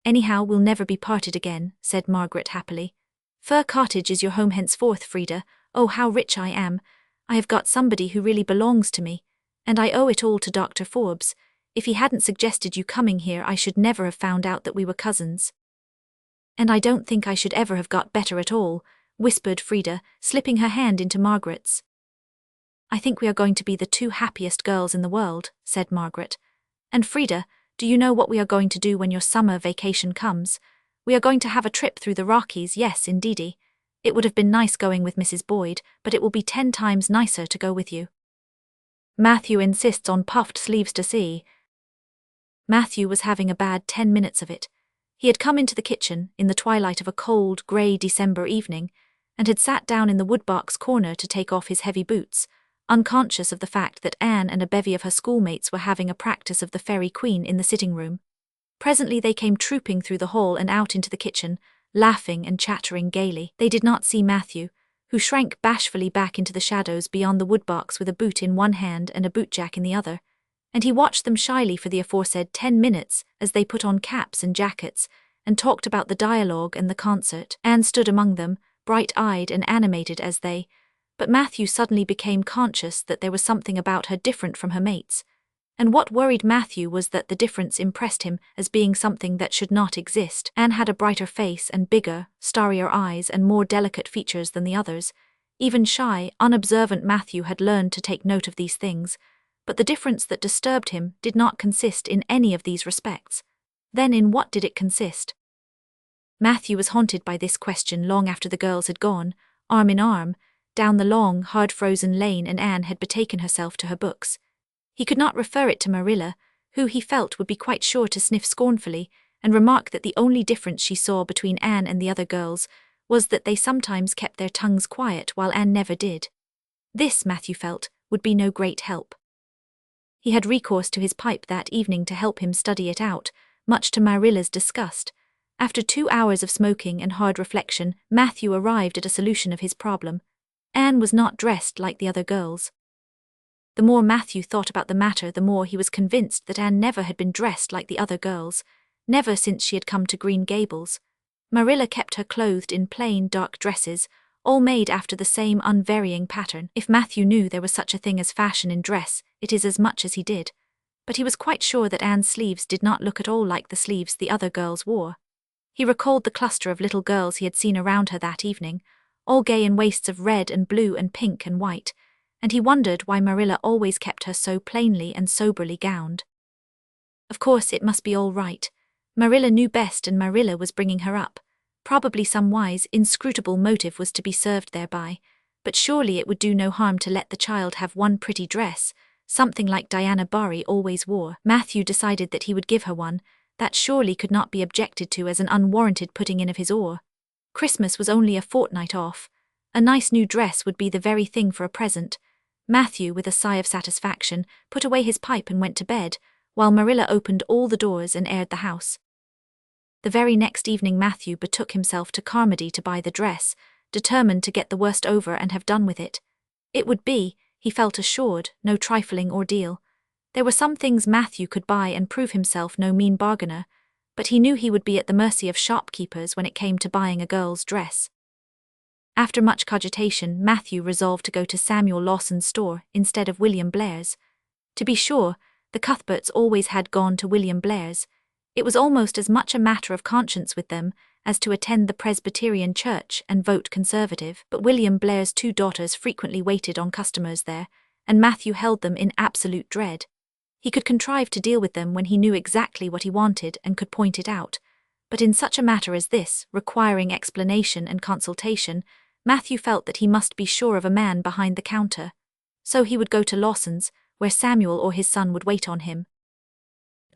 Anyhow, we'll never be parted again, said Margaret happily. Fir Cottage is your home henceforth, Frida. Oh, how rich I am. I have got somebody who really belongs to me. And I owe it all to Dr. Forbes. If he hadn't suggested you coming here, I should never have found out that we were cousins. And I don't think I should ever have got better at all, whispered Frida, slipping her hand into Margaret's. I think we are going to be the two happiest girls in the world, said Margaret. And Frida, do you know what we are going to do when your summer vacation comes? We are going to have a trip through the Rockies, yes, indeedy. It would have been nice going with Mrs. Boyd, but it will be 10 times nicer to go with you. Matthew insists on puffed sleeves to see. Matthew was having a bad 10 minutes of it. He had come into the kitchen, in the twilight of a cold, grey December evening, and had sat down in the woodbox corner to take off his heavy boots, unconscious of the fact that Anne and a bevy of her schoolmates were having a practice of the Fairy Queen in the sitting room. Presently they came trooping through the hall and out into the kitchen, laughing and chattering gaily. They did not see Matthew, who shrank bashfully back into the shadows beyond the woodbox with a boot in one hand and a bootjack in the other, and he watched them shyly for the aforesaid 10 minutes as they put on caps and jackets and talked about the dialogue and the concert. Anne stood among them, bright-eyed and animated as they, but Matthew suddenly became conscious that there was something about her different from her mates. And what worried Matthew was that the difference impressed him as being something that should not exist. Anne had a brighter face and bigger, starrier eyes and more delicate features than the others. Even shy, unobservant Matthew had learned to take note of these things, but the difference that disturbed him did not consist in any of these respects. Then in what did it consist? Matthew was haunted by this question long after the girls had gone, arm in arm, down the long, hard-frozen lane, and Anne had betaken herself to her books. He could not refer it to Marilla, who he felt would be quite sure to sniff scornfully and remark that the only difference she saw between Anne and the other girls was that they sometimes kept their tongues quiet while Anne never did. This, Matthew felt, would be no great help. He had recourse to his pipe that evening to help him study it out, much to Marilla's disgust. After 2 hours of smoking and hard reflection, Matthew arrived at a solution of his problem. Anne was not dressed like the other girls. The more Matthew thought about the matter, the more he was convinced that Anne never had been dressed like the other girls, never since she had come to Green Gables. Marilla kept her clothed in plain, dark dresses, all made after the same unvarying pattern. If Matthew knew there was such a thing as fashion in dress, it is as much as he did. But he was quite sure that Anne's sleeves did not look at all like the sleeves the other girls wore. He recalled the cluster of little girls he had seen around her that evening, all gay in waists of red and blue and pink and white, and he wondered why Marilla always kept her so plainly and soberly gowned. Of course it must be all right. Marilla knew best, and Marilla was bringing her up. Probably some wise, inscrutable motive was to be served thereby, but surely it would do no harm to let the child have one pretty dress, something like Diana Barry always wore. Matthew decided that he would give her one. That surely could not be objected to as an unwarranted putting in of his oar. Christmas was only a fortnight off. A nice new dress would be the very thing for a present. Matthew, with a sigh of satisfaction, put away his pipe and went to bed, while Marilla opened all the doors and aired the house. The very next evening Matthew betook himself to Carmody to buy the dress, determined to get the worst over and have done with it. It would be, he felt assured, no trifling ordeal. There were some things Matthew could buy and prove himself no mean bargainer, but he knew he would be at the mercy of shopkeepers when it came to buying a girl's dress. After much cogitation, Matthew resolved to go to Samuel Lawson's store instead of William Blair's. To be sure, the Cuthberts always had gone to William Blair's. It was almost as much a matter of conscience with them as to attend the Presbyterian church and vote Conservative, but William Blair's 2 daughters frequently waited on customers there, and Matthew held them in absolute dread. He could contrive to deal with them when he knew exactly what he wanted and could point it out, but in such a matter as this, requiring explanation and consultation, Matthew felt that he must be sure of a man behind the counter. So he would go to Lawson's, where Samuel or his son would wait on him.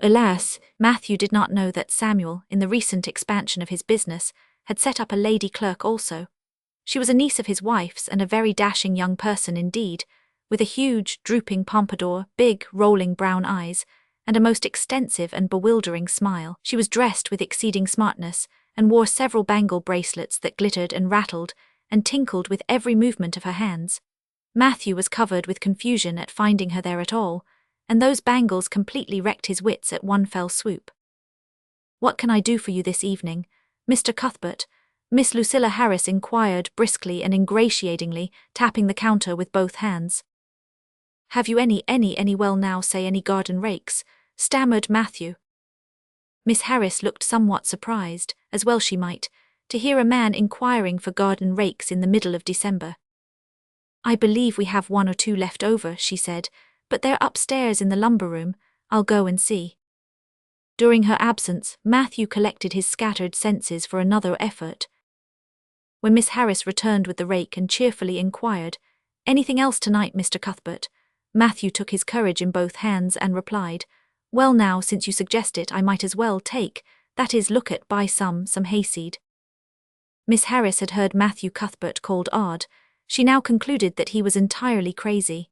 Alas, Matthew did not know that Samuel, in the recent expansion of his business, had set up a lady clerk also. She was a niece of his wife's and a very dashing young person indeed, with a huge, drooping pompadour, big, rolling brown eyes, and a most extensive and bewildering smile. She was dressed with exceeding smartness, and wore several bangle bracelets that glittered and rattled, and tinkled with every movement of her hands. Matthew was covered with confusion at finding her there at all, and those bangles completely wrecked his wits at one fell swoop. "What can I do for you this evening, Mr. Cuthbert?" Miss Lucilla Harris inquired briskly and ingratiatingly, tapping the counter with both hands. "Have you any garden rakes?" stammered Matthew. Miss Harris looked somewhat surprised, as well she might, to hear a man inquiring for garden rakes in the middle of December. "I believe we have 1 or 2 left over," she said, "but they're upstairs in the lumber room. I'll go and see." During her absence, Matthew collected his scattered senses for another effort. When Miss Harris returned with the rake and cheerfully inquired, "Anything else tonight, Mr. Cuthbert?" Matthew took his courage in both hands and replied, "Well now, since you suggest it, I might as well buy some hayseed." Miss Harris had heard Matthew Cuthbert called odd. She now concluded that he was entirely crazy.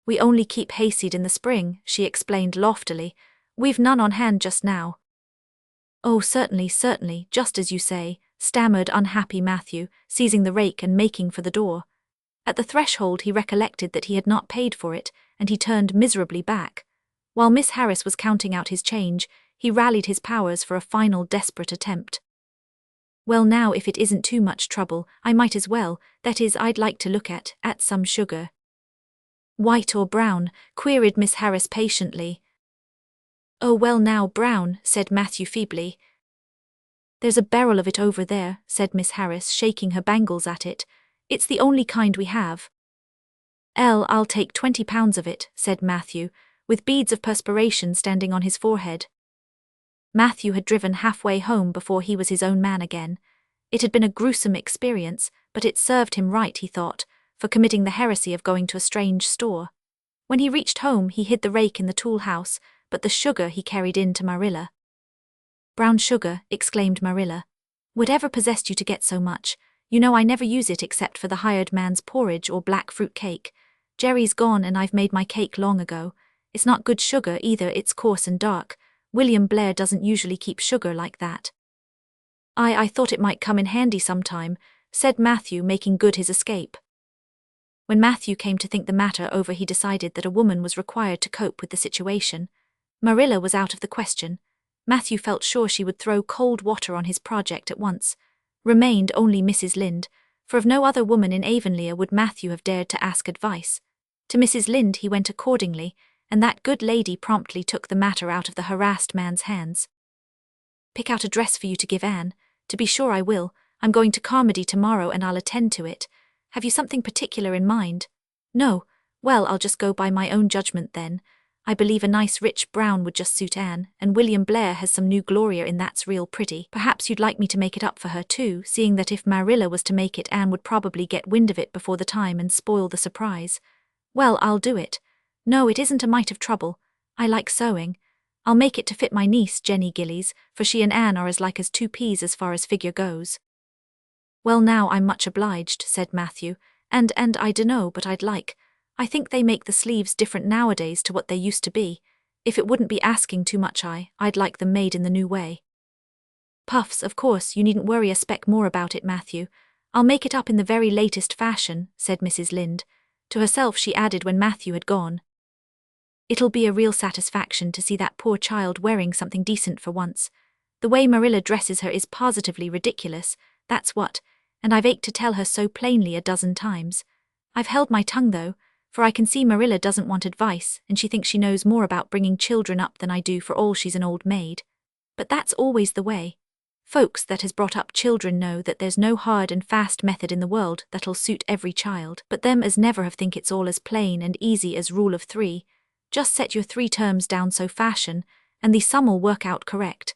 "We only keep hayseed in the spring," she explained loftily. "We've none on hand just now." "Oh, certainly, just as you say," stammered unhappy Matthew, seizing the rake and making for the door. At the threshold he recollected that he had not paid for it, and he turned miserably back. While Miss Harris was counting out his change, he rallied his powers for a final desperate attempt. "Well now, if it isn't too much trouble, I might as well, I'd like to look at some sugar." "White or brown?" queried Miss Harris patiently. "Oh well now, brown," said Matthew feebly. "There's a barrel of it over there," said Miss Harris, shaking her bangles at it. "It's the only kind we have." "I'll take 20 pounds of it," said Matthew, with beads of perspiration standing on his forehead. Matthew had driven halfway home before he was his own man again. It had been a gruesome experience, but it served him right, he thought, for committing the heresy of going to a strange store. When he reached home, he hid the rake in the tool house, but the sugar he carried in to Marilla. "Brown sugar," exclaimed Marilla. "Whatever possessed you to get so much? You know I never use it except for the hired man's porridge or black fruit cake. Jerry's gone and I've made my cake long ago. It's not good sugar either, it's coarse and dark. William Blair doesn't usually keep sugar like that." I thought it might come in handy sometime," said Matthew, making good his escape. When Matthew came to think the matter over, he decided that a woman was required to cope with the situation. Marilla was out of the question. Matthew felt sure she would throw cold water on his project at once. Remained only Mrs. Lynde, for of no other woman in Avonlea would Matthew have dared to ask advice. To Mrs. Lynde he went accordingly, and that good lady promptly took the matter out of the harassed man's hands. "Pick out a dress for you to give Anne." "To be sure I will. I'm going to Carmody tomorrow and I'll attend to it. Have you something particular in mind?" "No. Well, I'll just go by my own judgment then. I believe a nice rich brown would just suit Anne, and William Blair has some new Gloria in that's real pretty. Perhaps you'd like me to make it up for her too, seeing that if Marilla was to make it, Anne would probably get wind of it before the time and spoil the surprise." "Well, I'll do it. No, it isn't a mite of trouble. I like sewing. I'll make it to fit my niece, Jenny Gillies, for she and Anne are as like as 2 peas as far as figure goes." "Well now, I'm much obliged," said Matthew, and I dunno, but I think they make the sleeves different nowadays to what they used to be. If it wouldn't be asking too much, I'd like them made in the new way. Puffs, of course, you needn't worry a speck more about it, Matthew. I'll make it up in the very latest fashion, said Mrs. Lynde. To herself she added when Matthew had gone. It'll be a real satisfaction to see that poor child wearing something decent for once. The way Marilla dresses her is positively ridiculous, that's what, and I've ached to tell her so plainly a dozen times. I've held my tongue though, for I can see Marilla doesn't want advice, and she thinks she knows more about bringing children up than I do, for all she's an old maid. But that's always the way. Folks that has brought up children know that there's no hard and fast method in the world that'll suit every child, but them as never have think it's all as plain and easy as rule of 3. Just set your 3 terms down so fashion, and the sum'll work out correct.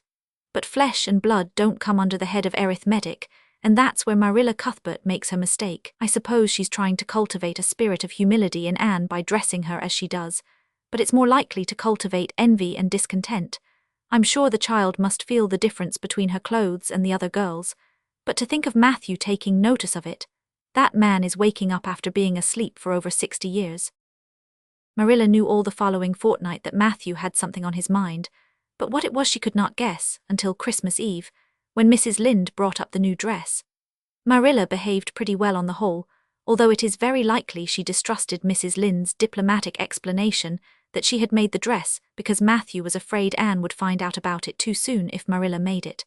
But flesh and blood don't come under the head of arithmetic, and that's where Marilla Cuthbert makes her mistake. I suppose she's trying to cultivate a spirit of humility in Anne by dressing her as she does, but it's more likely to cultivate envy and discontent. I'm sure the child must feel the difference between her clothes and the other girls, but to think of Matthew taking notice of it. That man is waking up after being asleep for over 60 years. Marilla knew all the following fortnight that Matthew had something on his mind, but what it was she could not guess until Christmas Eve, when Mrs. Lynde brought up the new dress. Marilla behaved pretty well on the whole, although it is very likely she distrusted Mrs. Lynde's diplomatic explanation that she had made the dress because Matthew was afraid Anne would find out about it too soon if Marilla made it.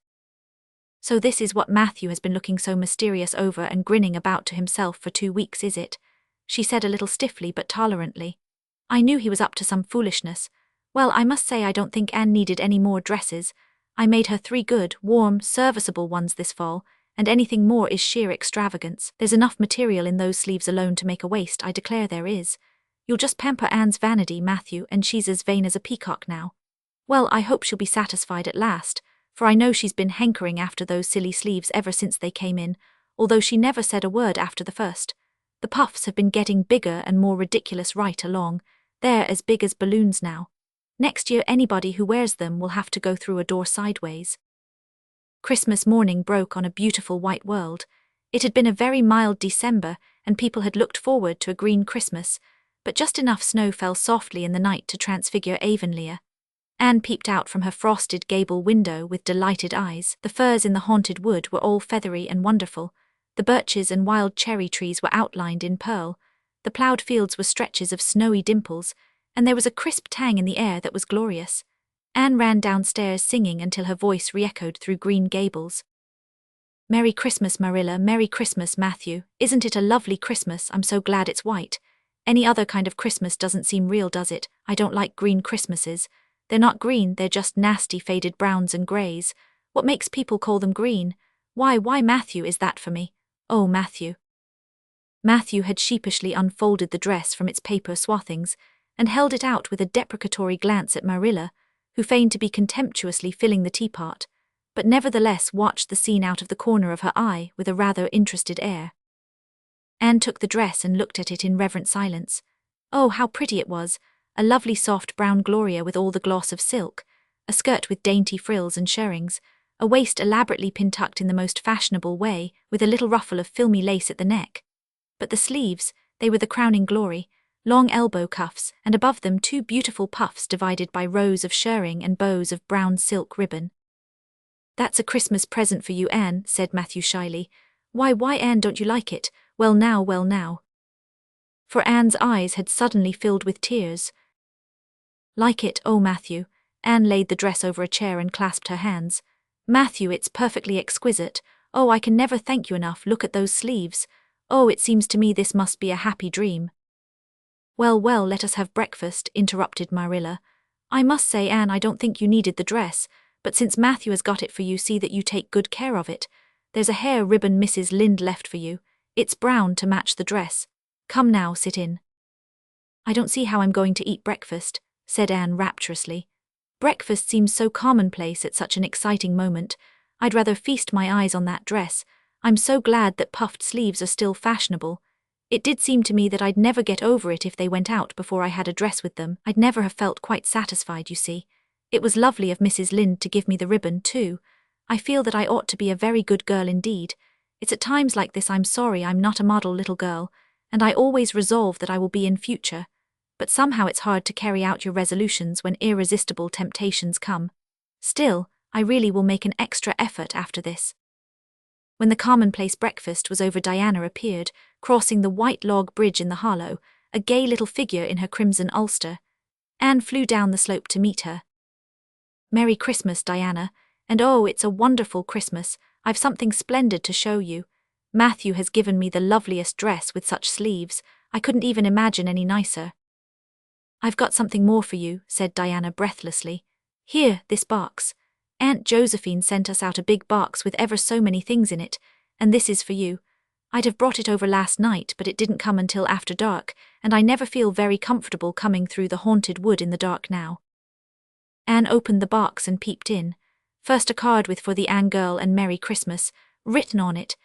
So this is what Matthew has been looking so mysterious over and grinning about to himself for 2 weeks, is it? She said a little stiffly but tolerantly. I knew he was up to some foolishness. Well, I must say I don't think Anne needed any more dresses. I made her 3 good, warm, serviceable ones this fall, and anything more is sheer extravagance. There's enough material in those sleeves alone to make a waist, I declare there is. You'll just pamper Anne's vanity, Matthew, and she's as vain as a peacock now. Well, I hope she'll be satisfied at last, for I know she's been hankering after those silly sleeves ever since they came in, although she never said a word after the first. The puffs have been getting bigger and more ridiculous right along. They're as big as balloons now. Next year anybody who wears them will have to go through a door sideways. Christmas morning broke on a beautiful white world. It had been a very mild December, and people had looked forward to a green Christmas, but just enough snow fell softly in the night to transfigure Avonlea. Anne peeped out from her frosted gable window with delighted eyes. The firs in the haunted wood were all feathery and wonderful. The birches and wild cherry trees were outlined in pearl. The ploughed fields were stretches of snowy dimples, and there was a crisp tang in the air that was glorious. Anne ran downstairs singing until her voice re-echoed through Green Gables. Merry Christmas, Marilla, Merry Christmas, Matthew. Isn't it a lovely Christmas? I'm so glad it's white. Any other kind of Christmas doesn't seem real, does it? I don't like green Christmases. They're not green, they're just nasty faded browns and greys. What makes people call them green? Why, Matthew, is that for me? Oh, Matthew. Matthew had sheepishly unfolded the dress from its paper swathings, and held it out with a deprecatory glance at Marilla, who feigned to be contemptuously filling the teapot, but nevertheless watched the scene out of the corner of her eye with a rather interested air. Anne took the dress and looked at it in reverent silence. Oh, how pretty it was, a lovely soft brown gloria with all the gloss of silk, a skirt with dainty frills and shirrings, a waist elaborately pin-tucked in the most fashionable way, with a little ruffle of filmy lace at the neck. But the sleeves, they were the crowning glory, long elbow cuffs, and above them 2 beautiful puffs divided by rows of shirring and bows of brown silk ribbon. That's a Christmas present for you, Anne, said Matthew shyly. Why, Anne, don't you like it? Well now. For Anne's eyes had suddenly filled with tears. Like it, oh, Matthew. Anne laid the dress over a chair and clasped her hands. Matthew, it's perfectly exquisite. Oh, I can never thank you enough. Look at those sleeves. Oh, it seems to me this must be a happy dream. Well, let us have breakfast, interrupted Marilla. I must say, Anne, I don't think you needed the dress, but since Matthew has got it for you, see that you take good care of it. There's a hair ribbon Mrs. Lynde left for you. It's brown to match the dress. Come now, sit in. I don't see how I'm going to eat breakfast, said Anne rapturously. Breakfast seems so commonplace at such an exciting moment. I'd rather feast my eyes on that dress. I'm so glad that puffed sleeves are still fashionable. It did seem to me that I'd never get over it if they went out before I had a dress with them. I'd never have felt quite satisfied, you see. It was lovely of Mrs. Lynde to give me the ribbon, too. I feel that I ought to be a very good girl indeed. It's at times like this I'm sorry I'm not a model little girl, and I always resolve that I will be in future. but somehow it's hard to carry out your resolutions when irresistible temptations come. Still, I really will make an extra effort after this. When the commonplace breakfast was over, Diana appeared, crossing the white log bridge in the hollow, a gay little figure in her crimson ulster. Anne flew down the slope to meet her. "Merry Christmas, Diana, and oh, it's a wonderful Christmas. I've something splendid to show you. Matthew has given me the loveliest dress with such sleeves. I couldn't even imagine any nicer." "I've got something more for you," said Diana breathlessly. "Here, this box. Aunt Josephine sent us out a big box with ever so many things in it, and this is for you. I'd have brought it over last night, but it didn't come until after dark, and I never feel very comfortable coming through the haunted wood in the dark now." Anne opened the box and peeped in. First a card with "For the Anne girl and Merry Christmas" written on it,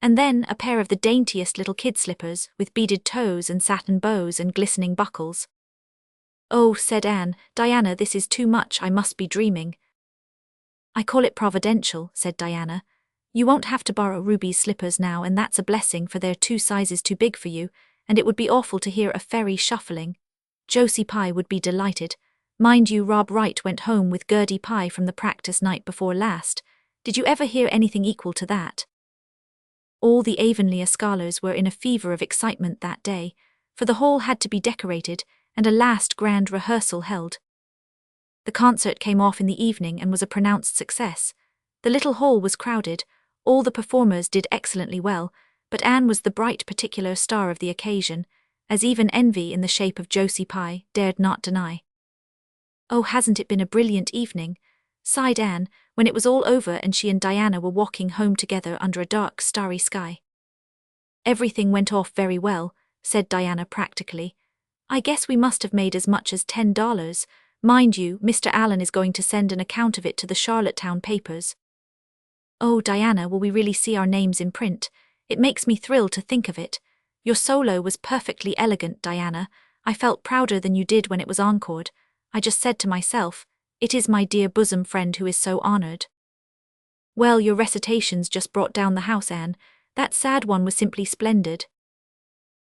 and then a pair of the daintiest little kid slippers with beaded toes and satin bows and glistening buckles. "Oh," said Anne, "Diana, this is too much. I must be dreaming." "I call it providential," said Diana. "You won't have to borrow Ruby's slippers now, and that's a blessing, for they're 2 sizes too big for you, and it would be awful to hear a fairy shuffling. Josie Pye would be delighted. Mind you, Rob Wright went home with Gertie Pye from the practice night before last. Did you ever hear anything equal to that?" All the Avonlea scholars were in a fever of excitement that day, for the hall had to be decorated and a last grand rehearsal held. The concert came off in the evening and was a pronounced success. The little hall was crowded, all the performers did excellently well, but Anne was the bright particular star of the occasion, as even envy in the shape of Josie Pye dared not deny. "Oh, hasn't it been a brilliant evening?" sighed Anne, when it was all over and she and Diana were walking home together under a dark, starry sky. "Everything went off very well," said Diana practically. "I guess we must have made as much as $10. Mind you, Mr. Allen is going to send an account of it to the Charlottetown papers." "Oh, Diana, will we really see our names in print? It makes me thrill to think of it. Your solo was perfectly elegant, Diana. I felt prouder than you did when it was encored. I just said to myself, it is my dear bosom friend who is so honored." "Well, your recitations just brought down the house, Anne. That sad one was simply splendid."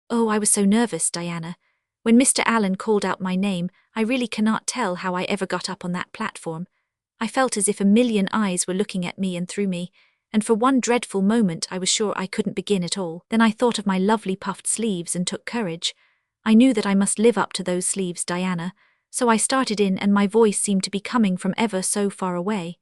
"Oh, I was so nervous, Diana. When Mr. Allen called out my name, I really cannot tell how I ever got up on that platform. I felt as if a million eyes were looking at me and through me, and for one dreadful moment I was sure I couldn't begin at all. Then I thought of my lovely puffed sleeves and took courage. I knew that I must live up to those sleeves, Diana, so I started in and my voice seemed to be coming from ever so far away.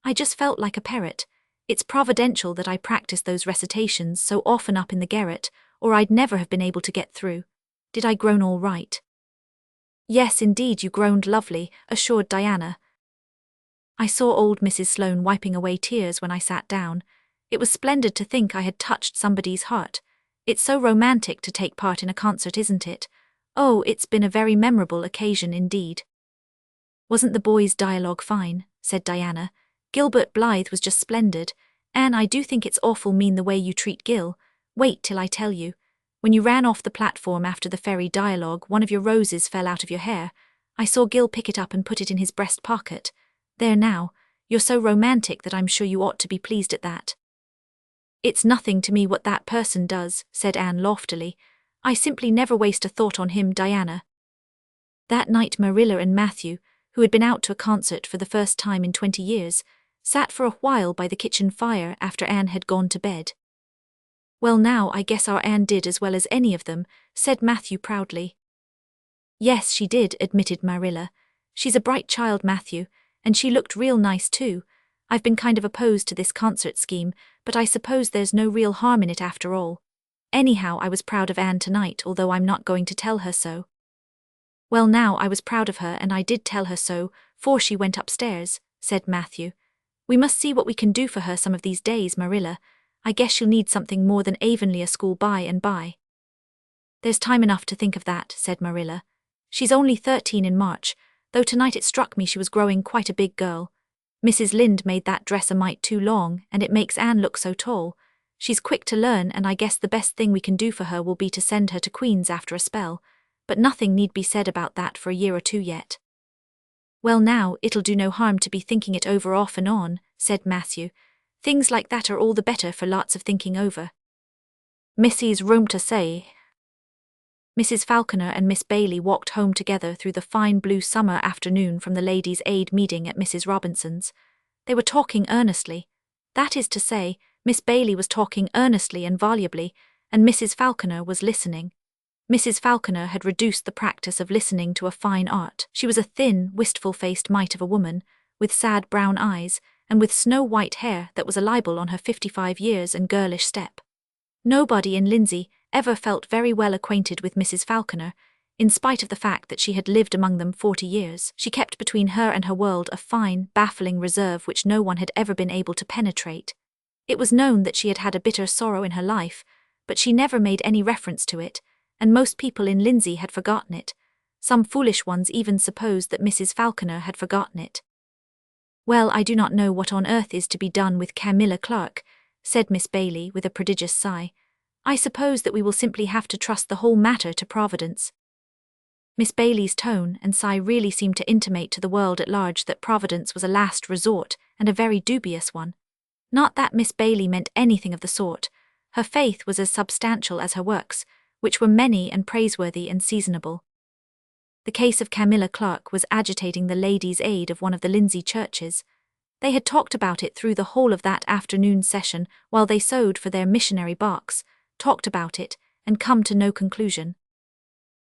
I just felt like a parrot. It's providential that I practiced those recitations so often up in the garret, or I'd never have been able to get through. Did I groan all right?" "Yes, indeed, you groaned lovely," assured Diana. "I saw old Mrs. Sloane wiping away tears when I sat down. It was splendid to think I had touched somebody's heart. It's so romantic to take part in a concert, isn't it? Oh, it's been a very memorable occasion indeed." "Wasn't the boys' dialogue fine?" said Diana. "Gilbert Blythe was just splendid. Anne, I do think it's awful mean the way you treat Gil. Wait till I tell you. When you ran off the platform after the fairy dialogue, one of your roses fell out of your hair. I saw Gil pick it up and put it in his breast pocket. There now, you're so romantic that I'm sure you ought to be pleased at that." "It's nothing to me what that person does," said Anne loftily. "I simply never waste a thought on him, Diana." That night Marilla and Matthew, who had been out to a concert for the first time in 20 years, sat for a while by the kitchen fire after Anne had gone to bed. "Well, now I guess our Anne did as well as any of them," said Matthew proudly. "Yes, she did," admitted Marilla. "She's a bright child, Matthew, and she looked real nice too. I've been kind of opposed to this concert scheme, but I suppose there's no real harm in it after all. Anyhow, I was proud of Anne tonight, although I'm not going to tell her so." "Well, now I was proud of her and I did tell her so, 'fore she went upstairs," said Matthew. "We must see what we can do for her some of these days, Marilla. I guess she'll need something more than Avonlea school by and by." "There's time enough to think of that," said Marilla. "She's only 13 in March, though tonight it struck me she was growing quite a big girl. Mrs. Lynde made that dress a mite too long, and it makes Anne look so tall. She's quick to learn, and I guess the best thing we can do for her will be to send her to Queen's after a spell, but nothing need be said about that for a year or two yet." "Well, now, it'll do no harm to be thinking it over off and on," said Matthew. "Things like that are all the better for lots of thinking over." "Missy's room to say." Mrs. Falconer and Miss Bailey walked home together through the fine blue summer afternoon from the Ladies' Aid meeting at Mrs. Robinson's. They were talking earnestly. That is to say, Miss Bailey was talking earnestly and volubly, and Mrs. Falconer was listening. Mrs. Falconer had reduced the practice of listening to a fine art. She was a thin, wistful-faced mite of a woman, with sad brown eyes, and with snow-white hair that was a libel on her 55 years and girlish step. Nobody in Lindsay ever felt very well acquainted with Mrs. Falconer, in spite of the fact that she had lived among them 40 years. She kept between her and her world a fine, baffling reserve which no one had ever been able to penetrate. It was known that she had had a bitter sorrow in her life, but she never made any reference to it, and most people in Lindsay had forgotten it. Some foolish ones even supposed that Mrs. Falconer had forgotten it. "Well, I do not know what on earth is to be done with Camilla Clark," said Miss Bailey with a prodigious sigh. "I suppose that we will simply have to trust the whole matter to Providence." Miss Bailey's tone and sigh really seemed to intimate to the world at large that Providence was a last resort, and a very dubious one. Not that Miss Bailey meant anything of the sort. Her faith was as substantial as her works, which were many and praiseworthy and seasonable. The case of Camilla Clark was agitating the Ladies' Aid of one of the Lindsay churches. They had talked about it through the whole of that afternoon session while they sewed for their missionary box, talked about it, and come to no conclusion.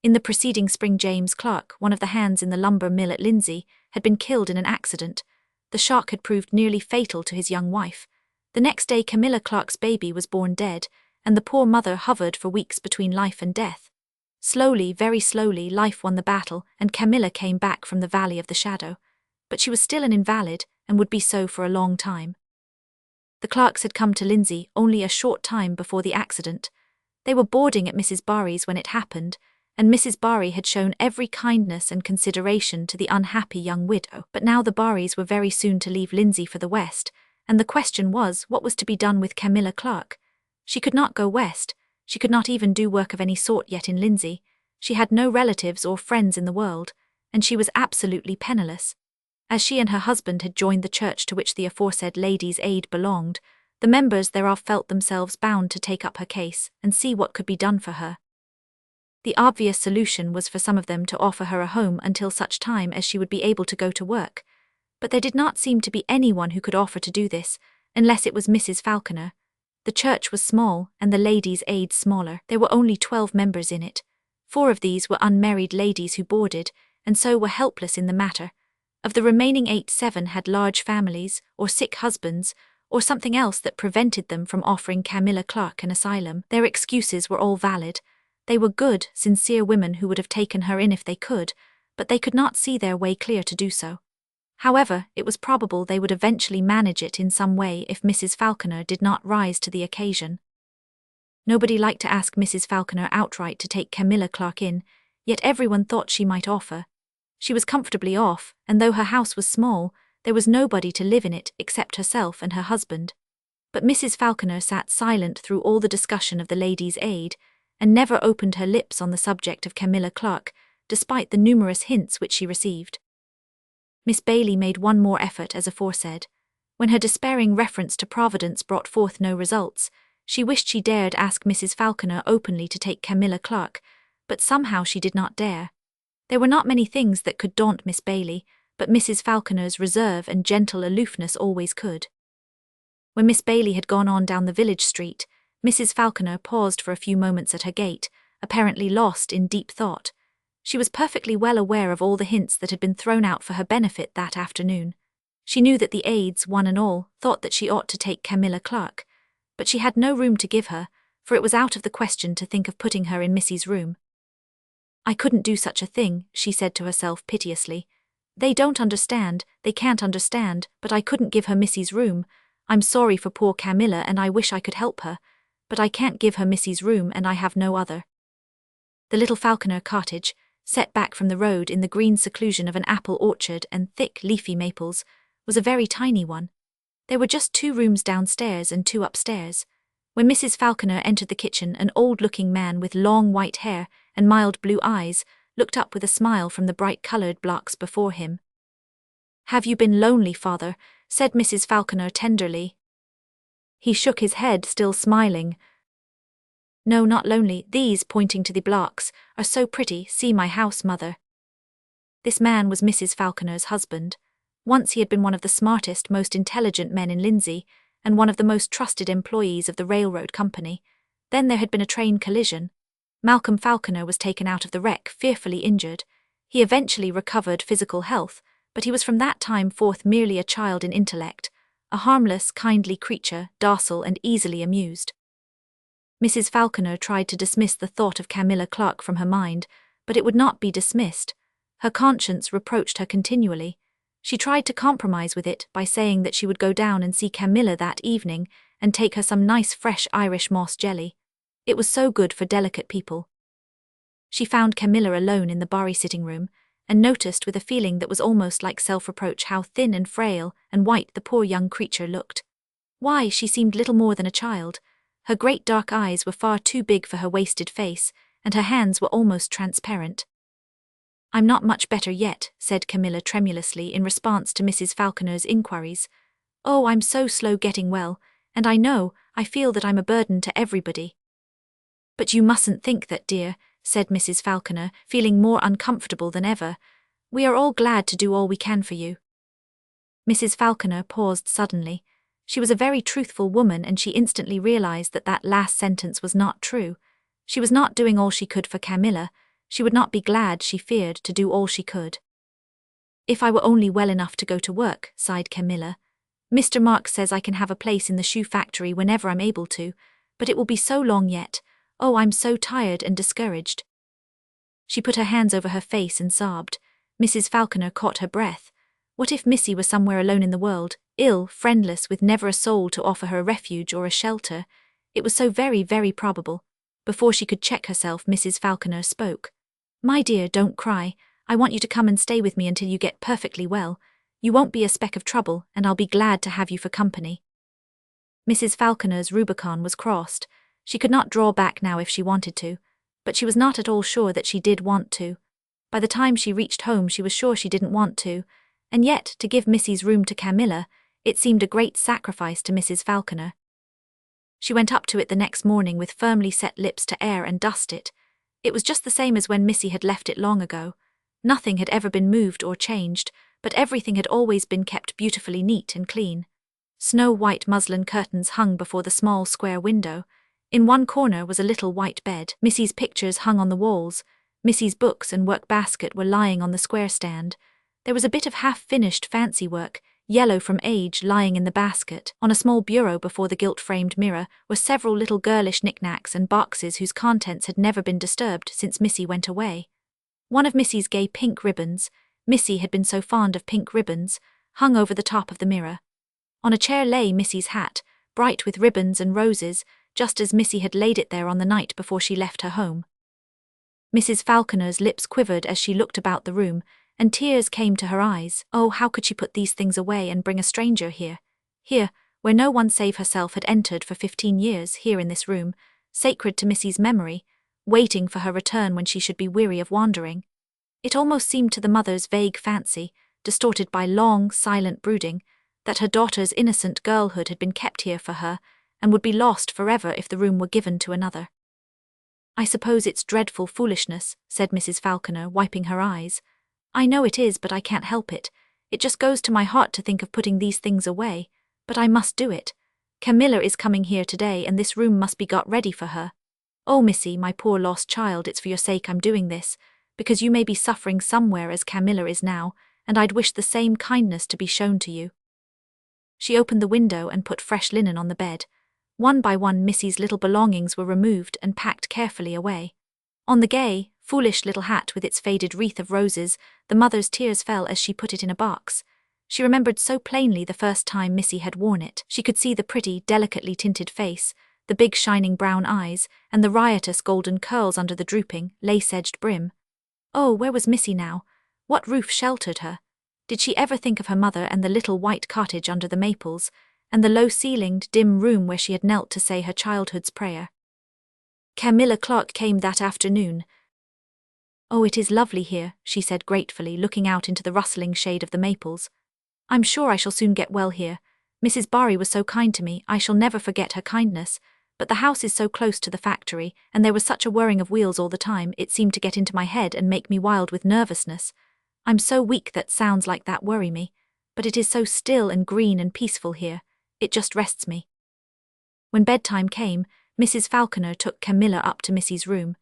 In the preceding spring, James Clark, one of the hands in the lumber mill at Lindsay, had been killed in an accident. The shock had proved nearly fatal to his young wife. The next day Camilla Clark's baby was born dead, and the poor mother hovered for weeks between life and death. Slowly, very slowly, life won the battle, and Camilla came back from the valley of the shadow. But she was still an invalid, and would be so for a long time. The Clarks had come to Lindsay only a short time before the accident. They were boarding at Mrs. Barry's when it happened, and Mrs. Barry had shown every kindness and consideration to the unhappy young widow. But now the Barrys were very soon to leave Lindsay for the west, and the question was what was to be done with Camilla Clark. She could not go west. She could not even do work of any sort yet in Lindsay. She had no relatives or friends in the world, and she was absolutely penniless. As she and her husband had joined the church to which the aforesaid Ladies' Aid belonged, the members thereof felt themselves bound to take up her case and see what could be done for her. The obvious solution was for some of them to offer her a home until such time as she would be able to go to work. But there did not seem to be anyone who could offer to do this, unless it was Mrs. Falconer. The church was small, and the Ladies' Aid smaller. There were only 12 members in it. 4 of these were unmarried ladies who boarded, and so were helpless in the matter. Of the remaining 8, 7 had large families, or sick husbands, or something else that prevented them from offering Camilla Clark an asylum. Their excuses were all valid. They were good, sincere women who would have taken her in if they could, but they could not see their way clear to do so. However, it was probable they would eventually manage it in some way if Mrs. Falconer did not rise to the occasion. Nobody liked to ask Mrs. Falconer outright to take Camilla Clark in, yet everyone thought she might offer. She was comfortably off, and though her house was small, there was nobody to live in it except herself and her husband. But Mrs. Falconer sat silent through all the discussion of the Ladies' Aid, and never opened her lips on the subject of Camilla Clark, despite the numerous hints which she received. Miss Bailey made one more effort as aforesaid. When her despairing reference to Providence brought forth no results, she wished she dared ask Mrs. Falconer openly to take Camilla Clark, but somehow she did not dare. There were not many things that could daunt Miss Bailey, but Mrs. Falconer's reserve and gentle aloofness always could. When Miss Bailey had gone on down the village street, Mrs. Falconer paused for a few moments at her gate, apparently lost in deep thought. She was perfectly well aware of all the hints that had been thrown out for her benefit that afternoon. She knew that the aides, one and all, thought that she ought to take Camilla Clark, but she had no room to give her, for it was out of the question to think of putting her in Missy's room. "I couldn't do such a thing," she said to herself piteously. "They don't understand, they can't understand, but I couldn't give her Missy's room. I'm sorry for poor Camilla and I wish I could help her, but I can't give her Missy's room and I have no other." The little Falconer cottage, set back from the road in the green seclusion of an apple orchard and thick leafy maples, was a very tiny one. There were just 2 rooms downstairs and 2 upstairs. When Mrs. Falconer entered the kitchen, an old-looking man with long white hair and mild blue eyes looked up with a smile from the bright-coloured blocks before him. "Have you been lonely, father?" said Mrs. Falconer tenderly. He shook his head, still smiling. No, not lonely, these, pointing to the blocks, are so pretty, see my house, mother. This man was Mrs. Falconer's husband. Once he had been one of the smartest, most intelligent men in Lindsay, and one of the most trusted employees of the railroad company. Then there had been a train collision. Malcolm Falconer was taken out of the wreck, fearfully injured. He eventually recovered physical health, but he was from that time forth merely a child in intellect, a harmless, kindly creature, docile and easily amused. Mrs. Falconer tried to dismiss the thought of Camilla Clark from her mind, but it would not be dismissed. Her conscience reproached her continually. She tried to compromise with it by saying that she would go down and see Camilla that evening and take her some nice fresh Irish moss jelly. It was so good for delicate people. She found Camilla alone in the Barry sitting room, and noticed with a feeling that was almost like self-reproach how thin and frail and white the poor young creature looked. Why, she seemed little more than a child. Her great dark eyes were far too big for her wasted face, and her hands were almost transparent. "I'm not much better yet," said Camilla tremulously in response to Mrs. Falconer's inquiries. "Oh, I'm so slow getting well, and I feel that I'm a burden to everybody." "But you mustn't think that, dear," said Mrs. Falconer, feeling more uncomfortable than ever. "We are all glad to do all we can for you." Mrs. Falconer paused suddenly. She was a very truthful woman, and she instantly realized that that last sentence was not true. She was not doing all she could for Camilla. She would not be glad, she feared, to do all she could. "If I were only well enough to go to work," sighed Camilla. "Mr. Mark says I can have a place in the shoe factory whenever I'm able to, but it will be so long yet. Oh, I'm so tired and discouraged." She put her hands over her face and sobbed. Mrs. Falconer caught her breath. What if Missy were somewhere alone in the world, ill, friendless, with never a soul to offer her a refuge or a shelter? It was so very, very probable. Before she could check herself, Mrs. Falconer spoke. "My dear, don't cry. I want you to come and stay with me until you get perfectly well. You won't be a speck of trouble, and I'll be glad to have you for company." Mrs. Falconer's Rubicon was crossed. She could not draw back now if she wanted to, but she was not at all sure that she did want to. By the time she reached home she was sure she didn't want to, and yet, to give Missy's room to Camilla, it seemed a great sacrifice to Mrs. Falconer. She went up to it the next morning with firmly set lips to air and dust it. It was just the same as when Missy had left it long ago. Nothing had ever been moved or changed, but everything had always been kept beautifully neat and clean. Snow-white muslin curtains hung before the small square window. In one corner was a little white bed. Missy's pictures hung on the walls. Missy's books and work basket were lying on the square stand. There was a bit of half-finished fancy work, yellow from age, lying in the basket. On a small bureau before the gilt-framed mirror were several little girlish knickknacks and boxes whose contents had never been disturbed since Missy went away. One of Missy's gay pink ribbons, Missy had been so fond of pink ribbons, hung over the top of the mirror. On a chair lay Missy's hat, bright with ribbons and roses, just as Missy had laid it there on the night before she left her home. Mrs. Falconer's lips quivered as she looked about the room, and tears came to her eyes. Oh, how could she put these things away and bring a stranger here? Here, where no one save herself had entered for 15 years, here in this room, sacred to Missy's memory, waiting for her return when she should be weary of wandering. It almost seemed to the mother's vague fancy, distorted by long, silent brooding, that her daughter's innocent girlhood had been kept here for her, and would be lost forever if the room were given to another. "I suppose it's dreadful foolishness," said Mrs. Falconer, wiping her eyes. "I know it is, but I can't help it. It just goes to my heart to think of putting these things away, but I must do it. Camilla is coming here today, and this room must be got ready for her. Oh, Missy, my poor lost child, it's for your sake I'm doing this, because you may be suffering somewhere as Camilla is now, and I'd wish the same kindness to be shown to you." She opened the window and put fresh linen on the bed. One by one Missy's little belongings were removed and packed carefully away. On the gay, foolish little hat with its faded wreath of roses, the mother's tears fell as she put it in a box. She remembered so plainly the first time Missy had worn it. She could see the pretty, delicately tinted face, the big shining brown eyes, and the riotous golden curls under the drooping, lace-edged brim. Oh, where was Missy now? What roof sheltered her? Did she ever think of her mother and the little white cottage under the maples, and the low-ceilinged, dim room where she had knelt to say her childhood's prayer? Camilla Clark came that afternoon. "Oh, it is lovely here," she said gratefully, looking out into the rustling shade of the maples. "I'm sure I shall soon get well here. Mrs. Barry was so kind to me, I shall never forget her kindness, but the house is so close to the factory, and there was such a whirring of wheels all the time, it seemed to get into my head and make me wild with nervousness. I'm so weak that sounds like that worry me, but it is so still and green and peaceful here, it just rests me. When bedtime came, Mrs. Falconer took Camilla up to Missy's room.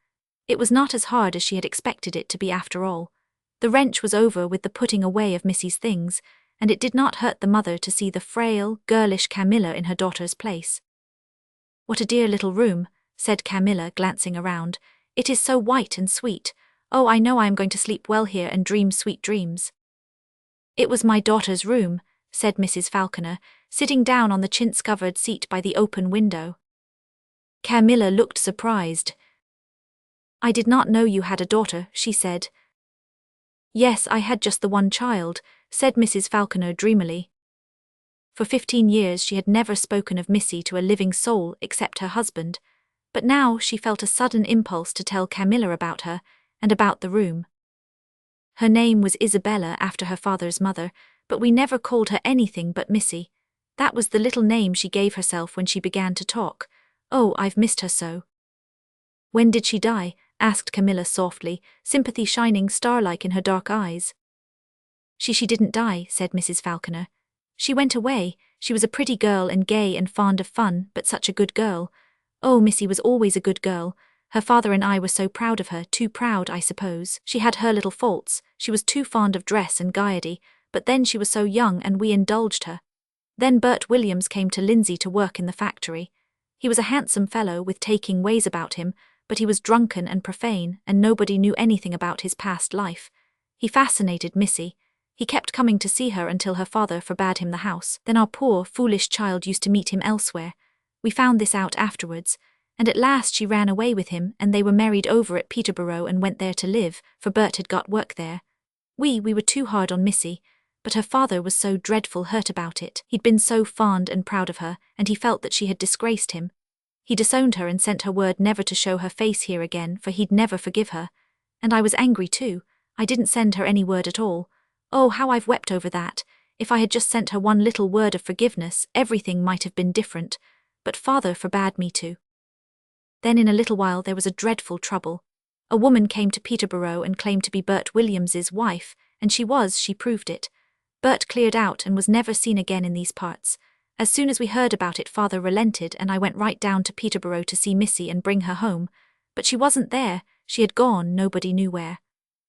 It was not as hard as she had expected it to be after all. The wrench was over with the putting away of Missy's things, and it did not hurt the mother to see the frail, girlish Camilla in her daughter's place. "What a dear little room," said Camilla, glancing around. "It is so white and sweet. Oh, I know I am going to sleep well here and dream sweet dreams." "It was my daughter's room," said Mrs. Falconer, sitting down on the chintz-covered seat by the open window. Camilla looked surprised. "I did not know you had a daughter," she said. "Yes, I had just the one child," said Mrs. Falconer dreamily. For 15 years she had never spoken of Missy to a living soul except her husband, but now she felt a sudden impulse to tell Camilla about her, and about the room. Her name was Isabella, after her father's mother, but we never called her anything but Missy. That was the little name she gave herself when she began to talk. Oh, I've missed her so. "When did she die?" asked Camilla softly, sympathy shining star-like in her dark eyes. She didn't die," said Mrs. Falconer. "She went away. She was a pretty girl and gay and fond of fun, but such a good girl. Oh, Missy was always a good girl. Her father and I were so proud of her, too proud, I suppose. She had her little faults, she was too fond of dress and gaiety, but then she was so young and we indulged her. Then Bert Williams came to Lindsay to work in the factory. He was a handsome fellow with taking ways about him, but he was drunken and profane, and nobody knew anything about his past life. He fascinated Missy. He kept coming to see her until her father forbade him the house. Then our poor, foolish child used to meet him elsewhere. We found this out afterwards, and at last she ran away with him, and they were married over at Peterborough and went there to live, for Bert had got work there. We were too hard on Missy, but her father was so dreadful hurt about it. He'd been so fond and proud of her, and he felt that she had disgraced him. He disowned her and sent her word never to show her face here again, for he'd never forgive her. And I was angry too. I didn't send her any word at all. Oh, how I've wept over that. If I had just sent her one little word of forgiveness, everything might have been different. But father forbade me to. Then in a little while there was a dreadful trouble. A woman came to Peterborough and claimed to be Bert Williams's wife, and she proved it. Bert cleared out and was never seen again in these parts. As soon as we heard about it, father relented, and I went right down to Peterborough to see Missy and bring her home. But she wasn't there. She had gone, nobody knew where.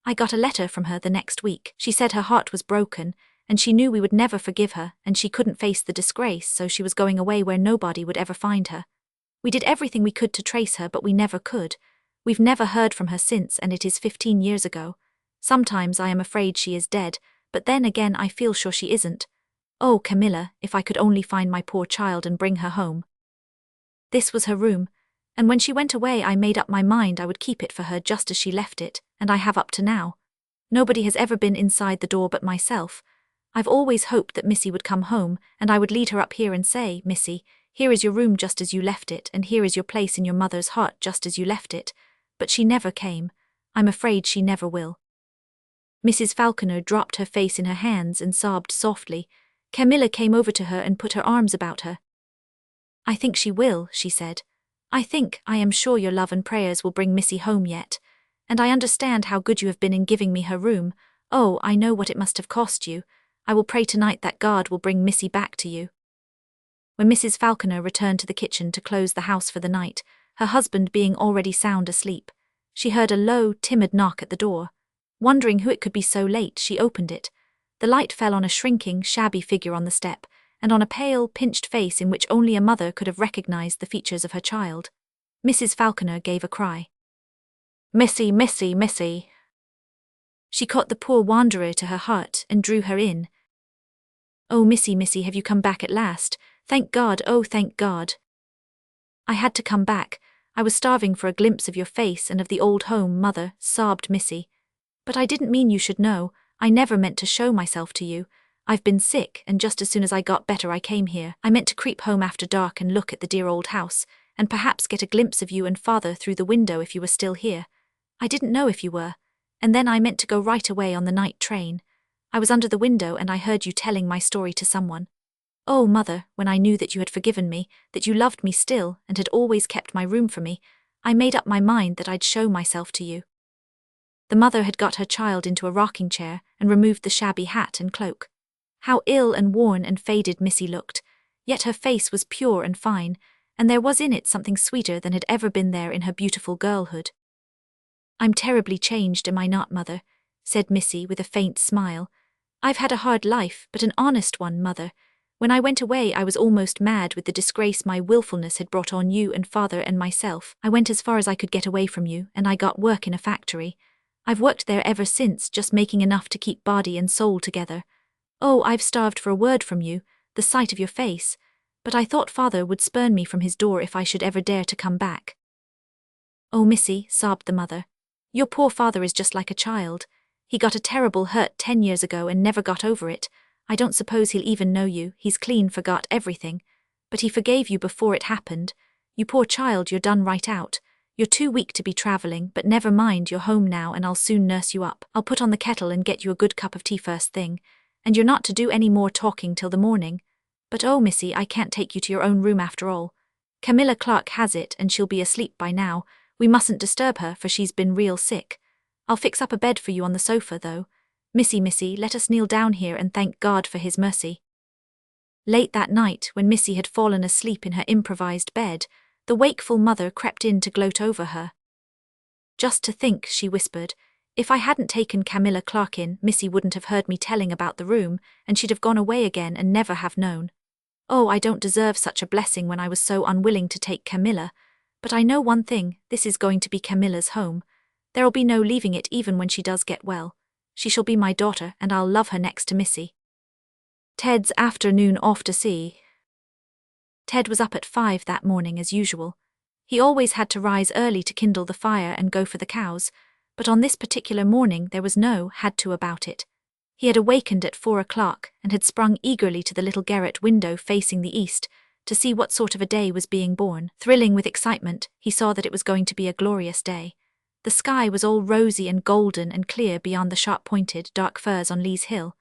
I got a letter from her the next week. She said her heart was broken, and she knew we would never forgive her, and she couldn't face the disgrace, so she was going away where nobody would ever find her. We did everything we could to trace her, but we never could. We've never heard from her since, and it is 15 years ago. Sometimes I am afraid she is dead, but then again I feel sure she isn't. Oh, Camilla, if I could only find my poor child and bring her home. This was her room, and when she went away I made up my mind I would keep it for her just as she left it, and I have up to now. Nobody has ever been inside the door but myself. I've always hoped that Missy would come home, and I would lead her up here and say, Missy, here is your room just as you left it, and here is your place in your mother's heart just as you left it. But she never came. I'm afraid she never will. Mrs. Falconer dropped her face in her hands and sobbed softly. Camilla came over to her and put her arms about her. I think she will, she said. I am sure your love and prayers will bring Missy home yet. And I understand how good you have been in giving me her room. Oh, I know what it must have cost you. I will pray tonight that God will bring Missy back to you. When Mrs. Falconer returned to the kitchen to close the house for the night, her husband being already sound asleep, she heard a low, timid knock at the door. Wondering who it could be so late, she opened it. The light fell on a shrinking, shabby figure on the step, and on a pale, pinched face in which only a mother could have recognized the features of her child. Mrs. Falconer gave a cry. Missy, Missy, Missy. She caught the poor wanderer to her heart and drew her in. Oh, Missy, Missy, have you come back at last? Thank God, oh, thank God. I had to come back. I was starving for a glimpse of your face and of the old home, mother, sobbed Missy. But I didn't mean you should know. I never meant to show myself to you. I've been sick, and just as soon as I got better I came here. I meant to creep home after dark and look at the dear old house, and perhaps get a glimpse of you and father through the window if you were still here. I didn't know if you were. And then I meant to go right away on the night train. I was under the window and I heard you telling my story to someone. Oh, mother, when I knew that you had forgiven me, that you loved me still and had always kept my room for me, I made up my mind that I'd show myself to you. The mother had got her child into a rocking chair and removed the shabby hat and cloak. How ill and worn and faded Missy looked, yet her face was pure and fine, and there was in it something sweeter than had ever been there in her beautiful girlhood. I'm terribly changed, am I not, mother? Said Missy with a faint smile. I've had a hard life, but an honest one, mother. When I went away I was almost mad with the disgrace my willfulness had brought on you and father and myself. I went as far as I could get away from you, and I got work in a factory. I've worked there ever since, just making enough to keep body and soul together. Oh, I've starved for a word from you, the sight of your face, but I thought father would spurn me from his door if I should ever dare to come back. Oh, Missy, sobbed the mother, your poor father is just like a child. He got a terrible hurt 10 years ago and never got over it. I don't suppose he'll even know you, he's clean forgot everything. But he forgave you before it happened. You poor child, you're done right out. You're too weak to be travelling, but never mind, you're home now and I'll soon nurse you up. I'll put on the kettle and get you a good cup of tea first thing. And you're not to do any more talking till the morning. But oh, Missy, I can't take you to your own room after all. Camilla Clark has it and she'll be asleep by now. We mustn't disturb her for she's been real sick. I'll fix up a bed for you on the sofa though. Missy, let us kneel down here and thank God for his mercy. Late that night, when Missy had fallen asleep in her improvised bed, the wakeful mother crept in to gloat over her. Just to think, she whispered, if I hadn't taken Camilla Clark in, Missy wouldn't have heard me telling about the room, and she'd have gone away again and never have known. Oh, I don't deserve such a blessing when I was so unwilling to take Camilla, but I know one thing, this is going to be Camilla's home. There'll be no leaving it even when she does get well. She shall be my daughter and I'll love her next to Missy. Ted's afternoon off to sea. Ted was up at 5 that morning as usual. He always had to rise early to kindle the fire and go for the cows, but on this particular morning there was no had to about it. He had awakened at 4 o'clock and had sprung eagerly to the little garret window facing the east to see what sort of a day was being born. Thrilling with excitement, he saw that it was going to be a glorious day. The sky was all rosy and golden and clear beyond the sharp-pointed dark firs on Lee's Hill.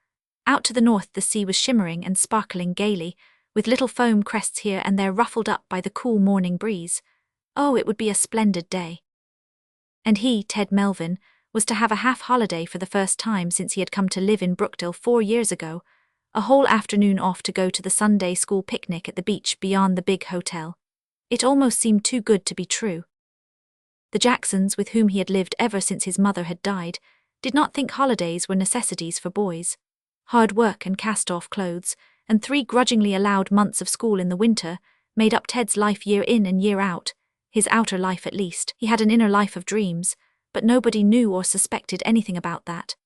Out to the north the sea was shimmering and sparkling gaily, with little foam crests here and there ruffled up by the cool morning breeze. Oh, it would be a splendid day. And he, Ted Melvin, was to have a half-holiday for the first time since he had come to live in Brookdale 4 years ago, a whole afternoon off to go to the Sunday school picnic at the beach beyond the big hotel. It almost seemed too good to be true. The Jacksons, with whom he had lived ever since his mother had died, did not think holidays were necessities for boys. Hard work and cast-off clothes, and 3 grudgingly allowed months of school in the winter, made up Ted's life year in and year out, his outer life at least. He had an inner life of dreams, but nobody knew or suspected anything about that.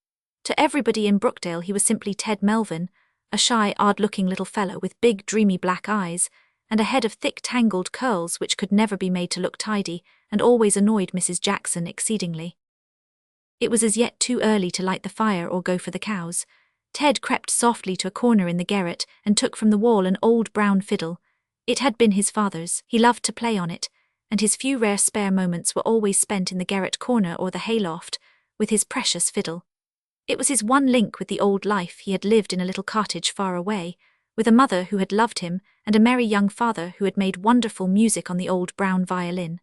To everybody in Brookdale he was simply Ted Melvin, a shy, odd-looking little fellow with big, dreamy black eyes, and a head of thick, tangled curls which could never be made to look tidy, and always annoyed Mrs. Jackson exceedingly. It was as yet too early to light the fire or go for the cows. Ted crept softly to a corner in the garret and took from the wall an old brown fiddle. It had been his father's. He loved to play on it, and his few rare spare moments were always spent in the garret corner or the hayloft, with his precious fiddle. It was his one link with the old life he had lived in a little cottage far away, with a mother who had loved him and a merry young father who had made wonderful music on the old brown violin.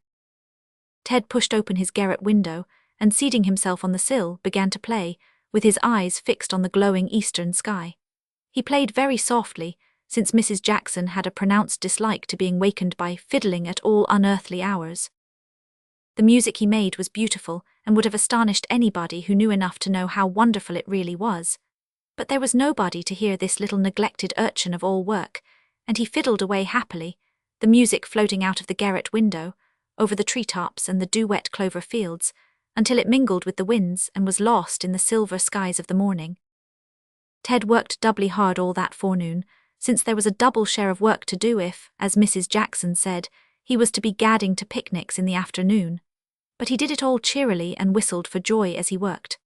Ted pushed open his garret window and, seating himself on the sill, began to play, with his eyes fixed on the glowing eastern sky. He played very softly, since Mrs. Jackson had a pronounced dislike to being wakened by fiddling at all unearthly hours. The music he made was beautiful and would have astonished anybody who knew enough to know how wonderful it really was. But there was nobody to hear this little neglected urchin of all work, and he fiddled away happily, the music floating out of the garret window, over the treetops and the dew-wet clover fields, until it mingled with the winds and was lost in the silver skies of the morning. Ted worked doubly hard all that forenoon, since there was a double share of work to do if, as Mrs. Jackson said, he was to be gadding to picnics in the afternoon. But he did it all cheerily and whistled for joy as he worked.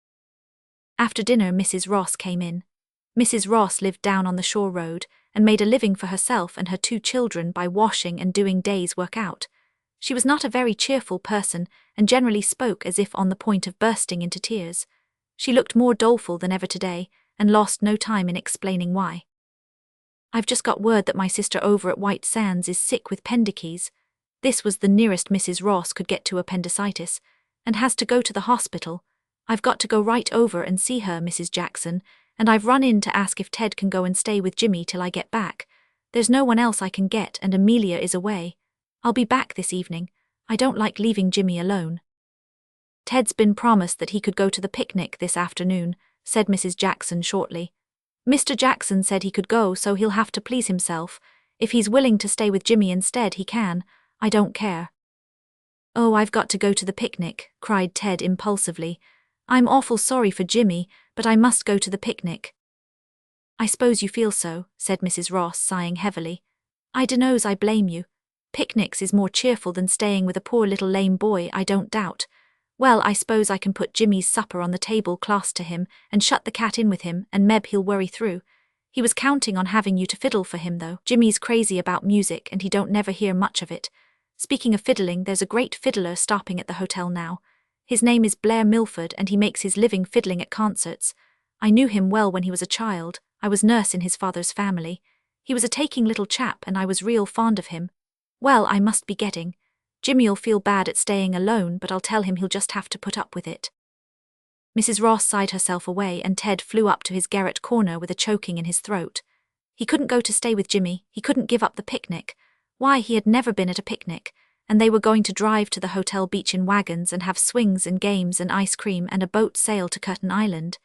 After dinner Mrs. Ross came in. Mrs. Ross lived down on the shore road and made a living for herself and her 2 children by washing and doing days' work out. She was not a very cheerful person and generally spoke as if on the point of bursting into tears. She looked more doleful than ever today and lost no time in explaining why. I've just got word that my sister over at White Sands is sick with appendicitis. This was the nearest Mrs. Ross could get to appendicitis, and has to go to the hospital. I've got to go right over and see her, Mrs. Jackson, and I've run in to ask if Ted can go and stay with Jimmy till I get back. There's no one else I can get and Amelia is away. I'll be back this evening. I don't like leaving Jimmy alone. Ted's been promised that he could go to the picnic this afternoon, said Mrs. Jackson shortly. Mr. Jackson said he could go, so he'll have to please himself. If he's willing to stay with Jimmy instead, he can. I don't care. Oh, I've got to go to the picnic, cried Ted impulsively. I'm awful sorry for Jimmy, but I must go to the picnic. I suppose you feel so, said Mrs. Ross, sighing heavily. I dunno's I blame you. Picnics is more cheerful than staying with a poor little lame boy, I don't doubt. Well, I suppose I can put Jimmy's supper on the table close to him and shut the cat in with him, and meb he'll worry through. He was counting on having you to fiddle for him, though. Jimmy's crazy about music and he don't never hear much of it. Speaking of fiddling, there's a great fiddler stopping at the hotel now. His name is Blair Milford and he makes his living fiddling at concerts. I knew him well when he was a child. I was nurse in his father's family. He was a taking little chap and I was real fond of him. Well, I must be getting. Jimmy'll feel bad at staying alone, but I'll tell him he'll just have to put up with it. Mrs. Ross sighed herself away and Ted flew up to his garret corner with a choking in his throat. He couldn't go to stay with Jimmy, he couldn't give up the picnic. Why, he had never been at a picnic, and they were going to drive to the hotel beach in wagons and have swings and games and ice cream and a boat sail to Curtin Island.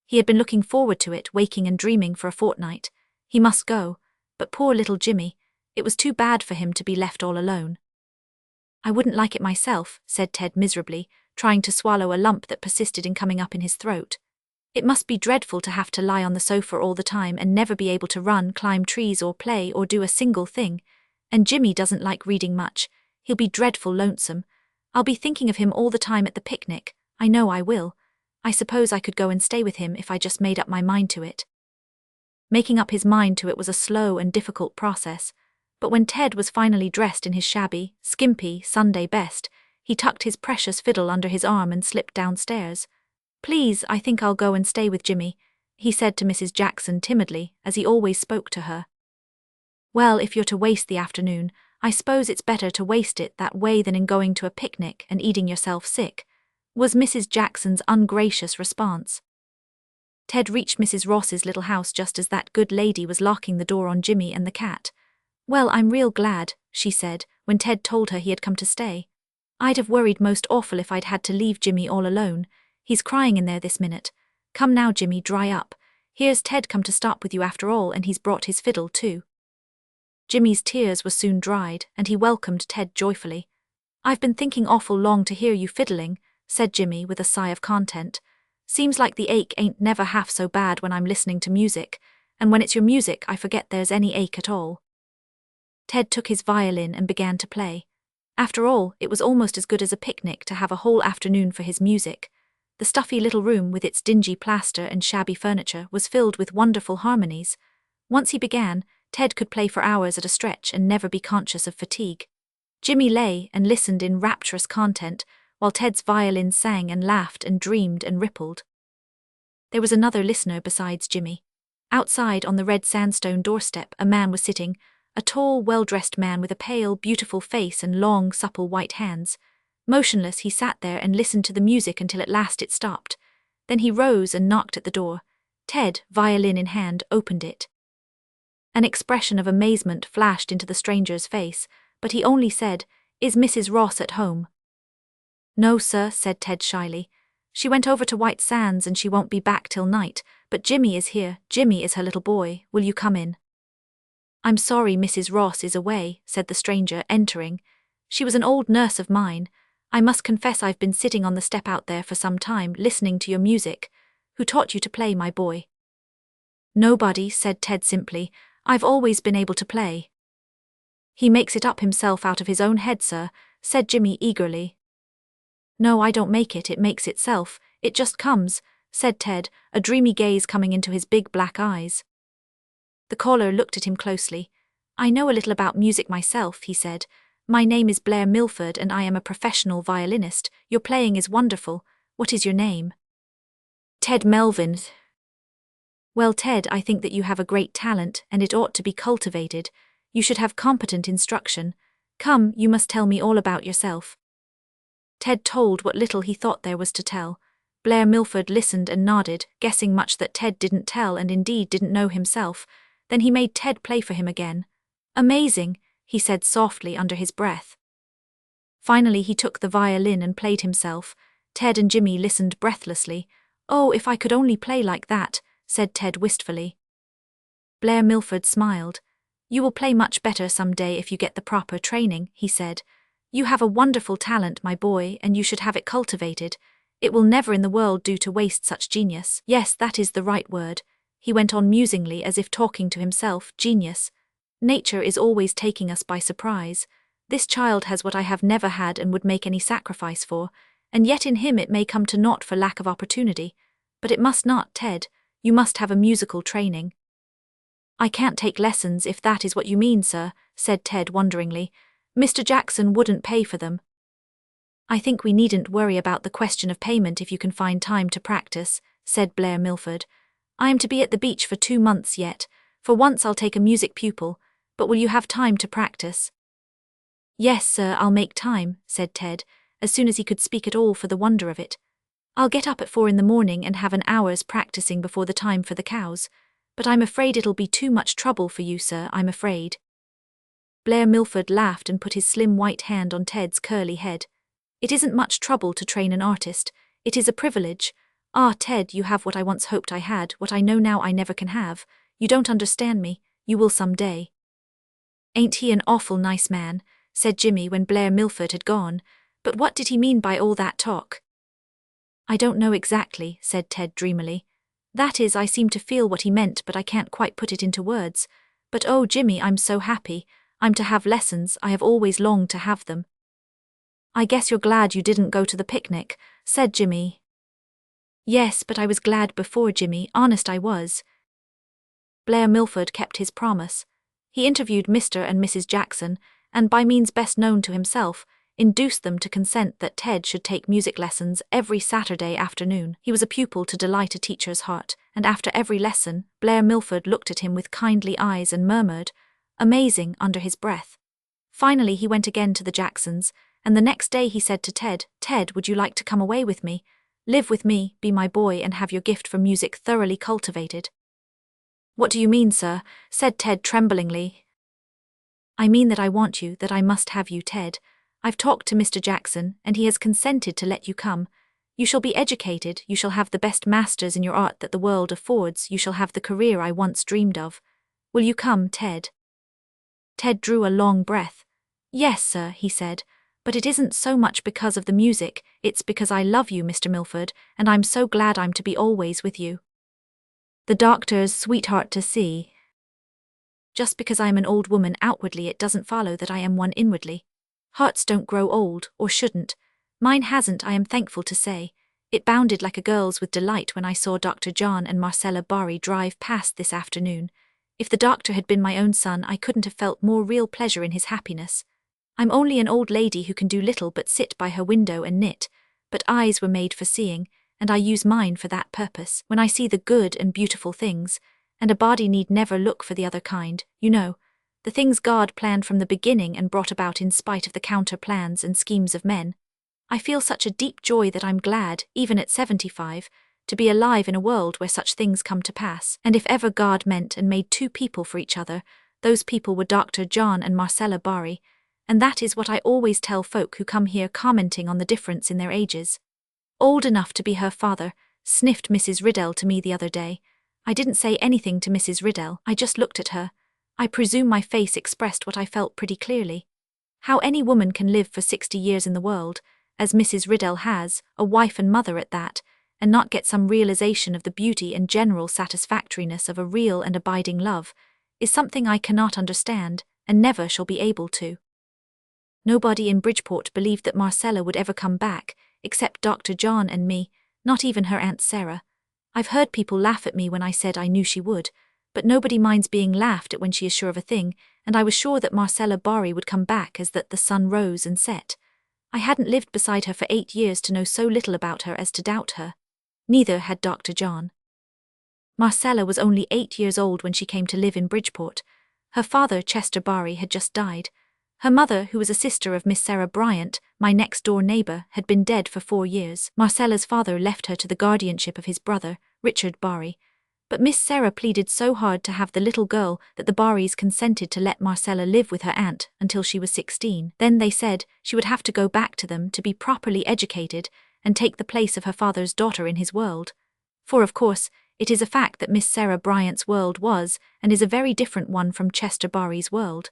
He had been looking forward to it, waking and dreaming for a fortnight. He must go, but poor little Jimmy, it was too bad for him to be left all alone. I wouldn't like it myself, said Ted miserably, trying to swallow a lump that persisted in coming up in his throat. It must be dreadful to have to lie on the sofa all the time and never be able to run, climb trees or play or do a single thing. And Jimmy doesn't like reading much. He'll be dreadful lonesome. I'll be thinking of him all the time at the picnic. I know I will. I suppose I could go and stay with him if I just made up my mind to it. Making up his mind to it was a slow and difficult process. But when Ted was finally dressed in his shabby, skimpy Sunday best, he tucked his precious fiddle under his arm and slipped downstairs. Please, I think I'll go and stay with Jimmy, he said to Mrs. Jackson timidly, as he always spoke to her. Well, if you're to waste the afternoon, I suppose it's better to waste it that way than in going to a picnic and eating yourself sick, was Mrs. Jackson's ungracious response. Ted reached Mrs. Ross's little house just as that good lady was locking the door on Jimmy and the cat. Well, I'm real glad, she said, when Ted told her he had come to stay. I'd have worried most awful if I'd had to leave Jimmy all alone. He's crying in there this minute. Come now, Jimmy, dry up. Here's Ted come to stop with you after all, and he's brought his fiddle too. Jimmy's tears were soon dried, and he welcomed Ted joyfully. I've been thinking awful long to hear you fiddling, said Jimmy with a sigh of content. Seems like the ache ain't never half so bad when I'm listening to music, and when it's your music I forget there's any ache at all. Ted took his violin and began to play. After all, it was almost as good as a picnic to have a whole afternoon for his music. The stuffy little room with its dingy plaster and shabby furniture was filled with wonderful harmonies. Once he began, Ted could play for hours at a stretch and never be conscious of fatigue. Jimmy lay and listened in rapturous content, while Ted's violin sang and laughed and dreamed and rippled. There was another listener besides Jimmy. Outside on the red sandstone doorstep a man was sitting, a tall, well-dressed man with a pale, beautiful face and long, supple white hands. Motionless, he sat there and listened to the music until at last it stopped. Then he rose and knocked at the door. Ted, violin in hand, opened it. An expression of amazement flashed into the stranger's face, but he only said, "Is Mrs. Ross at home?" "No, sir," said Ted shyly. "She went over to White Sands and she won't be back till night, but Jimmy is here. Jimmy is her little boy. Will you come in?" "I'm sorry Mrs. Ross is away," said the stranger, entering. "She was an old nurse of mine. I must confess I've been sitting on the step out there for some time, listening to your music. Who taught you to play, my boy?" "Nobody," said Ted simply. "I've always been able to play." "He makes it up himself out of his own head, sir," said Jimmy eagerly. "No, I don't make it, it makes itself. It just comes," said Ted, a dreamy gaze coming into his big black eyes. The caller looked at him closely. "I know a little about music myself," he said. "My name is Blair Milford and I am a professional violinist. Your playing is wonderful. What is your name?" "Ted Melvin." Well, Ted, I think that you have a great talent, and it ought to be cultivated. You should have competent instruction. Come, you must tell me all about yourself. Ted told what little he thought there was to tell. Blair Milford listened and nodded, guessing much that Ted didn't tell and indeed didn't know himself. Then he made Ted play for him again. Amazing, he said softly under his breath. Finally he took the violin and played himself. Ted and Jimmy listened breathlessly. Oh, if I could only play like that, said Ted wistfully. Blair Milford smiled. You will play much better some day if you get the proper training, he said. You have a wonderful talent, my boy, and you should have it cultivated. It will never in the world do to waste such genius. Yes, that is the right word, he went on musingly as if talking to himself, genius. Nature is always taking us by surprise. This child has what I have never had and would make any sacrifice for, and yet in him it may come to naught for lack of opportunity. But it must not, Ted. You must have a musical training. I can't take lessons if that is what you mean, sir, said Ted wonderingly. Mr. Jackson wouldn't pay for them. I think we needn't worry about the question of payment if you can find time to practice, said Blair Milford. I am to be at the beach for 2 months yet. For once I'll take a music pupil, but will you have time to practice? Yes, sir, I'll make time, said Ted, as soon as he could speak at all for the wonder of it. I'll get up at 4 in the morning and have an hour's practicing before the time for the cows. But I'm afraid it'll be too much trouble for you, sir, I'm afraid. Blair Milford laughed and put his slim white hand on Ted's curly head. It isn't much trouble to train an artist. It is a privilege. Ah, Ted, you have what I once hoped I had, what I know now I never can have. You don't understand me. You will some day. Ain't he an awful nice man, said Jimmy when Blair Milford had gone. But what did he mean by all that talk? I don't know exactly, said Ted dreamily. That is, I seem to feel what he meant, but I can't quite put it into words. But oh, Jimmy, I'm so happy. I'm to have lessons. I have always longed to have them. I guess you're glad you didn't go to the picnic, said Jimmy. Yes, but I was glad before, Jimmy, honest I was. Blair Milford kept his promise. He interviewed Mr. and Mrs. Jackson, and by means best known to himself, induced them to consent that Ted should take music lessons every Saturday afternoon. He was a pupil to delight a teacher's heart, and after every lesson, Blair Milford looked at him with kindly eyes and murmured, "Amazing," under his breath. Finally he went again to the Jacksons, and the next day he said to Ted, "Ted, would you like to come away with me? Live with me, be my boy, and have your gift for music thoroughly cultivated?" "What do you mean, sir?" said Ted tremblingly. "I mean that I want you, that I must have you, Ted. I've talked to Mr. Jackson, and he has consented to let you come. You shall be educated, you shall have the best masters in your art that the world affords, you shall have the career I once dreamed of. Will you come, Ted?" Ted drew a long breath. "Yes, sir," he said, "but it isn't so much because of the music, it's because I love you, Mr. Milford, and I'm so glad I'm to be always with you. The doctor's sweetheart to see. Just because I am an old woman outwardly it doesn't follow that I am one inwardly. Hearts don't grow old, or shouldn't. Mine hasn't, I am thankful to say. It bounded like a girl's with delight when I saw Dr. John and Marcella Barry drive past this afternoon. If the doctor had been my own son I couldn't have felt more real pleasure in his happiness. I'm only an old lady who can do little but sit by her window and knit, but eyes were made for seeing, and I use mine for that purpose. When I see the good and beautiful things, and a body need never look for the other kind, you know, the things God planned from the beginning and brought about in spite of the counter-plans and schemes of men, I feel such a deep joy that I'm glad, even at 75, to be alive in a world where such things come to pass. And if ever God meant and made 2 people for each other, those people were Dr. John and Marcella Barry, and that is what I always tell folk who come here commenting on the difference in their ages. Old enough to be her father, sniffed Mrs. Riddell to me the other day. I didn't say anything to Mrs. Riddell, I just looked at her. I presume my face expressed what I felt pretty clearly. How any woman can live for 60 years in the world, as Mrs. Riddell has, a wife and mother at that, and not get some realization of the beauty and general satisfactoriness of a real and abiding love, is something I cannot understand, and never shall be able to. Nobody in Bridgeport believed that Marcella would ever come back, except Dr. John and me, not even her Aunt Sarah. I've heard people laugh at me when I said I knew she would, but nobody minds being laughed at when she is sure of a thing, and I was sure that Marcella Barry would come back as that the sun rose and set. I hadn't lived beside her for 8 years to know so little about her as to doubt her. Neither had Dr. John. Marcella was only 8 years old when she came to live in Bridgeport. Her father, Chester Barry, had just died. Her mother, who was a sister of Miss Sarah Bryant, my next-door neighbour, had been dead for 4 years. Marcella's father left her to the guardianship of his brother, Richard Barry. But Miss Sarah pleaded so hard to have the little girl that the Barrys consented to let Marcella live with her aunt until she was 16. Then they said she would have to go back to them to be properly educated and take the place of her father's daughter in his world. For, of course, it is a fact that Miss Sarah Bryant's world was and is a very different one from Chester Barry's world.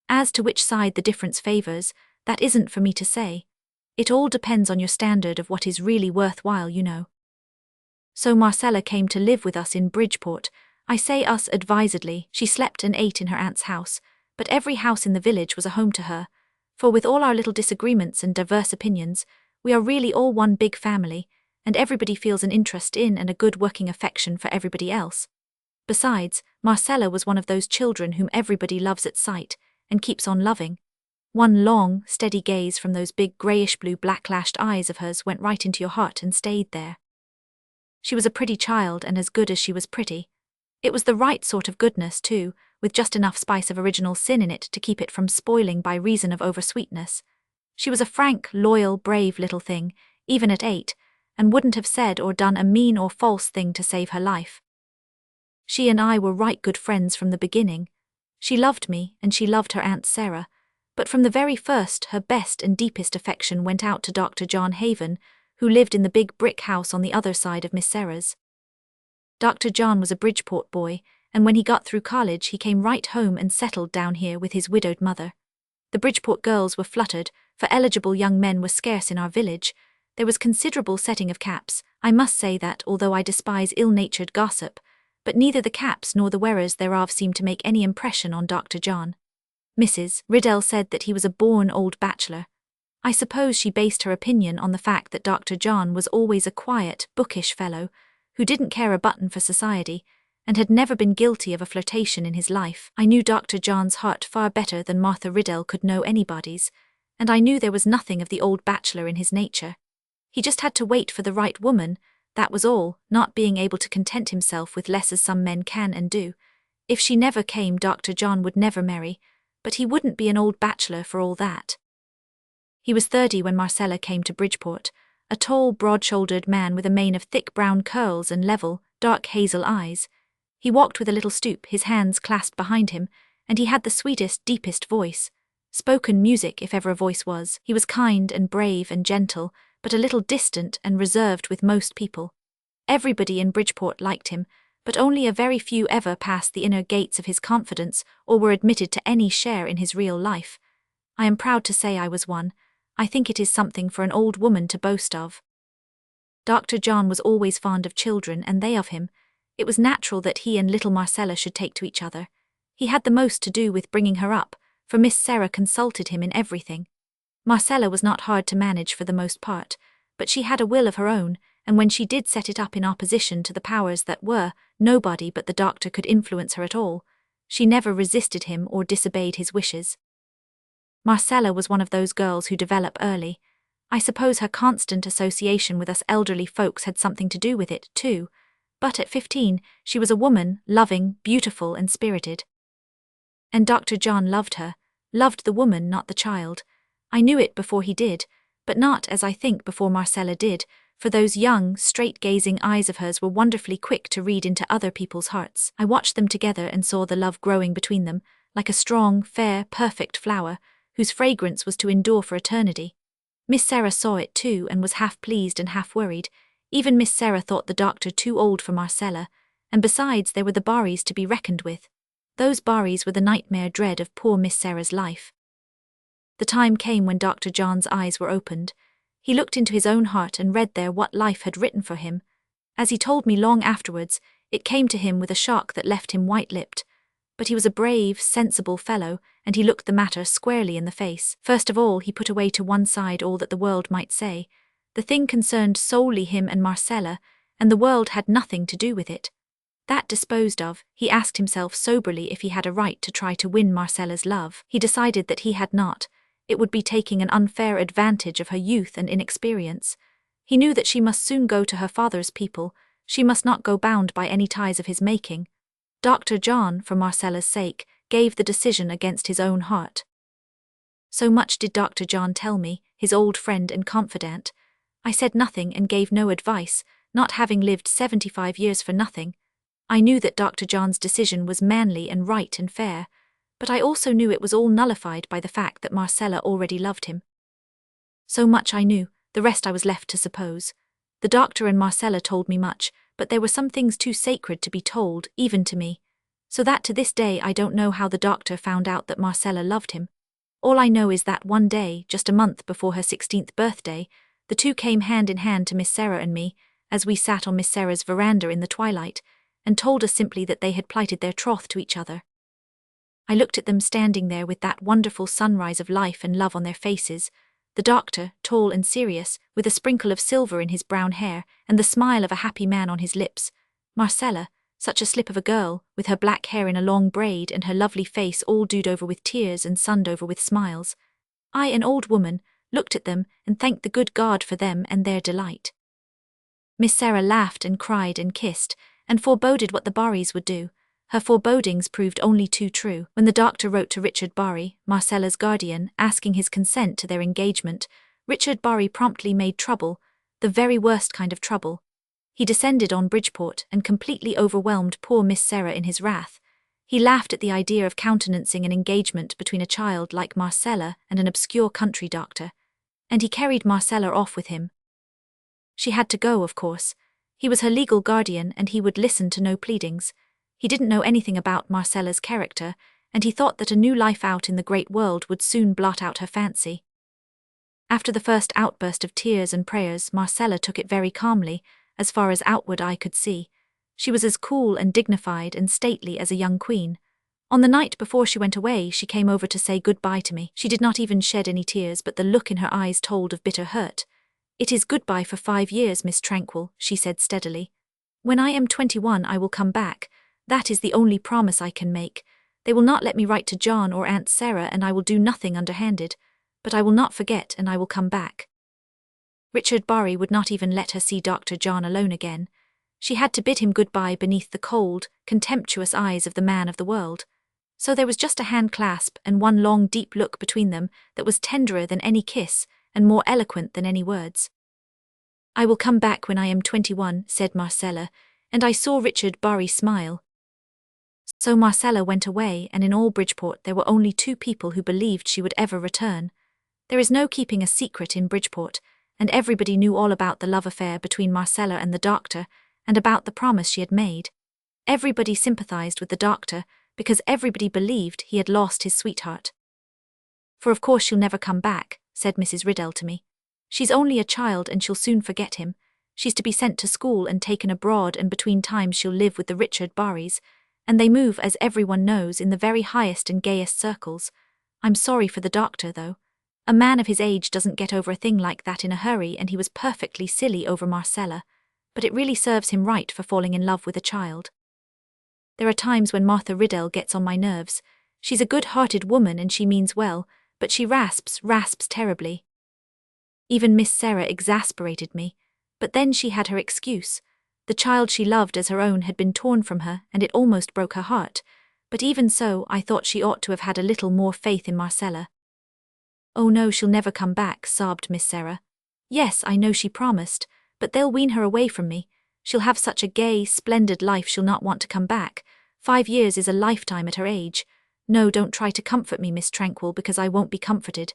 As to which side the difference favours, that isn't for me to say. It all depends on your standard of what is really worthwhile, you know. So Marcella came to live with us in Bridgeport. I say us advisedly. She slept and ate in her aunt's house, but every house in the village was a home to her, for with all our little disagreements and diverse opinions, we are really all one big family, and everybody feels an interest in and a good working affection for everybody else. Besides, Marcella was one of those children whom everybody loves at sight, and keeps on loving. One long, steady gaze from those big greyish-blue black-lashed eyes of hers went right into your heart and stayed there. She was a pretty child and as good as she was pretty. It was the right sort of goodness, too, with just enough spice of original sin in it to keep it from spoiling by reason of oversweetness. She was a frank, loyal, brave little thing, even at 8, and wouldn't have said or done a mean or false thing to save her life. She and I were right good friends from the beginning. She loved me, and she loved her Aunt Sarah, but from the very first her best and deepest affection went out to Dr. John Haven, who lived in the big brick house on the other side of Miss Sarah's. Dr. John was a Bridgeport boy, and when he got through college he came right home and settled down here with his widowed mother. The Bridgeport girls were fluttered, for eligible young men were scarce in our village. There was considerable setting of caps. I must say that, although I despise ill-natured gossip, but neither the caps nor the wearers thereof seemed to make any impression on Dr. John. Mrs. Riddell said that he was a born old bachelor. I suppose she based her opinion on the fact that Dr. John was always a quiet, bookish fellow, who didn't care a button for society, and had never been guilty of a flirtation in his life. I knew Dr. John's heart far better than Martha Riddell could know anybody's, and I knew there was nothing of the old bachelor in his nature. He just had to wait for the right woman, that was all, not being able to content himself with less as some men can and do. If she never came, Dr. John would never marry, but he wouldn't be an old bachelor for all that. He was 30 when Marcella came to Bridgeport, a tall, broad-shouldered man with a mane of thick brown curls and level, dark hazel eyes. He walked with a little stoop, his hands clasped behind him, and he had the sweetest, deepest voice. Spoken music, if ever a voice was. He was kind and brave and gentle, but a little distant and reserved with most people. Everybody in Bridgeport liked him, but only a very few ever passed the inner gates of his confidence or were admitted to any share in his real life. I am proud to say I was one. I think it is something for an old woman to boast of. Dr. John was always fond of children and they of him. It was natural that he and little Marcella should take to each other. He had the most to do with bringing her up, for Miss Sarah consulted him in everything. Marcella was not hard to manage for the most part, but she had a will of her own, and when she did set it up in opposition to the powers that were, nobody but the doctor could influence her at all. She never resisted him or disobeyed his wishes. Marcella was one of those girls who develop early. I suppose her constant association with us elderly folks had something to do with it, too, but at 15, she was a woman, loving, beautiful and spirited. And Dr. John loved her, loved the woman, not the child. I knew it before he did, but not, as I think, before Marcella did, for those young, straight-gazing eyes of hers were wonderfully quick to read into other people's hearts. I watched them together and saw the love growing between them, like a strong, fair, perfect flower, whose fragrance was to endure for eternity. Miss Sarah saw it too and was half pleased and half worried. Even Miss Sarah thought the doctor too old for Marcella, and besides there were the Barrys to be reckoned with. Those Barrys were the nightmare dread of poor Miss Sarah's life. The time came when Dr. John's eyes were opened. He looked into his own heart and read there what life had written for him. As he told me long afterwards, it came to him with a shock that left him white-lipped. But he was a brave, sensible fellow, and he looked the matter squarely in the face. First of all, he put away to one side all that the world might say. The thing concerned solely him and Marcella, and the world had nothing to do with it. That disposed of, he asked himself soberly if he had a right to try to win Marcella's love. He decided that he had not. It would be taking an unfair advantage of her youth and inexperience. He knew that she must soon go to her father's people. She must not go bound by any ties of his making. Dr. John, for Marcella's sake, gave the decision against his own heart. So much did Dr. John tell me, his old friend and confidant. I said nothing and gave no advice, not having lived 75 years for nothing. I knew that Dr. John's decision was manly and right and fair, but I also knew it was all nullified by the fact that Marcella already loved him. So much I knew, the rest I was left to suppose. The doctor and Marcella told me much, but there were some things too sacred to be told, even to me, so that to this day I don't know how the doctor found out that Marcella loved him. All I know is that one day, just a month before her 16th birthday, the two came hand in hand to Miss Sarah and me, as we sat on Miss Sarah's veranda in the twilight, and told us simply that they had plighted their troth to each other. I looked at them standing there with that wonderful sunrise of life and love on their faces, the doctor, tall and serious, with a sprinkle of silver in his brown hair and the smile of a happy man on his lips. Marcella, such a slip of a girl, with her black hair in a long braid and her lovely face all dewed over with tears and sunned over with smiles. I, an old woman, looked at them and thanked the good God for them and their delight. Miss Sarah laughed and cried and kissed, and foreboded what the Barrys would do. Her forebodings proved only too true. When the doctor wrote to Richard Barry, Marcella's guardian, asking his consent to their engagement, Richard Barry promptly made trouble, the very worst kind of trouble. He descended on Bridgeport and completely overwhelmed poor Miss Sarah in his wrath. He laughed at the idea of countenancing an engagement between a child like Marcella and an obscure country doctor, and he carried Marcella off with him. She had to go, of course. He was her legal guardian and he would listen to no pleadings. He didn't know anything about Marcella's character, and he thought that a new life out in the great world would soon blot out her fancy. After the first outburst of tears and prayers, Marcella took it very calmly, as far as outward eye could see. She was as cool and dignified and stately as a young queen. On the night before she went away, she came over to say goodbye to me. She did not even shed any tears, but the look in her eyes told of bitter hurt. "It is goodbye for 5 years, Miss Tranquil," she said steadily. "When I am 21 I will come back. That is the only promise I can make. They will not let me write to John or Aunt Sarah and I will do nothing underhanded, but I will not forget and I will come back." Richard Barry would not even let her see Dr. John alone again. She had to bid him goodbye beneath the cold, contemptuous eyes of the man of the world. So there was just a hand clasp and one long deep look between them that was tenderer than any kiss and more eloquent than any words. "I will come back when I am 21, said Marcella, and I saw Richard Barry smile. So Marcella went away, and in all Bridgeport there were only 2 people who believed she would ever return. There is no keeping a secret in Bridgeport, and everybody knew all about the love affair between Marcella and the doctor, and about the promise she had made. Everybody sympathized with the doctor, because everybody believed he had lost his sweetheart. "For of course she'll never come back," said Mrs. Riddell to me. "She's only a child and she'll soon forget him. She's to be sent to school and taken abroad, and between times she'll live with the Richard Barrys, and they move, as everyone knows, in the very highest and gayest circles. I'm sorry for the doctor, though. A man of his age doesn't get over a thing like that in a hurry, and he was perfectly silly over Marcella, but it really serves him right for falling in love with a child. There are times when Martha Riddell gets on my nerves. She's a good-hearted woman and she means well, but she rasps terribly. Even Miss Sarah exasperated me, but then she had her excuse. The child she loved as her own had been torn from her, and it almost broke her heart, but even so I thought she ought to have had a little more faith in Marcella." "Oh no, she'll never come back," sobbed Miss Sarah. "Yes, I know she promised, but they'll wean her away from me. She'll have such a gay, splendid life she'll not want to come back. 5 years is a lifetime at her age. No, don't try to comfort me, Miss Tranquil, because I won't be comforted.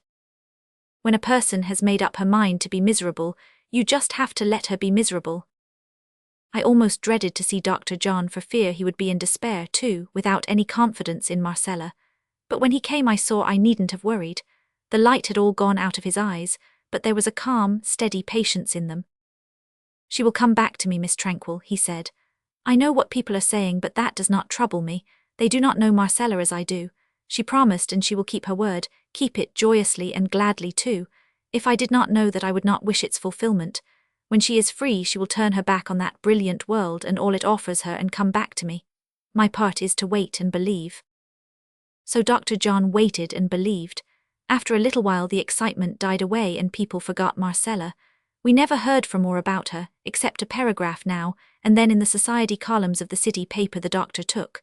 When a person has made up her mind to be miserable, you just have to let her be miserable." I almost dreaded to see Dr. John for fear he would be in despair too, without any confidence in Marcella. But when he came I saw I needn't have worried. The light had all gone out of his eyes, but there was a calm, steady patience in them. "She will come back to me, Miss Tranquil," he said. "I know what people are saying, but that does not trouble me. They do not know Marcella as I do. She promised and she will keep her word, keep it joyously and gladly too. If I did not know that I would not wish its fulfillment. When she is free she will turn her back on that brilliant world and all it offers her and come back to me. My part is to wait and believe." So Dr. John waited and believed. After a little while the excitement died away and people forgot Marcella. We never heard from or about her, except a paragraph now and then in the society columns of the city paper the doctor took.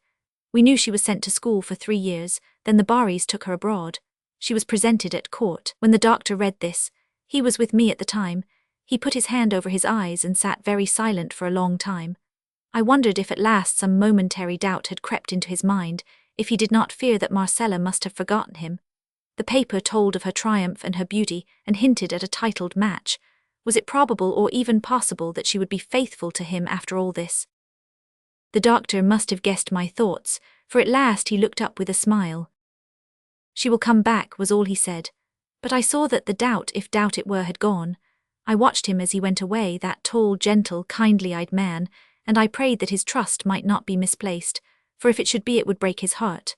We knew she was sent to school for 3 years, then the Barrys took her abroad. She was presented at court. When the doctor read this, he was with me at the time, he put his hand over his eyes and sat very silent for a long time. I wondered if at last some momentary doubt had crept into his mind, if he did not fear that Marcella must have forgotten him. The paper told of her triumph and her beauty and hinted at a titled match. Was it probable or even possible that she would be faithful to him after all this? The doctor must have guessed my thoughts, for at last he looked up with a smile. "She will come back," was all he said. But I saw that the doubt, if doubt it were, had gone. I watched him as he went away, that tall, gentle, kindly-eyed man, and I prayed that his trust might not be misplaced, for if it should be it would break his heart.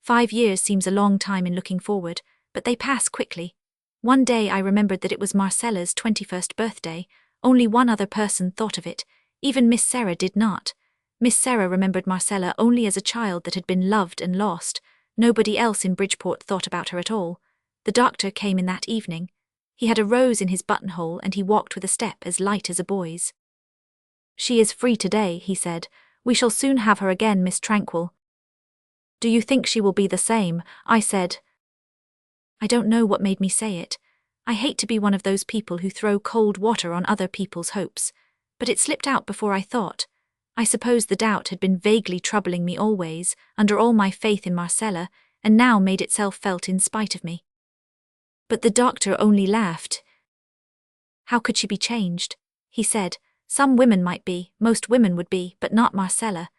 5 years seems a long time in looking forward, but they pass quickly. One day I remembered that it was Marcella's 21st birthday. Only one other person thought of it. Even Miss Sarah did not. Miss Sarah remembered Marcella only as a child that had been loved and lost. Nobody else in Bridgeport thought about her at all. The doctor came in that evening. He had a rose in his buttonhole and he walked with a step as light as a boy's. "She is free today," he said. "We shall soon have her again, Miss Tranquil." "Do you think she will be the same?" I said. I don't know what made me say it. I hate to be one of those people who throw cold water on other people's hopes. But it slipped out before I thought. I suppose the doubt had been vaguely troubling me always, under all my faith in Marcella, and now made itself felt in spite of me. But the doctor only laughed. "How could she be changed?" he said. "Some women might be, most women would be, but not Marcella.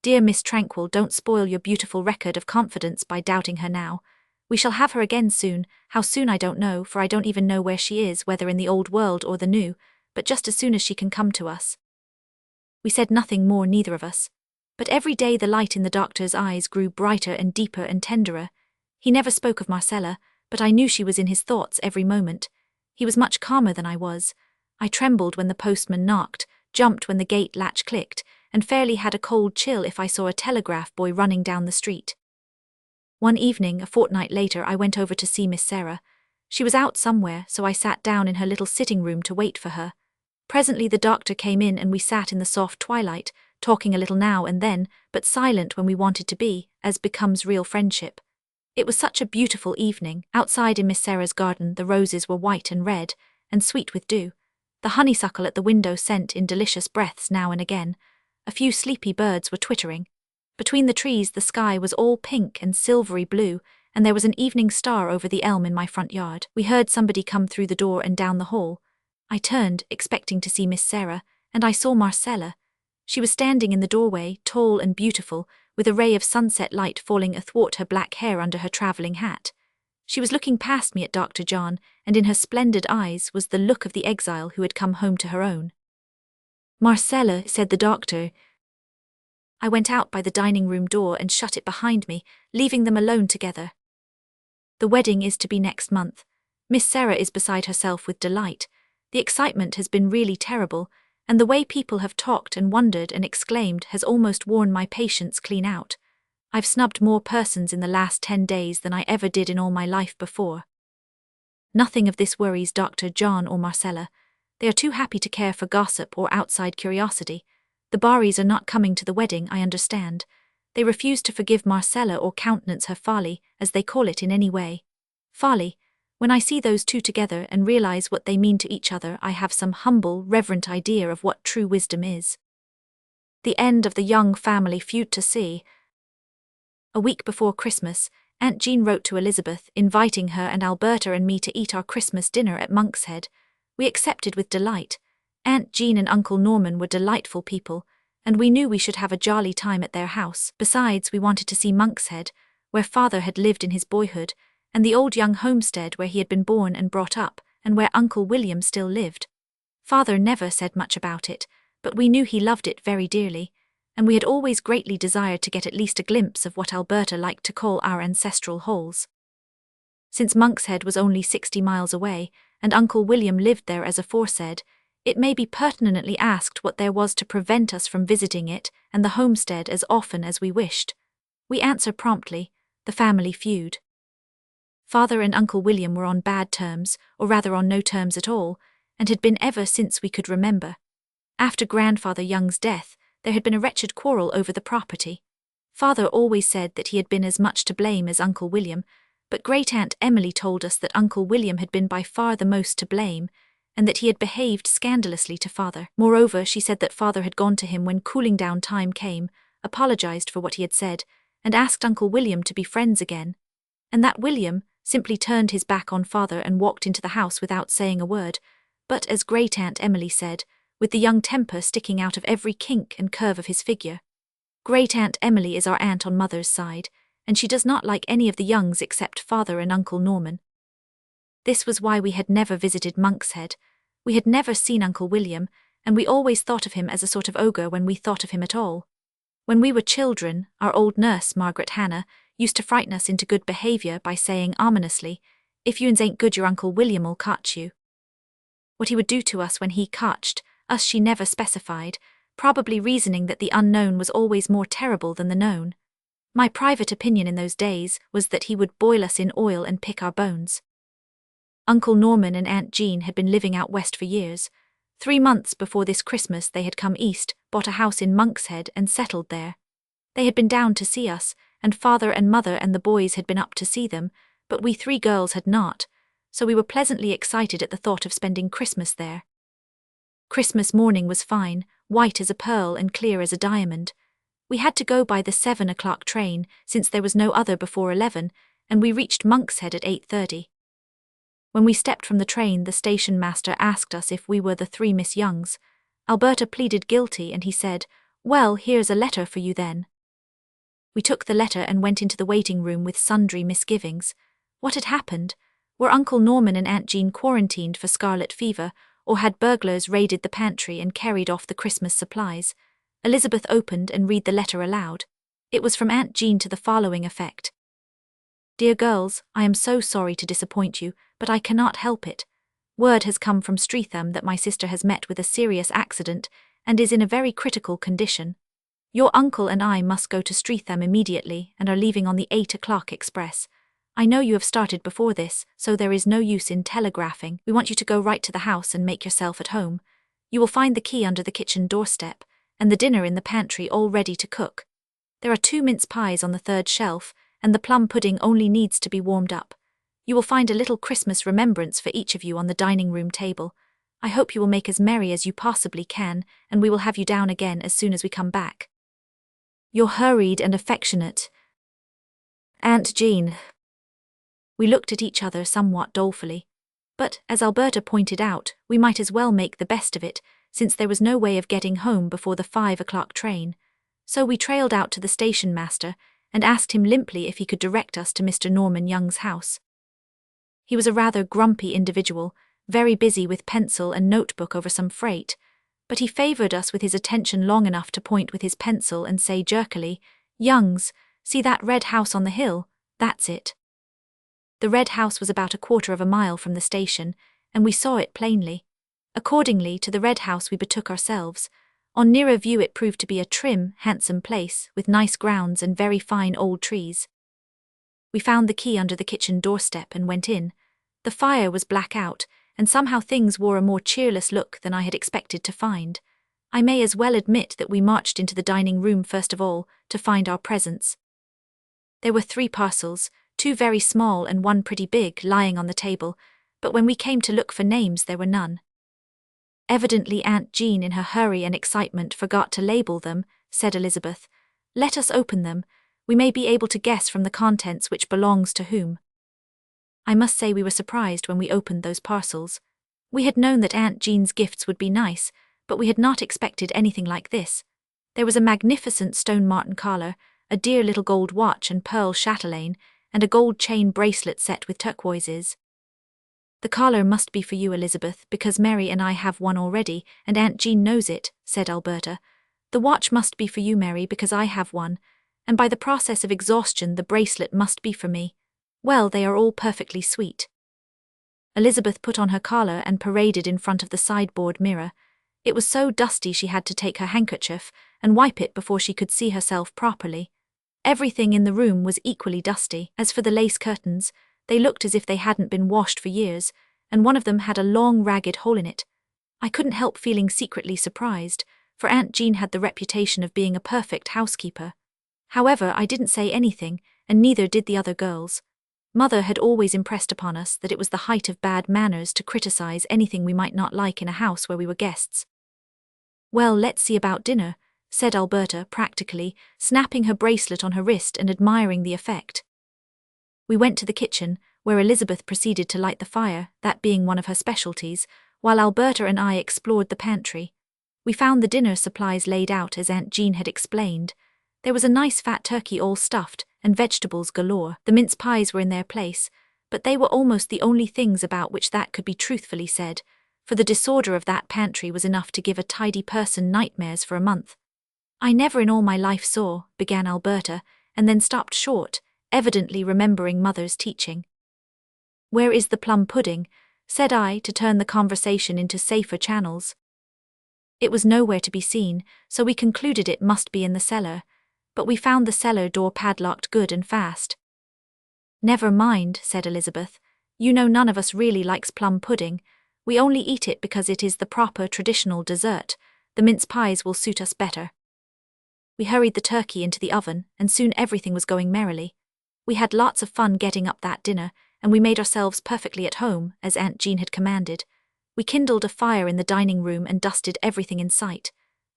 Dear Miss Tranquil, don't spoil your beautiful record of confidence by doubting her now. We shall have her again soon. How soon I don't know, for I don't even know where she is, whether in the old world or the new, but just as soon as she can come to us." We said nothing more, neither of us. But every day the light in the doctor's eyes grew brighter and deeper and tenderer. He never spoke of Marcella, but I knew she was in his thoughts every moment. He was much calmer than I was. I trembled when the postman knocked, jumped when the gate latch clicked, and fairly had a cold chill if I saw a telegraph boy running down the street. One evening, a fortnight later, I went over to see Miss Sarah. She was out somewhere, so I sat down in her little sitting room to wait for her. Presently the doctor came in and we sat in the soft twilight, talking a little now and then, but silent when we wanted to be, as becomes real friendship. It was such a beautiful evening. Outside in Miss Sarah's garden the roses were white and red, and sweet with dew. The honeysuckle at the window sent in delicious breaths now and again. A few sleepy birds were twittering. Between the trees the sky was all pink and silvery blue, and there was an evening star over the elm in my front yard. We heard somebody come through the door and down the hall. I turned, expecting to see Miss Sarah, and I saw Marcella. She was standing in the doorway, tall and beautiful, with a ray of sunset light falling athwart her black hair under her travelling hat. She was looking past me at Dr. John, and in her splendid eyes was the look of the exile who had come home to her own. "Marcella," said the doctor. I went out by the dining room door and shut it behind me, leaving them alone together. The wedding is to be next month. Miss Sarah is beside herself with delight. The excitement has been really terrible, and the way people have talked and wondered and exclaimed has almost worn my patience clean out. I've snubbed more persons in the last 10 days than I ever did in all my life before. Nothing of this worries Dr. John or Marcella. They are too happy to care for gossip or outside curiosity. The Barrys are not coming to the wedding, I understand. They refuse to forgive Marcella or countenance her folly, as they call it, in any way. Folly. When I see those two together and realize what they mean to each other, I have some humble, reverent idea of what true wisdom is. The end of the young family feud to see. A week before Christmas, Aunt Jean wrote to Elizabeth, inviting her and Alberta and me to eat our Christmas dinner at Monkshead. We accepted with delight. Aunt Jean and Uncle Norman were delightful people, and we knew we should have a jolly time at their house. Besides, we wanted to see Monkshead, where Father had lived in his boyhood, and the old young homestead where he had been born and brought up, and where Uncle William still lived. Father never said much about it, but we knew he loved it very dearly, and we had always greatly desired to get at least a glimpse of what Alberta liked to call our ancestral halls. Since Monkshead was only 60 miles away, and Uncle William lived there as aforesaid, it may be pertinently asked what there was to prevent us from visiting it and the homestead as often as we wished. We answer promptly: the family feud. Father and Uncle William were on bad terms, or rather on no terms at all, and had been ever since we could remember. After Grandfather Young's death, there had been a wretched quarrel over the property. Father always said that he had been as much to blame as Uncle William, but Great-Aunt Emily told us that Uncle William had been by far the most to blame, and that he had behaved scandalously to Father. Moreover, she said that Father had gone to him when cooling down time came, apologized for what he had said, and asked Uncle William to be friends again, and that William simply turned his back on Father and walked into the house without saying a word, but, as Great-Aunt Emily said, with the young temper sticking out of every kink and curve of his figure. Great-Aunt Emily is our aunt on Mother's side, and she does not like any of the Youngs except Father and Uncle Norman. This was why we had never visited Monkshead. We had never seen Uncle William, and we always thought of him as a sort of ogre when we thought of him at all. When we were children, our old nurse, Margaret Hannah, used to frighten us into good behaviour by saying ominously, "If you'ns ain't good, your Uncle William'll catch you." What he would do to us when he catched us she never specified, probably reasoning that the unknown was always more terrible than the known. My private opinion in those days was that he would boil us in oil and pick our bones. Uncle Norman and Aunt Jean had been living out west for years. 3 months before this Christmas they had come east, bought a house in Monkshead and settled there. They had been down to see us, and Father and Mother and the boys had been up to see them, but we 3 girls had not, so we were pleasantly excited at the thought of spending Christmas there. Christmas morning was fine, white as a pearl and clear as a diamond. We had to go by the 7 o'clock train, since there was no other before 11, and we reached Monkshead at 8:30. When we stepped from the train, the station master asked us if we were the 3 Miss Youngs. Alberta pleaded guilty, and he said, "Well, here's a letter for you then." We took the letter and went into the waiting room with sundry misgivings. What had happened? Were Uncle Norman and Aunt Jean quarantined for scarlet fever, or had burglars raided the pantry and carried off the Christmas supplies? Elizabeth opened and read the letter aloud. It was from Aunt Jean to the following effect. "Dear girls, I am so sorry to disappoint you, but I cannot help it. Word has come from Streatham that my sister has met with a serious accident and is in a very critical condition. Your uncle and I must go to Streatham immediately and are leaving on the 8 o'clock express. I know you have started before this, so there is no use in telegraphing. We want you to go right to the house and make yourself at home. You will find the key under the kitchen doorstep, and the dinner in the pantry all ready to cook. There are 2 mince pies on the 3rd shelf, and the plum pudding only needs to be warmed up. You will find a little Christmas remembrance for each of you on the dining room table. I hope you will make as merry as you possibly can, and we will have you down again as soon as we come back. Your hurried and affectionate Aunt Jean." We looked at each other somewhat dolefully. But, as Alberta pointed out, we might as well make the best of it, since there was no way of getting home before the 5 o'clock train. So we trailed out to the station master and asked him limply if he could direct us to Mr. Norman Young's house. He was a rather grumpy individual, very busy with pencil and notebook over some freight, but he favoured us with his attention long enough to point with his pencil and say jerkily, "Youngs, see that red house on the hill? That's it." The red house was about 1/4 of a mile from the station, and we saw it plainly. Accordingly, to the red house we betook ourselves. On nearer view it proved to be a trim, handsome place, with nice grounds and very fine old trees. We found the key under the kitchen doorstep and went in. The fire was black out, and somehow things wore a more cheerless look than I had expected to find. I may as well admit that we marched into the dining room first of all, to find our presents. There were 3 parcels, 2 very small and 1 pretty big, lying on the table, but when we came to look for names there were none. "Evidently Aunt Jean in her hurry and excitement forgot to label them," said Elizabeth. "Let us open them. We may be able to guess from the contents which belongs to whom." I must say we were surprised when we opened those parcels. We had known that Aunt Jean's gifts would be nice, but we had not expected anything like this. There was a magnificent stone marten collar, a dear little gold watch and pearl chatelaine, and a gold chain bracelet set with turquoises. "The collar must be for you, Elizabeth, because Mary and I have one already, and Aunt Jean knows it," said Alberta. "The watch must be for you, Mary, because I have one, and by the process of exhaustion the bracelet must be for me. Well, they are all perfectly sweet." Elizabeth put on her collar and paraded in front of the sideboard mirror. It was so dusty she had to take her handkerchief and wipe it before she could see herself properly. Everything in the room was equally dusty. As for the lace curtains, they looked as if they hadn't been washed for years, and one of them had a long ragged hole in it. I couldn't help feeling secretly surprised, for Aunt Jean had the reputation of being a perfect housekeeper. However, I didn't say anything, and neither did the other girls. Mother had always impressed upon us that it was the height of bad manners to criticize anything we might not like in a house where we were guests. "Well, let's see about dinner," said Alberta practically, snapping her bracelet on her wrist and admiring the effect. We went to the kitchen, where Elizabeth proceeded to light the fire, that being one of her specialties, while Alberta and I explored the pantry. We found the dinner supplies laid out as Aunt Jean had explained. There was a nice fat turkey all stuffed, and vegetables galore. The mince pies were in their place, but they were almost the only things about which that could be truthfully said, for the disorder of that pantry was enough to give a tidy person nightmares for a month. "I never in all my life saw," began Alberta, and then stopped short, evidently remembering Mother's teaching. "Where is the plum pudding?" said I, to turn the conversation into safer channels. It was nowhere to be seen, so we concluded it must be in the cellar, but we found the cellar door padlocked good and fast. "Never mind," said Elizabeth. "You know none of us really likes plum pudding. We only eat it because it is the proper traditional dessert. The mince pies will suit us better." We hurried the turkey into the oven, and soon everything was going merrily. We had lots of fun getting up that dinner, and we made ourselves perfectly at home, as Aunt Jean had commanded. We kindled a fire in the dining room and dusted everything in sight.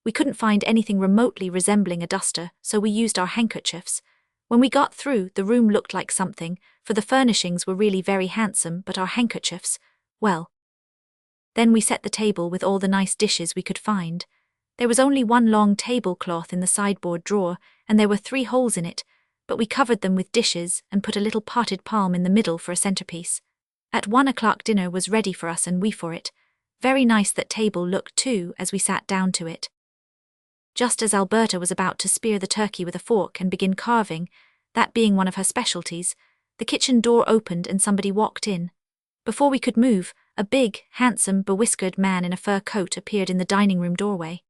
We couldn't find anything remotely resembling a duster, so we used our handkerchiefs. When we got through, the room looked like something, for the furnishings were really very handsome, but our handkerchiefs, well. Then we set the table with all the nice dishes we could find. There was only one long tablecloth in the sideboard drawer, and there were 3 holes in it, but we covered them with dishes and put a little potted palm in the middle for a centerpiece. At 1 o'clock dinner was ready for us and we for it. Very nice that table looked too as we sat down to it. Just as Alberta was about to spear the turkey with a fork and begin carving, that being one of her specialties, the kitchen door opened and somebody walked in. Before we could move, a big, handsome, bewhiskered man in a fur coat appeared in the dining room doorway.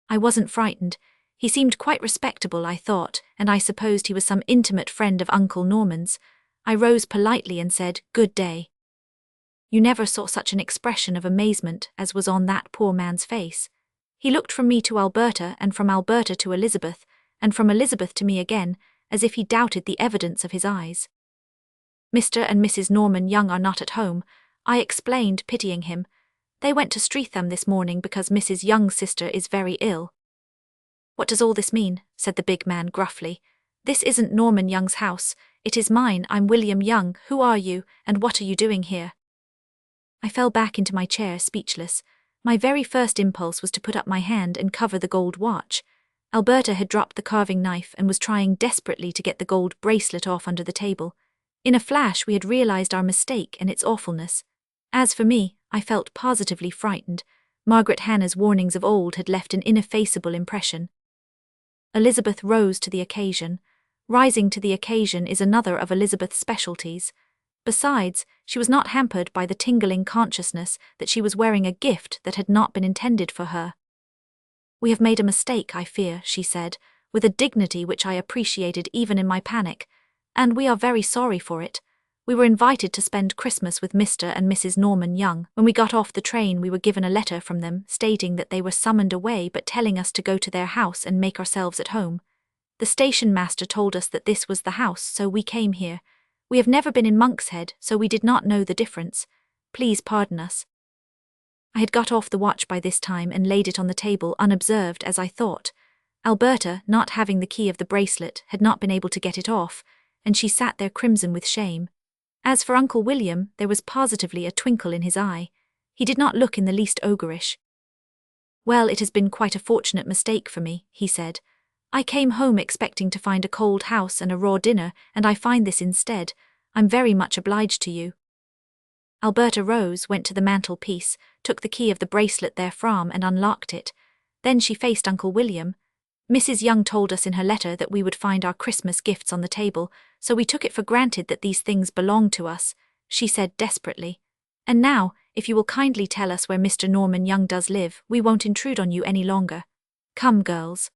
I wasn't frightened. He seemed quite respectable, I thought, and I supposed he was some intimate friend of Uncle Norman's. I rose politely and said, "Good day." You never saw such an expression of amazement as was on that poor man's face. He looked from me to Alberta and from Alberta to Elizabeth, and from Elizabeth to me again, as if he doubted the evidence of his eyes. "Mr. and Mrs. Norman Young are not at home," I explained, pitying him. "They went to Streatham this morning because Mrs. Young's sister is very ill." "What does all this mean?" said the big man gruffly. "This isn't Norman Young's house. It is mine. I'm William Young. Who are you, and what are you doing here?" I fell back into my chair, speechless. My very first impulse was to put up my hand and cover the gold watch. Alberta had dropped the carving knife and was trying desperately to get the gold bracelet off under the table. In a flash we had realized our mistake and its awfulness. As for me, I felt positively frightened. Margaret Hannah's warnings of old had left an ineffaceable impression. Elizabeth rose to the occasion. Rising to the occasion is another of Elizabeth's specialties. Besides, she was not hampered by the tingling consciousness that she was wearing a gift that had not been intended for her. "We have made a mistake, I fear," she said, with a dignity which I appreciated even in my panic, "and we are very sorry for it. We were invited to spend Christmas with Mr. and Mrs. Norman Young. When we got off the train, we were given a letter from them stating that they were summoned away but telling us to go to their house and make ourselves at home. The station master told us that this was the house, so we came here. We have never been in Monkshead, so we did not know the difference. Please pardon us." I had got off the watch by this time and laid it on the table unobserved, as I thought. Alberta, not having the key of the bracelet, had not been able to get it off, and she sat there crimson with shame. As for Uncle William, there was positively a twinkle in his eye. He did not look in the least ogreish. "Well, it has been quite a fortunate mistake for me," he said. "I came home expecting to find a cold house and a raw dinner, and I find this instead. I'm very much obliged to you." Alberta rose, went to the mantelpiece, took the key of the bracelet therefrom and unlocked it. Then she faced Uncle William. "Mrs. Young told us in her letter that we would find our Christmas gifts on the table, so we took it for granted that these things belonged to us," she said desperately. "And now, if you will kindly tell us where Mr. Norman Young does live, we won't intrude on you any longer. Come, girls."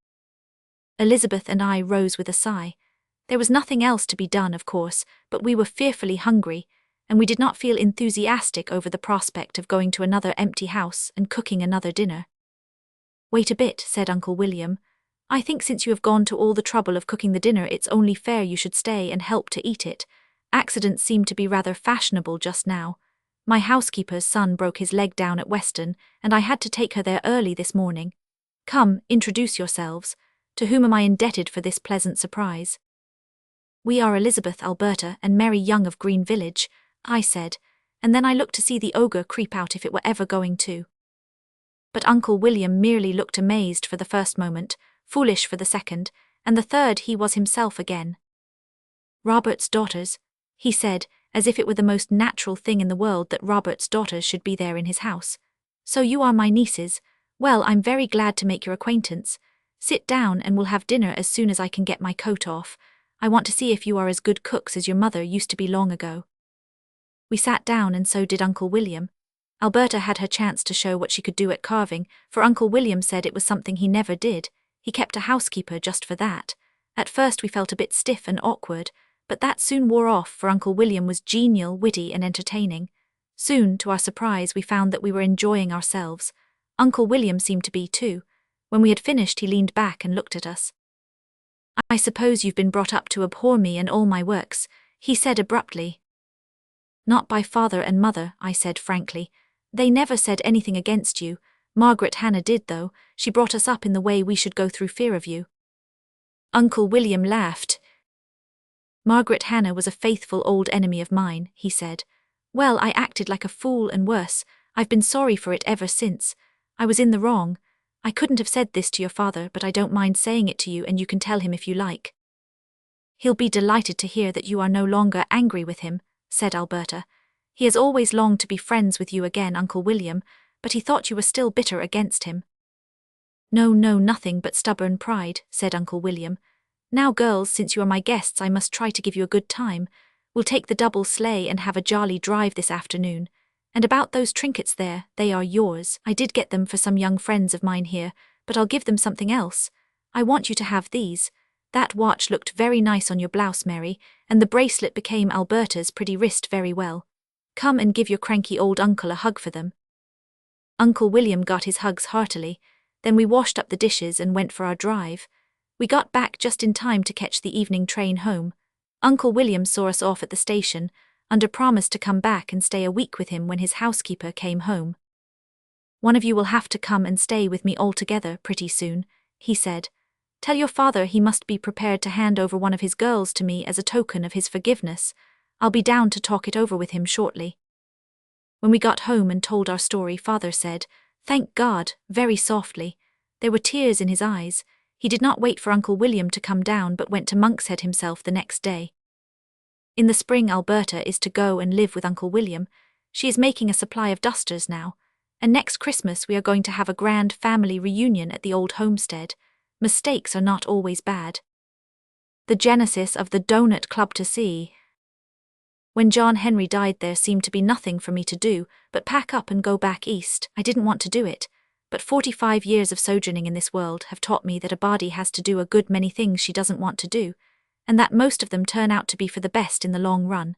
Elizabeth and I rose with a sigh. There was nothing else to be done, of course, but we were fearfully hungry, and we did not feel enthusiastic over the prospect of going to another empty house and cooking another dinner. "Wait a bit," said Uncle William. "I think since you have gone to all the trouble of cooking the dinner, it's only fair you should stay and help to eat it. Accidents seem to be rather fashionable just now. My housekeeper's son broke his leg down at Weston, and I had to take her there early this morning. Come, introduce yourselves. To whom am I indebted for this pleasant surprise?" "We are Elizabeth, Alberta, and Mary Young of Green Village," I said, and then I looked to see the ogre creep out if it were ever going to. But Uncle William merely looked amazed for the first moment, foolish for the second, and the third he was himself again. "Robert's daughters," he said, as if it were the most natural thing in the world that Robert's daughters should be there in his house. "So you are my nieces. Well, I'm very glad to make your acquaintance. Sit down and we'll have dinner as soon as I can get my coat off. I want to see if you are as good cooks as your mother used to be long ago." We sat down, and so did Uncle William. Alberta had her chance to show what she could do at carving, for Uncle William said it was something he never did. He kept a housekeeper just for that. At first we felt a bit stiff and awkward, but that soon wore off, for Uncle William was genial, witty, and entertaining. Soon, to our surprise, we found that we were enjoying ourselves. Uncle William seemed to be too. When we had finished, he leaned back and looked at us. "I suppose you've been brought up to abhor me and all my works," he said abruptly. "Not by father and mother," I said frankly. "They never said anything against you. Margaret Hannah did, though. She brought us up in the way we should go through fear of you." Uncle William laughed. "Margaret Hannah was a faithful old enemy of mine," he said. "Well, I acted like a fool, and worse. I've been sorry for it ever since. I was in the wrong. I couldn't have said this to your father, but I don't mind saying it to you, and you can tell him if you like." "He'll be delighted to hear that you are no longer angry with him," said Alberta. "He has always longed to be friends with you again, Uncle William, but he thought you were still bitter against him." "No, nothing but stubborn pride," said Uncle William. "Now, girls, since you are my guests, I must try to give you a good time. We'll take the double sleigh and have a jolly drive this afternoon. And about those trinkets there, they are yours. I did get them for some young friends of mine here, but I'll give them something else. I want you to have these. That watch looked very nice on your blouse, Mary, and the bracelet became Alberta's pretty wrist very well. Come and give your cranky old uncle a hug for them." Uncle William got his hugs heartily. Then we washed up the dishes and went for our drive. We got back just in time to catch the evening train home. Uncle William saw us off at the station, under promise to come back and stay a week with him when his housekeeper came home. "One of you will have to come and stay with me altogether pretty soon," he said. "Tell your father he must be prepared to hand over one of his girls to me as a token of his forgiveness. I'll be down to talk it over with him shortly." When we got home and told our story, Father said, "Thank God," very softly. There were tears in his eyes. He did not wait for Uncle William to come down, but went to Monkshead himself the next day. In the spring, Alberta is to go and live with Uncle William. She is making a supply of dusters now. And next Christmas we are going to have a grand family reunion at the old homestead. Mistakes are not always bad. The genesis of the Donut Club to see. When John Henry died, there seemed to be nothing for me to do but pack up and go back east. I didn't want to do it, but 45 years of sojourning in this world have taught me that a body has to do a good many things she doesn't want to do, and that most of them turn out to be for the best in the long run.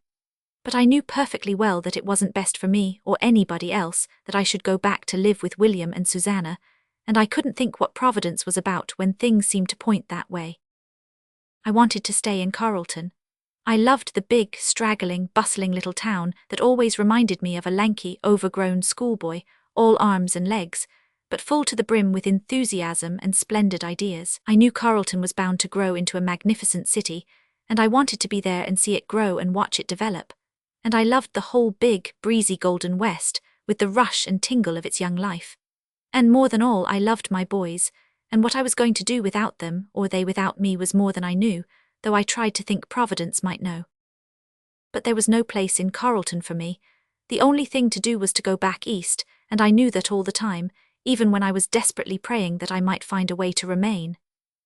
But I knew perfectly well that it wasn't best for me or anybody else that I should go back to live with William and Susanna, and I couldn't think what Providence was about when things seemed to point that way. I wanted to stay in Carleton. I loved the big, straggling, bustling little town that always reminded me of a lanky, overgrown schoolboy, all arms and legs, but full to the brim with enthusiasm and splendid ideas. I knew Carleton was bound to grow into a magnificent city, and I wanted to be there and see it grow and watch it develop. And I loved the whole big, breezy Golden West, with the rush and tingle of its young life. And more than all, I loved my boys, and what I was going to do without them, or they without me, was more than I knew, though I tried to think Providence might know. But there was no place in Carleton for me. The only thing to do was to go back east, and I knew that all the time, even when I was desperately praying that I might find a way to remain.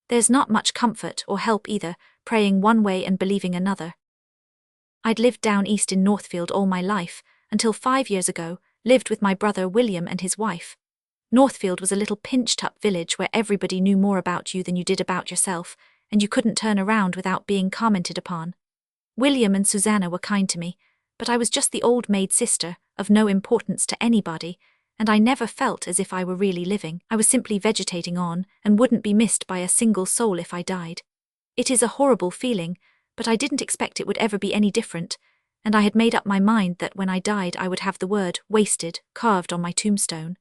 There's not much comfort or help either, praying one way and believing another. I'd lived down east in Northfield all my life, until 5 years ago, lived with my brother William and his wife. Northfield was a little pinched-up village where everybody knew more about you than you did about yourself, and you couldn't turn around without being commented upon. William and Susanna were kind to me, But I was just the old maid sister, of no importance to anybody, and I never felt as if I were really living. I was simply vegetating on, and wouldn't be missed by a single soul if I died. It is a horrible feeling, but I didn't expect it would ever be any different, and I had made up my mind that when I died I would have the word "wasted" carved on my tombstone.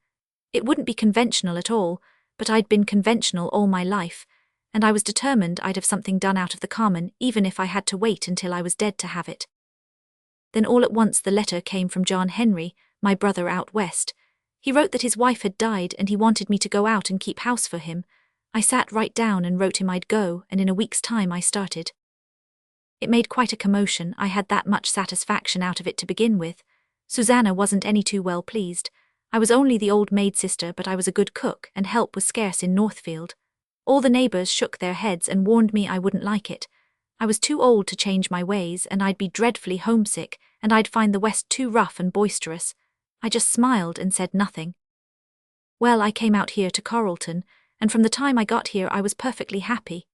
It wouldn't be conventional at all, but I'd been conventional all my life, and I was determined I'd have something done out of the common, even if I had to wait until I was dead to have it. Then all at once the letter came from John Henry, my brother out west. He wrote that his wife had died and he wanted me to go out and keep house for him. I sat right down and wrote him I'd go, and in a week's time I started. It made quite a commotion. I had that much satisfaction out of it to begin with. Susanna wasn't any too well pleased. I was only the old maid sister, but I was a good cook, and help was scarce in Northfield. All the neighbours shook their heads and warned me I wouldn't like it. I was too old to change my ways, and I'd be dreadfully homesick, and I'd find the West too rough and boisterous. I just smiled and said nothing. Well, I came out here to Coralton, and from the time I got here I was perfectly happy.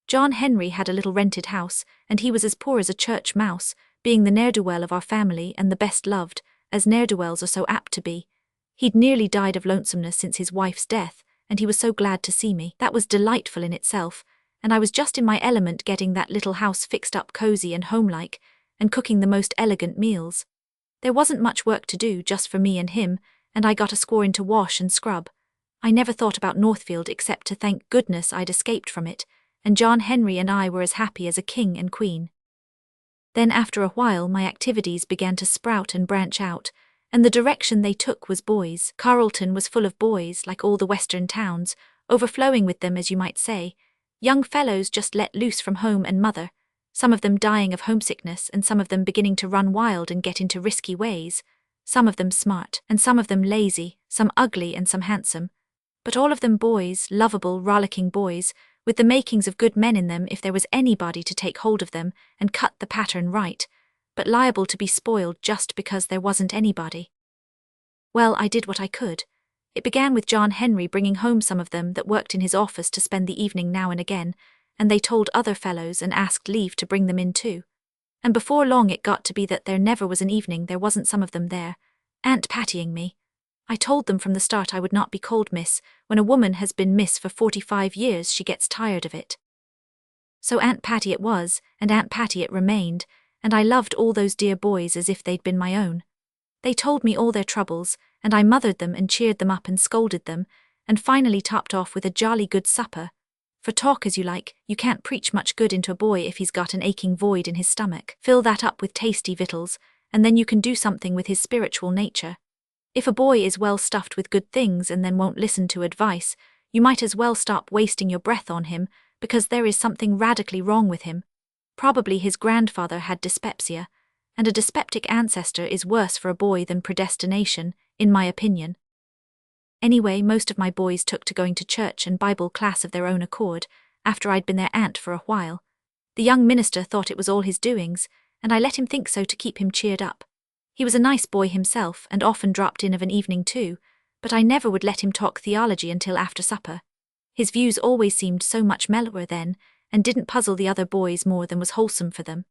John Henry had a little rented house, and he was as poor as a church mouse, being the ne'er-do-well of our family and the best loved, as ne'er-do-wells are so apt to be. He'd nearly died of lonesomeness since his wife's death, and he was so glad to see me. That was delightful in itself, and I was just in my element getting that little house fixed up cozy and homelike, and cooking the most elegant meals. There wasn't much work to do just for me and him, and I got a score in to wash and scrub. I never thought about Northfield except to thank goodness I'd escaped from it, and John Henry and I were as happy as a king and queen. Then after a while my activities began to sprout and branch out, and the direction they took was boys. Coralton was full of boys, like all the western towns, overflowing with them, as you might say. Young fellows just let loose from home and mother, some of them dying of homesickness and some of them beginning to run wild and get into risky ways, some of them smart and some of them lazy, some ugly and some handsome, but all of them boys, lovable, rollicking boys, with the makings of good men in them if there was anybody to take hold of them and cut the pattern right, but liable to be spoiled just because there wasn't anybody. Well, I did what I could. It began with John Henry bringing home some of them that worked in his office to spend the evening now and again, and they told other fellows and asked leave to bring them in too. And before long it got to be that there never was an evening there wasn't some of them there, Aunt Pattying me. I told them from the start I would not be called Miss. When a woman has been Miss for 45 years she gets tired of it. So Aunt Patty it was, and Aunt Patty it remained, and I loved all those dear boys as if they'd been my own. They told me all their troubles, and I mothered them and cheered them up and scolded them, and finally topped off with a jolly good supper. For talk as you like, you can't preach much good into a boy if he's got an aching void in his stomach. Fill that up with tasty victuals, and then you can do something with his spiritual nature. If a boy is well stuffed with good things and then won't listen to advice, you might as well stop wasting your breath on him, because there is something radically wrong with him. Probably his grandfather had dyspepsia, and a dyspeptic ancestor is worse for a boy than predestination, in my opinion. Anyway, most of my boys took to going to church and Bible class of their own accord, after I'd been their aunt for a while. The young minister thought it was all his doings, and I let him think so to keep him cheered up. He was a nice boy himself, and often dropped in of an evening too, but I never would let him talk theology until after supper. His views always seemed so much mellower then, and didn't puzzle the other boys more than was wholesome for them.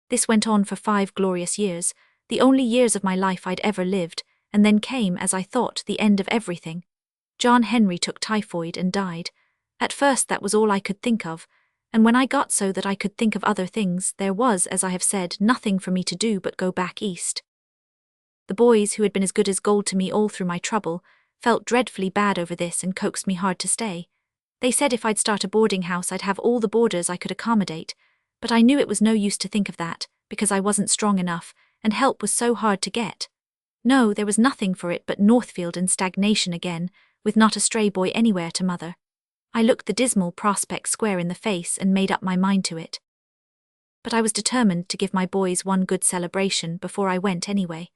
This went on for 5 glorious years, the only years of my life I'd ever lived, and then came, as I thought, the end of everything. John Henry took typhoid and died. At first that was all I could think of, and when I got so that I could think of other things, there was, as I have said, nothing for me to do but go back east. The boys, who had been as good as gold to me all through my trouble, felt dreadfully bad over this and coaxed me hard to stay. They said if I'd start a boarding house I'd have all the boarders I could accommodate, but I knew it was no use to think of that, because I wasn't strong enough, and help was so hard to get. No, there was nothing for it but Northfield and stagnation again, with not a stray boy anywhere to mother. I looked the dismal prospect square in the face and made up my mind to it. But I was determined to give my boys one good celebration before I went anyway.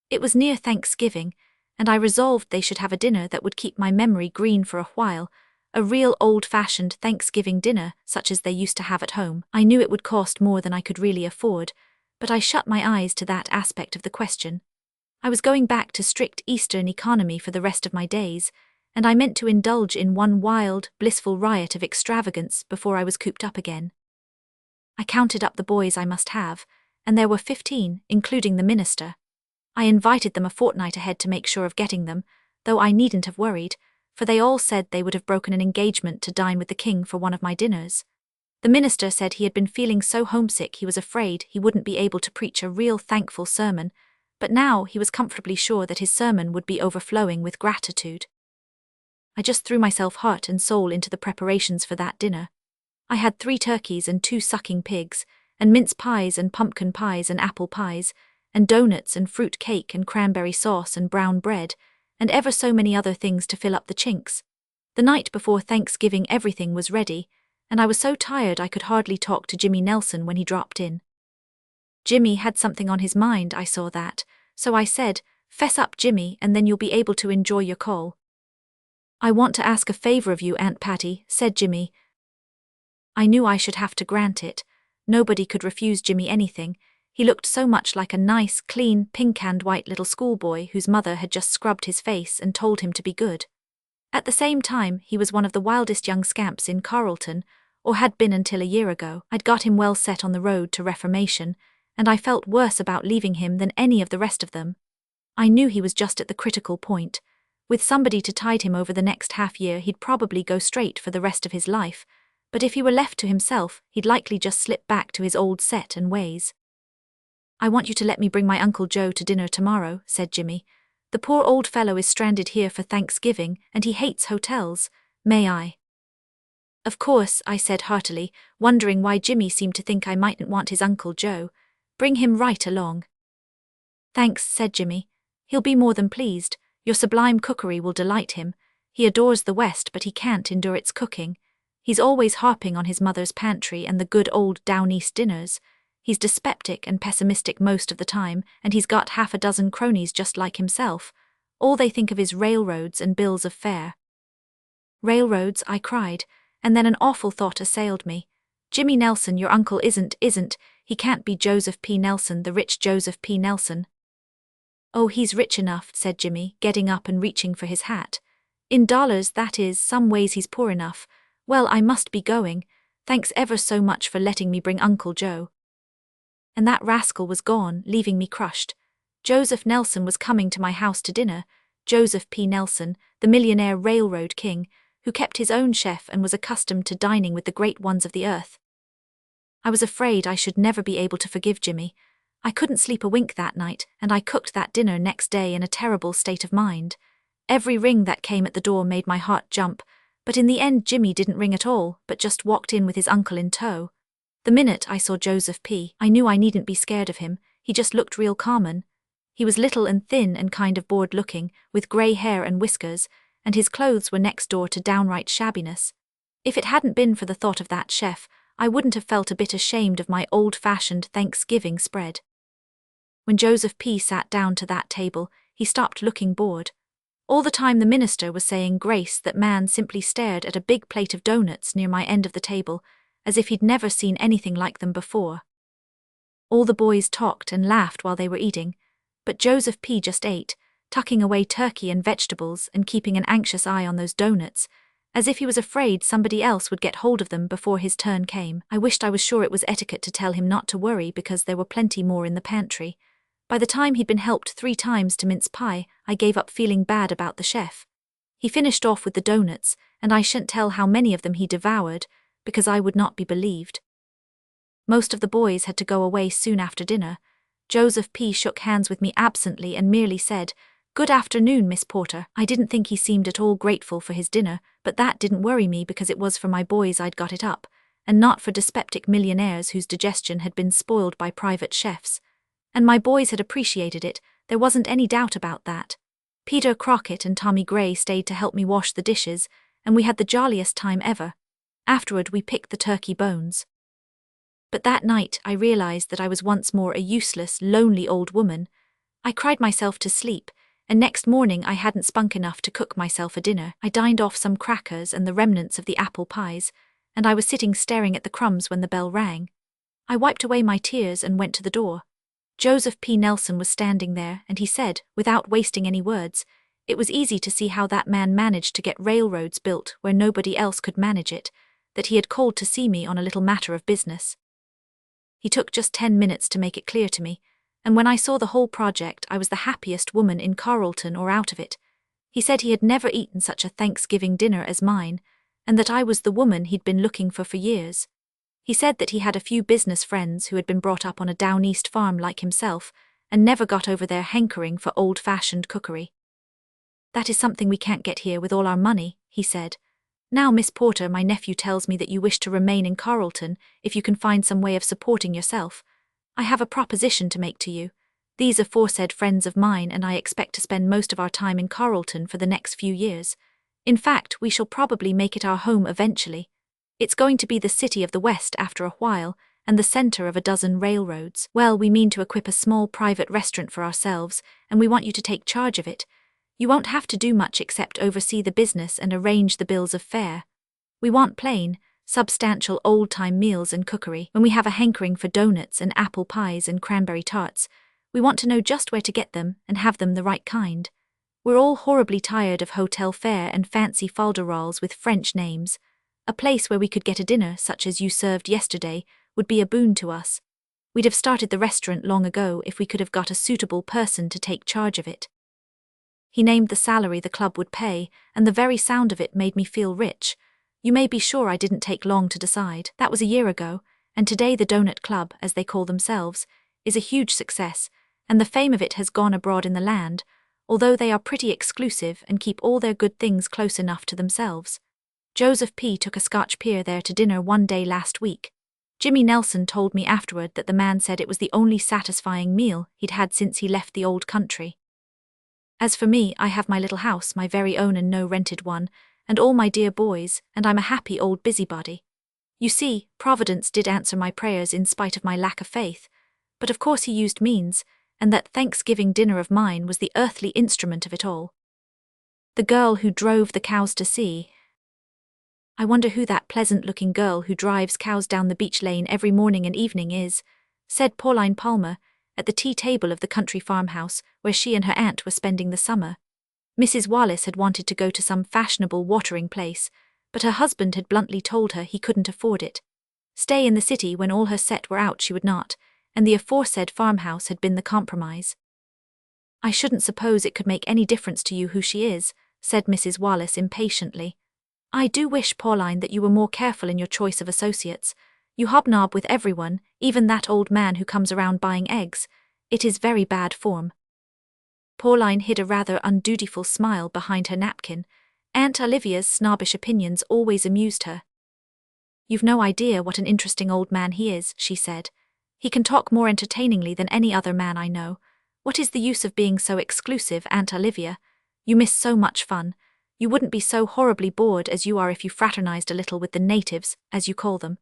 It was near Thanksgiving, and I resolved they should have a dinner that would keep my memory green for a while, a real old-fashioned Thanksgiving dinner such as they used to have at home. I knew it would cost more than I could really afford, but I shut my eyes to that aspect of the question. I was going back to strict Eastern economy for the rest of my days, and I meant to indulge in one wild, blissful riot of extravagance before I was cooped up again. I counted up the boys I must have, and there were 15, including the minister. I invited them a fortnight ahead to make sure of getting them, though I needn't have worried, for they all said they would have broken an engagement to dine with the king for one of my dinners. The minister said he had been feeling so homesick he was afraid he wouldn't be able to preach a real thankful sermon, but now he was comfortably sure that his sermon would be overflowing with gratitude. I just threw myself heart and soul into the preparations for that dinner. I had 3 turkeys and 2 sucking pigs, and mince pies and pumpkin pies and apple pies, and donuts and fruit cake and cranberry sauce and brown bread, and ever so many other things to fill up the chinks. The night before Thanksgiving everything was ready, and I was so tired I could hardly talk to Jimmy Nelson when he dropped in. Jimmy had something on his mind, I saw that, so I said, "Fess up, Jimmy, and then you'll be able to enjoy your call." "I want to ask a favor of you, Aunt Patty," said Jimmy. I knew I should have to grant it. Nobody could refuse Jimmy anything. He looked so much like a nice, clean, pink and white little schoolboy whose mother had just scrubbed his face and told him to be good. At the same time, he was one of the wildest young scamps in Carrollton, or had been until a year ago. I'd got him well set on the road to reformation, and I felt worse about leaving him than any of the rest of them. I knew he was just at the critical point. With somebody to tide him over the next half year, he'd probably go straight for the rest of his life, but if he were left to himself, he'd likely just slip back to his old set and ways. "I want you to let me bring my Uncle Joe to dinner tomorrow," said Jimmy. "The poor old fellow is stranded here for Thanksgiving, and he hates hotels. May I?" "Of course," I said heartily, wondering why Jimmy seemed to think I mightn't want his Uncle Joe. "Bring him right along." "Thanks," said Jimmy. "He'll be more than pleased. Your sublime cookery will delight him. He adores the West, but he can't endure its cooking. He's always harping on his mother's pantry and the good old down east dinners. He's dyspeptic and pessimistic most of the time, and he's got half a dozen cronies just like himself. All they think of is railroads and bills of fare." "Railroads," I cried, and then an awful thought assailed me. "Jimmy Nelson, your uncle isn't, he can't be Joseph P. Nelson, the rich Joseph P. Nelson." "Oh, he's rich enough," said Jimmy, getting up and reaching for his hat. "In dollars, that is, some ways he's poor enough. Well, I must be going. Thanks ever so much for letting me bring Uncle Joe." And that rascal was gone, leaving me crushed. Joseph Nelson was coming to my house to dinner. Joseph P. Nelson, the millionaire railroad king, who kept his own chef and was accustomed to dining with the great ones of the earth. I was afraid I should never be able to forgive Jimmy. I couldn't sleep a wink that night, and I cooked that dinner next day in a terrible state of mind. Every ring that came at the door made my heart jump, but in the end Jimmy didn't ring at all, but just walked in with his uncle in tow. The minute I saw Joseph P., I knew I needn't be scared of him. He just looked real common. He was little and thin and kind of bored-looking, with grey hair and whiskers, and his clothes were next door to downright shabbiness. If it hadn't been for the thought of that chef, I wouldn't have felt a bit ashamed of my old-fashioned Thanksgiving spread. When Joseph P. sat down to that table, he stopped looking bored. All the time the minister was saying grace, that man simply stared at a big plate of donuts near my end of the table, as if he'd never seen anything like them before. All the boys talked and laughed while they were eating, but Joseph P. just ate, tucking away turkey and vegetables and keeping an anxious eye on those donuts, as if he was afraid somebody else would get hold of them before his turn came. I wished I was sure it was etiquette to tell him not to worry because there were plenty more in the pantry. By the time he'd been helped 3 times to mince pie, I gave up feeling bad about the chef. He finished off with the donuts, and I shan't tell how many of them he devoured, because I would not be believed. Most of the boys had to go away soon after dinner. Joseph P. shook hands with me absently and merely said, "Good afternoon, Miss Porter." I didn't think he seemed at all grateful for his dinner, but that didn't worry me because it was for my boys I'd got it up, and not for dyspeptic millionaires whose digestion had been spoiled by private chefs. And my boys had appreciated it, there wasn't any doubt about that. Peter Crockett and Tommy Gray stayed to help me wash the dishes, and we had the jolliest time ever. Afterward we picked the turkey bones. But that night I realized that I was once more a useless, lonely old woman. I cried myself to sleep, and next morning I hadn't spunk enough to cook myself a dinner. I dined off some crackers and the remnants of the apple pies, and I was sitting staring at the crumbs when the bell rang. I wiped away my tears and went to the door. Joseph P. Nelson was standing there, and he said, without wasting any words, it was easy to see how that man managed to get railroads built where nobody else could manage it, that he had called to see me on a little matter of business. He took just 10 minutes to make it clear to me, and when I saw the whole project, I was the happiest woman in Carrollton or out of it. He said he had never eaten such a Thanksgiving dinner as mine, and that I was the woman he'd been looking for years. He said that he had a few business friends who had been brought up on a down east farm like himself, and never got over their hankering for old-fashioned cookery. That is something we can't get here with all our money, he said. Now, Miss Porter, my nephew tells me that you wish to remain in Carrollton if you can find some way of supporting yourself. I have a proposition to make to you. These aforesaid friends of mine and I expect to spend most of our time in Carrollton for the next few years. In fact, we shall probably make it our home eventually. It's going to be the city of the West after a while, and the center of a dozen railroads. Well, we mean to equip a small private restaurant for ourselves, and we want you to take charge of it. You won't have to do much except oversee the business and arrange the bills of fare. We want plain, substantial old-time meals and cookery. When we have a hankering for donuts and apple pies and cranberry tarts, we want to know just where to get them and have them the right kind. We're all horribly tired of hotel fare and fancy falderols with French names. A place where we could get a dinner such as you served yesterday would be a boon to us. We'd have started the restaurant long ago if we could have got a suitable person to take charge of it. He named the salary the club would pay, and the very sound of it made me feel rich. You may be sure I didn't take long to decide. That was a year ago, and today the Donut Club, as they call themselves, is a huge success, and the fame of it has gone abroad in the land, although they are pretty exclusive and keep all their good things close enough to themselves. Joseph P. took a Scotch peer there to dinner one day last week. Jimmy Nelson told me afterward that the man said it was the only satisfying meal he'd had since he left the old country. As for me, I have my little house, my very own and no rented one, and all my dear boys, and I'm a happy old busybody. You see, Providence did answer my prayers in spite of my lack of faith, but of course he used means, and that Thanksgiving dinner of mine was the earthly instrument of it all. The girl who drove the cows to sea. I wonder who that pleasant-looking girl who drives cows down the beach lane every morning and evening is, said Pauline Palmer, at the tea table of the country farmhouse where she and her aunt were spending the summer. Mrs. Wallace had wanted to go to some fashionable watering place, but her husband had bluntly told her he couldn't afford it. Stay in the city when all her set were out she would not, and the aforesaid farmhouse had been the compromise. I shouldn't suppose it could make any difference to you who she is, said Mrs. Wallace impatiently. I do wish, Pauline, that you were more careful in your choice of associates. You hobnob with everyone, even that old man who comes around buying eggs. It is very bad form. Pauline hid a rather undutiful smile behind her napkin. Aunt Olivia's snobbish opinions always amused her. You've no idea what an interesting old man he is, she said. He can talk more entertainingly than any other man I know. What is the use of being so exclusive, Aunt Olivia? You miss so much fun. You wouldn't be so horribly bored as you are if you fraternized a little with the natives, as you call them.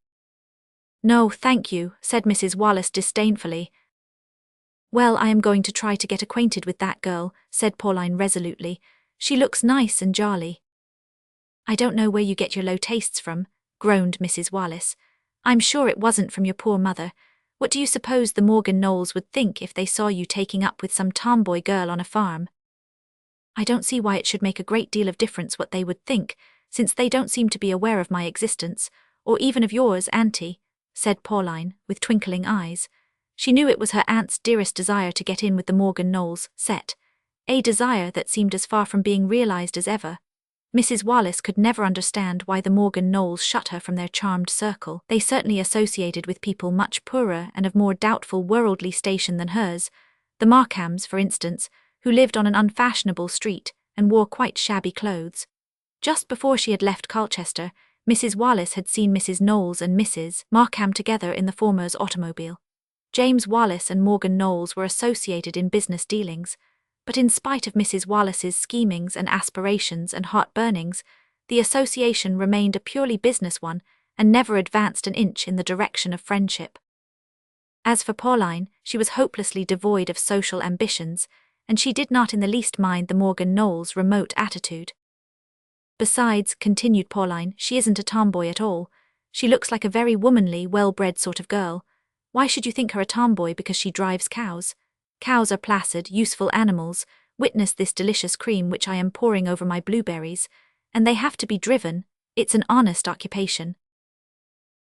No, thank you, said Mrs. Wallace disdainfully. Well, I am going to try to get acquainted with that girl, said Pauline resolutely. She looks nice and jolly. I don't know where you get your low tastes from, groaned Mrs. Wallace. I'm sure it wasn't from your poor mother. What do you suppose the Morgan Knowles would think if they saw you taking up with some tomboy girl on a farm? I don't see why it should make a great deal of difference what they would think, since they don't seem to be aware of my existence, or even of yours, Auntie, said Pauline, with twinkling eyes. She knew it was her aunt's dearest desire to get in with the Morgan Knowles set, a desire that seemed as far from being realized as ever. Mrs. Wallace could never understand why the Morgan Knowles shut her from their charmed circle. They certainly associated with people much poorer and of more doubtful worldly station than hers, the Markhams, for instance, who lived on an unfashionable street and wore quite shabby clothes. Just before she had left Colchester, Mrs. Wallace had seen Mrs. Knowles and Mrs. Markham together in the former's automobile. James Wallace and Morgan Knowles were associated in business dealings, but in spite of Mrs. Wallace's schemings and aspirations and heart-burnings, the association remained a purely business one and never advanced an inch in the direction of friendship. As for Pauline, she was hopelessly devoid of social ambitions, and she did not in the least mind the Morgan Knowles' remote attitude. Besides, continued Pauline, she isn't a tomboy at all. She looks like a very womanly, well-bred sort of girl. Why should you think her a tomboy because she drives cows? Cows are placid, useful animals, witness this delicious cream which I am pouring over my blueberries, and they have to be driven. It's an honest occupation.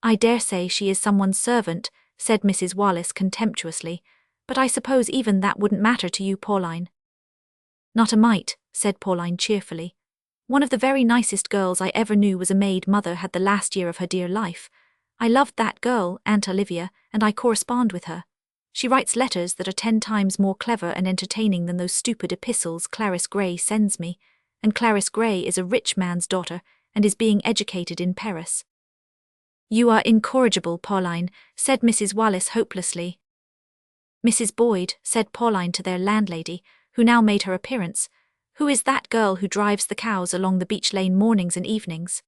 I dare say she is someone's servant, said Mrs. Wallace contemptuously, but I suppose even that wouldn't matter to you, Pauline. Not a mite, said Pauline cheerfully. One of the very nicest girls I ever knew was a maid mother had the last year of her dear life. I loved that girl, Aunt Olivia, and I correspond with her. She writes letters that are 10 times more clever and entertaining than those stupid epistles Clarice Gray sends me, and Clarice Gray is a rich man's daughter and is being educated in Paris. You are incorrigible, Pauline, said Mrs. Wallace hopelessly. Mrs. Boyd, said Pauline to their landlady, who now made her appearance, who is that girl who drives the cows along the beach lane mornings and evenings?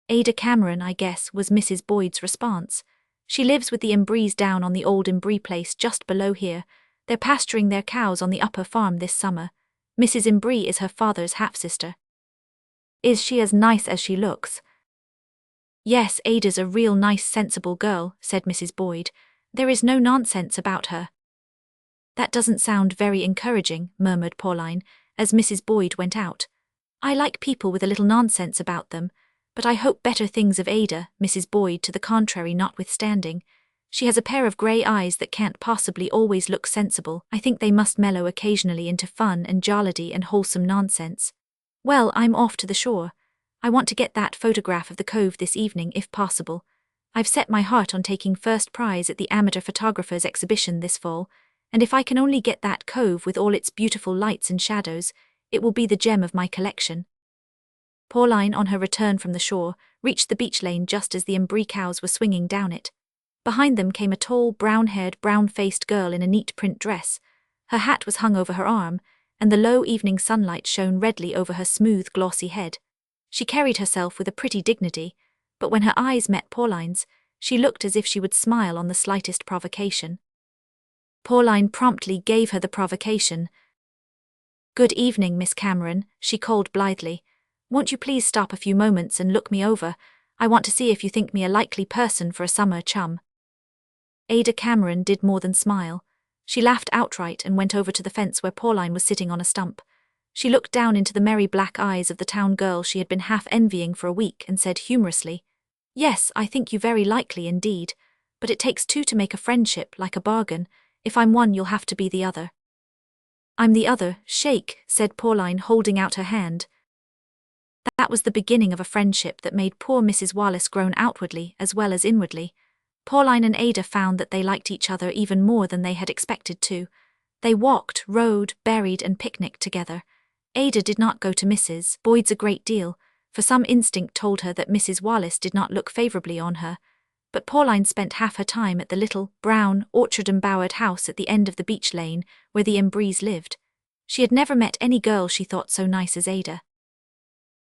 Ada Cameron, I guess, was Mrs. Boyd's response. She lives with the Embrees down on the old Embree place just below here. They're pasturing their cows on the upper farm this summer. Mrs. Embree is her father's half-sister. Is she as nice as she looks? Yes, Ada's a real nice sensible girl, said Mrs. Boyd. There is no nonsense about her. That doesn't sound very encouraging, murmured Pauline, as Mrs. Boyd went out. I like people with a little nonsense about them, but I hope better things of Ada, Mrs. Boyd to the contrary notwithstanding. She has a pair of grey eyes that can't possibly always look sensible. I think they must mellow occasionally into fun and jollity and wholesome nonsense. Well, I'm off to the shore. I want to get that photograph of the cove this evening if possible. I've set my heart on taking first prize at the amateur photographers exhibition this fall, and if I can only get that cove with all its beautiful lights and shadows, it will be the gem of my collection. Pauline, on her return from the shore, reached the beach lane just as the Embree cows were swinging down it. Behind them came a tall, brown-haired, brown-faced girl in a neat print dress. Her hat was hung over her arm, and the low evening sunlight shone redly over her smooth, glossy head. She carried herself with a pretty dignity, but when her eyes met Pauline's, she looked as if she would smile on the slightest provocation. Pauline promptly gave her the provocation. "Good evening, Miss Cameron," she called blithely. "Won't you please stop a few moments and look me over? I want to see if you think me a likely person for a summer chum." Ada Cameron did more than smile. She laughed outright and went over to the fence where Pauline was sitting on a stump. She looked down into the merry black eyes of the town girl she had been half envying for a week and said humorously, "Yes, I think you very likely indeed, but it takes two to make a friendship, like a bargain. If I'm one, you'll have to be the other." "I'm the other, shake," said Pauline, holding out her hand. That was the beginning of a friendship that made poor Mrs. Wallace groan outwardly as well as inwardly. Pauline and Ada found that they liked each other even more than they had expected to. They walked, rode, berried, and picnicked together. Ada did not go to Mrs. Boyd's a great deal, for some instinct told her that Mrs. Wallace did not look favourably on her, but Pauline spent half her time at the little, brown, orchard-embowered house at the end of the beach lane where the Embrees lived. She had never met any girl she thought so nice as Ada.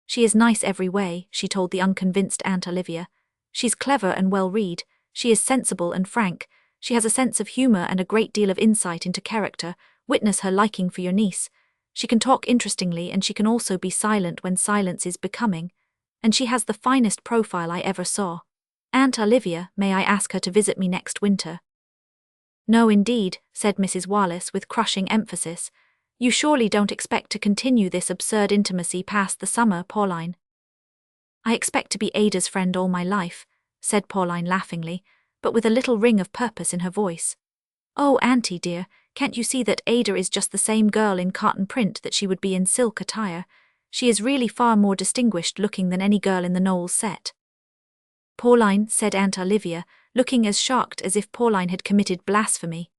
"She is nice every way," she told the unconvinced Aunt Olivia. "She's clever and well-read, she is sensible and frank, she has a sense of humour and a great deal of insight into character, witness her liking for your niece. She can talk interestingly and she can also be silent when silence is becoming, and she has the finest profile I ever saw. Aunt Olivia, may I ask her to visit me next winter?" "No indeed," said Mrs. Wallace with crushing emphasis. "You surely don't expect to continue this absurd intimacy past the summer, Pauline." "I expect to be Ada's friend all my life," said Pauline laughingly, but with a little ring of purpose in her voice. "Oh, Auntie dear, can't you see that Ada is just the same girl in cotton print that she would be in silk attire? She is really far more distinguished looking than any girl in the Knowles set." "Pauline," said Aunt Olivia, looking as shocked as if Pauline had committed blasphemy.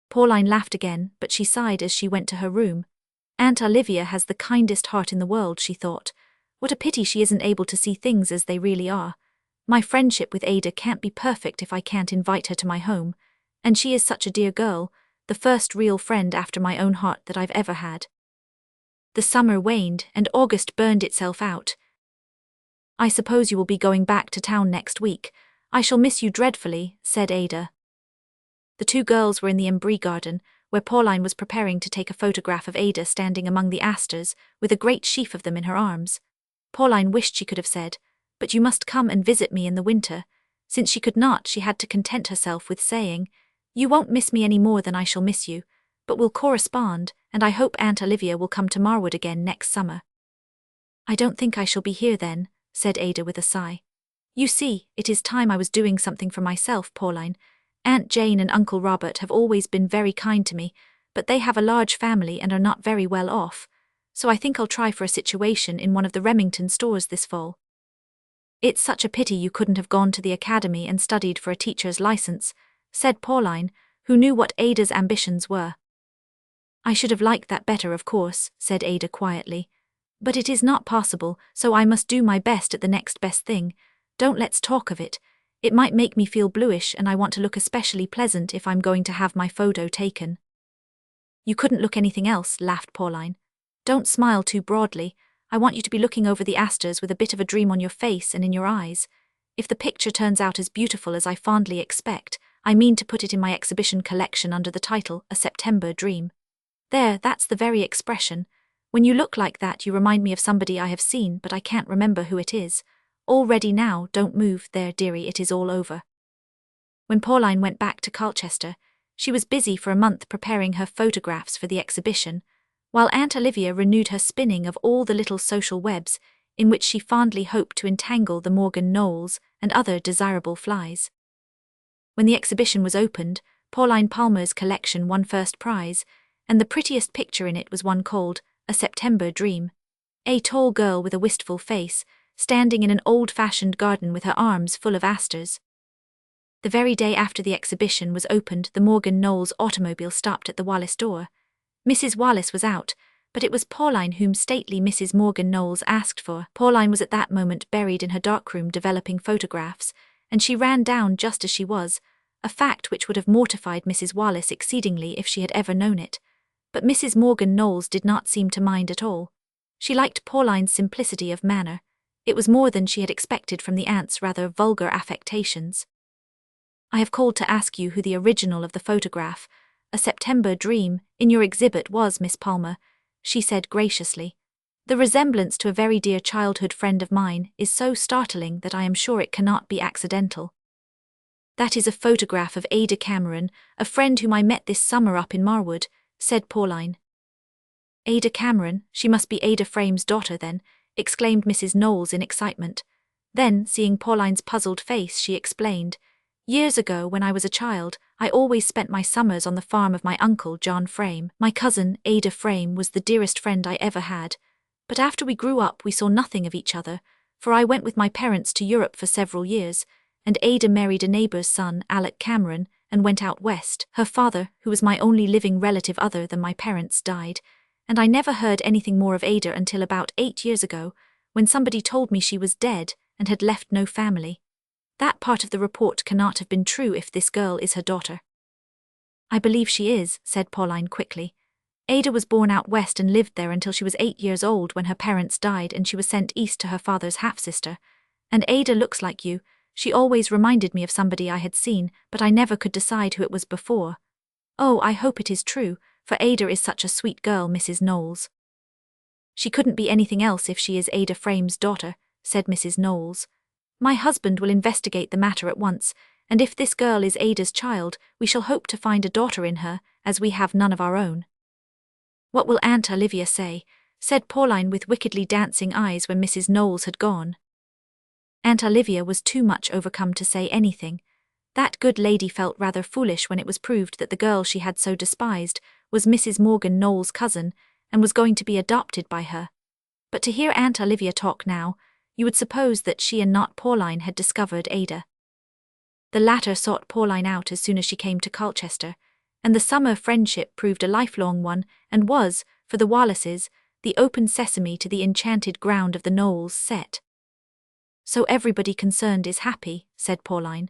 Pauline laughed again, but she sighed as she went to her room. Aunt Olivia has the kindest heart in the world, she thought. What a pity she isn't able to see things as they really are. My friendship with Ada can't be perfect if I can't invite her to my home, and she is such a dear girl, the first real friend after my own heart that I've ever had. The summer waned, and August burned itself out. "I suppose you will be going back to town next week. I shall miss you dreadfully," said Ada. The two girls were in the Embree garden, where Pauline was preparing to take a photograph of Ada standing among the asters, with a great sheaf of them in her arms. Pauline wished she could have said, "But you must come and visit me in the winter." Since she could not, she had to content herself with saying, "You won't miss me any more than I shall miss you, but we'll correspond, and I hope Aunt Olivia will come to Marwood again next summer." "I don't think I shall be here then," said Ada with a sigh. You see, it is time I was doing something for myself, Pauline. Aunt Jane and Uncle Robert have always been very kind to me, but they have a large family and are not very well off, so I think I'll try for a situation in one of the Remington stores this fall. It's such a pity you couldn't have gone to the academy and studied for a teacher's license, said Pauline, who knew what Ada's ambitions were. I should have liked that better, of course, said Ada quietly. But it is not possible, so I must do my best at the next best thing. Don't let's talk of it. It might make me feel bluish, and I want to look especially pleasant if I'm going to have my photo taken. You couldn't look anything else, laughed Pauline. Don't smile too broadly. I want you to be looking over the asters with a bit of a dream on your face and in your eyes. If the picture turns out as beautiful as I fondly expect, I mean to put it in my exhibition collection under the title, A September Dream. There, that's the very expression. When you look like that, you remind me of somebody I have seen, but I can't remember who it is. All ready now, don't move, there, dearie, it is all over. When Pauline went back to Colchester, she was busy for a month preparing her photographs for the exhibition, while Aunt Olivia renewed her spinning of all the little social webs in which she fondly hoped to entangle the Morgan Knowles and other desirable flies. When the exhibition was opened, Pauline Palmer's collection won first prize, and the prettiest picture in it was one called A September Dream. A tall girl with a wistful face, standing in an old-fashioned garden with her arms full of asters. The very day after the exhibition was opened, the Morgan Knowles automobile stopped at the Wallace door. Mrs. Wallace was out, but it was Pauline whom stately Mrs. Morgan Knowles asked for. Pauline was at that moment buried in her darkroom developing photographs, and she ran down just as she was, a fact which would have mortified Mrs. Wallace exceedingly if she had ever known it. But Mrs. Morgan Knowles did not seem to mind at all. She liked Pauline's simplicity of manner. It was more than she had expected from the aunt's rather vulgar affectations. I have called to ask you who the original of the photograph, A September Dream, in your exhibit was, Miss Palmer, she said graciously. The resemblance to a very dear childhood friend of mine is so startling that I am sure it cannot be accidental. That is a photograph of Ada Cameron, a friend whom I met this summer up in Marwood, said Pauline. Ada Cameron, she must be Ada Frame's daughter then, exclaimed Mrs. Knowles in excitement. Then, seeing Pauline's puzzled face, she explained, Years ago, when I was a child, I always spent my summers on the farm of my uncle, John Frame. My cousin, Ada Frame, was the dearest friend I ever had. But after we grew up, we saw nothing of each other, for I went with my parents to Europe for several years, and Ada married a neighbour's son, Alec Cameron, and went out west. Her father, who was my only living relative other than my parents, died, and I never heard anything more of Ada until about 8 years ago, when somebody told me she was dead and had left no family. That part of the report cannot have been true if this girl is her daughter. I believe she is, said Pauline quickly. Ada was born out west and lived there until she was 8 years old when her parents died and she was sent east to her father's half-sister. And Ada looks like you. She always reminded me of somebody I had seen, but I never could decide who it was before. Oh, I hope it is true, for Ada is such a sweet girl, Mrs. Knowles. She couldn't be anything else if she is Ada Frame's daughter, said Mrs. Knowles. My husband will investigate the matter at once, and if this girl is Ada's child, we shall hope to find a daughter in her, as we have none of our own. What will Aunt Olivia say? Said Pauline with wickedly dancing eyes when Mrs. Knowles had gone. Aunt Olivia was too much overcome to say anything. That good lady felt rather foolish when it was proved that the girl she had so despised was Mrs. Morgan Knowles' cousin, and was going to be adopted by her. But to hear Aunt Olivia talk now, you would suppose that she and not Pauline had discovered Ada. The latter sought Pauline out as soon as she came to Colchester, and the summer friendship proved a lifelong one, and was, for the Wallaces, the open sesame to the enchanted ground of the Knowles set. So everybody concerned is happy, said Pauline.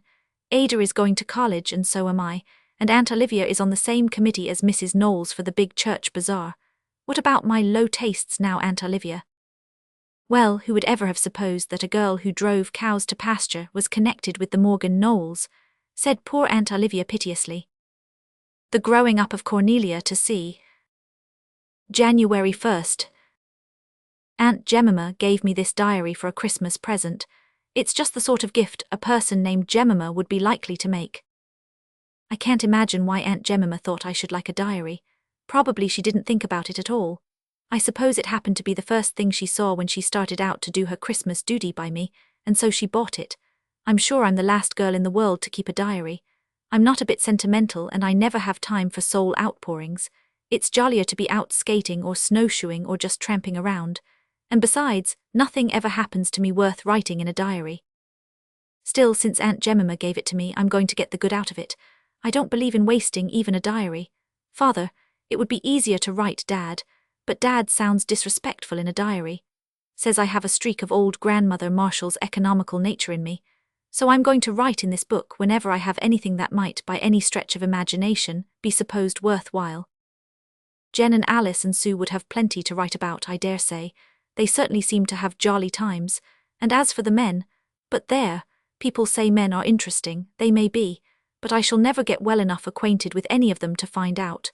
Ada is going to college and so am I, and Aunt Olivia is on the same committee as Mrs. Knowles for the big church bazaar. What about my low tastes now, Aunt Olivia? Well, who would ever have supposed that a girl who drove cows to pasture was connected with the Morgan Knowles, said poor Aunt Olivia piteously. The growing up of Cornelia to see. January 1st. Aunt Jemima gave me this diary for a Christmas present. It's just the sort of gift a person named Jemima would be likely to make. I can't imagine why Aunt Jemima thought I should like a diary. Probably she didn't think about it at all. I suppose it happened to be the first thing she saw when she started out to do her Christmas duty by me, and so she bought it. I'm sure I'm the last girl in the world to keep a diary. I'm not a bit sentimental and I never have time for soul outpourings. It's jollier to be out skating or snowshoeing or just tramping around. And besides, nothing ever happens to me worth writing in a diary. Still, since Aunt Jemima gave it to me, I'm going to get the good out of it. I don't believe in wasting even a diary. Father, it would be easier to write Dad, but Dad sounds disrespectful in a diary. Says I have a streak of old grandmother Marshall's economical nature in me. So I'm going to write in this book whenever I have anything that might, by any stretch of imagination, be supposed worthwhile. Jen and Alice and Sue would have plenty to write about, I dare say. They certainly seem to have jolly times. And as for the men, but there, people say men are interesting, they may be, but I shall never get well enough acquainted with any of them to find out.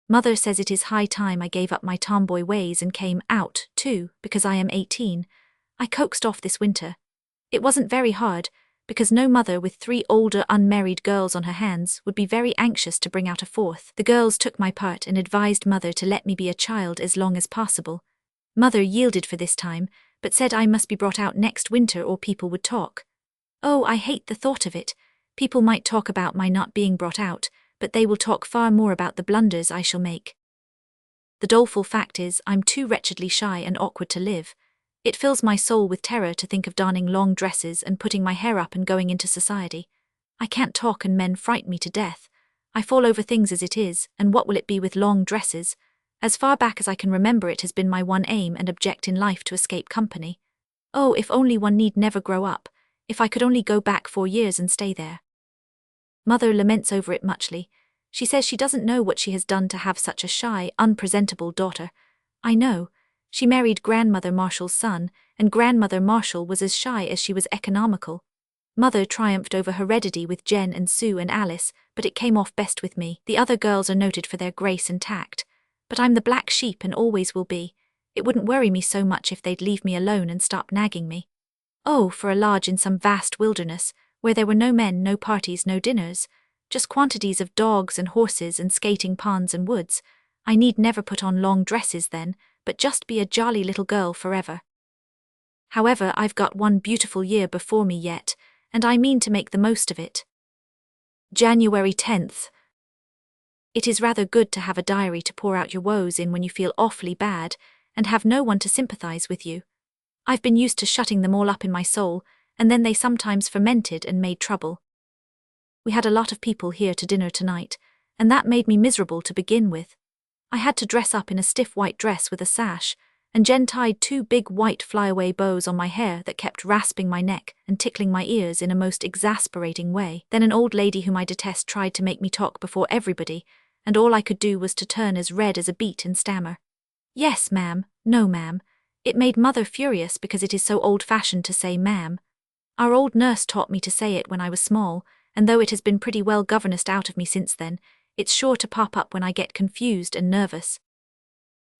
Mother says it is high time I gave up my tomboy ways and came out, too, because I am 18. I coaxed off this winter. It wasn't very hard, because no mother with 3 older unmarried girls on her hands would be very anxious to bring out a 4th. The girls took my part and advised Mother to let me be a child as long as possible. Mother yielded for this time, but said I must be brought out next winter or people would talk. Oh, I hate the thought of it. People might talk about my not being brought out, but they will talk far more about the blunders I shall make. The doleful fact is, I'm too wretchedly shy and awkward to live. It fills my soul with terror to think of donning long dresses and putting my hair up and going into society. I can't talk and men frighten me to death. I fall over things as it is, and what will it be with long dresses? As far back as I can remember, it has been my one aim and object in life to escape company. Oh, if only one need never grow up, if I could only go back 4 years and stay there. Mother laments over it muchly. She says she doesn't know what she has done to have such a shy, unpresentable daughter. I know. She married Grandmother Marshall's son, and Grandmother Marshall was as shy as she was economical. Mother triumphed over heredity with Jen and Sue and Alice, but it came off best with me. The other girls are noted for their grace and tact. But I'm the black sheep and always will be. It wouldn't worry me so much if they'd leave me alone and stop nagging me. Oh, for a lodge in some vast wilderness, where there were no men, no parties, no dinners, just quantities of dogs and horses and skating ponds and woods. I need never put on long dresses then, but just be a jolly little girl forever. However, I've got one beautiful year before me yet, and I mean to make the most of it. January 10th. It is rather good to have a diary to pour out your woes in when you feel awfully bad, and have no one to sympathize with you. I've been used to shutting them all up in my soul, and then they sometimes fermented and made trouble. We had a lot of people here to dinner tonight, and that made me miserable to begin with. I had to dress up in a stiff white dress with a sash, and Jen tied 2 big white flyaway bows on my hair that kept rasping my neck and tickling my ears in a most exasperating way. Then an old lady whom I detest tried to make me talk before everybody, and all I could do was to turn as red as a beet and stammer. Yes, ma'am, no, ma'am. It made Mother furious because it is so old-fashioned to say ma'am. Our old nurse taught me to say it when I was small, and though it has been pretty well governessed out of me since then, it's sure to pop up when I get confused and nervous.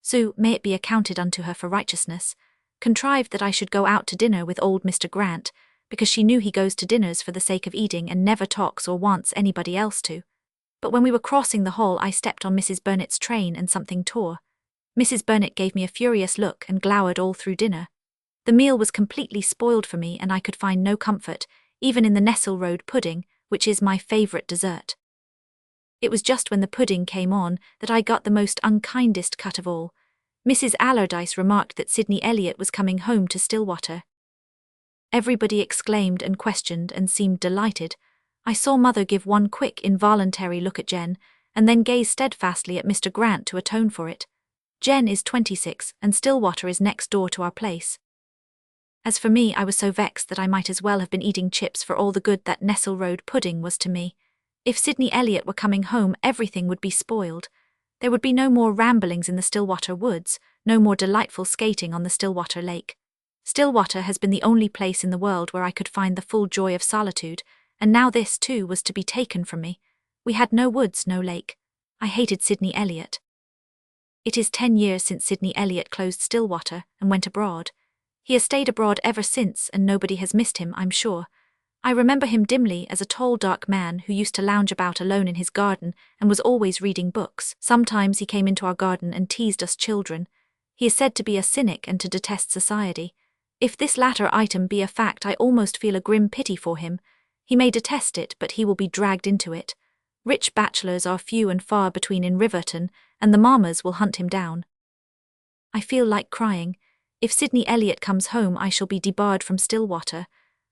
Sue, may it be accounted unto her for righteousness, contrived that I should go out to dinner with old Mr. Grant, because she knew he goes to dinners for the sake of eating and never talks or wants anybody else to. But when we were crossing the hall, I stepped on Mrs. Burnet's train and something tore. Mrs. Burnet gave me a furious look and glowered all through dinner. The meal was completely spoiled for me and I could find no comfort, even in the Nestle Road pudding, which is my favourite dessert. It was just when the pudding came on that I got the most unkindest cut of all. Mrs. Allardyce remarked that Sidney Elliot was coming home to Stillwater. Everybody exclaimed and questioned and seemed delighted. I saw Mother give one quick, involuntary look at Jen, and then gaze steadfastly at Mr. Grant to atone for it. Jen is 26, and Stillwater is next door to our place. As for me, I was so vexed that I might as well have been eating chips for all the good that Nestle Road pudding was to me. If Sidney Elliot were coming home, everything would be spoiled. There would be no more ramblings in the Stillwater woods, no more delightful skating on the Stillwater lake. Stillwater has been the only place in the world where I could find the full joy of solitude, and now this, too, was to be taken from me. We had no woods, no lake. I hated Sidney Elliot. It is 10 years since Sidney Elliot closed Stillwater and went abroad. He has stayed abroad ever since, and nobody has missed him, I'm sure. I remember him dimly as a tall, dark man who used to lounge about alone in his garden and was always reading books. Sometimes he came into our garden and teased us children. He is said to be a cynic and to detest society. If this latter item be a fact, I almost feel a grim pity for him. He may detest it, but he will be dragged into it. Rich bachelors are few and far between in Riverton, and the Mamas will hunt him down. I feel like crying. If Sidney Elliot comes home, I shall be debarred from Stillwater.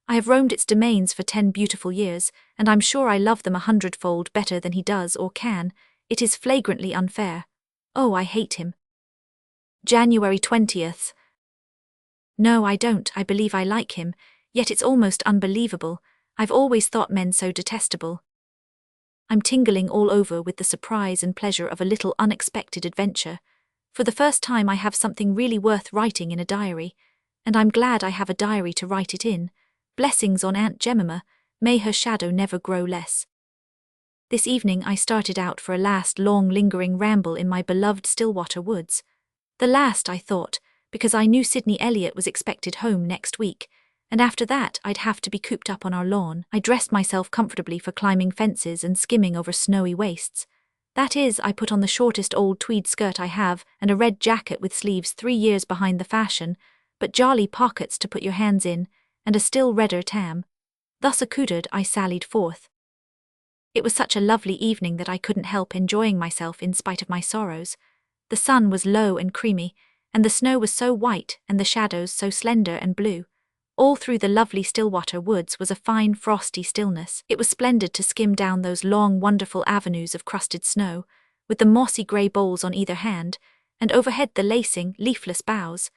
I have roamed its domains for 10 beautiful years, and I'm sure I love them 100-fold better than he does or can. It is flagrantly unfair. Oh, I hate him. January 20th. No, I don't. I believe I like him, yet it's almost unbelievable. I've always thought men so detestable. I'm tingling all over with the surprise and pleasure of a little unexpected adventure. For the first time I have something really worth writing in a diary, and I'm glad I have a diary to write it in. Blessings on Aunt Jemima, may her shadow never grow less. This evening I started out for a last long lingering ramble in my beloved Stillwater woods. The last, I thought, because I knew Sidney Elliot was expected home next week, and after that I'd have to be cooped up on our lawn. I dressed myself comfortably for climbing fences and skimming over snowy wastes. That is, I put on the shortest old tweed skirt I have and a red jacket with sleeves 3 years behind the fashion, but jolly pockets to put your hands in, and a still redder tam. Thus accoutred I sallied forth. It was such a lovely evening that I couldn't help enjoying myself in spite of my sorrows. The sun was low and creamy, and the snow was so white and the shadows so slender and blue. All through the lovely Stillwater woods was a fine frosty stillness. It was splendid to skim down those long wonderful avenues of crusted snow, with the mossy grey boles on either hand, and overhead the lacing, leafless boughs.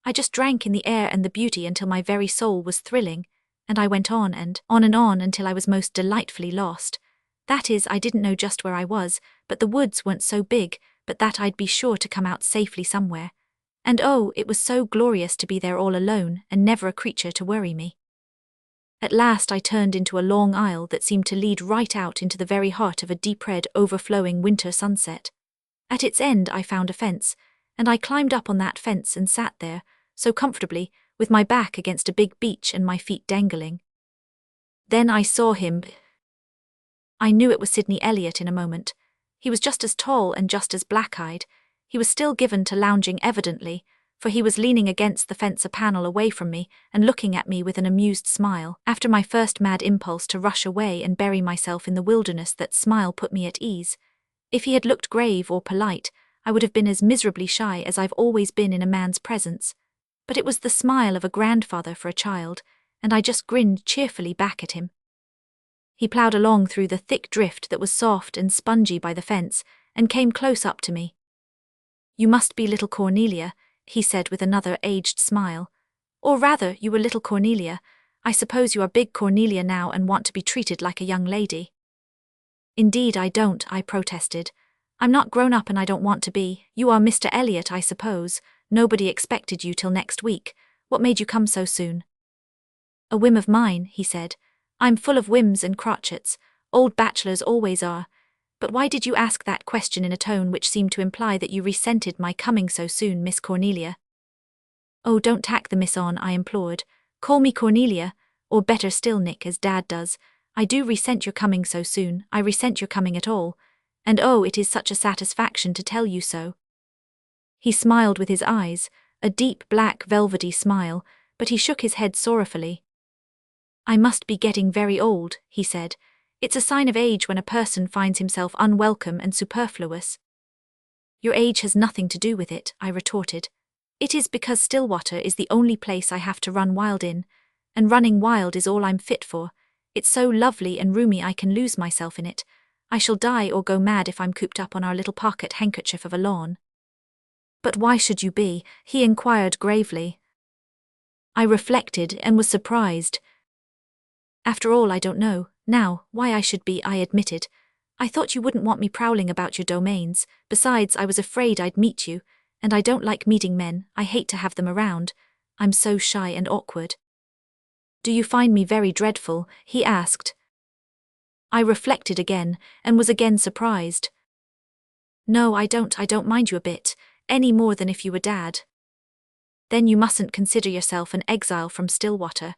I just drank in the air and the beauty until my very soul was thrilling, and I went on and on until I was most delightfully lost. That is, I didn't know just where I was, but the woods weren't so big, but that I'd be sure to come out safely somewhere. And oh, it was so glorious to be there all alone and never a creature to worry me. At last I turned into a long aisle that seemed to lead right out into the very heart of a deep red overflowing winter sunset. At its end I found a fence, and I climbed up on that fence and sat there, so comfortably, with my back against a big beech and my feet dangling. Then I saw him. I knew it was Sidney Elliot in a moment. He was just as tall and just as black-eyed. He was still given to lounging evidently, for he was leaning against the fence a panel away from me and looking at me with an amused smile. After my first mad impulse to rush away and bury myself in the wilderness, that smile put me at ease. If he had looked grave or polite, I would have been as miserably shy as I've always been in a man's presence. But it was the smile of a grandfather for a child, and I just grinned cheerfully back at him. He ploughed along through the thick drift that was soft and spongy by the fence, and came close up to me. "You must be little Cornelia," he said with another aged smile. "Or rather, you were little Cornelia. I suppose you are big Cornelia now and want to be treated like a young lady." "Indeed I don't," I protested. "I'm not grown up and I don't want to be. You are Mr. Elliot, I suppose. Nobody expected you till next week. What made you come so soon?" "A whim of mine," he said. "I'm full of whims and crotchets. Old bachelors always are. But why did you ask that question in a tone which seemed to imply that you resented my coming so soon, Miss Cornelia?" "Oh, don't tack the miss on," I implored. "Call me Cornelia, or better still Nick, as Dad does. I do resent your coming so soon. I resent your coming at all. And oh, it is such a satisfaction to tell you so." He smiled with his eyes, a deep black velvety smile, but he shook his head sorrowfully. "I must be getting very old," he said. "It's a sign of age when a person finds himself unwelcome and superfluous." "Your age has nothing to do with it," I retorted. "It is because Stillwater is the only place I have to run wild in, and running wild is all I'm fit for. It's so lovely and roomy I can lose myself in it. I shall die or go mad if I'm cooped up on our little pocket handkerchief of a lawn." "But why should you be?" he inquired gravely. I reflected and was surprised. "After all, I don't know, now, why I should be," I admitted. "I thought you wouldn't want me prowling about your domains. Besides, I was afraid I'd meet you, and I don't like meeting men. I hate to have them around. I'm so shy and awkward." "Do you find me very dreadful?" he asked. I reflected again, and was again surprised. "No, I don't mind you a bit, any more than if you were Dad." "Then you mustn't consider yourself an exile from Stillwater.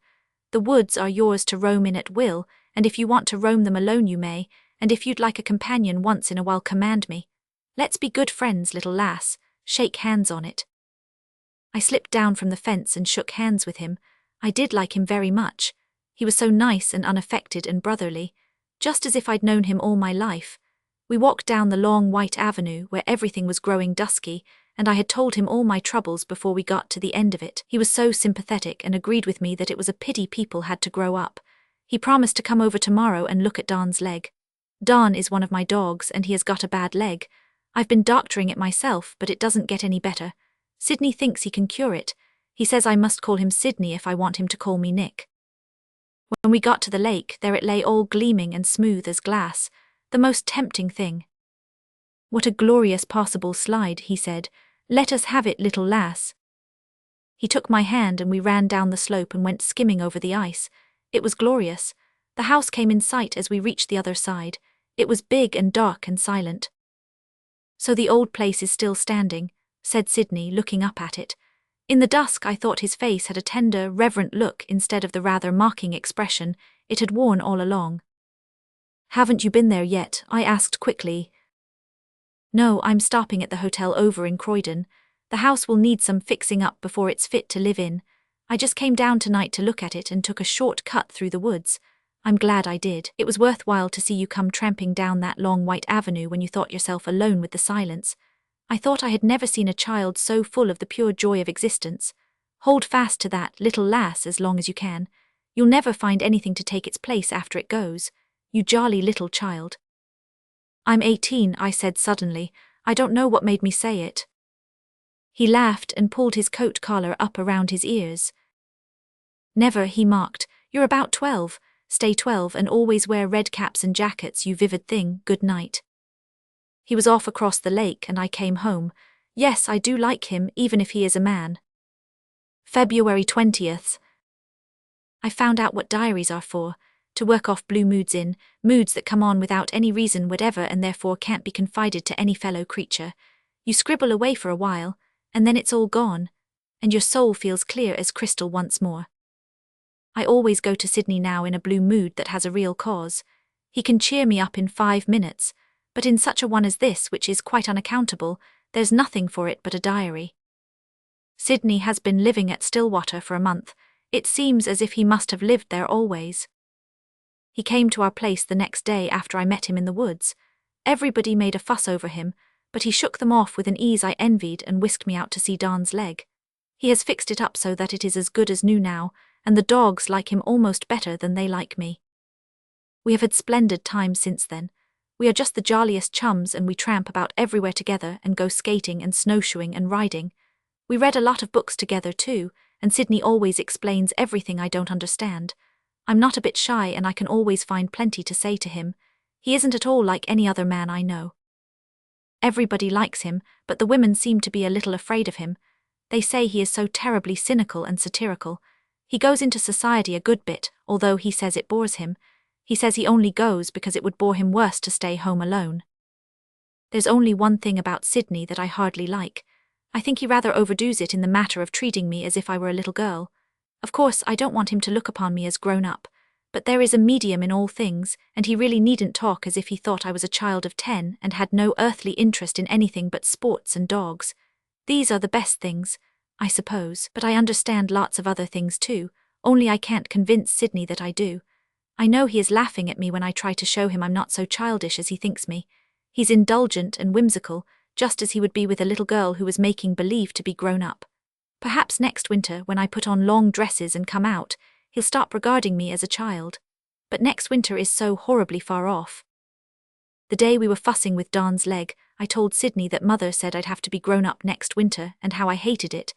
The woods are yours to roam in at will, and if you want to roam them alone you may, and if you'd like a companion once in a while command me. Let's be good friends, little lass, shake hands on it." I slipped down from the fence and shook hands with him. I did like him very much. He was so nice and unaffected and brotherly, just as if I'd known him all my life. We walked down the long white avenue where everything was growing dusky, and I had told him all my troubles before we got to the end of it. He was so sympathetic and agreed with me that it was a pity people had to grow up. He promised to come over tomorrow and look at Don's leg. Don is one of my dogs and he has got a bad leg. I've been doctoring it myself, but it doesn't get any better. Sydney thinks he can cure it. He says I must call him Sydney if I want him to call me Nick. When we got to the lake, there it lay all gleaming and smooth as glass, the most tempting thing. "What a glorious possible slide," he said. "Let us have it, little lass." He took my hand and we ran down the slope and went skimming over the ice. It was glorious. The house came in sight as we reached the other side. It was big and dark and silent. "So the old place is still standing," said Sydney, looking up at it. In the dusk I thought his face had a tender, reverent look instead of the rather mocking expression it had worn all along. "Haven't you been there yet?" I asked quickly. "No, I'm stopping at the hotel over in Croydon. The house will need some fixing up before it's fit to live in. I just came down tonight to look at it and took a short cut through the woods. I'm glad I did. It was worthwhile to see you come tramping down that long white avenue when you thought yourself alone with the silence. I thought I had never seen a child so full of the pure joy of existence. Hold fast to that, little lass, as long as you can. You'll never find anything to take its place after it goes. You jolly little child." "I'm 18, I said suddenly. I don't know what made me say it. He laughed and pulled his coat collar up around his ears. "Never," he mocked. "You're about 12. Stay 12 and always wear red caps and jackets, you vivid thing. Good night." He was off across the lake and I came home. Yes, I do like him, even if he is a man. February 20th. I found out what diaries are for. To work off blue moods in, moods that come on without any reason whatever and therefore can't be confided to any fellow creature. You scribble away for a while, and then it's all gone, and your soul feels clear as crystal once more. I always go to Sydney now in a blue mood that has a real cause. He can cheer me up in 5 minutes, but in such a one as this, which is quite unaccountable, there's nothing for it but a diary. Sydney has been living at Stillwater for a month. It seems as if he must have lived there always. He came to our place the next day after I met him in the woods. Everybody made a fuss over him, but he shook them off with an ease I envied and whisked me out to see Don's leg. He has fixed it up so that it is as good as new now, and the dogs like him almost better than they like me. We have had splendid times since then. We are just the jolliest chums and we tramp about everywhere together and go skating and snowshoeing and riding. We read a lot of books together too, and Sydney always explains everything I don't understand. I'm not a bit shy and I can always find plenty to say to him. He isn't at all like any other man I know. Everybody likes him, but the women seem to be a little afraid of him. They say he is so terribly cynical and satirical. He goes into society a good bit, although he says it bores him. He says he only goes because it would bore him worse to stay home alone. There's only one thing about Sydney that I hardly like. I think he rather overdoes it in the matter of treating me as if I were a little girl. Of course, I don't want him to look upon me as grown up, but there is a medium in all things, and he really needn't talk as if he thought I was a child of 10 and had no earthly interest in anything but sports and dogs. These are the best things, I suppose, but I understand lots of other things too, only I can't convince Sydney that I do. I know he is laughing at me when I try to show him I'm not so childish as he thinks me. He's indulgent and whimsical, just as he would be with a little girl who was making believe to be grown up. Perhaps next winter, when I put on long dresses and come out, he'll stop regarding me as a child. But next winter is so horribly far off. The day we were fussing with Don's leg, I told Sydney that Mother said I'd have to be grown up next winter and how I hated it,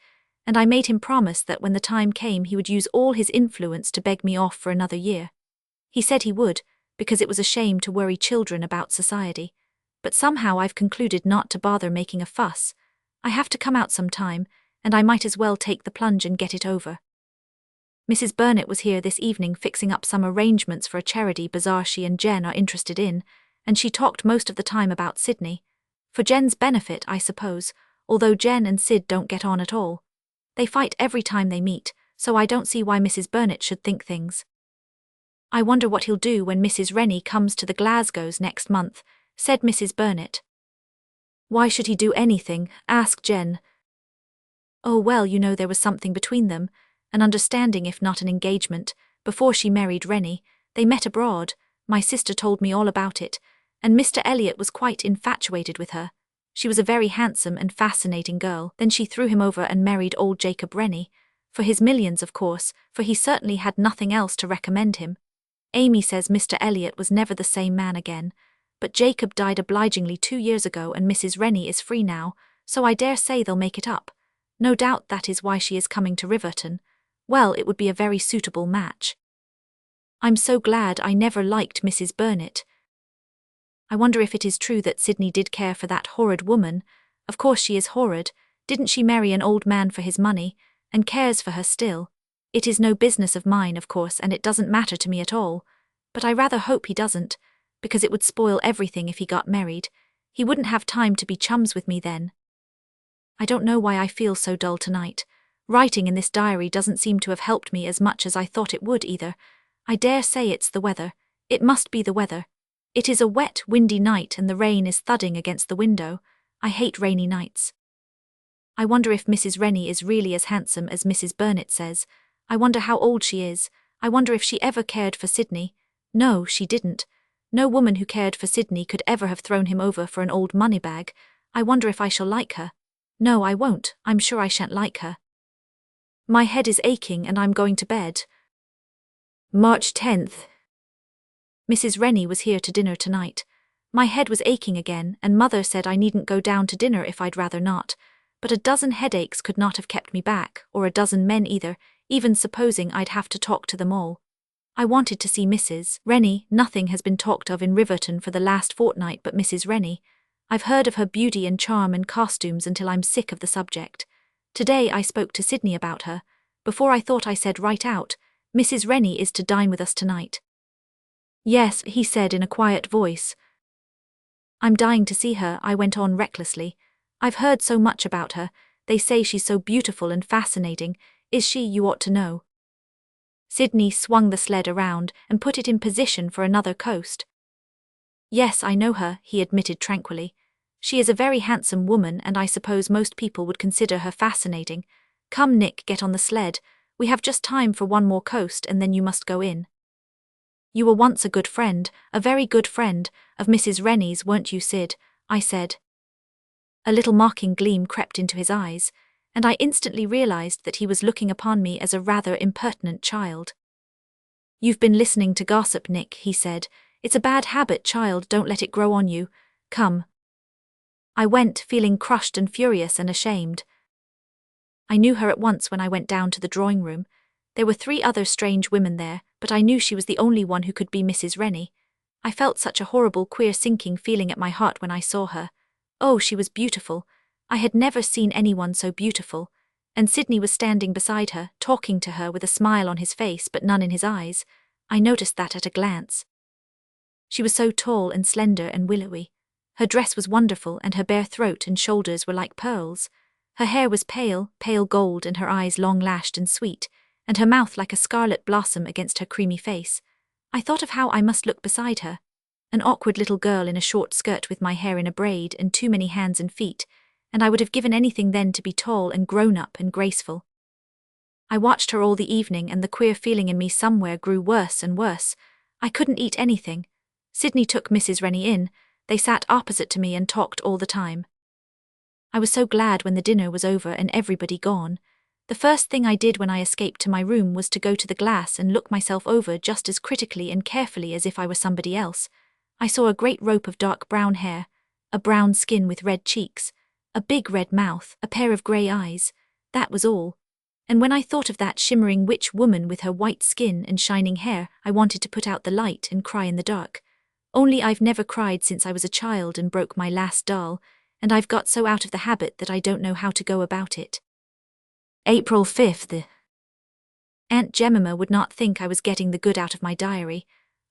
and I made him promise that when the time came he would use all his influence to beg me off for another year. He said he would, because it was a shame to worry children about society. But somehow I've concluded not to bother making a fuss. I have to come out sometime, and I might as well take the plunge and get it over. Mrs. Burnett was here this evening fixing up some arrangements for a charity bazaar she and Jen are interested in, and she talked most of the time about Sydney. For Jen's benefit, I suppose, although Jen and Sid don't get on at all. They fight every time they meet, so I don't see why Mrs. Burnett should think things. I wonder what he'll do when Mrs. Rennie comes to the Glasgows next month, said Mrs. Burnett. Why should he do anything? Asked Jen. Oh well, you know there was something between them, an understanding if not an engagement, before she married Rennie. They met abroad, my sister told me all about it, and Mr. Elliot was quite infatuated with her. She was a very handsome and fascinating girl. Then she threw him over and married old Jacob Rennie. For his millions, of course, for he certainly had nothing else to recommend him. Amy says Mr. Elliot was never the same man again, but Jacob died obligingly 2 years ago and Mrs. Rennie is free now, so I dare say they'll make it up. No doubt that is why she is coming to Riverton. Well, it would be a very suitable match. I'm so glad. I never liked Mrs. Burnett. I wonder if it is true that Sydney did care for that horrid woman. Of course she is horrid. Didn't she marry an old man for his money, and cares for her still? It is no business of mine, of course, and it doesn't matter to me at all. But I rather hope he doesn't, because it would spoil everything if he got married. He wouldn't have time to be chums with me then. I don't know why I feel so dull tonight. Writing in this diary doesn't seem to have helped me as much as I thought it would either. I dare say it's the weather. It must be the weather. It is a wet, windy night and the rain is thudding against the window. I hate rainy nights. I wonder if Mrs. Rennie is really as handsome as Mrs. Burnett says. I wonder how old she is. I wonder if she ever cared for Sydney. No, she didn't. No woman who cared for Sydney could ever have thrown him over for an old moneybag. I wonder if I shall like her. No, I won't. I'm sure I shan't like her. My head is aching and I'm going to bed. March 10th. Mrs. Rennie was here to dinner tonight. My head was aching again, and Mother said I needn't go down to dinner if I'd rather not, but a dozen headaches could not have kept me back, or a dozen men either, even supposing I'd have to talk to them all. I wanted to see Mrs. Rennie. Nothing has been talked of in Riverton for the last fortnight but Mrs. Rennie. I've heard of her beauty and charm and costumes until I'm sick of the subject. Today I spoke to Sydney about her. Before I thought I said right out, Mrs. Rennie is to dine with us tonight. Yes, he said in a quiet voice. I'm dying to see her, I went on recklessly. I've heard so much about her. They say she's so beautiful and fascinating. Is she? You ought to know. Sydney swung the sled around and put it in position for another coast. Yes, I know her, he admitted tranquilly. She is a very handsome woman and I suppose most people would consider her fascinating. Come, Nick, get on the sled. We have just time for one more coast and then you must go in. You were once a good friend, a very good friend, of Mrs. Rennie's, weren't you, Sid? I said. A little mocking gleam crept into his eyes, and I instantly realized that he was looking upon me as a rather impertinent child. You've been listening to gossip, Nick, he said. It's a bad habit, child, don't let it grow on you. Come. I went, feeling crushed and furious and ashamed. I knew her at once when I went down to the drawing room. There were 3 other strange women there, but I knew she was the only one who could be Mrs. Rennie. I felt such a horrible, queer sinking feeling at my heart when I saw her. Oh, she was beautiful. I had never seen anyone so beautiful. And Sydney was standing beside her, talking to her with a smile on his face but none in his eyes. I noticed that at a glance. She was so tall and slender and willowy. Her dress was wonderful and her bare throat and shoulders were like pearls. Her hair was pale, pale gold, and her eyes long-lashed and sweet, and her mouth like a scarlet blossom against her creamy face. I thought of how I must look beside her, an awkward little girl in a short skirt with my hair in a braid and too many hands and feet, and I would have given anything then to be tall and grown-up and graceful. I watched her all the evening and the queer feeling in me somewhere grew worse and worse. I couldn't eat anything. Sydney took Mrs. Rennie in. They sat opposite to me and talked all the time. I was so glad when the dinner was over and everybody gone. The first thing I did when I escaped to my room was to go to the glass and look myself over just as critically and carefully as if I were somebody else. I saw a great rope of dark brown hair, a brown skin with red cheeks, a big red mouth, a pair of grey eyes. That was all. And when I thought of that shimmering witch woman with her white skin and shining hair, I wanted to put out the light and cry in the dark. Only I've never cried since I was a child and broke my last doll, and I've got so out of the habit that I don't know how to go about it. April 5th. Aunt Jemima would not think I was getting the good out of my diary.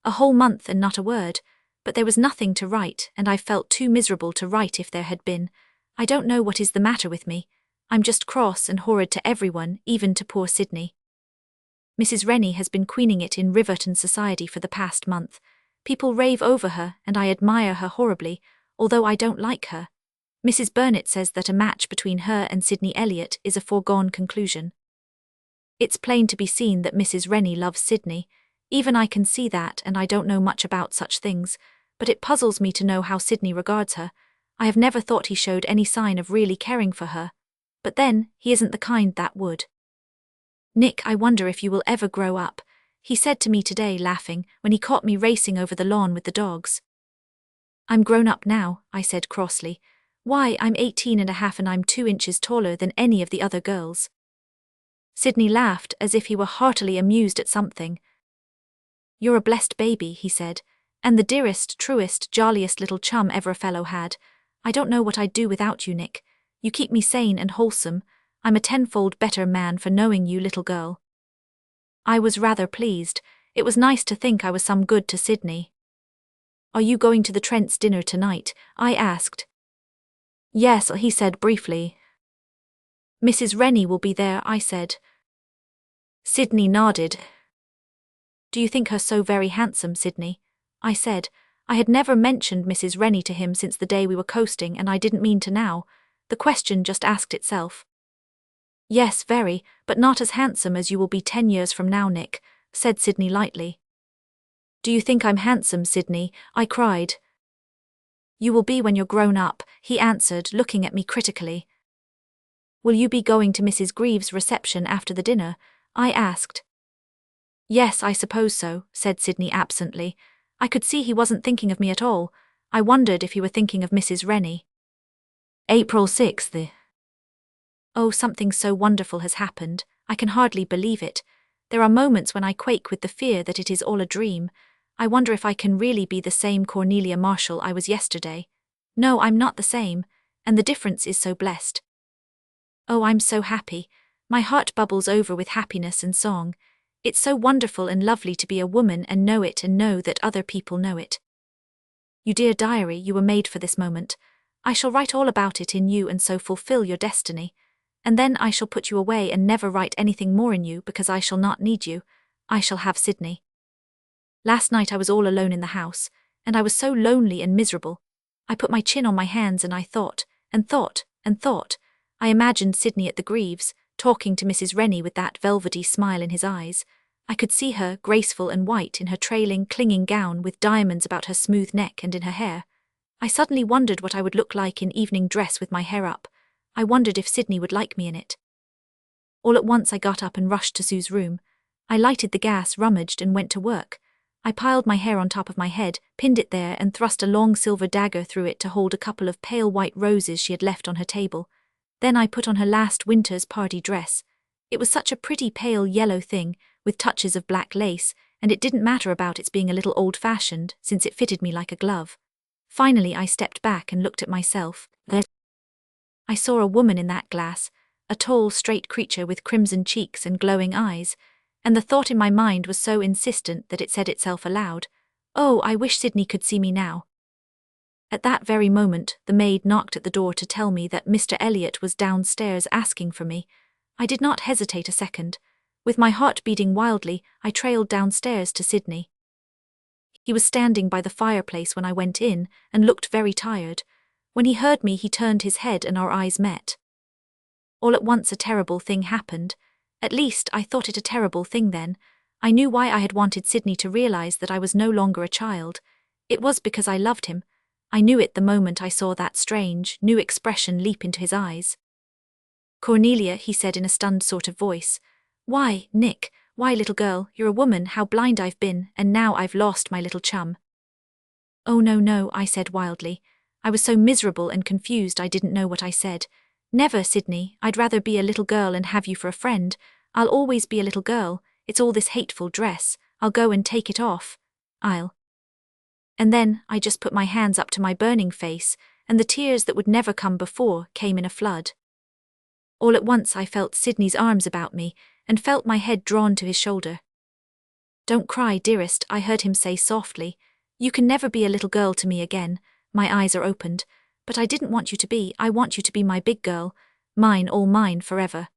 A whole month and not a word, but there was nothing to write, and I felt too miserable to write if there had been. I don't know what is the matter with me. I'm just cross and horrid to everyone, even to poor Sydney. Mrs. Rennie has been queening it in Riverton society for the past month. People rave over her, and I admire her horribly, although I don't like her. Mrs. Burnett says that a match between her and Sidney Elliot is a foregone conclusion. It's plain to be seen that Mrs. Rennie loves Sidney. Even I can see that, and I don't know much about such things, but it puzzles me to know how Sidney regards her. I have never thought he showed any sign of really caring for her. But then, he isn't the kind that would. Nick, I wonder if you will ever grow up, he said to me today, laughing, when he caught me racing over the lawn with the dogs. I'm grown up now, I said crossly. Why, I'm 18.5 and I'm 2 inches taller than any of the other girls. Sidney laughed as if he were heartily amused at something. You're a blessed baby, he said, and the dearest, truest, jolliest little chum ever a fellow had. I don't know what I'd do without you, Nick. You keep me sane and wholesome. I'm a tenfold better man for knowing you, little girl. I was rather pleased. It was nice to think I was some good to Sidney. Are you going to the Trents' dinner tonight? I asked. Yes, he said briefly. Mrs. Rennie will be there, I said. Sidney nodded. Do you think her so very handsome, Sidney? I said. I had never mentioned Mrs. Rennie to him since the day we were coasting, and I didn't mean to now. The question just asked itself. Yes, very, but not as handsome as you will be 10 years from now, Nick, said Sidney lightly. Do you think I'm handsome, Sidney? I cried. You will be when you're grown up, he answered, looking at me critically. Will you be going to Mrs. Greaves' reception after the dinner? I asked. Yes, I suppose so, said Sidney absently. I could see he wasn't thinking of me at all. I wondered if he were thinking of Mrs. Rennie. April 6th. Oh, something so wonderful has happened. I can hardly believe it. There are moments when I quake with the fear that it is all a dream. I wonder if I can really be the same Cornelia Marshall I was yesterday. No, I'm not the same, and the difference is so blessed. Oh, I'm so happy. My heart bubbles over with happiness and song. It's so wonderful and lovely to be a woman and know it and know that other people know it. You dear diary, you were made for this moment. I shall write all about it in you and so fulfill your destiny. And then I shall put you away and never write anything more in you because I shall not need you. I shall have Sidney. Last night I was all alone in the house, and I was so lonely and miserable. I put my chin on my hands and I thought, and thought, and thought. I imagined Sidney at the Greaves, talking to Mrs. Rennie with that velvety smile in his eyes. I could see her, graceful and white in her trailing, clinging gown with diamonds about her smooth neck and in her hair. I suddenly wondered what I would look like in evening dress with my hair up. I wondered if Sidney would like me in it. All at once I got up and rushed to Sue's room. I lighted the gas, rummaged, and went to work. I piled my hair on top of my head, pinned it there, and thrust a long silver dagger through it to hold a couple of pale white roses she had left on her table. Then I put on her last winter's party dress. It was such a pretty pale yellow thing, with touches of black lace, and it didn't matter about its being a little old-fashioned, since it fitted me like a glove. Finally I stepped back and looked at myself. I saw a woman in that glass, a tall, straight creature with crimson cheeks and glowing eyes, and the thought in my mind was so insistent that it said itself aloud, "Oh, I wish Sidney could see me now." At that very moment, the maid knocked at the door to tell me that Mr. Elliot was downstairs asking for me. I did not hesitate a second. With my heart beating wildly, I trailed downstairs to Sidney. He was standing by the fireplace when I went in, and looked very tired. When he heard me, he turned his head and our eyes met. All at once a terrible thing happened. At least, I thought it a terrible thing then. I knew why I had wanted Sidney to realize that I was no longer a child. It was because I loved him. I knew it the moment I saw that strange, new expression leap into his eyes. "Cornelia," he said in a stunned sort of voice. "Why, Nick, why, little girl, you're a woman, how blind I've been, and now I've lost my little chum." "Oh, no, no," I said wildly. I was so miserable and confused I didn't know what I said. "Never, Sidney, I'd rather be a little girl and have you for a friend. I'll always be a little girl. It's all this hateful dress. I'll go and take it off. And then I just put my hands up to my burning face, and the tears that would never come before came in a flood. All at once I felt Sidney's arms about me, and felt my head drawn to his shoulder. "Don't cry, dearest," I heard him say softly. "You can never be a little girl to me again." My eyes are opened. "But I didn't want you to be. I want you to be my big girl. Mine, all mine, forever."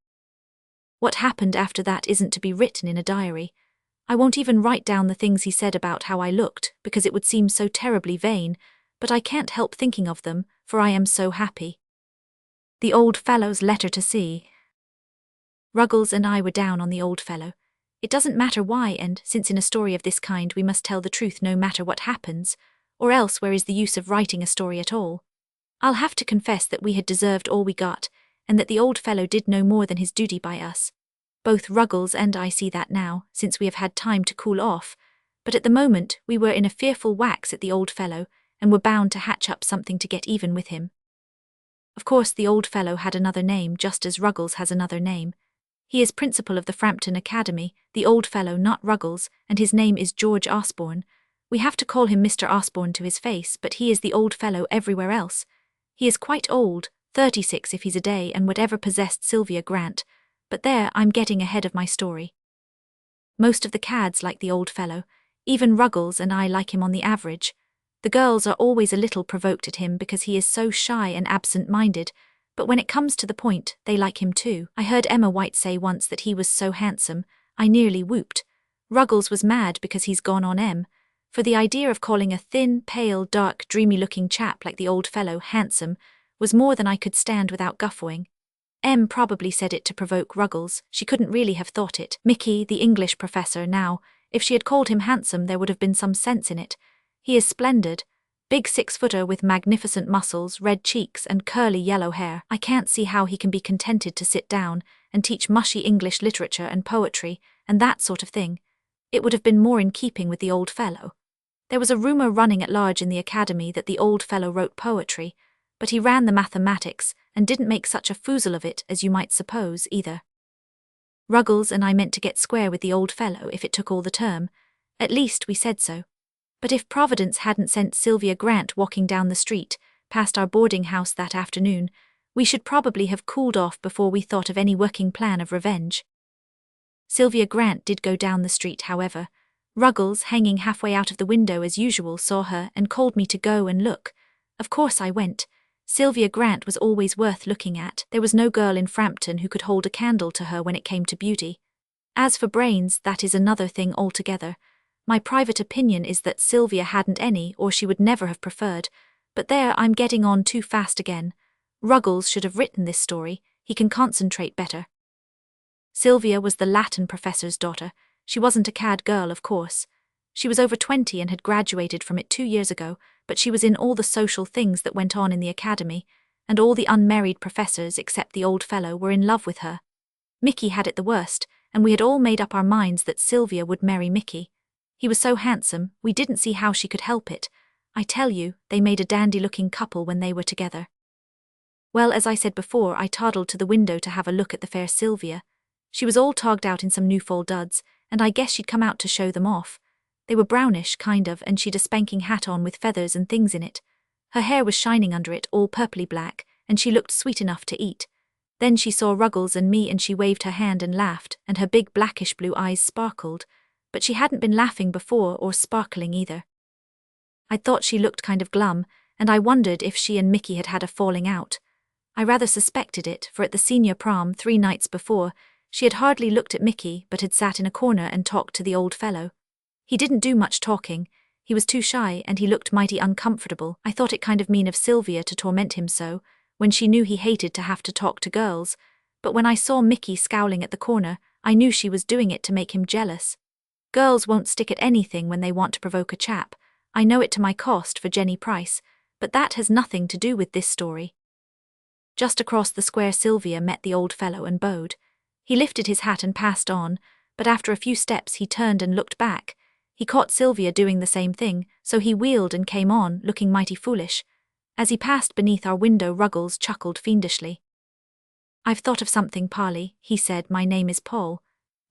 What happened after that isn't to be written in a diary. I won't even write down the things he said about how I looked, because it would seem so terribly vain, but I can't help thinking of them, for I am so happy. The Old Fellow's letter to C. Ruggles and I were down on the old fellow. It doesn't matter why, and since in a story of this kind we must tell the truth no matter what happens, or else where is the use of writing a story at all? I'll have to confess that we had deserved all we got, and that the old fellow did no more than his duty by us. Both Ruggles and I see that now, since we have had time to cool off, but at the moment we were in a fearful wax at the old fellow, and were bound to hatch up something to get even with him. Of course the old fellow had another name, just as Ruggles has another name. He is principal of the Frampton Academy, the old fellow, not Ruggles, and his name is George Osborne. We have to call him Mr. Osborne to his face, but he is the old fellow everywhere else. He is quite old, 36 if he's a day, and whatever possessed Sylvia Grant. But there, I'm getting ahead of my story. Most of the cads like the old fellow. Even Ruggles and I like him on the average. The girls are always a little provoked at him because he is so shy and absent-minded, but when it comes to the point, they like him too. I heard Emma White say once that he was so handsome, I nearly whooped. Ruggles was mad because he's gone on M, for the idea of calling a thin, pale, dark, dreamy-looking chap like the old fellow handsome was more than I could stand without guffawing. Em probably said it to provoke Ruggles, she couldn't really have thought it. Mickey, the English professor, now, if she had called him handsome there would have been some sense in it. He is splendid. Big 6-footer with magnificent muscles, red cheeks and curly yellow hair. I can't see how he can be contented to sit down and teach mushy English literature and poetry and that sort of thing. It would have been more in keeping with the old fellow. There was a rumour running at large in the academy that the old fellow wrote poetry, but he ran the mathematics and didn't make such a foozle of it as you might suppose either. Ruggles and I meant to get square with the old fellow if it took all the term. At least we said so. But if Providence hadn't sent Sylvia Grant walking down the street, past our boarding house that afternoon, we should probably have cooled off before we thought of any working plan of revenge. Sylvia Grant did go down the street, however. Ruggles, hanging halfway out of the window as usual, saw her and called me to go and look. Of course I went. Sylvia Grant was always worth looking at. There was no girl in Frampton who could hold a candle to her when it came to beauty. As for brains, that is another thing altogether. My private opinion is that Sylvia hadn't any, or she would never have preferred. But there, I'm getting on too fast again. Ruggles should have written this story. He can concentrate better. Sylvia was the Latin professor's daughter. She wasn't a cad girl, of course. She was over 20 and had graduated from it 2 years ago, but she was in all the social things that went on in the academy, and all the unmarried professors except the old fellow were in love with her. Mickey had it the worst, and we had all made up our minds that Sylvia would marry Mickey. He was so handsome, we didn't see how she could help it. I tell you, they made a dandy-looking couple when they were together. Well, as I said before, I toddled to the window to have a look at the fair Sylvia. She was all togged out in some new fall duds, and I guess she'd come out to show them off. They were brownish, kind of, and she'd a spanking hat on with feathers and things in it. Her hair was shining under it, all purply black, and she looked sweet enough to eat. Then she saw Ruggles and me and she waved her hand and laughed, and her big blackish blue eyes sparkled. But she hadn't been laughing before or sparkling either. I thought she looked kind of glum, and I wondered if she and Mickey had had a falling out. I rather suspected it, for at the senior prom 3 nights before, she had hardly looked at Mickey but had sat in a corner and talked to the old fellow. He didn't do much talking. He was too shy and he looked mighty uncomfortable. I thought it kind of mean of Sylvia to torment him so, when she knew he hated to have to talk to girls, but when I saw Mickey scowling at the corner, I knew she was doing it to make him jealous. Girls won't stick at anything when they want to provoke a chap. I know it to my cost for Jenny Price, but that has nothing to do with this story. Just across the square Sylvia met the old fellow and bowed. He lifted his hat and passed on, but after a few steps he turned and looked back. He caught Sylvia doing the same thing, so he wheeled and came on, looking mighty foolish. As he passed beneath our window, Ruggles chuckled fiendishly. "I've thought of something, Polly," he said. "My name is Paul.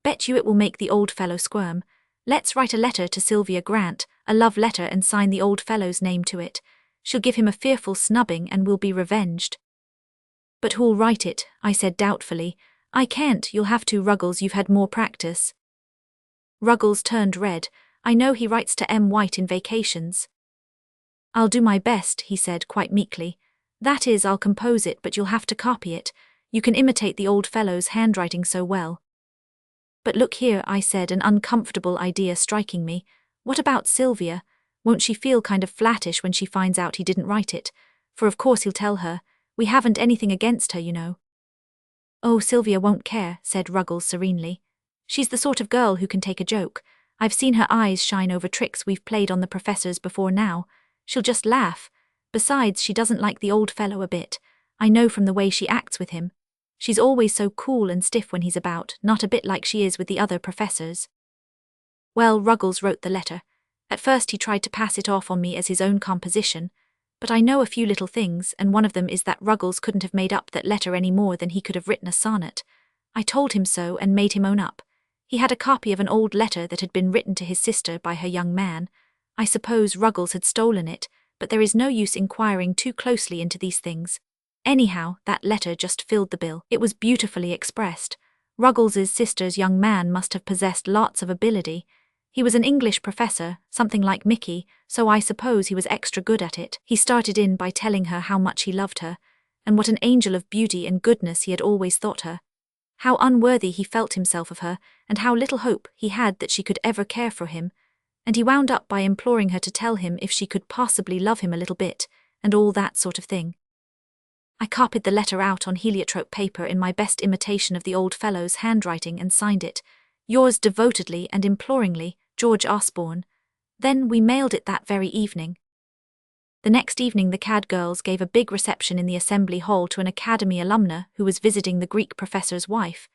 Bet you it will make the old fellow squirm. Let's write a letter to Sylvia Grant, a love letter, and sign the old fellow's name to it. She'll give him a fearful snubbing and we'll be revenged." "But who'll write it?" I said doubtfully. "I can't, you'll have to, Ruggles, you've had more practice." Ruggles turned red. "I know he writes to M. White in vacations." "I'll do my best," he said quite meekly. "That is, I'll compose it, but you'll have to copy it. You can imitate the old fellow's handwriting so well." "But look here," I said, an uncomfortable idea striking me. "What about Sylvia? Won't she feel kind of flattish when she finds out he didn't write it? for of course he'll tell her. We haven't anything against her, you know. Oh, Sylvia won't care, said Ruggles serenely. She's the sort of girl who can take a joke. I've seen her eyes shine over tricks we've played on the professors before now. She'll just laugh. Besides, she doesn't like the old fellow a bit. I know from the way she acts with him. She's always so cool and stiff when he's about, not a bit like she is with the other professors. Well, Ruggles wrote the letter. At first he tried to pass it off on me as his own composition, but I know a few little things, and one of them is that Ruggles couldn't have made up that letter any more than he could have written a sonnet. I told him so and made him own up. He had a copy of an old letter that had been written to his sister by her young man. I suppose Ruggles had stolen it, but there is no use inquiring too closely into these things. Anyhow, that letter just filled the bill. It was beautifully expressed. Ruggles's sister's young man must have possessed lots of ability. He was an English professor, something like Mickey, so I suppose he was extra good at it. He started in by telling her how much he loved her, and what an angel of beauty and goodness he had always thought her. How unworthy he felt himself of her, and how little hope he had that she could ever care for him. And he wound up by imploring her to tell him if she could possibly love him a little bit, and all that sort of thing. I copied the letter out on heliotrope paper in my best imitation of the old fellow's handwriting and signed it, "Yours devotedly and imploringly, George Osborne." Then we mailed it that very evening. The next evening the CAD girls gave a big reception in the assembly hall to an academy alumna who was visiting the Greek professor's wife.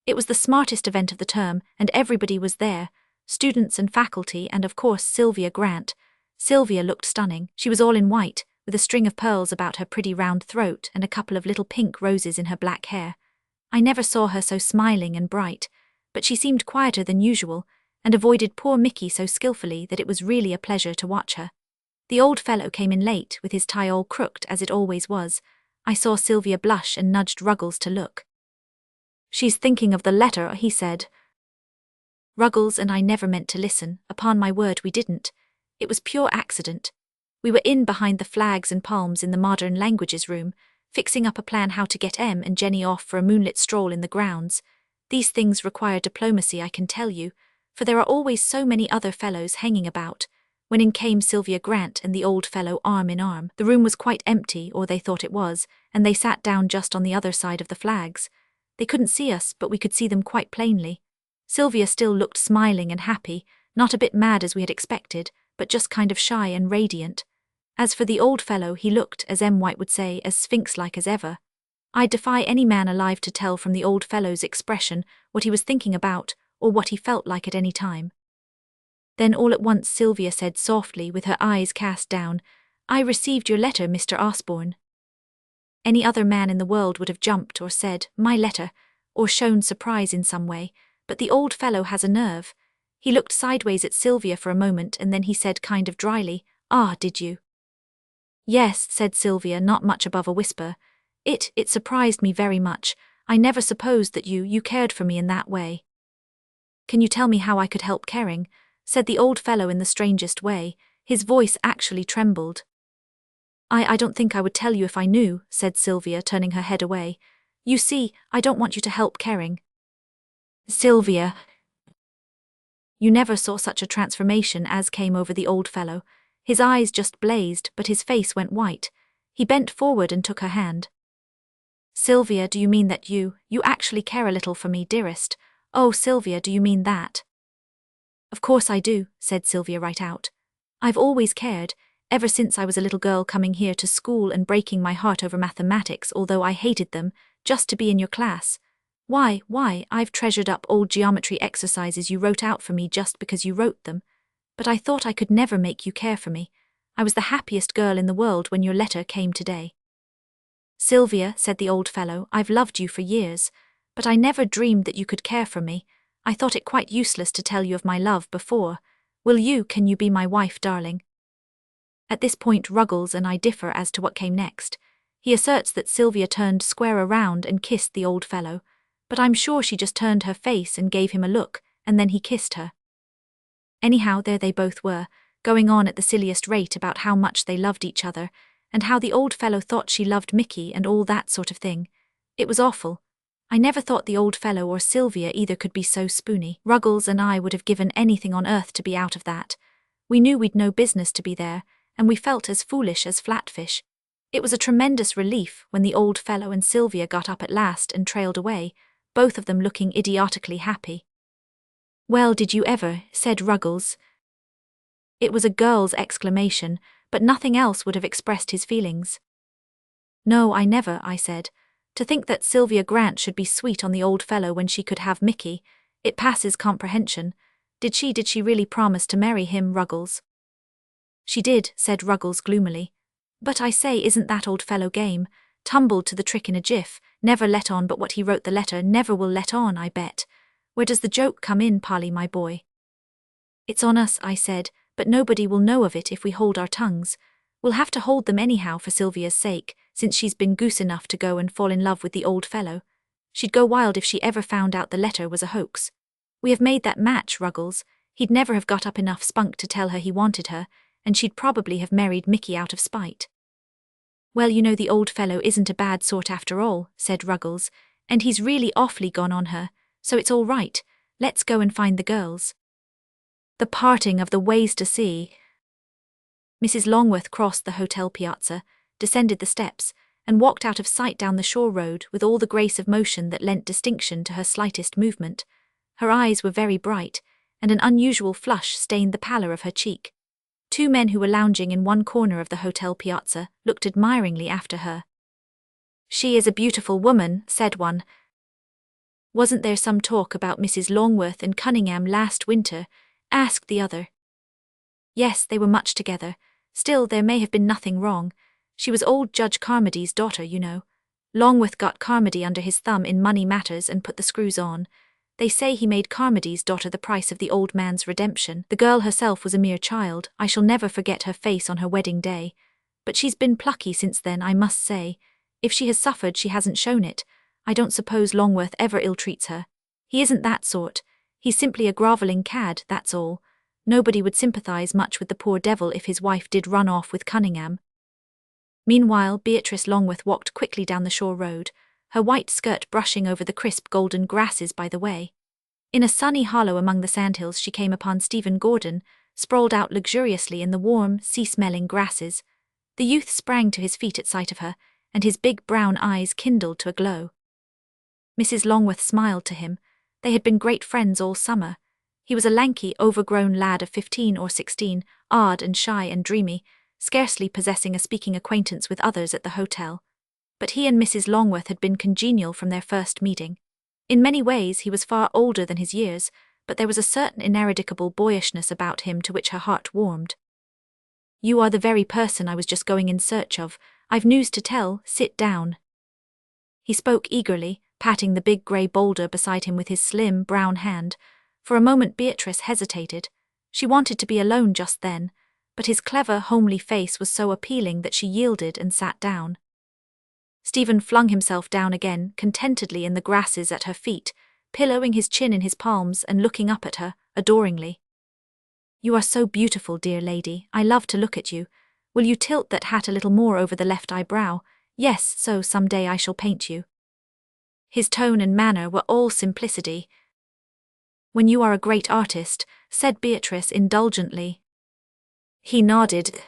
It was the smartest event of the term, and everybody was there, students and faculty, and of course Sylvia Grant. Sylvia looked stunning. She was all in white, with a string of pearls about her pretty round throat and a couple of little pink roses in her black hair. I never saw her so smiling and bright, but she seemed quieter than usual, and avoided poor Mickey so skillfully that it was really a pleasure to watch her. The old fellow came in late, with his tie all crooked as it always was. I saw Sylvia blush and nudged Ruggles to look. "She's thinking of the letter," he said. Ruggles and I never meant to listen, upon my word we didn't. It was pure accident. We were in behind the flags and palms in the modern languages room, fixing up a plan how to get Em and Jenny off for a moonlit stroll in the grounds. These things require diplomacy, I can tell you, for there are always so many other fellows hanging about. When in came Sylvia Grant and the old fellow arm in arm. The room was quite empty, or they thought it was, and they sat down just on the other side of the flags. They couldn't see us, but we could see them quite plainly. Sylvia still looked smiling and happy, not a bit mad as we had expected, but just kind of shy and radiant. As for the old fellow, he looked, as M. White would say, as sphinx-like as ever. I defy any man alive to tell from the old fellow's expression what he was thinking about, or what he felt like at any time. Then all at once Sylvia said softly, with her eyes cast down, "I received your letter, Mr. Osborne." Any other man in the world would have jumped or said, "My letter," or shown surprise in some way, but the old fellow has a nerve. He looked sideways at Sylvia for a moment and then he said kind of dryly, "Ah, did you?" "Yes," said Sylvia, not much above a whisper. It surprised me very much. I never supposed that you cared for me in that way." "Can you tell me how I could help caring?" said the old fellow in the strangest way. His voice actually trembled. I don't think I would tell you if I knew," said Sylvia, turning her head away. "You see, I don't want you to help caring." "Sylvia." You never saw such a transformation as came over the old fellow. His eyes just blazed, but his face went white. He bent forward and took her hand. "Sylvia, do you mean that you actually care a little for me, dearest? Oh, Sylvia, do you mean that?" "Of course I do," said Sylvia right out. "I've always cared, ever since I was a little girl coming here to school and breaking my heart over mathematics, although I hated them, just to be in your class. Why, I've treasured up old geometry exercises you wrote out for me just because you wrote them. But I thought I could never make you care for me. I was the happiest girl in the world when your letter came today." "Sylvia," said the old fellow, "I've loved you for years, but I never dreamed that you could care for me. I thought it quite useless to tell you of my love before. Can you be my wife, darling?" At this point Ruggles and I differ as to what came next. He asserts that Sylvia turned square around and kissed the old fellow, but I'm sure she just turned her face and gave him a look, and then he kissed her. Anyhow, there they both were, going on at the silliest rate about how much they loved each other, and how the old fellow thought she loved Mickey and all that sort of thing. It was awful. I never thought the old fellow or Sylvia either could be so spoony. Ruggles and I would have given anything on earth to be out of that. We knew we'd no business to be there, and we felt as foolish as flatfish. It was a tremendous relief when the old fellow and Sylvia got up at last and trailed away, both of them looking idiotically happy. "Well, did you ever?" said Ruggles. It was a girl's exclamation, but nothing else would have expressed his feelings. "No, I never," I said. "To think that Sylvia Grant should be sweet on the old fellow when she could have Mickey, it passes comprehension. Did she really promise to marry him, Ruggles?" "She did," said Ruggles gloomily. "But I say, isn't that old fellow game? Tumbled to the trick in a jiff, never let on but what he wrote the letter, never will let on, I bet. Where does the joke come in, Polly, my boy?" "It's on us," I said, "but nobody will know of it if we hold our tongues. We'll have to hold them anyhow for Sylvia's sake, since she's been goose enough to go and fall in love with the old fellow. She'd go wild if she ever found out the letter was a hoax. We have made that match, Ruggles. He'd never have got up enough spunk to tell her he wanted her, and she'd probably have married Mickey out of spite." "Well, you know the old fellow isn't a bad sort after all," said Ruggles, "and he's really awfully gone on her, so it's all right. Let's go and find the girls." The parting of the ways to see. Mrs. Longworth crossed the hotel piazza, descended the steps, and walked out of sight down the shore road with all the grace of motion that lent distinction to her slightest movement. Her eyes were very bright, and an unusual flush stained the pallor of her cheek. Two men who were lounging in one corner of the hotel piazza looked admiringly after her. "She is a beautiful woman," said one. "Wasn't there some talk about Mrs. Longworth and Cunningham last winter?" asked the other. "Yes, they were much together. Still, there may have been nothing wrong. She was old Judge Carmody's daughter, you know. Longworth got Carmody under his thumb in money matters and put the screws on. They say he made Carmody's daughter the price of the old man's redemption. The girl herself was a mere child. I shall never forget her face on her wedding day. But she's been plucky since then, I must say. If she has suffered, she hasn't shown it. I don't suppose Longworth ever ill-treats her. He isn't that sort. He's simply a grovelling cad, that's all. Nobody would sympathise much with the poor devil if his wife did run off with Cunningham." Meanwhile, Beatrice Longworth walked quickly down the shore road, her white skirt brushing over the crisp golden grasses by the way. In a sunny hollow among the sandhills she came upon Stephen Gordon, sprawled out luxuriously in the warm, sea-smelling grasses. The youth sprang to his feet at sight of her, and his big brown eyes kindled to a glow. Mrs. Longworth smiled to him. They had been great friends all summer. He was a lanky, overgrown lad of 15 or 16, odd and shy and dreamy, scarcely possessing a speaking acquaintance with others at the hotel. But he and Mrs. Longworth had been congenial from their first meeting. In many ways he was far older than his years, but there was a certain ineradicable boyishness about him to which her heart warmed. "You are the very person I was just going in search of. I've news to tell. Sit down." He spoke eagerly, patting the big grey boulder beside him with his slim, brown hand. For a moment Beatrice hesitated. She wanted to be alone just then, but his clever, homely face was so appealing that she yielded and sat down. Stephen flung himself down again, contentedly in the grasses at her feet, pillowing his chin in his palms and looking up at her, adoringly. "You are so beautiful, dear lady. I love to look at you. Will you tilt that hat a little more over the left eyebrow? Yes, so some day I shall paint you." His tone and manner were all simplicity. "When you are a great artist," said Beatrice indulgently. He nodded.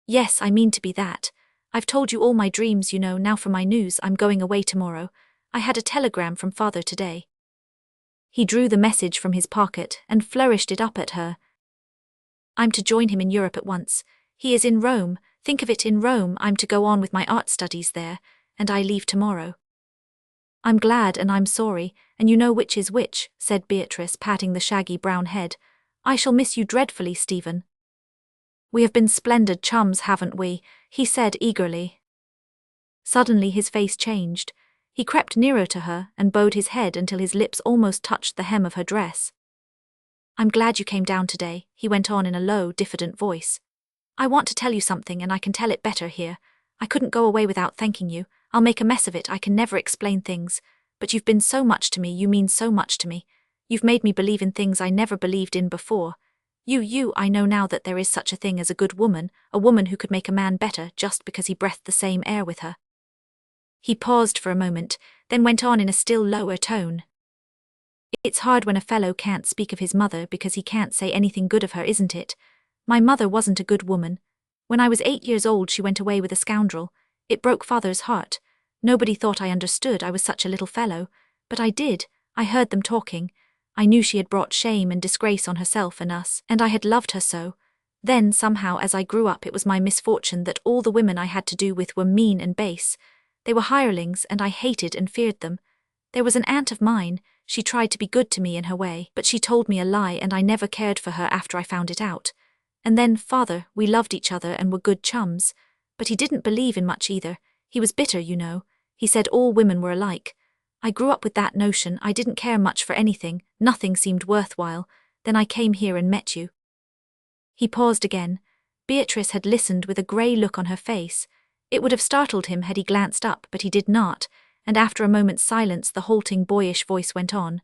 "Yes, I mean to be that. I've told you all my dreams, you know. Now for my news. I'm going away tomorrow. I had a telegram from father today." He drew the message from his pocket and flourished it up at her. "I'm to join him in Europe at once. He is in Rome. Think of it, in Rome. I'm to go on with my art studies there, and I leave tomorrow." "I'm glad and I'm sorry, and you know which is which," said Beatrice, patting the shaggy brown head. "I shall miss you dreadfully, Stephen." "We have been splendid chums, haven't we?" he said eagerly. Suddenly his face changed. He crept nearer to her and bowed his head until his lips almost touched the hem of her dress. "I'm glad you came down today," he went on in a low, diffident voice. "I want to tell you something and I can tell it better here. I couldn't go away without thanking you. I'll make a mess of it. I can never explain things. But you've been so much to me. You mean so much to me. You've made me believe in things I never believed in before. I know now that there is such a thing as a good woman, a woman who could make a man better just because he breathed the same air with her." He paused for a moment, then went on in a still lower tone. "It's hard when a fellow can't speak of his mother because he can't say anything good of her, isn't it? My mother wasn't a good woman. When I was 8 years old, she went away with a scoundrel. It broke father's heart. Nobody thought I understood, I was such a little fellow. But I did. I heard them talking. I knew she had brought shame and disgrace on herself and us, and I had loved her so. Then, somehow, as I grew up, it was my misfortune that all the women I had to do with were mean and base. They were hirelings, and I hated and feared them. There was an aunt of mine. She tried to be good to me in her way, but she told me a lie, and I never cared for her after I found it out. And then, father, we loved each other and were good chums. But he didn't believe in much either. He was bitter, you know. He said all women were alike. I grew up with that notion. I didn't care much for anything. Nothing seemed worthwhile. Then I came here and met you. He paused again. Beatrice had listened with a grey look on her face. It would have startled him had he glanced up, but he did not, and after a moment's silence the halting boyish voice went on.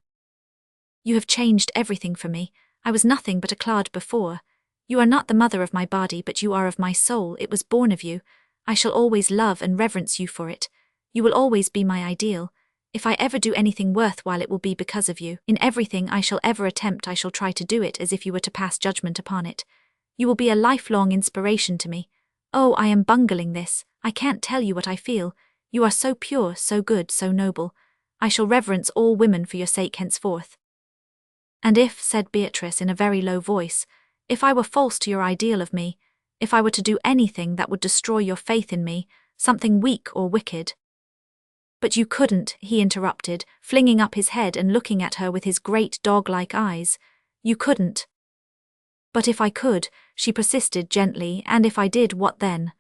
You have changed everything for me. I was nothing but a clod before. You are not the mother of my body, but you are of my soul. It was born of you. I shall always love and reverence you for it. You will always be my ideal. If I ever do anything worthwhile, it will be because of you. In everything I shall ever attempt, I shall try to do it as if you were to pass judgment upon it. You will be a lifelong inspiration to me. Oh, I am bungling this. I can't tell you what I feel. You are so pure, so good, so noble. I shall reverence all women for your sake henceforth. And if, said Beatrice in a very low voice, if I were false to your ideal of me, if I were to do anything that would destroy your faith in me, something weak or wicked. But you couldn't, he interrupted, flinging up his head and looking at her with his great dog-like eyes. You couldn't. But if I could, she persisted gently, and if I did, what then?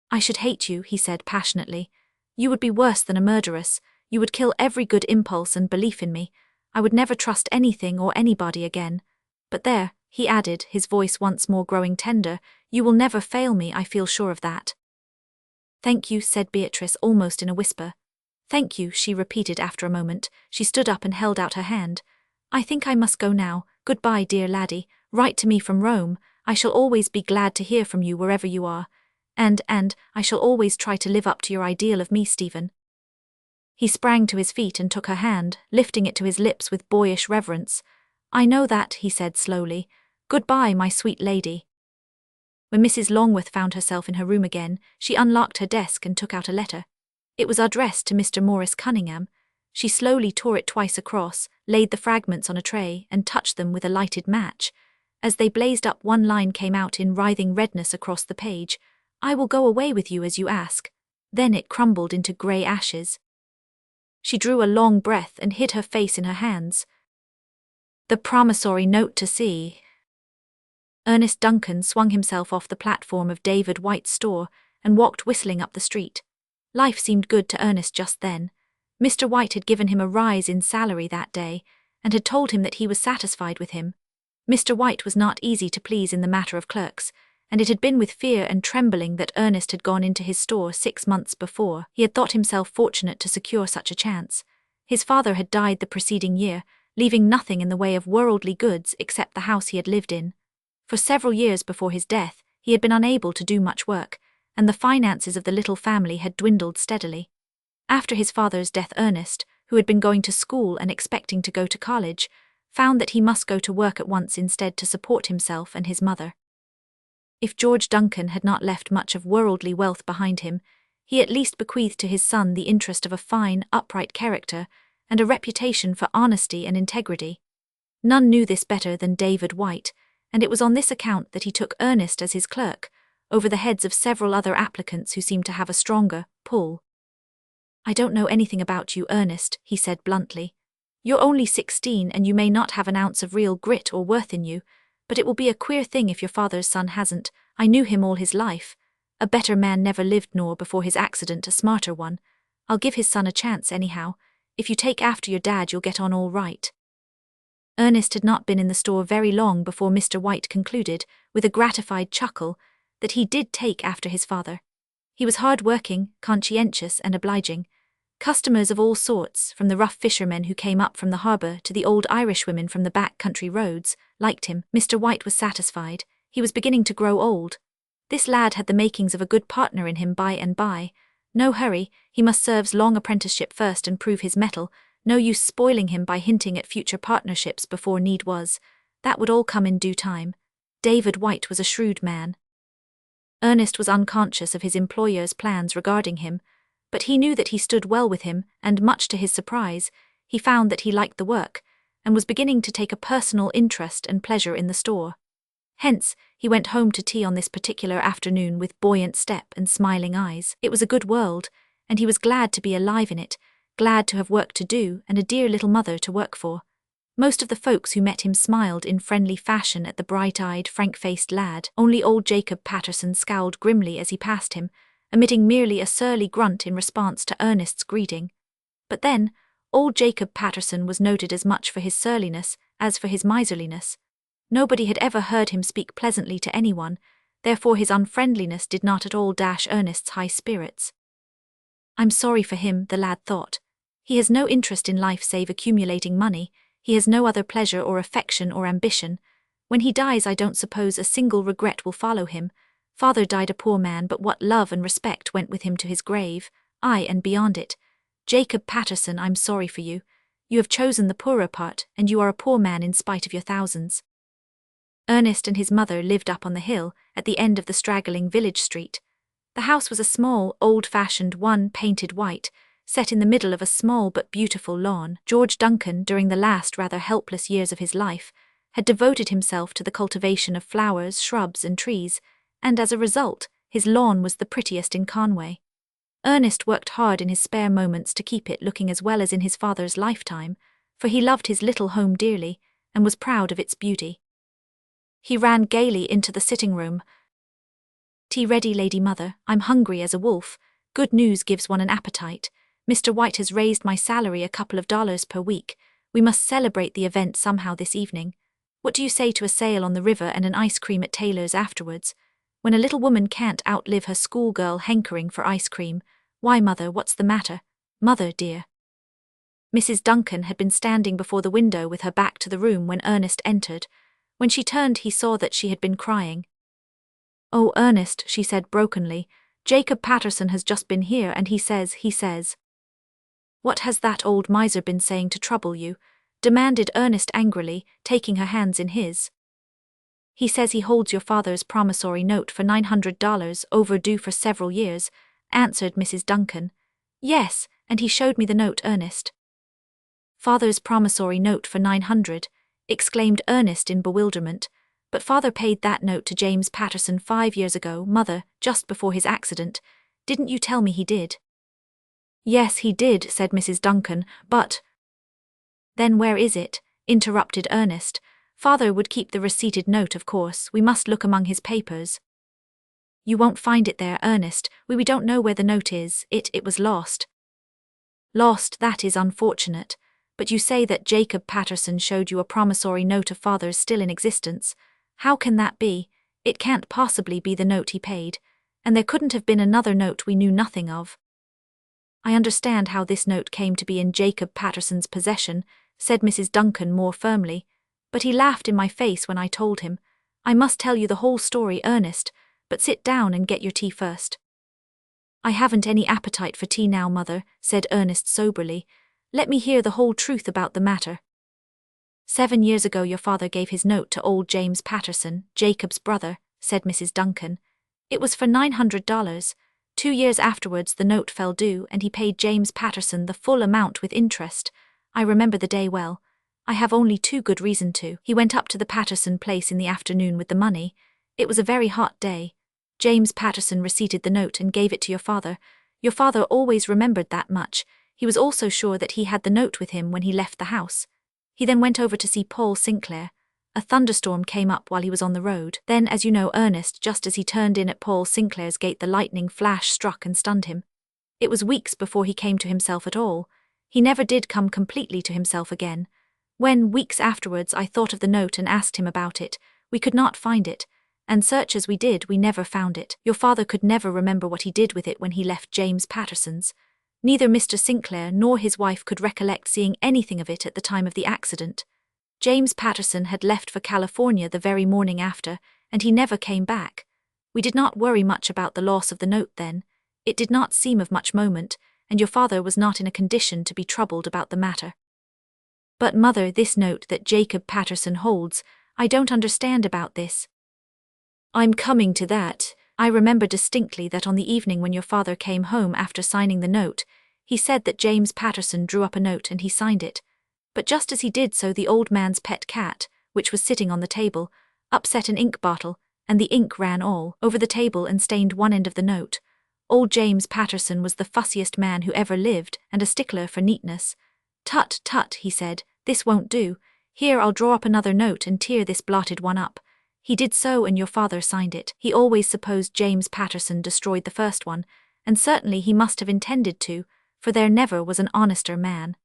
I should hate you, he said passionately. You would be worse than a murderess. You would kill every good impulse and belief in me. I would never trust anything or anybody again. But there, he added, his voice once more growing tender, you will never fail me, I feel sure of that. Thank you, said Beatrice almost in a whisper. Thank you, she repeated after a moment. She stood up and held out her hand. I think I must go now. Goodbye, dear laddie. Write to me from Rome. I shall always be glad to hear from you wherever you are. And I shall always try to live up to your ideal of me, Stephen. He sprang to his feet and took her hand, lifting it to his lips with boyish reverence. I know that, he said slowly. Goodbye, my sweet lady. When Mrs. Longworth found herself in her room again, she unlocked her desk and took out a letter. It was addressed to Mr. Maurice Cunningham. She slowly tore it twice across, laid the fragments on a tray, and touched them with a lighted match. As they blazed up, one line came out in writhing redness across the page. I will go away with you as you ask. Then it crumbled into grey ashes. She drew a long breath and hid her face in her hands. The promissory note to see. Ernest Duncan swung himself off the platform of David White's store and walked whistling up the street. Life seemed good to Ernest just then. Mr. White had given him a rise in salary that day, and had told him that he was satisfied with him. Mr. White was not easy to please in the matter of clerks, and it had been with fear and trembling that Ernest had gone into his store 6 months before. He had thought himself fortunate to secure such a chance. His father had died the preceding year, leaving nothing in the way of worldly goods except the house he had lived in. For several years before his death, he had been unable to do much work, and the finances of the little family had dwindled steadily. After his father's death, Ernest, who had been going to school and expecting to go to college, found that he must go to work at once instead to support himself and his mother. If George Duncan had not left much of worldly wealth behind him, he at least bequeathed to his son the interest of a fine, upright character and a reputation for honesty and integrity. None knew this better than David White, and it was on this account that he took Ernest as his clerk, over the heads of several other applicants who seemed to have a stronger pull. I don't know anything about you, Ernest, he said bluntly. You're only 16 and you may not have an ounce of real grit or worth in you, but it will be a queer thing if your father's son hasn't. I knew him all his life. A better man never lived, nor before his accident a smarter one. I'll give his son a chance anyhow. If you take after your dad, you'll get on all right. Ernest had not been in the store very long before Mr. White concluded, with a gratified chuckle, that he did take after his father. He was hard-working, conscientious and obliging. Customers of all sorts, from the rough fishermen who came up from the harbour to the old Irishwomen from the back country roads, liked him. Mr. White was satisfied. He was beginning to grow old. This lad had the makings of a good partner in him by and by. No hurry, he must serve's long apprenticeship first and prove his mettle. No use spoiling him by hinting at future partnerships before need was. That would all come in due time. David White was a shrewd man. Ernest was unconscious of his employer's plans regarding him, but he knew that he stood well with him, and much to his surprise, he found that he liked the work, and was beginning to take a personal interest and pleasure in the store. Hence, he went home to tea on this particular afternoon with buoyant step and smiling eyes. It was a good world, and he was glad to be alive in it, glad to have work to do and a dear little mother to work for. Most of the folks who met him smiled in friendly fashion at the bright-eyed, frank-faced lad. Only old Jacob Patterson scowled grimly as he passed him, emitting merely a surly grunt in response to Ernest's greeting. But then, old Jacob Patterson was noted as much for his surliness as for his miserliness. Nobody had ever heard him speak pleasantly to anyone, therefore his unfriendliness did not at all dash Ernest's high spirits. I'm sorry for him, the lad thought. He has no interest in life save accumulating money, he has no other pleasure or affection or ambition. When he dies I don't suppose a single regret will follow him. Father died a poor man, but what love and respect went with him to his grave, aye, and beyond it. Jacob Patterson, I'm sorry for you. You have chosen the poorer part, and you are a poor man in spite of your thousands. Ernest and his mother lived up on the hill, at the end of the straggling village street. The house was a small, old-fashioned one, painted white, set in the middle of a small but beautiful lawn. George Duncan, during the last rather helpless years of his life, had devoted himself to the cultivation of flowers, shrubs, and trees, and as a result, his lawn was the prettiest in Conway. Ernest worked hard in his spare moments to keep it looking as well as in his father's lifetime, for he loved his little home dearly, and was proud of its beauty. He ran gaily into the sitting room. Tea ready, Lady Mother. I'm hungry as a wolf. Good news gives one an appetite. Mr. White has raised my salary a couple of dollars per week. We must celebrate the event somehow this evening. What do you say to a sail on the river and an ice cream at Taylor's afterwards? When a little woman can't outlive her schoolgirl hankering for ice cream, why, Mother, what's the matter? Mother, dear. Mrs. Duncan had been standing before the window with her back to the room when Ernest entered. When she turned, he saw that she had been crying. Oh, Ernest, she said brokenly, Jacob Patterson has just been here and he says. What has that old miser been saying to trouble you? Demanded Ernest angrily, taking her hands in his. He says he holds your father's promissory note for $900 overdue for several years, answered Mrs. Duncan. Yes, and he showed me the note, Ernest. Father's promissory note for $900, exclaimed Ernest in bewilderment. But father paid that note to James Patterson 5 years ago, Mother, just before his accident. Didn't you tell me he did? Yes, he did, said Mrs. Duncan, but… Then where is it? Interrupted Ernest. Father would keep the receipted note, of course. We must look among his papers. You won't find it there, Ernest. We don't know where the note is. It was lost. Lost, that is unfortunate. But you say that Jacob Patterson showed you a promissory note of father's still in existence. How can that be? It can't possibly be the note he paid, and there couldn't have been another note we knew nothing of. I understand how this note came to be in Jacob Patterson's possession, said Mrs. Duncan more firmly, but he laughed in my face when I told him. I must tell you the whole story, Ernest, but sit down and get your tea first. I haven't any appetite for tea now, Mother, said Ernest soberly. Let me hear the whole truth about the matter. 7 years ago your father gave his note to old James Patterson, Jacob's brother, said Mrs. Duncan. It was for $900. 2 years afterwards the note fell due and he paid James Patterson the full amount with interest. I remember the day well. I have only too good reason to. He went up to the Patterson place in the afternoon with the money. It was a very hot day. James Patterson receipted the note and gave it to your father. Your father always remembered that much. He was also sure that he had the note with him when he left the house. He then went over to see Paul Sinclair. A thunderstorm came up while he was on the road. Then, as you know, Ernest, just as he turned in at Paul Sinclair's gate, the lightning flash struck and stunned him. It was weeks before he came to himself at all. He never did come completely to himself again. When, weeks afterwards, I thought of the note and asked him about it, we could not find it, and search as we did, we never found it. Your father could never remember what he did with it when he left James Patterson's. Neither Mr. Sinclair nor his wife could recollect seeing anything of it at the time of the accident. James Patterson had left for California the very morning after, and he never came back. We did not worry much about the loss of the note then. It did not seem of much moment, and your father was not in a condition to be troubled about the matter. But Mother, this note that Jacob Patterson holds, I don't understand about this. I'm coming to that. I remember distinctly that on the evening when your father came home after signing the note, he said that James Patterson drew up a note and he signed it. But just as he did so, the old man's pet cat, which was sitting on the table, upset an ink bottle, and the ink ran all over the table and stained one end of the note. Old James Patterson was the fussiest man who ever lived, and a stickler for neatness. "Tut, tut," he said, "this won't do. Here, I'll draw up another note and tear this blotted one up." He did so, and your father signed it. He always supposed James Patterson destroyed the first one, and certainly he must have intended to, for there never was an honester man.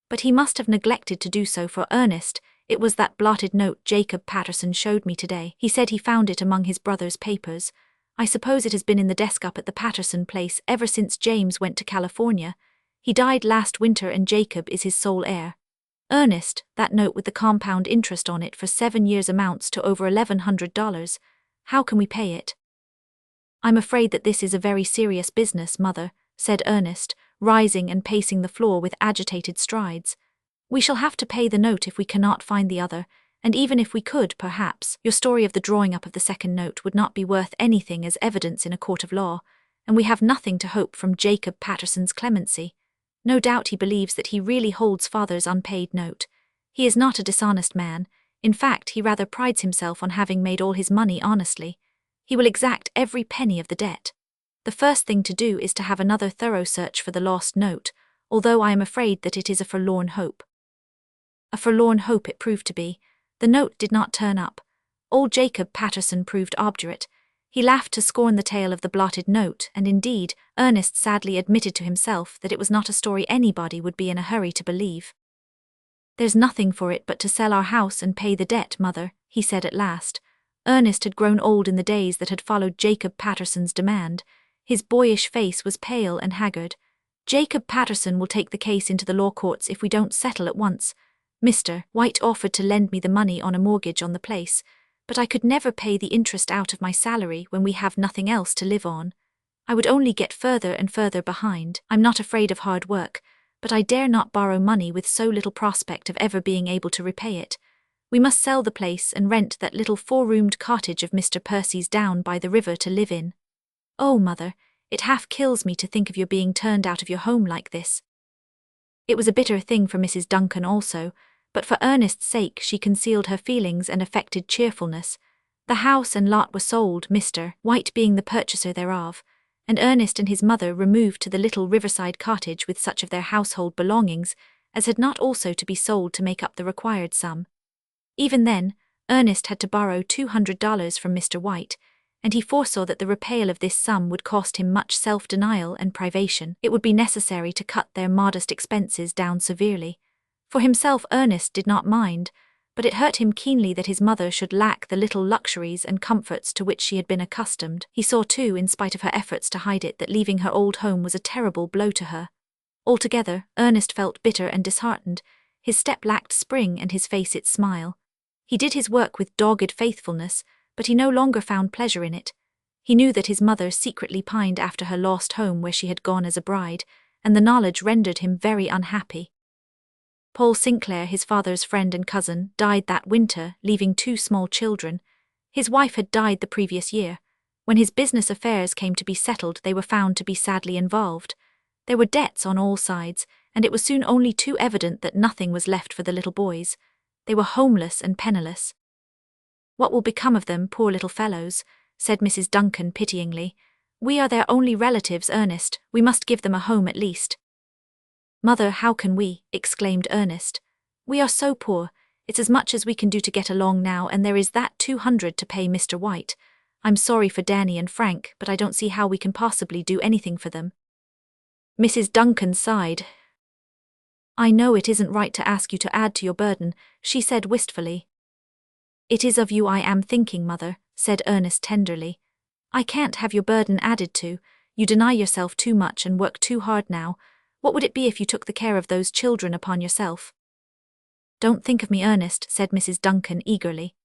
But he must have neglected to do so, for Ernest, it was that blotted note Jacob Patterson showed me today. He said he found it among his brother's papers. I suppose it has been in the desk up at the Patterson place ever since James went to California. He died last winter and Jacob is his sole heir. Ernest, that note with the compound interest on it for 7 years amounts to over $1,100. How can we pay it? I'm afraid that this is a very serious business, Mother, said Ernest, rising and pacing the floor with agitated strides. We shall have to pay the note if we cannot find the other, and even if we could, perhaps, your story of the drawing up of the second note would not be worth anything as evidence in a court of law, and we have nothing to hope from Jacob Patterson's clemency. No doubt he believes that he really holds father's unpaid note. He is not a dishonest man. In fact, he rather prides himself on having made all his money honestly. He will exact every penny of the debt. The first thing to do is to have another thorough search for the lost note, although I am afraid that it is a forlorn hope. A forlorn hope it proved to be. The note did not turn up. Old Jacob Patterson proved obdurate. He laughed to scorn the tale of the blotted note, and indeed, Ernest sadly admitted to himself that it was not a story anybody would be in a hurry to believe. "There's nothing for it but to sell our house and pay the debt, Mother," he said at last. Ernest had grown old in the days that had followed Jacob Patterson's demand. His boyish face was pale and haggard. "Jacob Patterson will take the case into the law courts if we don't settle at once. Mr. White offered to lend me the money on a mortgage on the place, but I could never pay the interest out of my salary when we have nothing else to live on. I would only get further and further behind. I'm not afraid of hard work, but I dare not borrow money with so little prospect of ever being able to repay it. We must sell the place and rent that little 4-roomed cottage of Mr. Percy's down by the river to live in. Oh, Mother, it half kills me to think of your being turned out of your home like this." It was a bitter thing for Mrs. Duncan also, but for Ernest's sake she concealed her feelings and affected cheerfulness. The house and lot were sold, Mr. White being the purchaser thereof, and Ernest and his mother removed to the little riverside cottage with such of their household belongings as had not also to be sold to make up the required sum. Even then, Ernest had to borrow $200 from Mr. White, and he foresaw that the repayal of this sum would cost him much self-denial and privation. It would be necessary to cut their modest expenses down severely. For himself, Ernest did not mind, but it hurt him keenly that his mother should lack the little luxuries and comforts to which she had been accustomed. He saw too, in spite of her efforts to hide it, that leaving her old home was a terrible blow to her. Altogether, Ernest felt bitter and disheartened. His step lacked spring and his face its smile. He did his work with dogged faithfulness, but he no longer found pleasure in it. He knew that his mother secretly pined after her lost home where she had gone as a bride, and the knowledge rendered him very unhappy. Paul Sinclair, his father's friend and cousin, died that winter, leaving 2 small children. His wife had died the previous year. When his business affairs came to be settled, they were found to be sadly involved. There were debts on all sides, and it was soon only too evident that nothing was left for the little boys. They were homeless and penniless. "What will become of them, poor little fellows?" said Mrs. Duncan pityingly. "We are their only relatives, Ernest. We must give them a home at least." "Mother, how can we?" exclaimed Ernest. "We are so poor. It's as much as we can do to get along now, and there is that 200 to pay Mr. White. I'm sorry for Danny and Frank, but I don't see how we can possibly do anything for them." Mrs. Duncan sighed. "I know it isn't right to ask you to add to your burden," she said wistfully. "It is of you I am thinking, Mother," said Ernest tenderly. "I can't have your burden added to. You deny yourself too much and work too hard now. What would it be if you took the care of those children upon yourself?" "Don't think of me, Ernest," said Mrs. Duncan eagerly.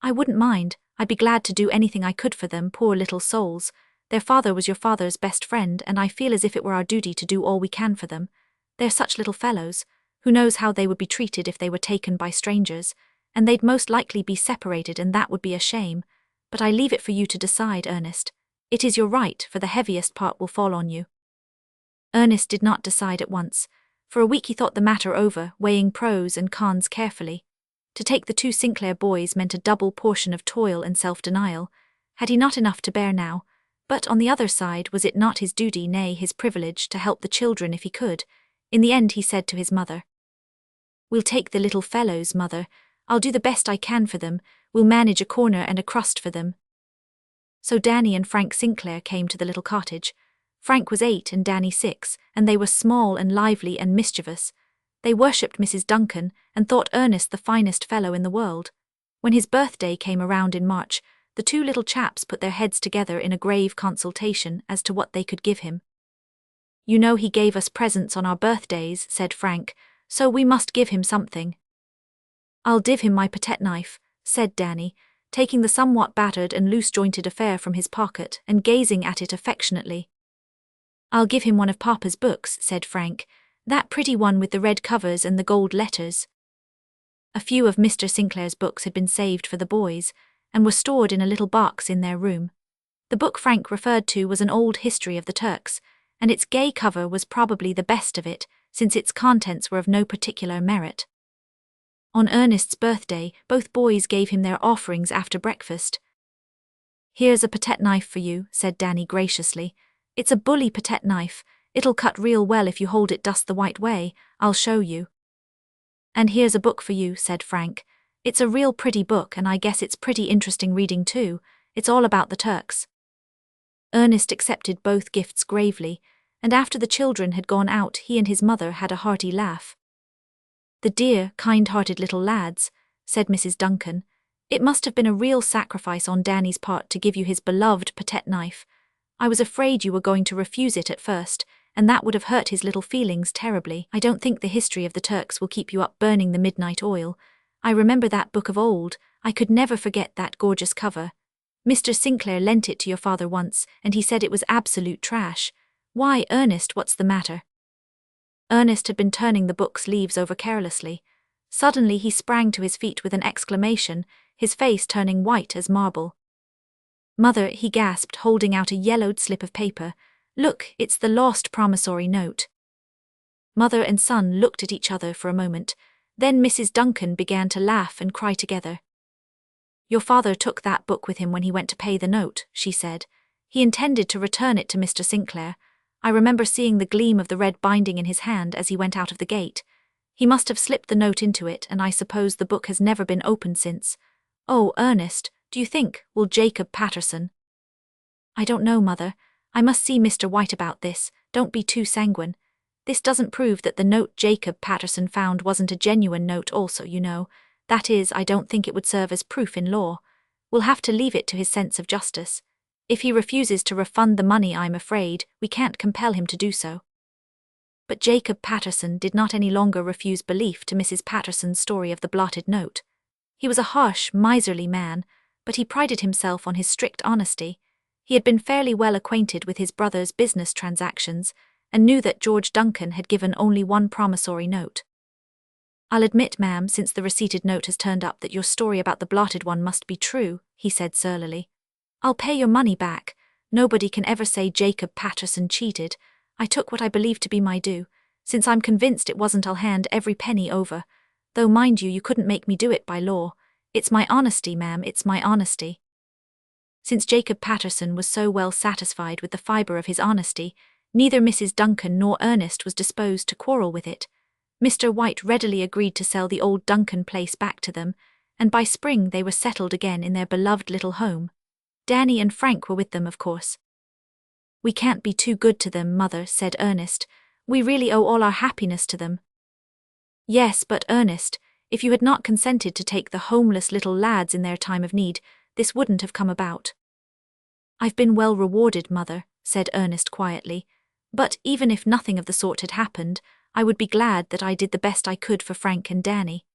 "I wouldn't mind. I'd be glad to do anything I could for them, poor little souls. Their father was your father's best friend, and I feel as if it were our duty to do all we can for them. They're such little fellows. Who knows how they would be treated if they were taken by strangers, and they'd most likely be separated, and that would be a shame. But I leave it for you to decide, Ernest. It is your right, for the heaviest part will fall on you. Ernest did not decide at once. For a week he thought the matter over, weighing pros and cons carefully. To take the two Sinclair boys meant a double portion of toil and self-denial. Had he not enough to bear now? But on the other side, was it not his duty, nay, his privilege, to help the children if he could? In the end he said to his mother, "We'll take the little fellows, mother. I'll do the best I can for them. We'll manage a corner and a crust for them." So Danny and Frank Sinclair came to the little cottage. Frank was 8 and Danny 6, and they were small and lively and mischievous. They worshipped Mrs. Duncan and thought Ernest the finest fellow in the world. When his birthday came around in March, the two little chaps put their heads together in a grave consultation as to what they could give him. "You know he gave us presents on our birthdays," said Frank, "so we must give him something." "I'll give him my pocket knife," said Danny, taking the somewhat battered and loose-jointed affair from his pocket and gazing at it affectionately. "I'll give him one of Papa's books," said Frank, "that pretty one with the red covers and the gold letters." A few of Mr. Sinclair's books had been saved for the boys, and were stored in a little box in their room. The book Frank referred to was an old history of the Turks, and its gay cover was probably the best of it, since its contents were of no particular merit. On Ernest's birthday, both boys gave him their offerings after breakfast. "Here's a pocket knife for you," said Danny graciously. "It's a bully pocket knife. It'll cut real well if you hold it just the right way. I'll show you." "And here's a book for you," said Frank. "It's a real pretty book, and I guess it's pretty interesting reading too. It's all about the Turks." Ernest accepted both gifts gravely, and after the children had gone out he and his mother had a hearty laugh. "The dear, kind-hearted little lads," said Mrs. Duncan. "It must have been a real sacrifice on Danny's part to give you his beloved pocket knife. I was afraid you were going to refuse it at first, and that would have hurt his little feelings terribly. I don't think the history of the Turks will keep you up burning the midnight oil. I remember that book of old. I could never forget that gorgeous cover. Mr. Sinclair lent it to your father once, and he said it was absolute trash. Why, Ernest, what's the matter?" Ernest had been turning the book's leaves over carelessly. Suddenly he sprang to his feet with an exclamation, his face turning white as marble. "Mother," he gasped, holding out a yellowed slip of paper, "look, it's the lost promissory note." Mother and son looked at each other for a moment. Then Mrs. Duncan began to laugh and cry together. "Your father took that book with him when he went to pay the note," she said. "He intended to return it to Mr. Sinclair. I remember seeing the gleam of the red binding in his hand as he went out of the gate. He must have slipped the note into it, and I suppose the book has never been opened since. Oh, Ernest, do you think, will Jacob Patterson—" "I don't know, Mother. I must see Mr. White about this. Don't be too sanguine. This doesn't prove that the note Jacob Patterson found wasn't a genuine note also, you know. That is, I don't think it would serve as proof in law. We'll have to leave it to his sense of justice. If he refuses to refund the money, I'm afraid we can't compel him to do so." But Jacob Patterson did not any longer refuse belief to Mrs. Patterson's story of the blotted note. He was a harsh, miserly man, but he prided himself on his strict honesty. He had been fairly well acquainted with his brother's business transactions, and knew that George Duncan had given only one promissory note. "I'll admit, ma'am, since the receipted note has turned up, that your story about the blotted one must be true," he said surlily. "I'll pay your money back. Nobody can ever say Jacob Patterson cheated. I took what I believe to be my due. Since I'm convinced it wasn't, I'll hand every penny over. Though, mind you couldn't make me do it by law. It's my honesty, ma'am, it's my honesty." Since Jacob Patterson was so well satisfied with the fibre of his honesty, neither Mrs. Duncan nor Ernest was disposed to quarrel with it. Mr. White readily agreed to sell the old Duncan place back to them, and by spring they were settled again in their beloved little home. Danny and Frank were with them, of course. "We can't be too good to them, Mother," said Ernest. "We really owe all our happiness to them." "Yes, but Ernest, if you had not consented to take the homeless little lads in their time of need, this wouldn't have come about." "I've been well rewarded, Mother," said Ernest quietly. "But even if nothing of the sort had happened, I would be glad that I did the best I could for Frank and Danny.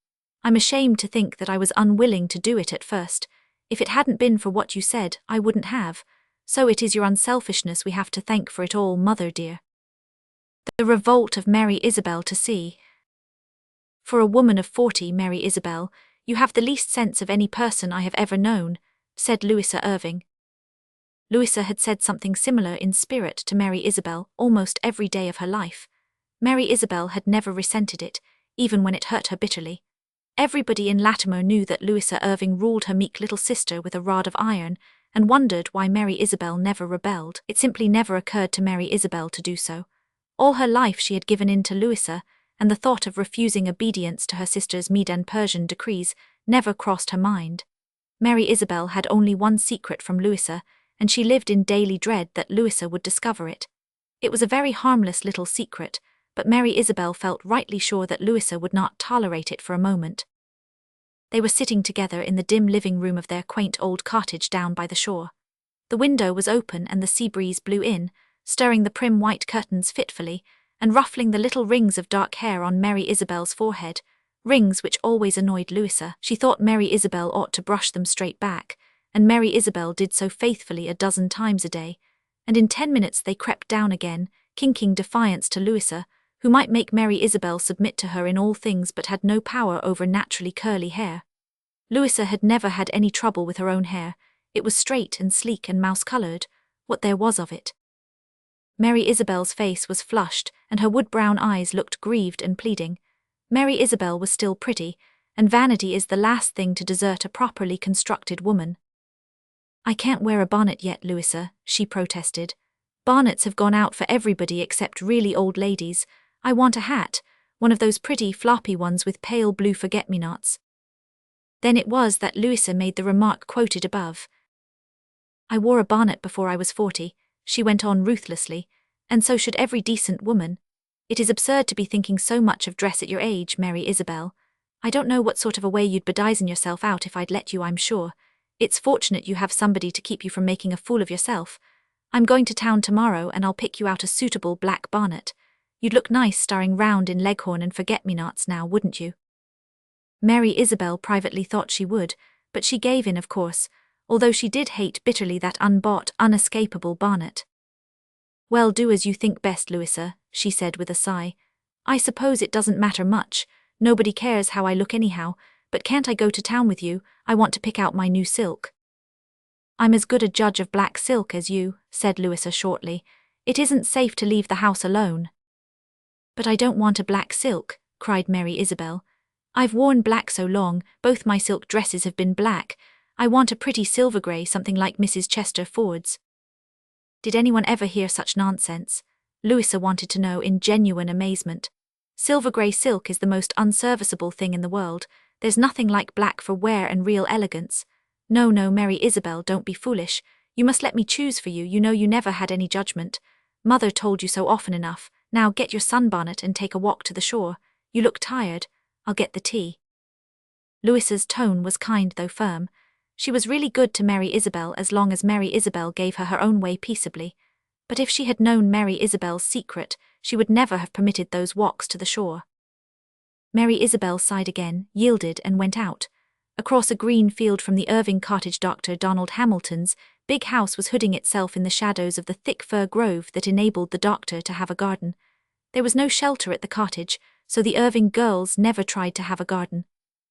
I'm ashamed to think that I was unwilling to do it at first. If it hadn't been for what you said, I wouldn't have. So it is your unselfishness we have to thank for it all, Mother dear." The revolt of Mary Isabel to see. "For a woman of 40, Mary Isabel, you have the least sense of any person I have ever known," said Louisa Irving. Louisa had said something similar in spirit to Mary Isabel almost every day of her life. Mary Isabel had never resented it, even when it hurt her bitterly. Everybody in Latimer knew that Louisa Irving ruled her meek little sister with a rod of iron, and wondered why Mary Isabel never rebelled. It simply never occurred to Mary Isabel to do so. All her life she had given in to Louisa, and the thought of refusing obedience to her sister's Medo-Persian decrees never crossed her mind. Mary Isabel had only one secret from Louisa, and she lived in daily dread that Louisa would discover it. It was a very harmless little secret, but Mary Isabel felt rightly sure that Louisa would not tolerate it for a moment. They were sitting together in the dim living room of their quaint old cottage down by the shore. The window was open and the sea breeze blew in, stirring the prim white curtains fitfully, and ruffling the little rings of dark hair on Mary Isabel's forehead, rings which always annoyed Louisa. She thought Mary Isabel ought to brush them straight back, and Mary Isabel did so faithfully a dozen times a day, and in 10 minutes they crept down again, kinking defiance to Louisa, who might make Mary Isabel submit to her in all things but had no power over naturally curly hair. Louisa had never had any trouble with her own hair. It was straight and sleek and mouse-coloured, what there was of it. Mary Isabel's face was flushed, and her wood-brown eyes looked grieved and pleading. Mary Isabel was still pretty, and vanity is the last thing to desert a properly constructed woman. "I can't wear a bonnet yet, Louisa," she protested. "Bonnets have gone out for everybody except really old ladies. I want a hat, one of those pretty floppy ones with pale blue forget-me-nots." Then it was that Louisa made the remark quoted above. "I wore a bonnet before I was 40, she went on ruthlessly, "and so should every decent woman. It is absurd to be thinking so much of dress at your age, Mary Isabel. I don't know what sort of a way you'd bedizen yourself out if I'd let you, I'm sure. It's fortunate you have somebody to keep you from making a fool of yourself. I'm going to town tomorrow and I'll pick you out a suitable black bonnet. You'd look nice starring round in Leghorn and forget-me-nots now, wouldn't you?" Mary Isabel privately thought she would, but she gave in, of course, although she did hate bitterly that unbought, unescapable bonnet. "Well, do as you think best, Louisa," she said with a sigh. "I suppose it doesn't matter much. Nobody cares how I look anyhow, but can't I go to town with you? I want to pick out my new silk." "I'm as good a judge of black silk as you," said Louisa shortly. "It isn't safe to leave the house alone." "But I don't want a black silk," cried Mary Isabel. "I've worn black so long, both my silk dresses have been black. I want a pretty silver grey, something like Mrs. Chester Ford's." Did anyone ever hear such nonsense? Louisa wanted to know in genuine amazement. Silver grey silk is the most unserviceable thing in the world. There's nothing like black for wear and real elegance. No, Mary Isabel, don't be foolish. You must let me choose for you. You know you never had any judgment. Mother told you so often enough. Now get your sunbonnet and take a walk to the shore. You look tired. I'll get the tea." Louisa's tone was kind though firm. She was really good to Mary Isabel as long as Mary Isabel gave her her own way peaceably. But if she had known Mary Isabel's secret, she would never have permitted those walks to the shore. Mary Isabel sighed again, yielded, and went out. Across a green field from the Irving cottage, Dr. Donald Hamilton's big house was hooding itself in the shadows of the thick fir grove that enabled the doctor to have a garden. There was no shelter at the cottage, so the Irving girls never tried to have a garden.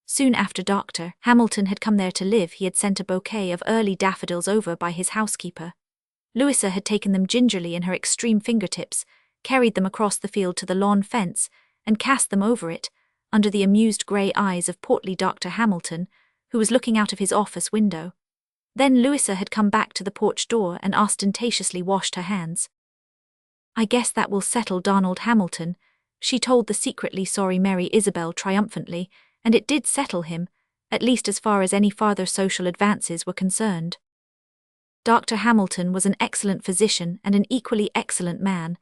Soon after Dr. Hamilton had come there to live, he had sent a bouquet of early daffodils over by his housekeeper. Louisa had taken them gingerly in her extreme fingertips, carried them across the field to the lawn fence, and cast them over it, under the amused grey eyes of portly Dr. Hamilton, who was looking out of his office window. Then Louisa had come back to the porch door and ostentatiously washed her hands. "I guess that will settle Donald Hamilton," she told the secretly sorry Mary Isabel triumphantly, and it did settle him, at least as far as any farther social advances were concerned. Dr. Hamilton was an excellent physician and an equally excellent man.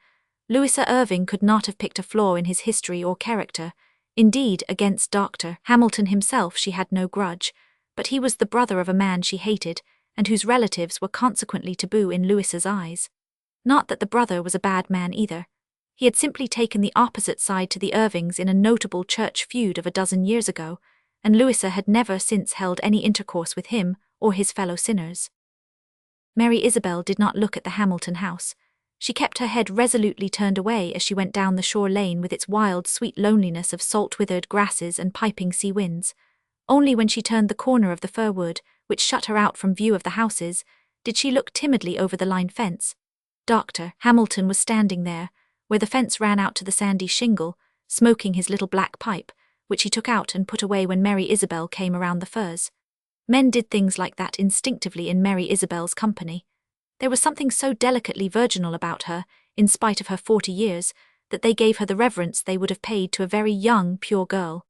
Louisa Irving could not have picked a flaw in his history or character. Indeed, against Dr. Hamilton himself she had no grudge, but he was the brother of a man she hated, and whose relatives were consequently taboo in Louisa's eyes. Not that the brother was a bad man either. He had simply taken the opposite side to the Irvings in a notable church feud of a dozen years ago, and Louisa had never since held any intercourse with him or his fellow sinners. Mary Isabel did not look at the Hamilton house. She kept her head resolutely turned away as she went down the shore lane with its wild, sweet loneliness of salt-withered grasses and piping sea winds. Only when she turned the corner of the fir wood, which shut her out from view of the houses, did she look timidly over the line fence. Dr. Hamilton was standing there, where the fence ran out to the sandy shingle, smoking his little black pipe, which he took out and put away when Mary Isabel came around the firs. Men did things like that instinctively in Mary Isabel's company. There was something so delicately virginal about her, in spite of her 40 years, that they gave her the reverence they would have paid to a very young, pure girl.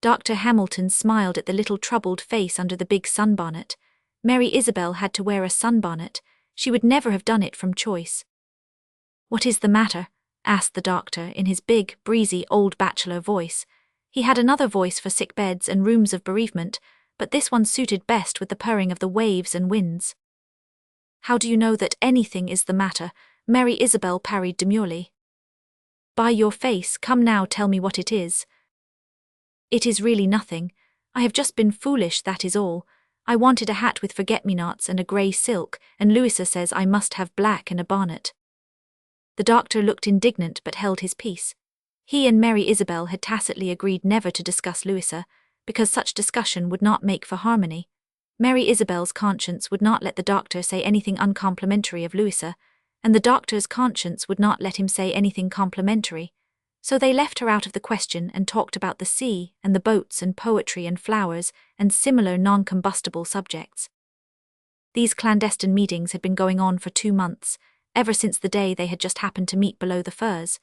Dr. Hamilton smiled at the little troubled face under the big sunbonnet. Mary Isabel had to wear a sunbonnet. She would never have done it from choice. "What is the matter?" asked the doctor in his big, breezy, old bachelor voice. He had another voice for sick beds and rooms of bereavement, but this one suited best with the purring of the waves and winds. "How do you know that anything is the matter?" Mary Isabel parried demurely. "By your face, come now, tell me what it is." "It is really nothing. I have just been foolish, that is all. I wanted a hat with forget-me-nots and a grey silk, and Louisa says I must have black and a bonnet." The doctor looked indignant but held his peace. He and Mary Isabel had tacitly agreed never to discuss Louisa, because such discussion would not make for harmony. Mary Isabel's conscience would not let the doctor say anything uncomplimentary of Louisa, and the doctor's conscience would not let him say anything complimentary. So they left her out of the question and talked about the sea and the boats and poetry and flowers and similar non-combustible subjects. These clandestine meetings had been going on for 2 months, ever since the day they had just happened to meet below the firs.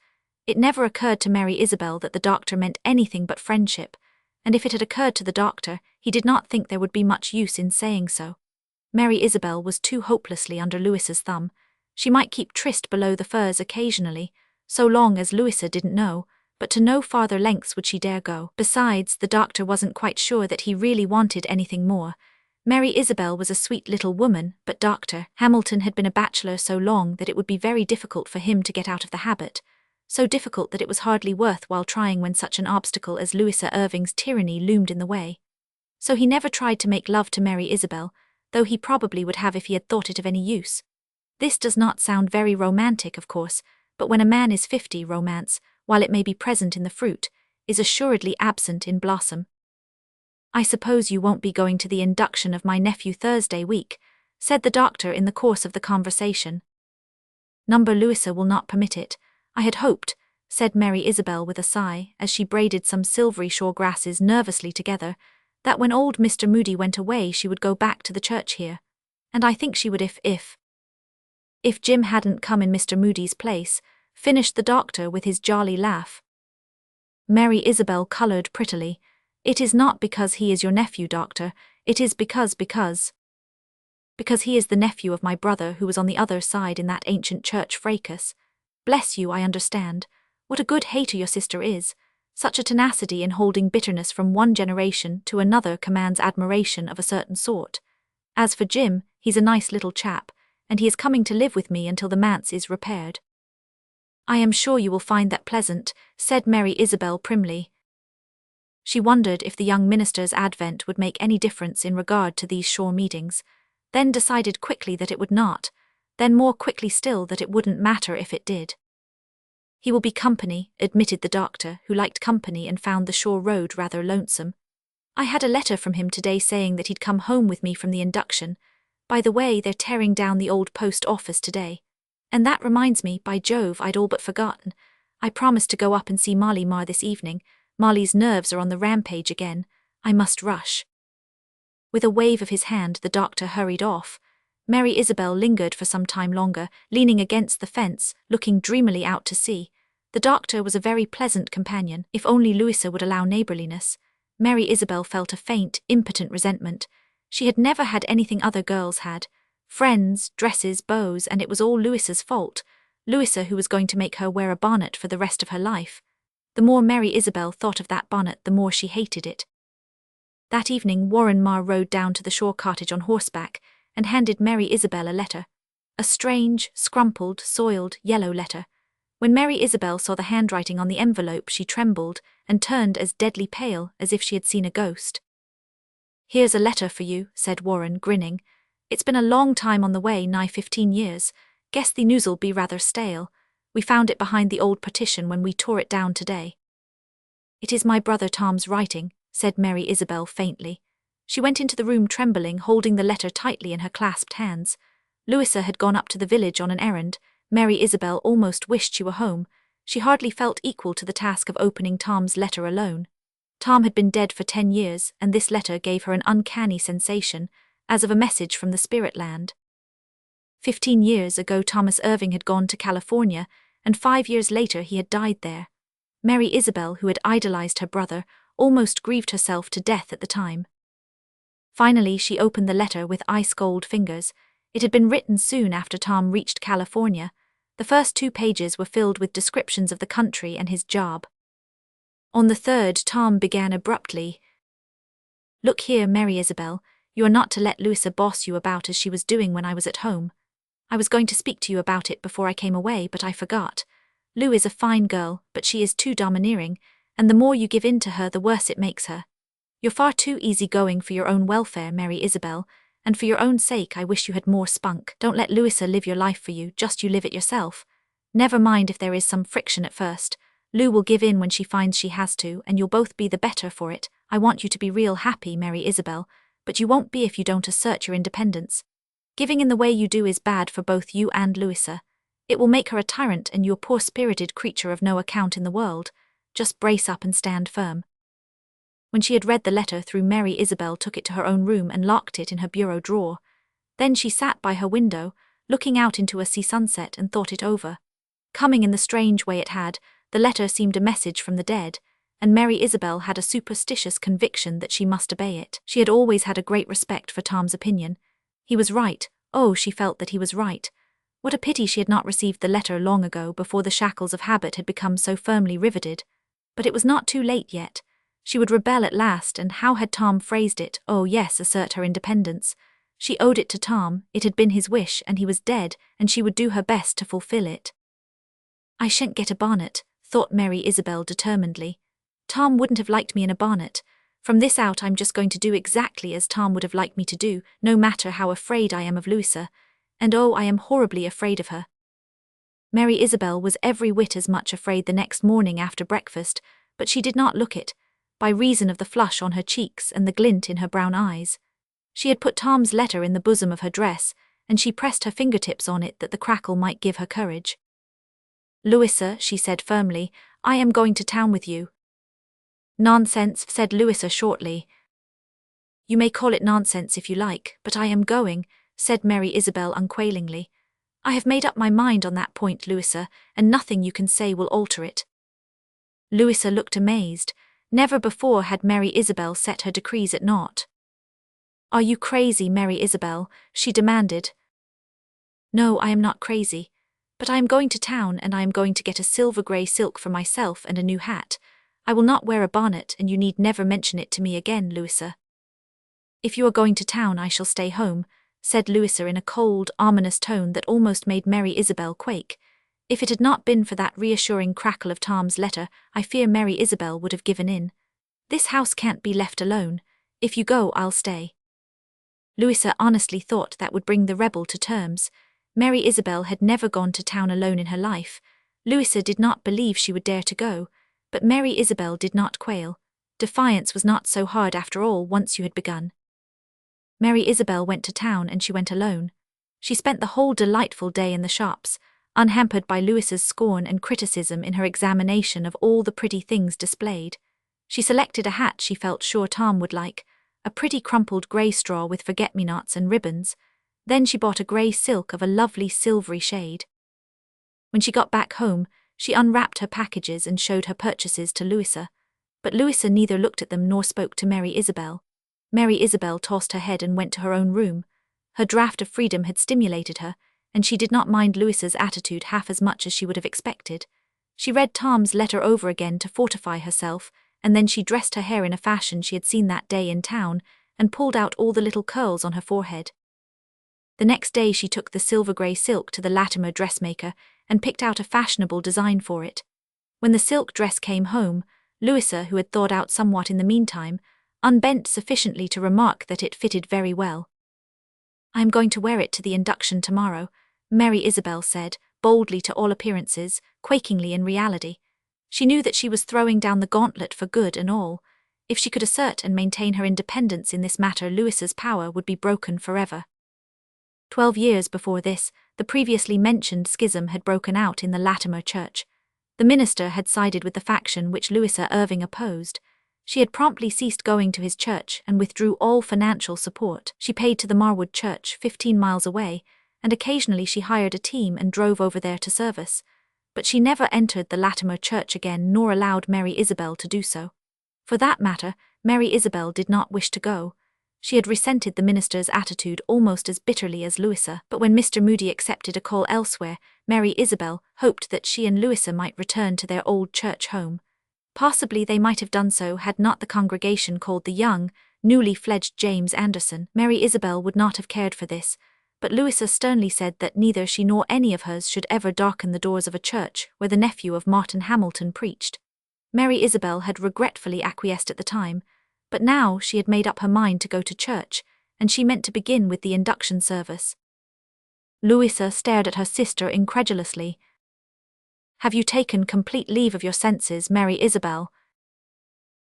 It never occurred to Mary Isabel that the doctor meant anything but friendship, and if it had occurred to the doctor, he did not think there would be much use in saying so. Mary Isabel was too hopelessly under Louisa's thumb. She might keep tryst below the firs occasionally, so long as Louisa didn't know, but to no farther lengths would she dare go. Besides, the doctor wasn't quite sure that he really wanted anything more. Mary Isabel was a sweet little woman, but Dr. Hamilton had been a bachelor so long that it would be very difficult for him to get out of the habit, so difficult that it was hardly worth while trying when such an obstacle as Louisa Irving's tyranny loomed in the way. So he never tried to make love to Mary Isabel, though he probably would have if he had thought it of any use. This does not sound very romantic, of course, but when a man is 50, romance, while it may be present in the fruit, is assuredly absent in blossom. "I suppose you won't be going to the induction of my nephew Thursday week," said the doctor in the course of the conversation. "Number Louisa will not permit it. I had hoped," said Mary Isabel with a sigh, as she braided some silvery shore grasses nervously together, "that when old Mr. Moody went away she would go back to the church here. And I think she would if Jim hadn't come in Mr. Moody's place," finished the doctor with his jolly laugh. Mary Isabel coloured prettily. "It is not because he is your nephew, doctor. It is because he is the nephew of my brother who was on the other side in that ancient church fracas. Bless you, I understand. What a good hater your sister is. Such a tenacity in holding bitterness from one generation to another commands admiration of a certain sort. As for Jim, he's a nice little chap, and he is coming to live with me until the manse is repaired." "I am sure you will find that pleasant," said Mary Isabel primly. She wondered if the young minister's advent would make any difference in regard to these shore meetings, then decided quickly that it would not, then more quickly still that it wouldn't matter if it did. "He will be company," admitted the doctor, who liked company and found the shore road rather lonesome. "I had a letter from him today saying that he'd come home with me from the induction. By the way, they're tearing down the old post office today. And that reminds me, by Jove, I'd all but forgotten. I promised to go up and see Molly Marr this evening. Molly's nerves are on the rampage again. I must rush." With a wave of his hand, the doctor hurried off. Mary Isabel lingered for some time longer, leaning against the fence, looking dreamily out to sea. The doctor was a very pleasant companion, if only Louisa would allow neighbourliness. Mary Isabel felt a faint, impotent resentment. She had never had anything other girls had. Friends, dresses, beaux, and it was all Louisa's fault. Louisa who was going to make her wear a bonnet for the rest of her life. The more Mary Isabel thought of that bonnet, the more she hated it. That evening Warren Marr rode down to the shore cottage on horseback and handed Mary Isabel a letter. A strange, scrumpled, soiled, yellow letter. When Mary Isabel saw the handwriting on the envelope, she trembled and turned as deadly pale as if she had seen a ghost. "Here's a letter for you," said Warren, grinning. "It's been a long time on the way, nigh 15 years. Guess the news'll be rather stale. We found it behind the old partition when we tore it down today." "It is my brother Tom's writing," said Mary Isabel faintly. She went into the room trembling, holding the letter tightly in her clasped hands. Louisa had gone up to the village on an errand. Mary Isabel almost wished she were home. She hardly felt equal to the task of opening Tom's letter alone. Tom had been dead for 10 years, and this letter gave her an uncanny sensation, as of a message from the spirit land. 15 years ago Thomas Irving had gone to California, and 5 years later he had died there. Mary Isabel, who had idolized her brother, almost grieved herself to death at the time. Finally, she opened the letter with ice-cold fingers. It had been written soon after Tom reached California. The first 2 pages were filled with descriptions of the country and his job. On the third, Tom began abruptly. "Look here, Mary Isabel, you are not to let Louisa boss you about as she was doing when I was at home. I was going to speak to you about it before I came away, but I forgot. Lou is a fine girl, but she is too domineering, and the more you give in to her, the worse it makes her. You're far too easygoing for your own welfare, Mary Isabel, and for your own sake I wish you had more spunk. Don't let Louisa live your life for you, just you live it yourself. Never mind if there is some friction at first. Lou will give in when she finds she has to, and you'll both be the better for it. I want you to be real happy, Mary Isabel, but you won't be if you don't assert your independence. Giving in the way you do is bad for both you and Louisa. It will make her a tyrant and you a poor-spirited creature of no account in the world. Just brace up and stand firm." When she had read the letter through, Mary Isabel took it to her own room and locked it in her bureau drawer. Then she sat by her window, looking out into a sea sunset, and thought it over. Coming in the strange way it had, the letter seemed a message from the dead, and Mary Isabel had a superstitious conviction that she must obey it. She had always had a great respect for Tom's opinion. He was right. Oh, she felt that he was right. What a pity she had not received the letter long ago, before the shackles of habit had become so firmly riveted. But it was not too late yet. She would rebel at last, and how had Tom phrased it? Oh yes, assert her independence. She owed it to Tom, it had been his wish, and he was dead, and she would do her best to fulfill it. "I shan't get a bonnet," thought Mary Isabel determinedly. "Tom wouldn't have liked me in a bonnet. From this out I'm just going to do exactly as Tom would have liked me to do, no matter how afraid I am of Louisa. And oh, I am horribly afraid of her." Mary Isabel was every whit as much afraid the next morning after breakfast, but she did not look it, by reason of the flush on her cheeks and the glint in her brown eyes. She had put Tom's letter in the bosom of her dress, and she pressed her fingertips on it that the crackle might give her courage. "Louisa," she said firmly, "I am going to town with you." "Nonsense," said Louisa shortly. "You may call it nonsense if you like, but I am going," said Mary Isabel unquailingly. "I have made up my mind on that point, Louisa, and nothing you can say will alter it." Louisa looked amazed. Never before had Mary Isabel set her decrees at naught. "Are you crazy, Mary Isabel?" she demanded. "No, I am not crazy. But I am going to town, and I am going to get a silver-grey silk for myself and a new hat. I will not wear a bonnet, and you need never mention it to me again, Louisa." "If you are going to town, I shall stay home," said Louisa in a cold, ominous tone that almost made Mary Isabel quake. If it had not been for that reassuring crackle of Tom's letter, I fear Mary Isabel would have given in. "This house can't be left alone. If you go, I'll stay." Louisa honestly thought that would bring the rebel to terms. Mary Isabel had never gone to town alone in her life. Louisa did not believe she would dare to go, but Mary Isabel did not quail. Defiance was not so hard after all once you had begun. Mary Isabel went to town, and she went alone. She spent the whole delightful day in the shops, unhampered by Louisa's scorn and criticism in her examination of all the pretty things displayed. She selected a hat she felt sure Tom would like, a pretty crumpled grey straw with forget-me-nots and ribbons. Then she bought a grey silk of a lovely silvery shade. When she got back home, she unwrapped her packages and showed her purchases to Louisa. But Louisa neither looked at them nor spoke to Mary Isabel. Mary Isabel tossed her head and went to her own room. Her draught of freedom had stimulated her, and she did not mind Louisa's attitude half as much as she would have expected. She read Tom's letter over again to fortify herself, and then she dressed her hair in a fashion she had seen that day in town, and pulled out all the little curls on her forehead. The next day she took the silver-grey silk to the Latimer dressmaker and picked out a fashionable design for it. When the silk dress came home, Louisa, who had thawed out somewhat in the meantime, unbent sufficiently to remark that it fitted very well. "I am going to wear it to the induction tomorrow," Mary Isabel said, boldly to all appearances, quakingly in reality. She knew that she was throwing down the gauntlet for good and all. If she could assert and maintain her independence in this matter, Louisa's power would be broken forever. 12 years before this, the previously mentioned schism had broken out in the Latimer Church. The minister had sided with the faction which Louisa Irving opposed. She had promptly ceased going to his church and withdrew all financial support she paid to the Marwood Church 15 miles away, and occasionally she hired a team and drove over there to service. But she never entered the Latimer Church again nor allowed Mary Isabel to do so. For that matter, Mary Isabel did not wish to go. She had resented the minister's attitude almost as bitterly as Louisa, but when Mr. Moody accepted a call elsewhere, Mary Isabel hoped that she and Louisa might return to their old church home. Possibly they might have done so had not the congregation called the young, newly fledged James Anderson. Mary Isabel would not have cared for this, but Louisa sternly said that neither she nor any of hers should ever darken the doors of a church where the nephew of Martin Hamilton preached. Mary Isabel had regretfully acquiesced at the time, but now she had made up her mind to go to church, and she meant to begin with the induction service. Louisa stared at her sister incredulously. "Have you taken complete leave of your senses, Mary Isabel?"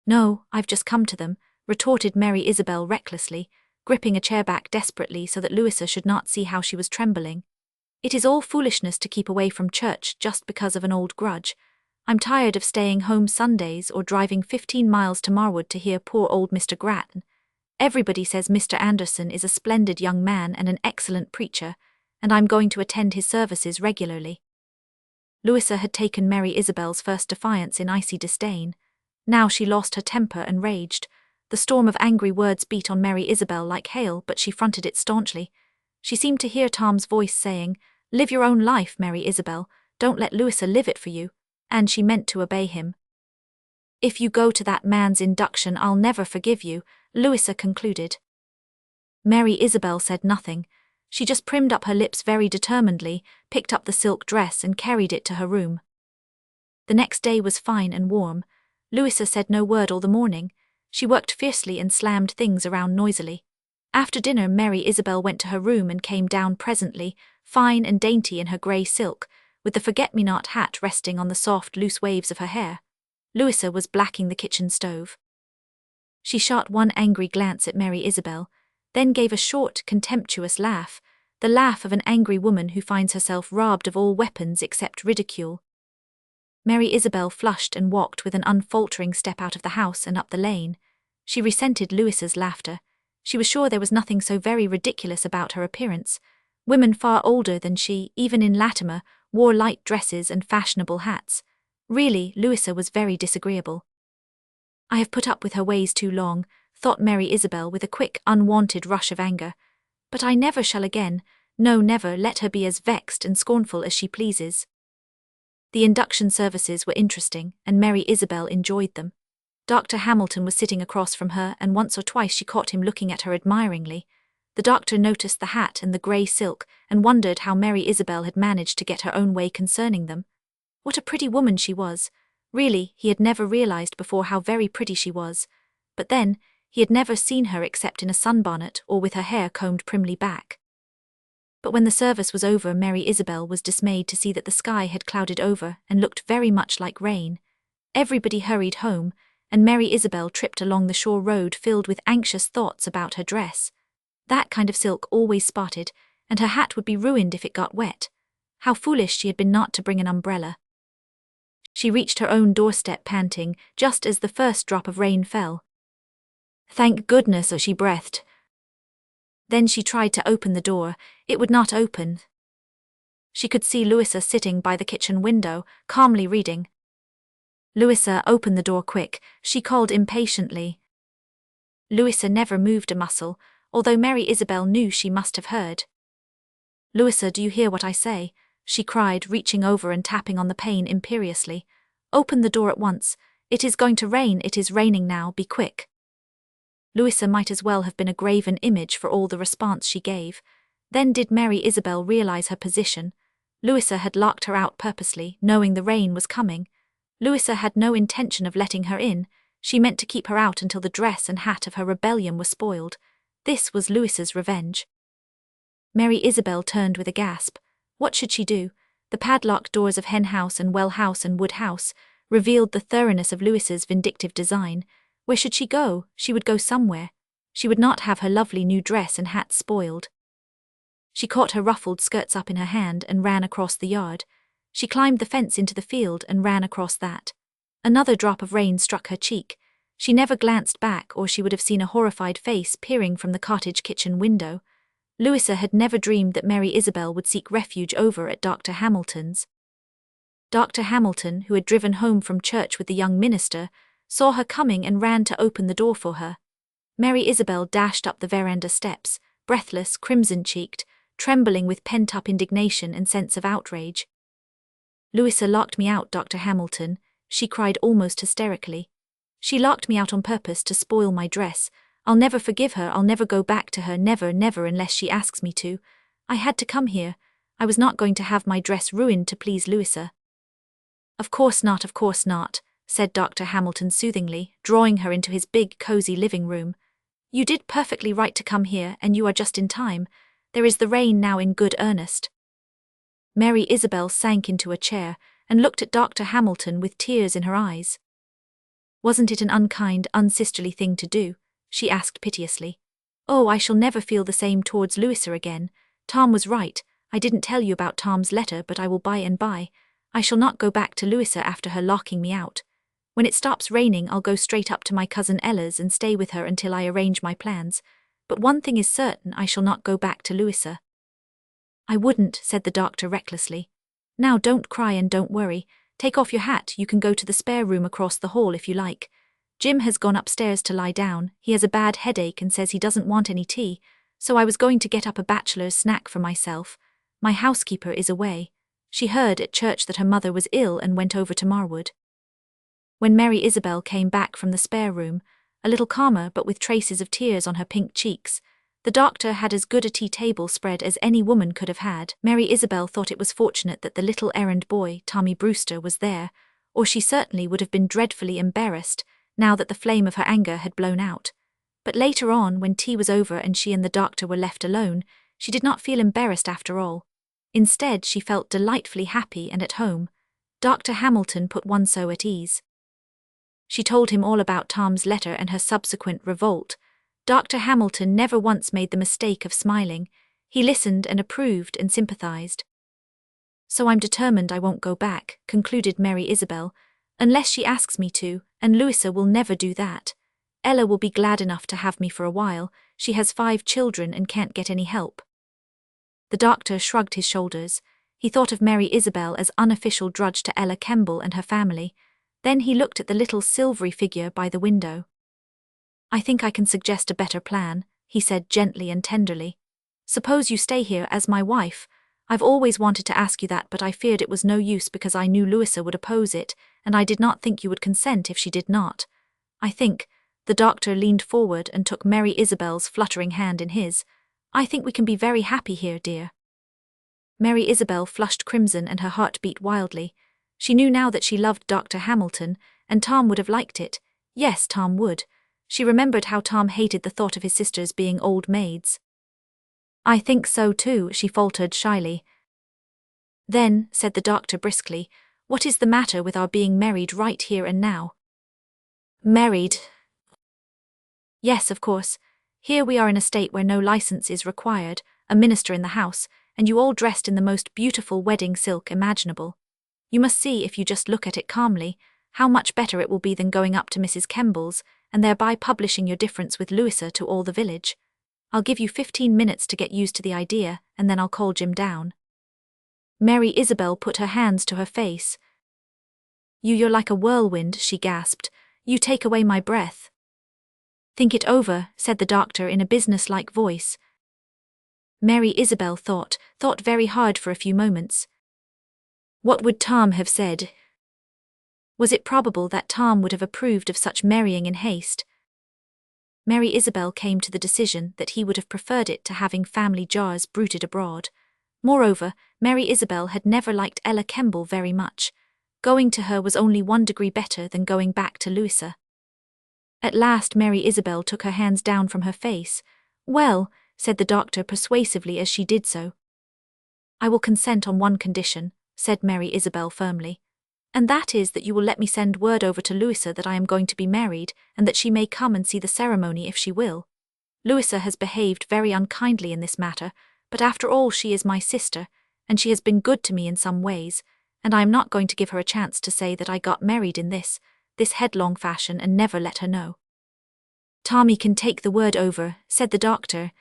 "No, I've just come to them," retorted Mary Isabel recklessly, gripping a chair back desperately so that Louisa should not see how she was trembling. "It is all foolishness to keep away from church just because of an old grudge. I'm tired of staying home Sundays or driving 15 miles to Marwood to hear poor old Mr. Grattan. Everybody says Mr. Anderson is a splendid young man and an excellent preacher, and I'm going to attend his services regularly." Louisa had taken Mary Isabel's first defiance in icy disdain. Now she lost her temper and raged. The storm of angry words beat on Mary Isabel like hail, but she fronted it staunchly. She seemed to hear Tom's voice saying, "Live your own life, Mary Isabel, don't let Louisa live it for you," and she meant to obey him. "If you go to that man's induction, I'll never forgive you," Louisa concluded. Mary Isabel said nothing. She just primed up her lips very determinedly, picked up the silk dress and carried it to her room. The next day was fine and warm. Louisa said no word all the morning. She worked fiercely and slammed things around noisily. After dinner, Mary Isabel went to her room and came down presently, fine and dainty in her grey silk, with the forget-me-not hat resting on the soft, loose waves of her hair. Louisa was blacking the kitchen stove. She shot one angry glance at Mary Isabel, then gave a short, contemptuous laugh, the laugh of an angry woman who finds herself robbed of all weapons except ridicule. Mary Isabel flushed and walked with an unfaltering step out of the house and up the lane. She resented Louisa's laughter. She was sure there was nothing so very ridiculous about her appearance. Women far older than she, even in Latimer, wore light dresses and fashionable hats. Really, Louisa was very disagreeable. "I have put up with her ways too long," thought Mary Isabel with a quick, unwanted rush of anger. "But I never shall again, no never, let her be as vexed and scornful as she pleases." The induction services were interesting, and Mary Isabel enjoyed them. Dr. Hamilton was sitting across from her, and once or twice she caught him looking at her admiringly. The doctor noticed the hat and the grey silk, and wondered how Mary Isabel had managed to get her own way concerning them. What a pretty woman she was! Really, he had never realized before how very pretty she was. But then, he had never seen her except in a sunbonnet or with her hair combed primly back. But when the service was over, Mary Isabel was dismayed to see that the sky had clouded over and looked very much like rain. Everybody hurried home, and Mary Isabel tripped along the shore road filled with anxious thoughts about her dress. That kind of silk always spotted, and her hat would be ruined if it got wet. How foolish she had been not to bring an umbrella. She reached her own doorstep panting, just as the first drop of rain fell. "Thank goodness," she breathed. Then she tried to open the door. It would not open. She could see Louisa sitting by the kitchen window, calmly reading. "Louisa, open the door quick," she called impatiently. Louisa never moved a muscle, although Mary Isabel knew she must have heard. "Louisa, do you hear what I say?" she cried, reaching over and tapping on the pane imperiously. "Open the door at once. It is going to rain. It is raining now. Be quick." Louisa might as well have been a graven image for all the response she gave. Then did Mary Isabel realize her position. Louisa had locked her out purposely, knowing the rain was coming. Louisa had no intention of letting her in. She meant to keep her out until the dress and hat of her rebellion were spoiled. This was Louisa's revenge. Mary Isabel turned with a gasp. What should she do? The padlocked doors of Hen House and Well House and Wood House revealed the thoroughness of Louisa's vindictive design. Where should she go? She would go somewhere. She would not have her lovely new dress and hat spoiled. She caught her ruffled skirts up in her hand and ran across the yard. She climbed the fence into the field and ran across that. Another drop of rain struck her cheek. She never glanced back, or she would have seen a horrified face peering from the cottage kitchen window. Louisa had never dreamed that Mary Isabel would seek refuge over at Dr. Hamilton's. Dr. Hamilton, who had driven home from church with the young minister, saw her coming and ran to open the door for her. Mary Isabel dashed up the veranda steps, breathless, crimson-cheeked, trembling with pent-up indignation and sense of outrage. "Louisa locked me out, Dr. Hamilton," she cried almost hysterically. "She locked me out on purpose to spoil my dress. I'll never forgive her, I'll never go back to her, never, never, unless she asks me to. I had to come here. I was not going to have my dress ruined to please Louisa." Of course not," said Dr. Hamilton soothingly, drawing her into his big, cozy living room. "You did perfectly right to come here, and you are just in time. There is the rain now in good earnest." Mary Isabel sank into a chair and looked at Dr. Hamilton with tears in her eyes. "Wasn't it an unkind, unsisterly thing to do?" she asked piteously. "Oh, I shall never feel the same towards Louisa again. Tom was right. I didn't tell you about Tom's letter, but I will by and by. I shall not go back to Louisa after her locking me out. When it stops raining, I'll go straight up to my cousin Ella's and stay with her until I arrange my plans. But one thing is certain, I shall not go back to Louisa." "I wouldn't," said the doctor recklessly. "Now don't cry and don't worry. Take off your hat, you can go to the spare room across the hall if you like. Jim has gone upstairs to lie down. He has a bad headache and says he doesn't want any tea, so I was going to get up a bachelor's snack for myself. My housekeeper is away. She heard at church that her mother was ill and went over to Marwood." When Mary Isabel came back from the spare room, a little calmer but with traces of tears on her pink cheeks, the doctor had as good a tea table spread as any woman could have had. Mary Isabel thought it was fortunate that the little errand boy, Tommy Brewster, was there, or she certainly would have been dreadfully embarrassed, now that the flame of her anger had blown out. But later on, when tea was over and she and the doctor were left alone, she did not feel embarrassed after all. Instead, she felt delightfully happy and at home. Dr. Hamilton put one so at ease. She told him all about Tom's letter and her subsequent revolt. Dr. Hamilton never once made the mistake of smiling. He listened and approved and sympathized. "So I'm determined I won't go back," concluded Mary Isabel, "unless she asks me to, and Louisa will never do that. Ella will be glad enough to have me for a while. She has 5 children and can't get any help." The doctor shrugged his shoulders. He thought of Mary Isabel as unofficial drudge to Ella Kemble and her family. Then he looked at the little silvery figure by the window. "I think I can suggest a better plan," he said gently and tenderly. "Suppose you stay here as my wife. I've always wanted to ask you that, but I feared it was no use because I knew Louisa would oppose it, and I did not think you would consent if she did not. I think," the doctor leaned forward and took Mary Isabel's fluttering hand in his, "I think we can be very happy here, dear." Mary Isabel flushed crimson and her heart beat wildly. She knew now that she loved Dr. Hamilton, and Tom would have liked it. Yes, Tom would. She remembered how Tom hated the thought of his sisters being old maids. "I think so too," she faltered shyly. "Then," said the doctor briskly, "what is the matter with our being married right here and now?" "Married?" "Yes, of course. Here we are in a state where no license is required, a minister in the house, and you all dressed in the most beautiful wedding silk imaginable. You must see, if you just look at it calmly, how much better it will be than going up to Mrs. Kemble's, and thereby publishing your difference with Louisa to all the village. I'll give you 15 minutes to get used to the idea, and then I'll call Jim down." Mary Isabel put her hands to her face. You're like a whirlwind," she gasped. "You take away my breath." "Think it over," said the doctor in a business-like voice. Mary Isabel thought very hard for a few moments. What would Tom have said? Was it probable that Tom would have approved of such marrying in haste? Mary Isabel came to the decision that he would have preferred it to having family jars bruited abroad. Moreover, Mary Isabel had never liked Ella Kemble very much. Going to her was only 1 degree better than going back to Louisa. At last Mary Isabel took her hands down from her face. "Well," said the doctor persuasively as she did so. "I will consent on one condition," said Mary Isabel firmly. And that is that you will let me send word over to Louisa that I am going to be married, and that she may come and see the ceremony if she will. Louisa has behaved very unkindly in this matter, but after all she is my sister, and she has been good to me in some ways, and I am not going to give her a chance to say that I got married in this headlong fashion and never let her know. Tommy can take the word over, said the doctor.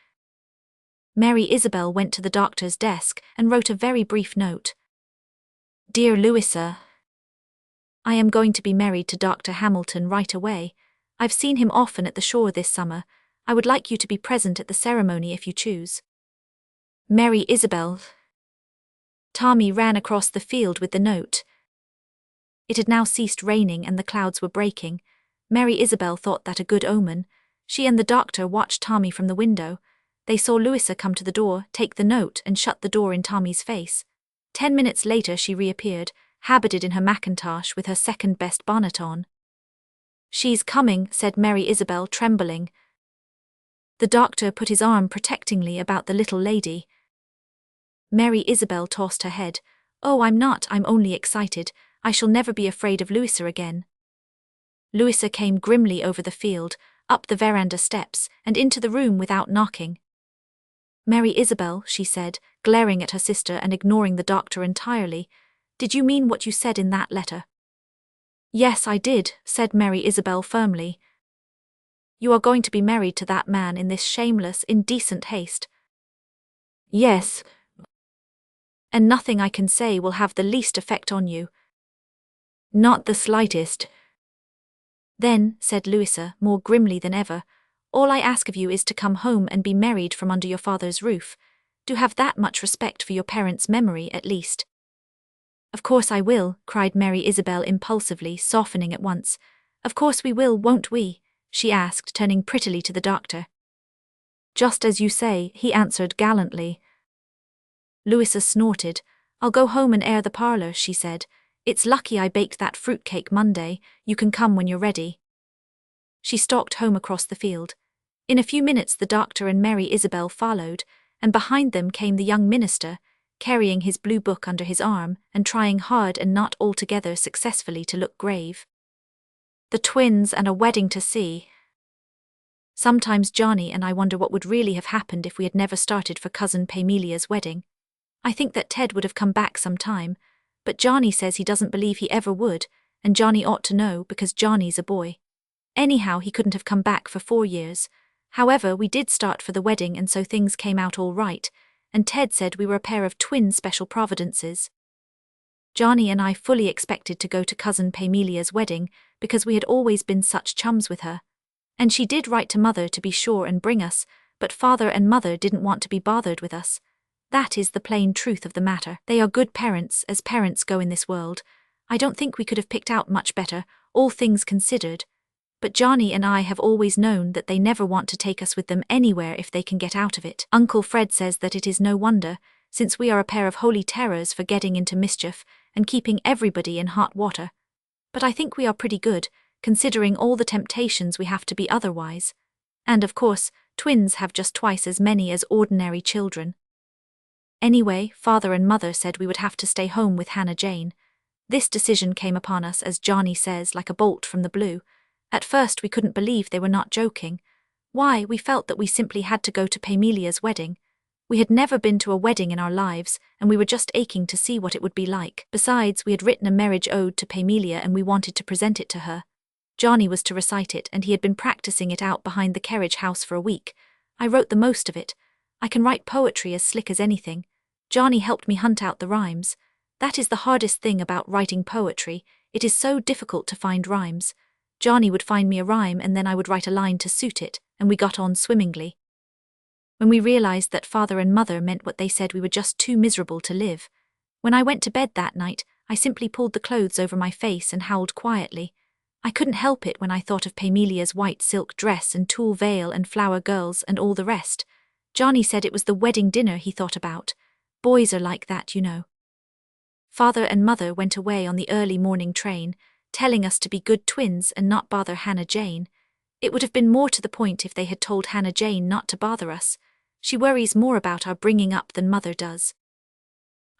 Mary Isabel went to the doctor's desk and wrote a very brief note. Dear Louisa, I am going to be married to Dr. Hamilton right away. I've seen him often at the shore this summer. I would like you to be present at the ceremony if you choose. Mary Isabel. Tommy ran across the field with the note. It had now ceased raining and the clouds were breaking. Mary Isabel thought that a good omen. She and the doctor watched Tommy from the window. They saw Louisa come to the door, take the note, and shut the door in Tommy's face. 10 minutes later she reappeared, habited in her mackintosh with her second-best bonnet on. She's coming, said Mary Isabel, trembling. The doctor put his arm protectingly about the little lady. Mary Isabel tossed her head. Oh, I'm only excited. I shall never be afraid of Louisa again. Louisa came grimly over the field, up the veranda steps, and into the room without knocking. Mary Isabel, she said, glaring at her sister and ignoring the doctor entirely, did you mean what you said in that letter? Yes, I did, said Mary Isabel firmly. You are going to be married to that man in this shameless, indecent haste. Yes. And nothing I can say will have the least effect on you. Not the slightest. Then, said Louisa, more grimly than ever, all I ask of you is to come home and be married from under your father's roof. Do have that much respect for your parents' memory, at least. Of course I will, cried Mary Isabel impulsively, softening at once. Of course we will, won't we? She asked, turning prettily to the doctor. Just as you say, he answered gallantly. Louisa snorted. I'll go home and air the parlour, she said. It's lucky I baked that fruitcake Monday. You can come when you're ready. She stalked home across the field. In a few minutes the doctor and Mary Isabel followed, and behind them came the young minister, carrying his blue book under his arm and trying hard and not altogether successfully to look grave. The twins and a wedding to see. Sometimes Johnny and I wonder what would really have happened if we had never started for Cousin Pamelia's wedding. I think that Ted would have come back some time, but Johnny says he doesn't believe he ever would, and Johnny ought to know because Johnny's a boy. Anyhow, he couldn't have come back for 4 years. However, we did start for the wedding and so things came out all right, and Ted said we were a pair of twin special providences. Johnny and I fully expected to go to Cousin Pamelia's wedding because we had always been such chums with her. And she did write to Mother to be sure and bring us, but Father and Mother didn't want to be bothered with us. That is the plain truth of the matter. They are good parents, as parents go in this world. I don't think we could have picked out much better, all things considered. But Johnny and I have always known that they never want to take us with them anywhere if they can get out of it. Uncle Fred says that it is no wonder, since we are a pair of holy terrors for getting into mischief and keeping everybody in hot water. But I think we are pretty good, considering all the temptations we have to be otherwise. And of course, twins have just twice as many as ordinary children. Anyway, Father and Mother said we would have to stay home with Hannah Jane. This decision came upon us, as Johnny says, like a bolt from the blue. At first we couldn't believe they were not joking. Why, we felt that we simply had to go to Pamelia's wedding. We had never been to a wedding in our lives, and we were just aching to see what it would be like. Besides, we had written a marriage ode to Pamelia and we wanted to present it to her. Johnny was to recite it, and he had been practicing it out behind the carriage house for a week. I wrote the most of it. I can write poetry as slick as anything. Johnny helped me hunt out the rhymes. That is the hardest thing about writing poetry. It is so difficult to find rhymes. Johnny would find me a rhyme and then I would write a line to suit it, and we got on swimmingly. When we realized that Father and Mother meant what they said, we were just too miserable to live. When I went to bed that night, I simply pulled the clothes over my face and howled quietly. I couldn't help it when I thought of Pamelia's white silk dress and tulle veil and flower girls and all the rest. Johnny said it was the wedding dinner he thought about. Boys are like that, you know. Father and Mother went away on the early morning train, telling us to be good twins and not bother Hannah Jane. It would have been more to the point if they had told Hannah Jane not to bother us. She worries more about our bringing up than Mother does.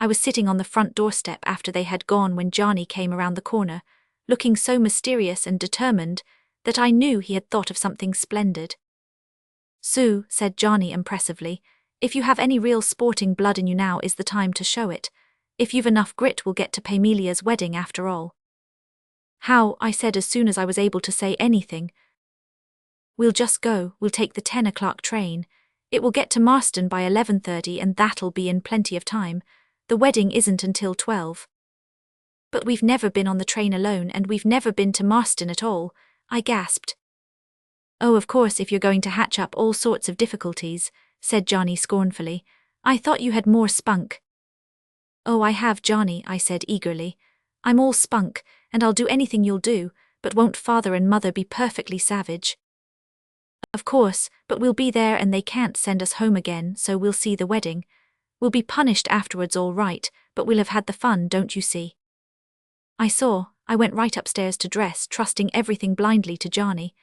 I was sitting on the front doorstep after they had gone when Johnny came around the corner, looking so mysterious and determined that I knew he had thought of something splendid. "Sue," said Johnny impressively, "if you have any real sporting blood in you, now is the time to show it. If you've enough grit, we'll get to Pamelia's wedding after all." "How?" I said as soon as I was able to say anything. "We'll just go, we'll take the 10 o'clock train. It will get to Marston by 11:30 and that'll be in plenty of time. The wedding isn't until 12. "But we've never been on the train alone and we've never been to Marston at all," I gasped. "Oh, of course, if you're going to hatch up all sorts of difficulties," said Johnny scornfully. "I thought you had more spunk." "Oh, I have, Johnny," I said eagerly. "I'm all spunk, and I'll do anything you'll do, but won't Father and Mother be perfectly savage?" "Of course, but we'll be there and they can't send us home again, so we'll see the wedding. We'll be punished afterwards, all right, but we'll have had the fun, don't you see?" I saw. I went right upstairs to dress, trusting everything blindly to Johnny.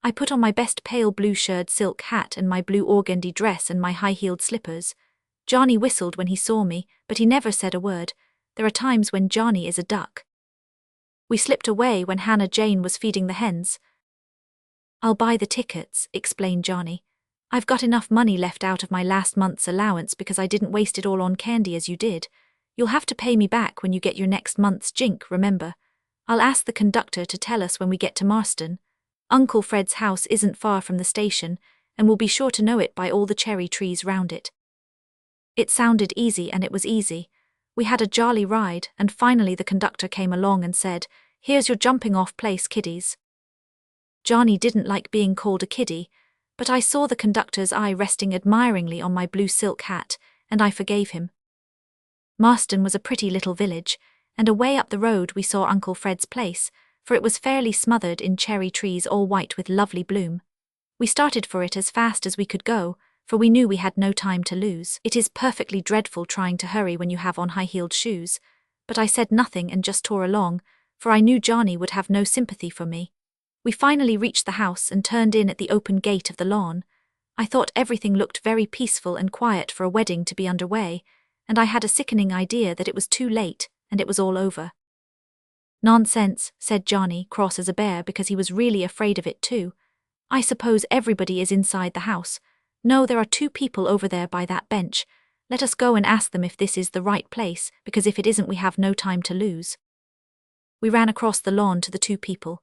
I put on my best pale blue shirred silk hat and my blue organdy dress and my high-heeled slippers. Johnny whistled when he saw me, but he never said a word. There are times when Johnny is a duck. We slipped away when Hannah Jane was feeding the hens. "I'll buy the tickets," explained Johnny. "I've got enough money left out of my last month's allowance because I didn't waste it all on candy as you did. You'll have to pay me back when you get your next month's jink, remember. I'll ask the conductor to tell us when we get to Marston. Uncle Fred's house isn't far from the station, and we'll be sure to know it by all the cherry trees round it." It sounded easy, and it was easy. We had a jolly ride, and finally the conductor came along and said, "Here's your jumping-off place, kiddies." Johnny didn't like being called a kiddie, but I saw the conductor's eye resting admiringly on my blue silk hat, and I forgave him. Marston was a pretty little village, and away up the road we saw Uncle Fred's place, for it was fairly smothered in cherry trees all white with lovely bloom. We started for it as fast as we could go, for we knew we had no time to lose. It is perfectly dreadful trying to hurry when you have on high-heeled shoes, but I said nothing and just tore along, for I knew Johnny would have no sympathy for me. We finally reached the house and turned in at the open gate of the lawn. I thought everything looked very peaceful and quiet for a wedding to be underway, and I had a sickening idea that it was too late and it was all over. "Nonsense," said Johnny, cross as a bear because he was really afraid of it too. "I suppose everybody is inside the house. No, there are 2 people over there by that bench. Let us go and ask them if this is the right place, because if it isn't we have no time to lose." We ran across the lawn to the 2 people.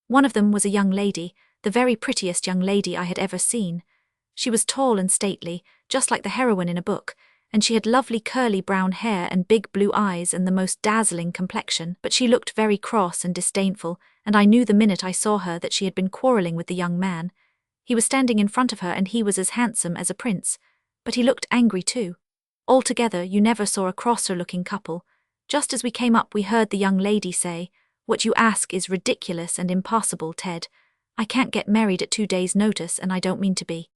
One of them was a young lady, the very prettiest young lady I had ever seen. She was tall and stately, just like the heroine in a book, and she had lovely curly brown hair and big blue eyes and the most dazzling complexion, but she looked very cross and disdainful, and I knew the minute I saw her that she had been quarrelling with the young man. He was standing in front of her and he was as handsome as a prince, but he looked angry too. Altogether, you never saw a crosser-looking couple. Just as we came up we heard the young lady say, "What you ask is ridiculous and impossible, Ted. I can't get married at 2 days' notice and I don't mean to be."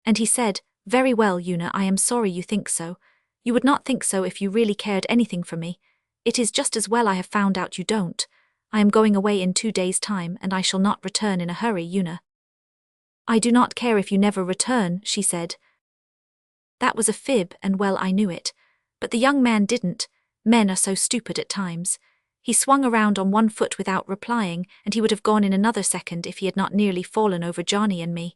And he said, "Very well, Una, I am sorry you think so. You would not think so if you really cared anything for me. It is just as well I have found out you don't. I am going away in 2 days' time and I shall not return in a hurry, Una." "I do not care if you never return," she said. That was a fib, and well I knew it. But the young man didn't. Men are so stupid at times. He swung around on one foot without replying, and he would have gone in another second if he had not nearly fallen over Johnny and me.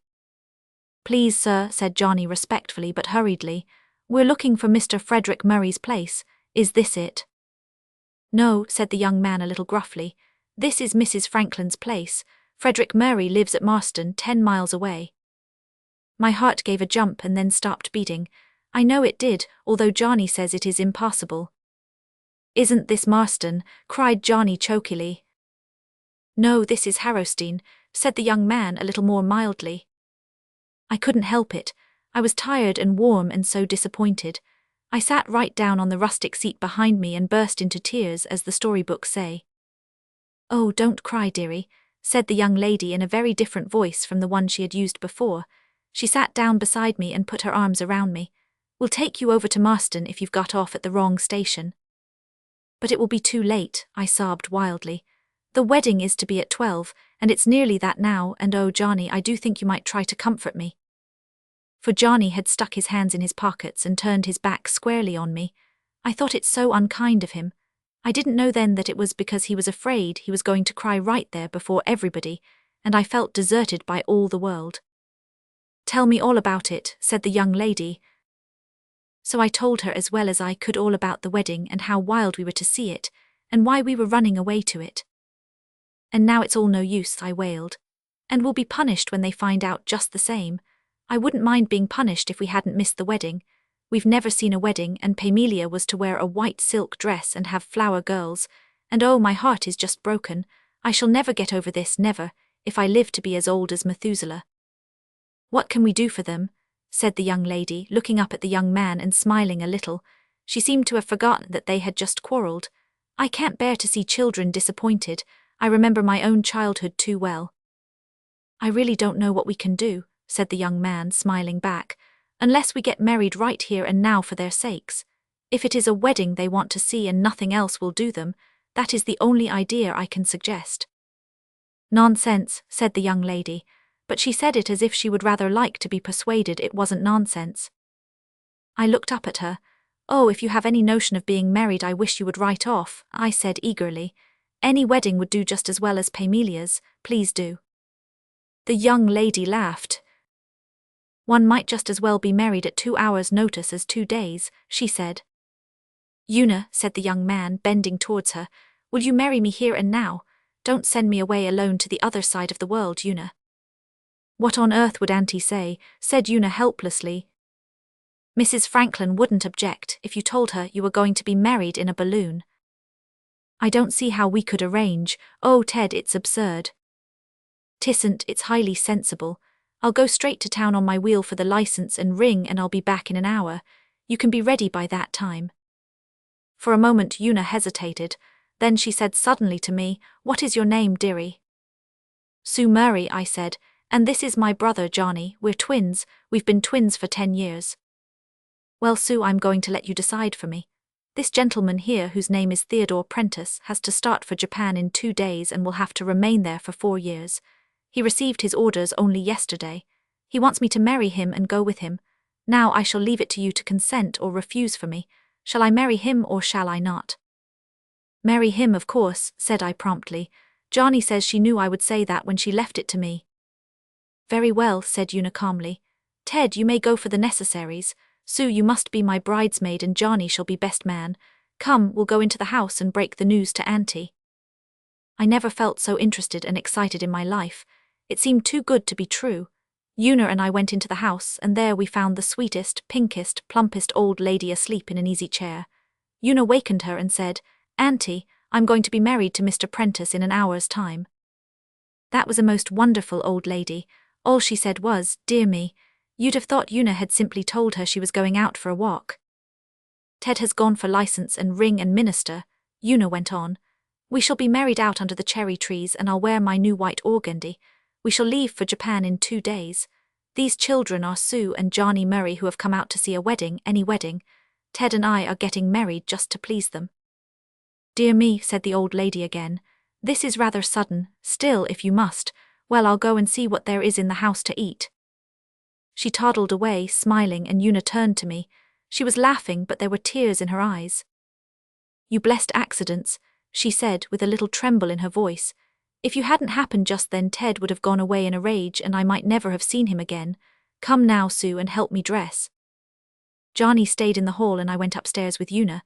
"Please, sir," said Johnny respectfully but hurriedly, "we're looking for Mr. Frederick Murray's place. Is this it?" "No," said the young man a little gruffly. "This is Mrs. Franklin's place. Frederick Murray lives at Marston, 10 miles away." My heart gave a jump and then stopped beating. I know it did, although Johnny says it is impossible. "Isn't this Marston?" cried Johnny chokily. "No, this is Harrowstein," said the young man a little more mildly. I couldn't help it. I was tired and warm and so disappointed. I sat right down on the rustic seat behind me and burst into tears, as the storybooks say. "Oh, don't cry, dearie," said the young lady in a very different voice from the one she had used before. She sat down beside me and put her arms around me. "We'll take you over to Marston if you've got off at the wrong station." "But it will be too late," I sobbed wildly. "The wedding is to be at 12, and it's nearly that now, and oh, Johnny, I do think you might try to comfort me." For Johnny had stuck his hands in his pockets and turned his back squarely on me. I thought it so unkind of him. I didn't know then that it was because he was afraid he was going to cry right there before everybody, and I felt deserted by all the world. Tell me all about it, said the young lady. So I told her as well as I could all about the wedding and how wild we were to see it, and why we were running away to it. And now it's all no use, I wailed. And we'll be punished when they find out just the same. I wouldn't mind being punished if we hadn't missed the wedding. We've never seen a wedding, and Pamelia was to wear a white silk dress and have flower girls, and oh, my heart is just broken. I shall never get over this, never, if I live to be as old as Methuselah. What can we do for them? Said the young lady, looking up at the young man and smiling a little. She seemed to have forgotten that they had just quarrelled. I can't bear to see children disappointed. I remember my own childhood too well. I really don't know what we can do, said the young man, smiling back, unless we get married right here and now for their sakes. If it is a wedding they want to see and nothing else will do them, that is the only idea I can suggest. Nonsense, said the young lady, but she said it as if she would rather like to be persuaded it wasn't nonsense. I looked up at her. Oh, if you have any notion of being married I wish you would write off, I said eagerly. Any wedding would do just as well as Pamelia's, please do. The young lady laughed. One might just as well be married at 2 hours' notice as 2 days, she said. Una, said the young man, bending towards her, will you marry me here and now? Don't send me away alone to the other side of the world, Una. What on earth would Auntie say? Said Una helplessly. Mrs. Franklin wouldn't object if you told her you were going to be married in a balloon. I don't see how we could arrange. Oh, Ted, it's absurd. Tisn't, it's highly sensible. I'll go straight to town on my wheel for the license and ring and I'll be back in an hour. You can be ready by that time. For a moment Una hesitated, then she said suddenly to me, What is your name, dearie? Sue Murray, I said, and this is my brother Johnny. We're twins, we've been twins for 10 years. Well, Sue, I'm going to let you decide for me. This gentleman here, whose name is Theodore Prentice, has to start for Japan in 2 days and will have to remain there for 4 years. He received his orders only yesterday. He wants me to marry him and go with him. Now I shall leave it to you to consent or refuse for me. Shall I marry him or shall I not? Marry him, of course, said I promptly. Johnny says she knew I would say that when she left it to me. Very well, said Una calmly. Ted, you may go for the necessaries. Sue, you must be my bridesmaid and Johnny shall be best man. Come, we'll go into the house and break the news to Auntie. I never felt so interested and excited in my life. It seemed too good to be true. Una and I went into the house, and there we found the sweetest, pinkest, plumpest old lady asleep in an easy chair. Una wakened her and said, Auntie, I'm going to be married to Mr. Prentice in an hour's time. That was a most wonderful old lady. All she said was, Dear me. You'd have thought Una had simply told her she was going out for a walk. Ted has gone for license and ring and minister, Una went on. We shall be married out under the cherry trees and I'll wear my new white organdy. We shall leave for Japan in 2 days. These children are Sue and Johnny Murray who have come out to see a wedding, any wedding. Ted and I are getting married just to please them. Dear me, said the old lady again. This is rather sudden. Still, if you must, well, I'll go and see what there is in the house to eat. She toddled away, smiling, and Una turned to me. She was laughing, but there were tears in her eyes. You blessed accidents, she said with a little tremble in her voice. If you hadn't happened just then Ted would have gone away in a rage and I might never have seen him again. Come now, Sue, and help me dress. Johnny stayed in the hall and I went upstairs with Una.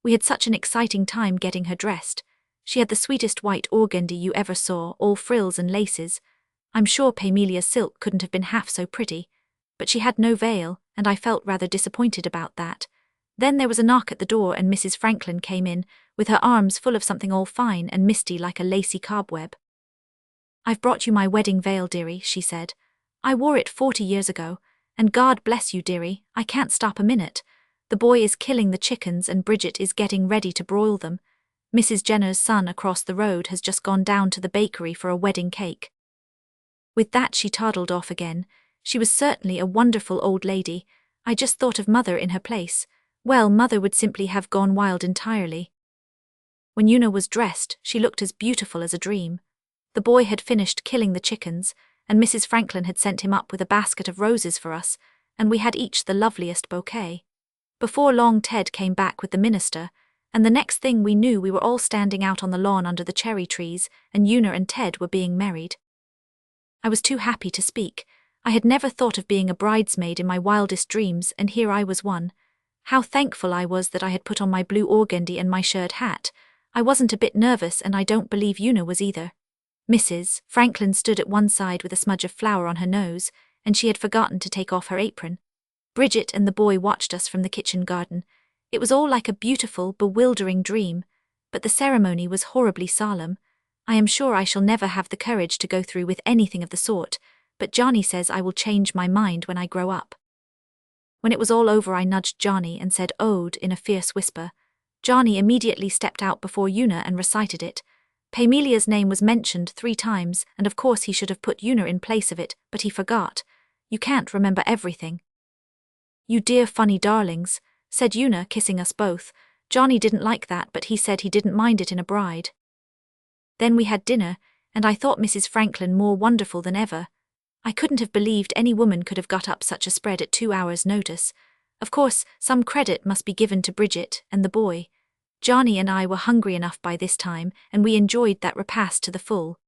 We had such an exciting time getting her dressed. She had the sweetest white organdy you ever saw, all frills and laces. I'm sure Pamelia's silk couldn't have been half so pretty. But she had no veil, and I felt rather disappointed about that. Then there was a knock at the door and Mrs. Franklin came in, with her arms full of something all fine and misty like a lacy cobweb. I've brought you my wedding veil, dearie, she said. I wore it 40 years ago, and God bless you, dearie, I can't stop a minute. The boy is killing the chickens and Bridget is getting ready to broil them. Mrs. Jenner's son across the road has just gone down to the bakery for a wedding cake. With that she toddled off again. She was certainly a wonderful old lady. I just thought of Mother in her place. Well, Mother would simply have gone wild entirely. When Una was dressed, she looked as beautiful as a dream. The boy had finished killing the chickens, and Mrs. Franklin had sent him up with a basket of roses for us, and we had each the loveliest bouquet. Before long Ted came back with the minister, and the next thing we knew we were all standing out on the lawn under the cherry trees, and Una and Ted were being married. I was too happy to speak. I had never thought of being a bridesmaid in my wildest dreams, and here I was one. How thankful I was that I had put on my blue organdy and my shirred hat. I wasn't a bit nervous, and I don't believe Una was either. Mrs. Franklin stood at one side with a smudge of flour on her nose, and she had forgotten to take off her apron. Bridget and the boy watched us from the kitchen garden. It was all like a beautiful, bewildering dream, but the ceremony was horribly solemn. I am sure I shall never have the courage to go through with anything of the sort, but Johnny says I will change my mind when I grow up. When it was all over, I nudged Johnny and said "Ode" in a fierce whisper. Johnny immediately stepped out before Una and recited it. Pamelia's name was mentioned 3 times, and of course he should have put Una in place of it, but he forgot. You can't remember everything. You dear funny darlings, said Una, kissing us both. Johnny didn't like that, but he said he didn't mind it in a bride. Then we had dinner, and I thought Mrs. Franklin more wonderful than ever. I couldn't have believed any woman could have got up such a spread at 2 hours' notice. Of course, some credit must be given to Bridget and the boy. Johnny and I were hungry enough by this time, and we enjoyed that repast to the full.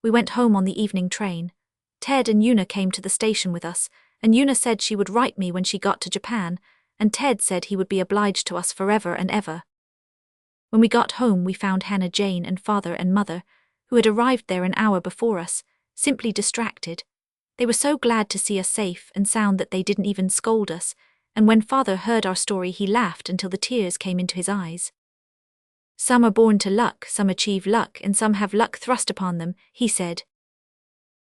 We went home on the evening train. Ted and Una came to the station with us, and Una said she would write me when she got to Japan, and Ted said he would be obliged to us forever and ever. When we got home, we found Hannah Jane and father and mother, who had arrived there an hour before us, simply distracted. They were so glad to see us safe and sound that they didn't even scold us, and when father heard our story he laughed until the tears came into his eyes. Some are born to luck, some achieve luck, and some have luck thrust upon them, he said,